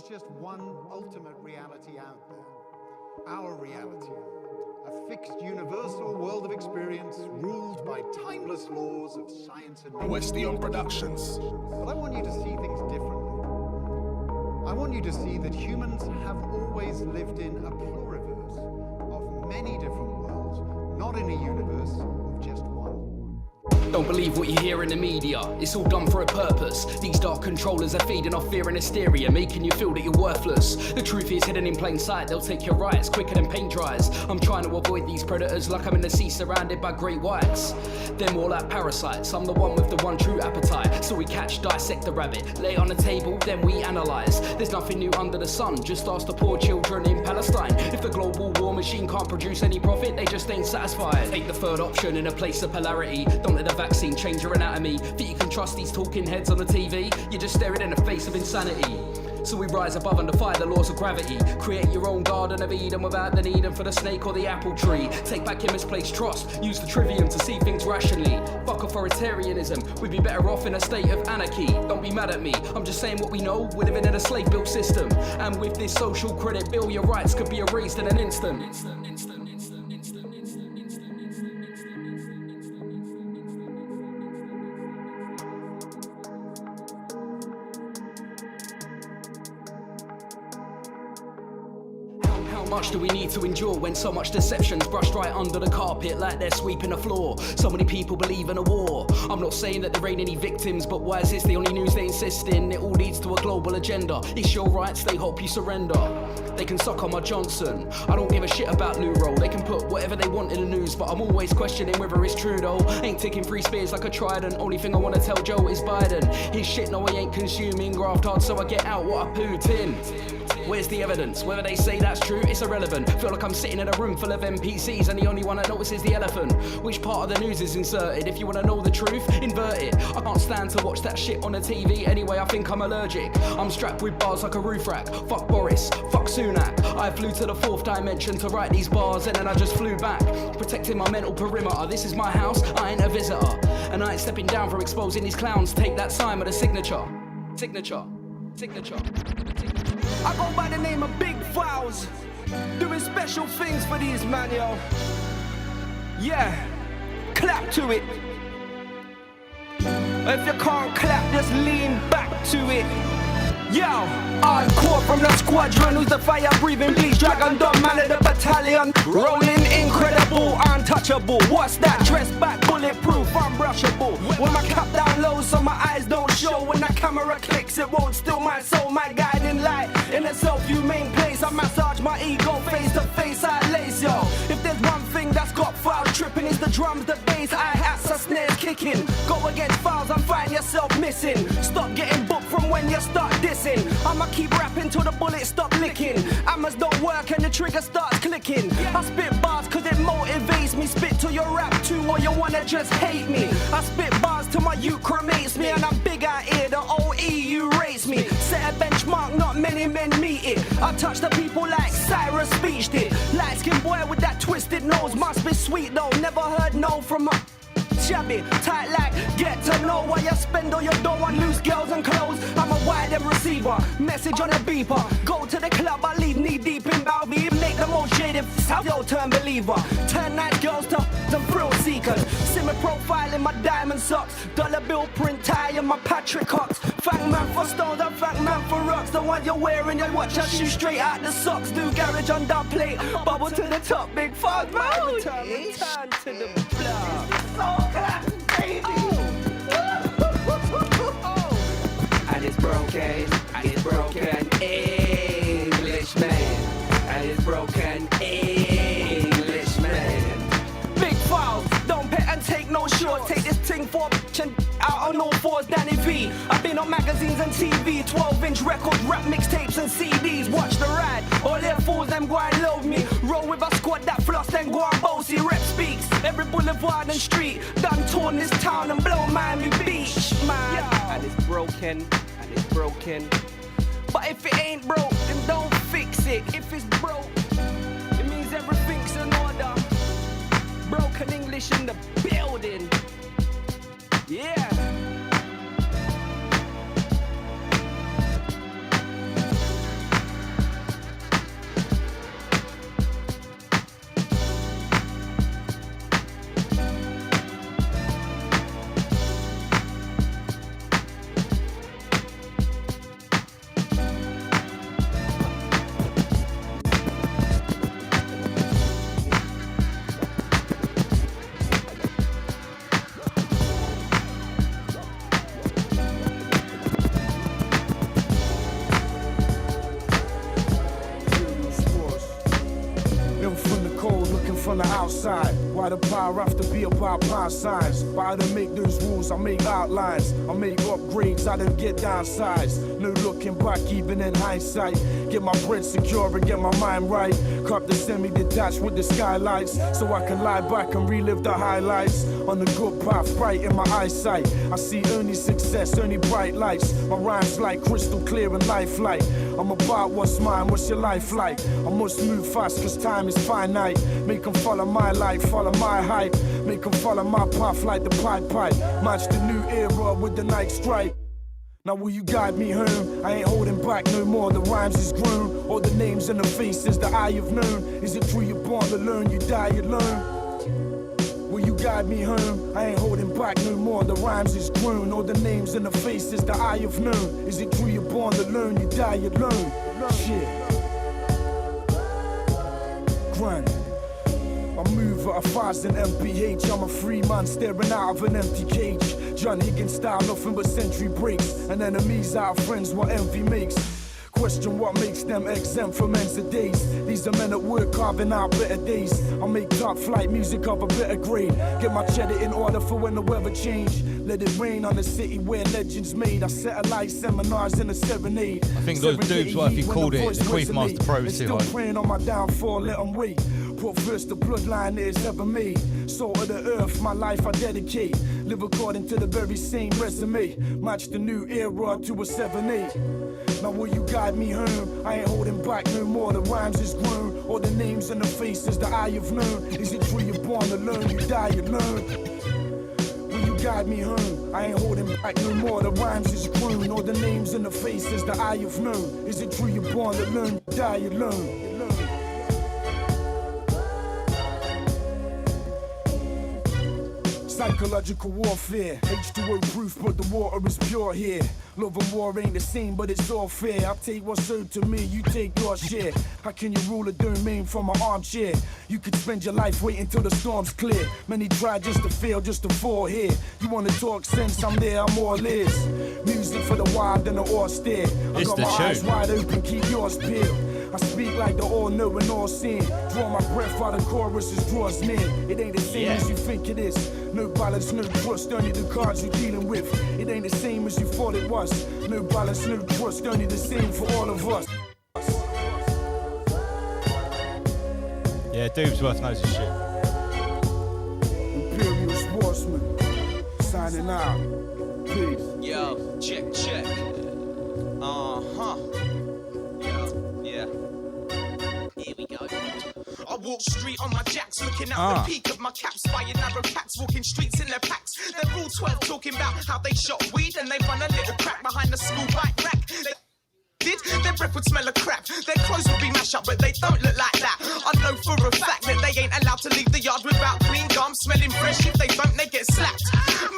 F: there's just one ultimate reality out there. Our reality. A fixed universal world of experience ruled by timeless laws of science and nature.
Q: Westion Productions.
F: But I want you to see things differently. I want you to see that humans have always lived in a pluriverse of many different worlds, not in a universe of just one.
G: Don't believe what you hear in the media, it's all done for a purpose. These dark controllers are feeding off fear and hysteria, making you feel that you're worthless. The truth is hidden in plain sight, they'll take your rights quicker than paint dries. I'm trying to avoid these predators like I'm in the sea surrounded by great whites. They're more like parasites, I'm the one with the one true appetite. So we catch, dissect the rabbit, lay it on the table, then we analyse. There's nothing new under the sun, just ask the poor children in Palestine. If the global war machine can't produce any profit, they just ain't satisfied. Take the third option in a place of polarity, don't let the vaccine change your anatomy. Think you can trust these talking heads on the TV? You're just staring in the face of insanity. So we rise above and defy the laws of gravity. Create your own garden of Eden without the need for the snake or the apple tree. Take back your misplaced trust, use the trivium to see things rationally. Fuck authoritarianism, we'd be better off in a state of anarchy. Don't be mad at me, I'm just saying what we know. We're living in a slave-built system, and with this social credit bill, your rights could be erased in an instant. How much do we need to endure when so much deception's brushed right under the carpet like they're sweeping the floor? So many people believe in a war. I'm not saying that there ain't any victims, but why is this the only news they insist in? It all leads to a global agenda. It's your rights, they hope you surrender. They can suck on my Johnson, I don't give a shit about Lou Roll. They can put whatever they want in the news, but I'm always questioning whether it's true though. Ain't taking free spears like a trident. Only thing I wanna tell Joe is Biden. His shit no he ain't consuming. Graft hard so I get out what I put in. Where's the evidence? Whether they say that's true, it's irrelevant. Feel like I'm sitting in a room full of NPCs and the only one that notices the elephant. Which part of the news is inserted? If you want to know the truth, invert it. I can't stand to watch that shit on the TV. Anyway, I think I'm allergic. I'm strapped with bars like a roof rack. Fuck Boris, fuck Sunak. I flew to the fourth dimension to write these bars and then I just flew back. Protecting my mental perimeter. This is my house, I ain't a visitor. And I ain't stepping down from exposing these clowns. Take that sign with a signature. Signature. Signature.
I: I go by the name of Big Files, doing special things for these man, yo. Yeah, clap to it. If you can't clap, just lean back to it. Yo, hardcore from the squadron, who's the fire-breathing bleach dragon, dumb man of the battalion. Rolling incredible, untouchable. What's that? Dress back, bulletproof, unbrushable. When my cap down low so my eyes don't show. When the camera clicks, it won't steal my soul. My guiding light in a self-humane place. I massage my ego face to face, I lace, yo. If there's one thing that's got files tripping, it's the drums, the bass, hi-hats, the snares kicking. Go against files and find yourself missing. Stop getting booked from when you start dissing. I'ma keep rapping till the bullets stop licking. Hammers don't work and the trigger starts clicking. I spit bars cause it motivates me. Spit till you rap too or you wanna just hate me. I spit bars till my youth cremates me. And I'm big out here, the OE you race me. Set a benchmark, not many men meet it. I touch the people like Cyrus Speech did. Light skin boy with that twisted nose. Must be sweet though, never heard no from a shabby, tight like, get to know why you spend all your dough on loose girls and clothes. I'm a wide and receiver, message on a beeper. Go to the club, I leave knee deep in Balby. Make the most shaded yo turn believer. Turn nice girls to some thrill seekers. See me profile in my diamond socks. Dollar bill print tie in my Patrick Hawks. Thank man for stones and thank man for rocks. The one you're wearing, your watch I shoot straight out the socks. Do garage on that plate, bubble to the top, big fog, man. Return to the block.
W: And it's broken, and it's broken Englishman. And it's broken Englishman.
I: Big Files, don't bet and take no short. Take this thing for a bitch and out on all fours, Danny V. I've been on magazines and TV, 12-inch records, rap mixtapes and CDs. Watch the ride, all their fools, them go and love me. Roll with a squad that floss, then go and bossy. Rep speaks, every boulevard and street. Done torn this town and blow Miami Beach, man. Yeah. And it's broken, and it's broken. But if it ain't broke, then don't fix it. If it's broke, it means everything's in order. Broken English in the building. Yeah.
A: outside. Why the power have to be about pound signs? But I don't make those rules, I make outlines. I make upgrades, I don't get downsized. No looking back, even in hindsight. Get my bread secure and get my mind right. Cup the semi-detached with the skylights, so I can lie back and relive the highlights. On the good path, bright in my eyesight. I see only success, only bright lights. My rhymes like crystal clear and lifelike. I'm about what's mine, what's your life like? I must move fast cause time is finite. Make them follow my light, follow my hype. Make them follow my path like the pipe. Match the new era with the Nike stripe. Now will you guide me home? I ain't holding back no more, the rhymes is grown. All the names and the faces that I have known. Is it true you're born alone, you die alone? Will you guide me home? I ain't holding back no more, the rhymes is grown. All the names and the faces that I have known. Is it true you're born alone, you die alone? Shit. Grind. I move at 1,000 mph. I'm a free man staring out of an empty cage. John Higgins style, nothing but century breaks. And enemies out of friends, what envy makes. Question what makes them exempt from ends of days. These are men at work carving out better days. I make top flight music of a better grade. Get my cheddar in order for when the weather change. Let it rain on the city where legends made. I satellite seminars in a serenade.
B: I think those dudes, what if you called it the Queef Master Pro too,
A: still praying on my downfall, let them wait. Put first the bloodline that is ever made. Salt of the earth, my life I dedicate. Live according to the very same resume. Match the new era to a 7-8. Now will you guide me home? I ain't holding back no more, the rhymes is grown. All the names and the faces that I have known. Is it true you're born alone, you die alone? Will you guide me home? I ain't holding back no more, the rhymes is grown. All the names and the faces that I have known. Is it true you're born alone, you die alone? Psychological warfare, H2O proof, but the water is pure here. Love and war ain't the same, but it's all fair. I take what's owed to me, you take your share. How can you rule a domain from an armchair? You could spend your life waiting till the storm's clear. Many try just to fail, just to fall here. You wanna talk sense, I'm there, I'm all ears. Music for the wild and the austere. I got my eyes wide open, keep yours peeled. I speak like the all-knowing, all-seeing. Draw my breath while the chorus is draws near. It ain't the same as you think it is. No balance, no trust, only the cards you're dealing with. It ain't the same as you thought it was. No balance, no trust, only the same for all of us.
B: Yeah, Doobsworth knows his shit.
A: Imperial Sportsman, signing out. Peace.
S: Yo, check. Yeah. Here we go. I walk street on my jacks, looking out the peak of my caps, buying narrow cats, walking streets in their packs. They're all 12 talking about how they shot weed and they run a little crack behind the school bike rack. Their breath would smell of crap. Their clothes would be mashed up, but they don't look like that. I know for a fact that they ain't allowed to leave the yard without clean gum, smelling fresh. If they don't, they get slapped.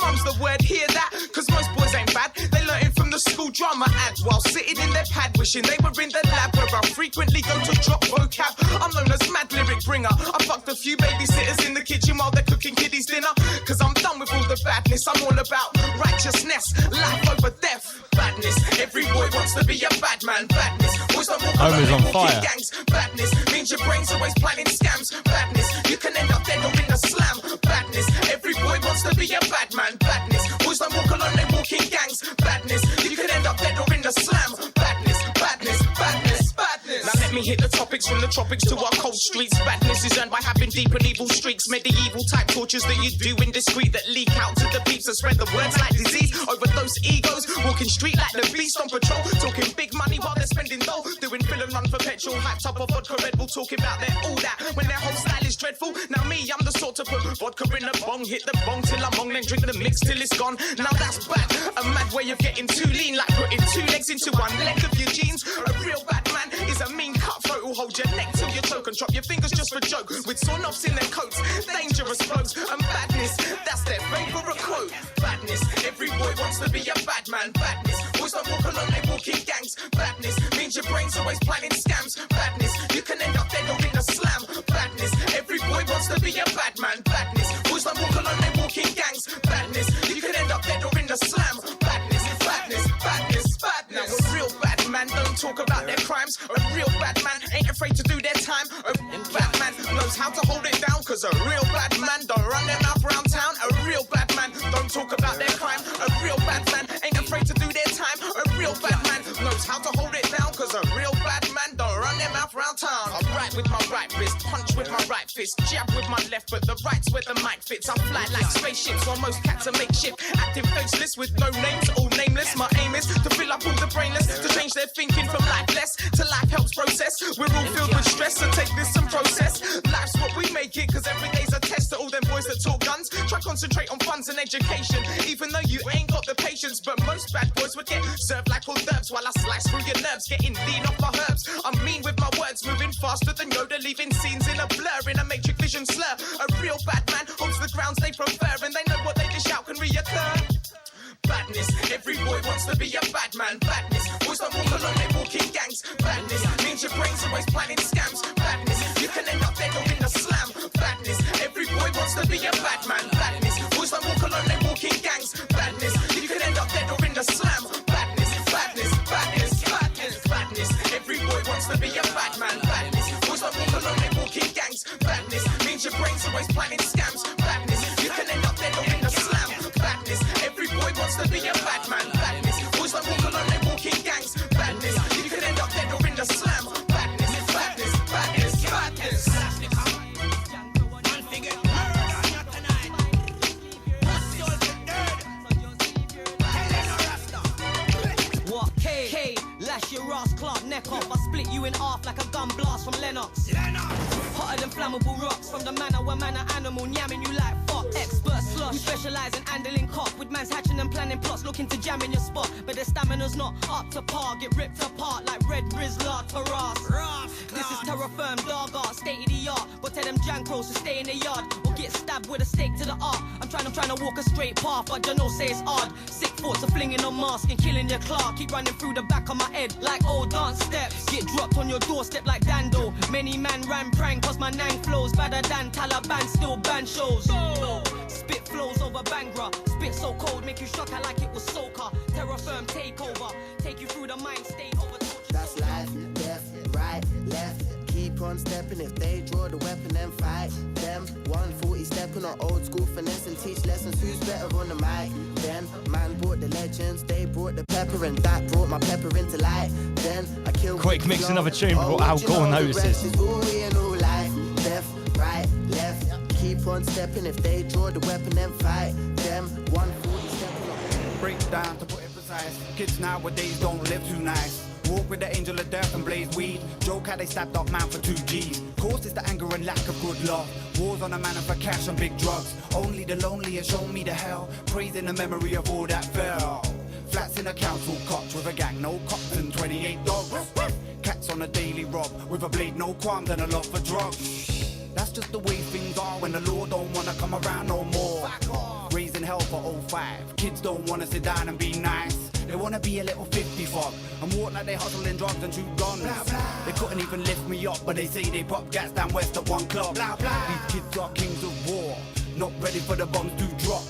S: Mum's the word, hear that? Cause most boys ain't bad. They learn it from the school drama ads while sitting in their pad, wishing they were in the lab where I frequently go to drop vocab. I'm known as Mad Lyric Bringer. I fucked a few babysitters in the kitchen while they're cooking kiddies dinner. Cause I'm done with all the badness. I'm all about righteousness, life over death, badness. Every boy wants to be a bad man, badness. Boys don't walk
B: Home is on fire.
S: gangs, badness. Means your brain's always planning scams, badness. You can end up dead or in a slam, badness. Every boy wants to be a bad man, badness. Boys don't walk alone, they walk in gangs, badness. You can end up dead or in a slam, badness. Now let me hit the topics from the tropics to our cold streets. Badness is earned by having deep and evil streaks. Medieval type tortures that you do indiscreet that leak out to the peeps that spread the words like disease. Overdose egos, walking street like the beast on patrol. Talking big money while they're spending dough. Doing fill and run for petrol, hyped up a vodka Red Bull. Talking about their all that when their whole style is dreadful. Now me, I'm the sort to put vodka in the bong. Hit the bong till I'm on, then drink the mix till it's gone. Now that's bad, a mad way of getting too lean. Like putting two legs into one leg of your jeans. A real bad man is a mean cutthroat who'll hold your neck till you choke and drop your fingers just for joke. With saw knobs in their coats, dangerous blokes and badness. That's their favourite quote. Badness, every boy wants to be a bad man. Badness, boys don't walk alone, they walk in gangs. Badness, means your brain's always planning scams. Badness, you can end up dead or in a slam. Badness, every boy wants to be a bad man. Badness, boys don't walk alone, they walk in gangs. Badness, you can end up dead or in a slam. Badness. Now a real bad man don't talk about their crimes. A real bad man ain't afraid to do their time. A bad man knows how to hold it down. cause a real bad man don't run their mouth around town. A real bad man don't talk about their crime. A real bad man ain't afraid to do their time. A real bad man knows how to hold it down, cause a real bad man don't run their mouth around town. I write with my right wrist, punch with my right fist, jab with my left, but the right's where the mic fits. I fly like spaceships while most cats are makeshift, acting faceless with no names, all nameless. My aim is to fill up all the brainless, to change their thinking from lifeless to life helps process. We're all filled with stress, so take this and process. Life's what we make it, cause every day's a test to all them boys that talk guns. Try concentrate on funds and education, even though you ain't got the patience. But most bad boys would get served like hors d'oeuvres while I slice through your nerves, getting lean off my herbs. I'm mean with my words, moving faster than Yoda, leaving scenes in a blur, in a matrix vision slur. A real bad man holds the grounds they prefer, and they know what they dish out can reoccur. Badness, every boy wants to be a bad man. Badness, boys don't walk alone, they walk in gangs. Badness, means your brain's always planning scams. Badness, you can end up dead or in a slam. Badness, every boy wants to be a bad man. Badness, boys don't walk alone, they walk in gangs. Badness, you can end up dead or in a slam. Badness, badness, badness, badness, badness, every boy wants to be a bad man. Badness, boys don't walk alone, they walk in gangs. Badness, means your brain's always planning scams. Badness, you can end up dead or in a slam. Badness, every boy wants to be a bad man. Badness, boys don't walk alone, they walk in gangs. Badness, you can end up dead or in a slam. Badness, badness, badness, badness.
D: What? K, lash your ass, Clark, neck off. I split you in half like a gun blast from Lennox. Hotter than flammable rocks, from the manor where man are animal, yamming you like fox. Expert slush, we specialise in handling cop, with man's hatching and planning plots, looking to jam in your spot, but their stamina's not up to par, get ripped apart like Red Rizzler, Taras. This is terra firm, dog art, state of the art, but tell them jankros to stay in the yard, or get stabbed with a stake to the art. I'm trying to walk a straight path, but you know say it's odd. Sick thoughts of flinging on mask and killing your Clark, keep running through the back of my head like old dance steps, get dropped on your doorstep like Dando. Many man ran prank, cause my nang flows better than Taliban, still ban shows. Spit flows over Bangra, spit so cold, make you shock her like it was soca. Terror firm takeover, take you through the mind state over.
M: That's life, death, right, left. Keep on stepping, if they draw the weapon then fight them. 140 stepping on old school finesse and teach lessons, who's better on the mic. Then man brought the legends, they brought the pepper, and that brought my pepper into light. Then I killed.
B: Quick, mix another tune before Al Gore notices.
M: Left, right, left. Keep on stepping, if they draw the weapon then fight them. 140 stepping on.
O: Break down to put it precise. Kids nowadays don't live too nice. Walk with the angel of death and blaze weed. Joke how they stabbed up man for 2 G's. Cause it's the anger and lack of good love. Wars on a man for cash and big drugs. Only the lonely has shown me the hell. Praising the memory of all that fell. Flats in a council cotch with a gang, no cops and 28 dogs. Cats on a daily rob with a blade, no qualms and a love for drugs. That's just the way things are when the law don't wanna come around no more. Raising hell for 05. Kids don't wanna sit down and be nice. They wanna be a little 50 fog and walk like they hustling drugs and shoot guns. They couldn't even lift me up, but they say they pop gas down west at one club. These kids are kings of war, not ready for the bombs to drop.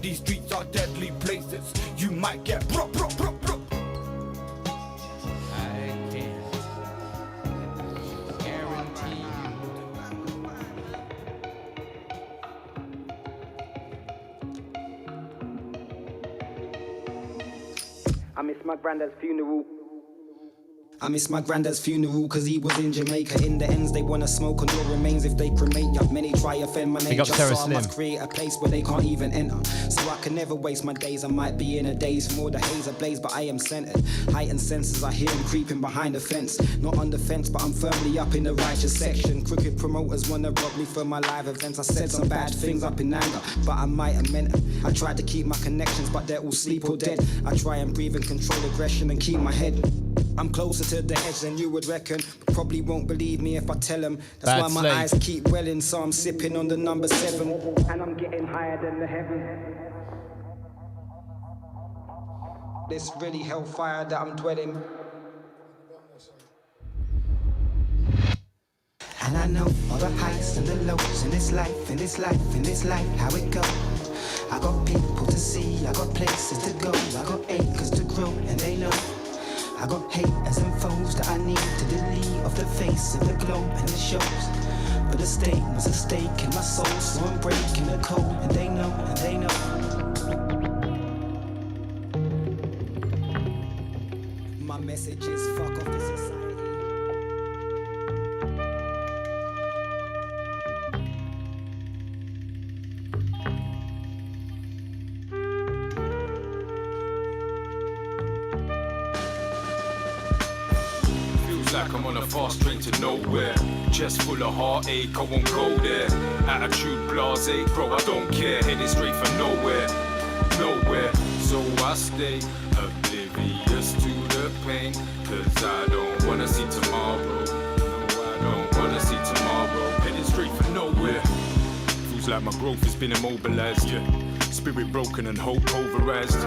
O: These streets are deadly places. You might get broke.
D: I miss my granddad's funeral.
G: I miss my granddad's funeral cause he was in Jamaica. In the ends they wanna smoke on your remains if they cremate ya. Many try offend my nature, so I must create a place where they can't even enter. So I can never waste my days, I might be in a daze from all the haze ablaze, but I am centered. Heightened senses, I hear him creeping behind the fence. Not on the fence, but I'm firmly up in the righteous section. Crooked promoters wanna rob me for my live events. I said some bad things up in anger, but I might have meant it. I tried to keep my connections, but they're all sleep or dead. I try and breathe and control aggression and keep my head. I'm closer to the edge than you would reckon, but probably won't believe me if I tell them. That's why my eyes keep welling, so I'm sipping on the number 7.
D: And I'm getting higher than the heavens.
G: This really hellfire that I'm dwelling.
M: And I know all the highs and the lows in this life, in this life, in this life, how it goes. I got people to see, I got places to go, I got acres to grow, and they know. I got haters and foes that I need to delete off the face of the globe, and it shows.
H: But the state was a stake in my soul, so I'm breaking the code, and they know, and they know. My message is fuck off the society.
N: Like I'm on a fast train to nowhere. Chest full of heartache, I won't go there. Attitude blasé, bro, I don't care. Heading straight for nowhere, nowhere. So I stay oblivious to the pain, cause I don't wanna see tomorrow. No, I don't wanna see tomorrow. Heading straight for nowhere. Feels like my growth has been immobilized, yeah. Spirit broken and hope pulverized.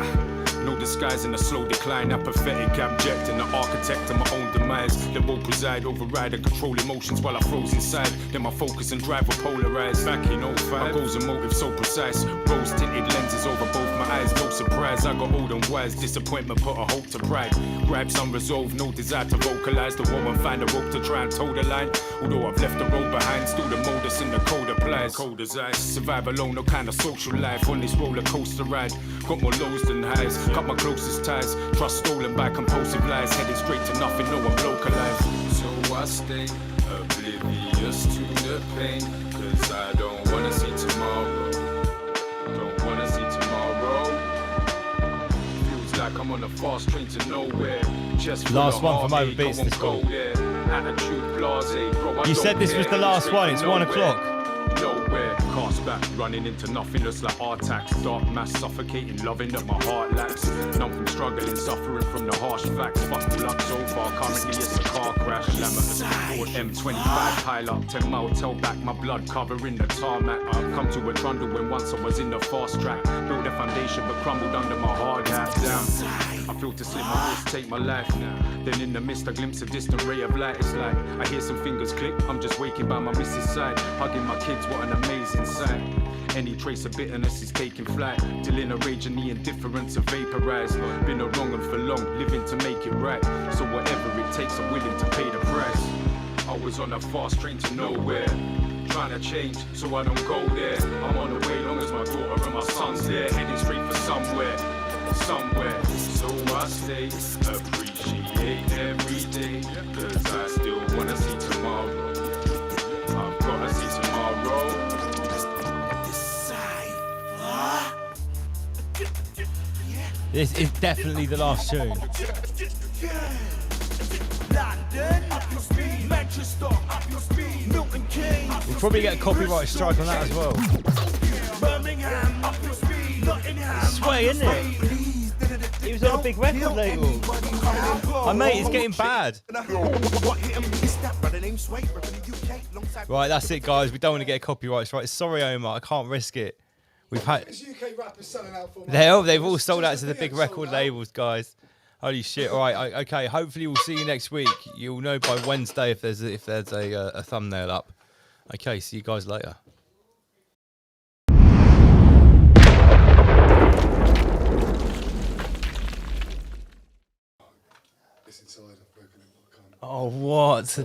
N: No disguise in a slow decline, apathetic, abject, and the architect of my own demise. They will preside, override, and control emotions while I froze inside. Then my focus and drive were polarized. Back in 05, my goals and motives so precise. Rose tinted lenses over both my eyes, no surprise. I got old and wise, disappointment put a hope to pride. Gripes unresolved, no desire to vocalize. The woman find a rope to try and toe the line. Although I've left the road behind, still the modus and the code applies. Cold as ice, survive alone, no kind of social life. On this roller coaster ride, got more lows than highs. Cut my closest ties, trust stolen by compulsive lies. Headed straight to nothing, no I'm localized. So I stay oblivious to the pain, cause I don't wanna see tomorrow. Don't wanna see tomorrow. Feels like I'm on a fast train to nowhere. Just
B: last one from Overbeats this week.
N: Attitude blasé, bro, I
B: You said
N: don't
B: this was
N: care.
B: the last one, it's 1
N: Nowhere.
B: o'clock.
N: Nowhere, cast back, running into nothingness like attacks. Dark mass suffocating, loving that my heart lacks. Numb from struggling, suffering from the harsh facts. Fuck the luck so far, currently it's a car crash. Ford M25 pile up, 10 mile tail back, my blood covering the tarmac. I've come to a trundle when once I was in the fast track. Built a foundation but crumbled under my hard hat. Damn, I feel to slip my wrist, take my life now. Then in the mist I glimpse a distant ray of light. It's like I hear some fingers click, I'm just waking by my missus' side. Hugging my kids, what an amazing sight. Any trace of bitterness is taking flight, till in a rage and the indifference are vaporized. Been a wrong and for long, living to make it right. So whatever it takes, I'm willing to pay the price. I was on a fast train to nowhere, trying to change so I don't go there. I'm on the way long as my daughter and my son's there, heading straight for somewhere, somewhere. So I stay, appreciate every day, cause I still wanna see tomorrow. I've gotta see tomorrow.
B: This is definitely the last tune. We'll probably get a copyright strike on that as well. Sway, isn't it? He was on a big record label. Oh, mate, it's getting bad. Right, that's it, guys. We don't want to get a copyright strike. Sorry, Omar, I can't risk it. We've had.
P: UK rappers selling out for
B: They've all sold out to the big record labels, guys. Holy shit! All right, okay. Hopefully, we'll see you next week. You'll know by Wednesday if there's a thumbnail up. Okay, see you guys later.
P: It's inside. I've broken it.
B: Oh, what?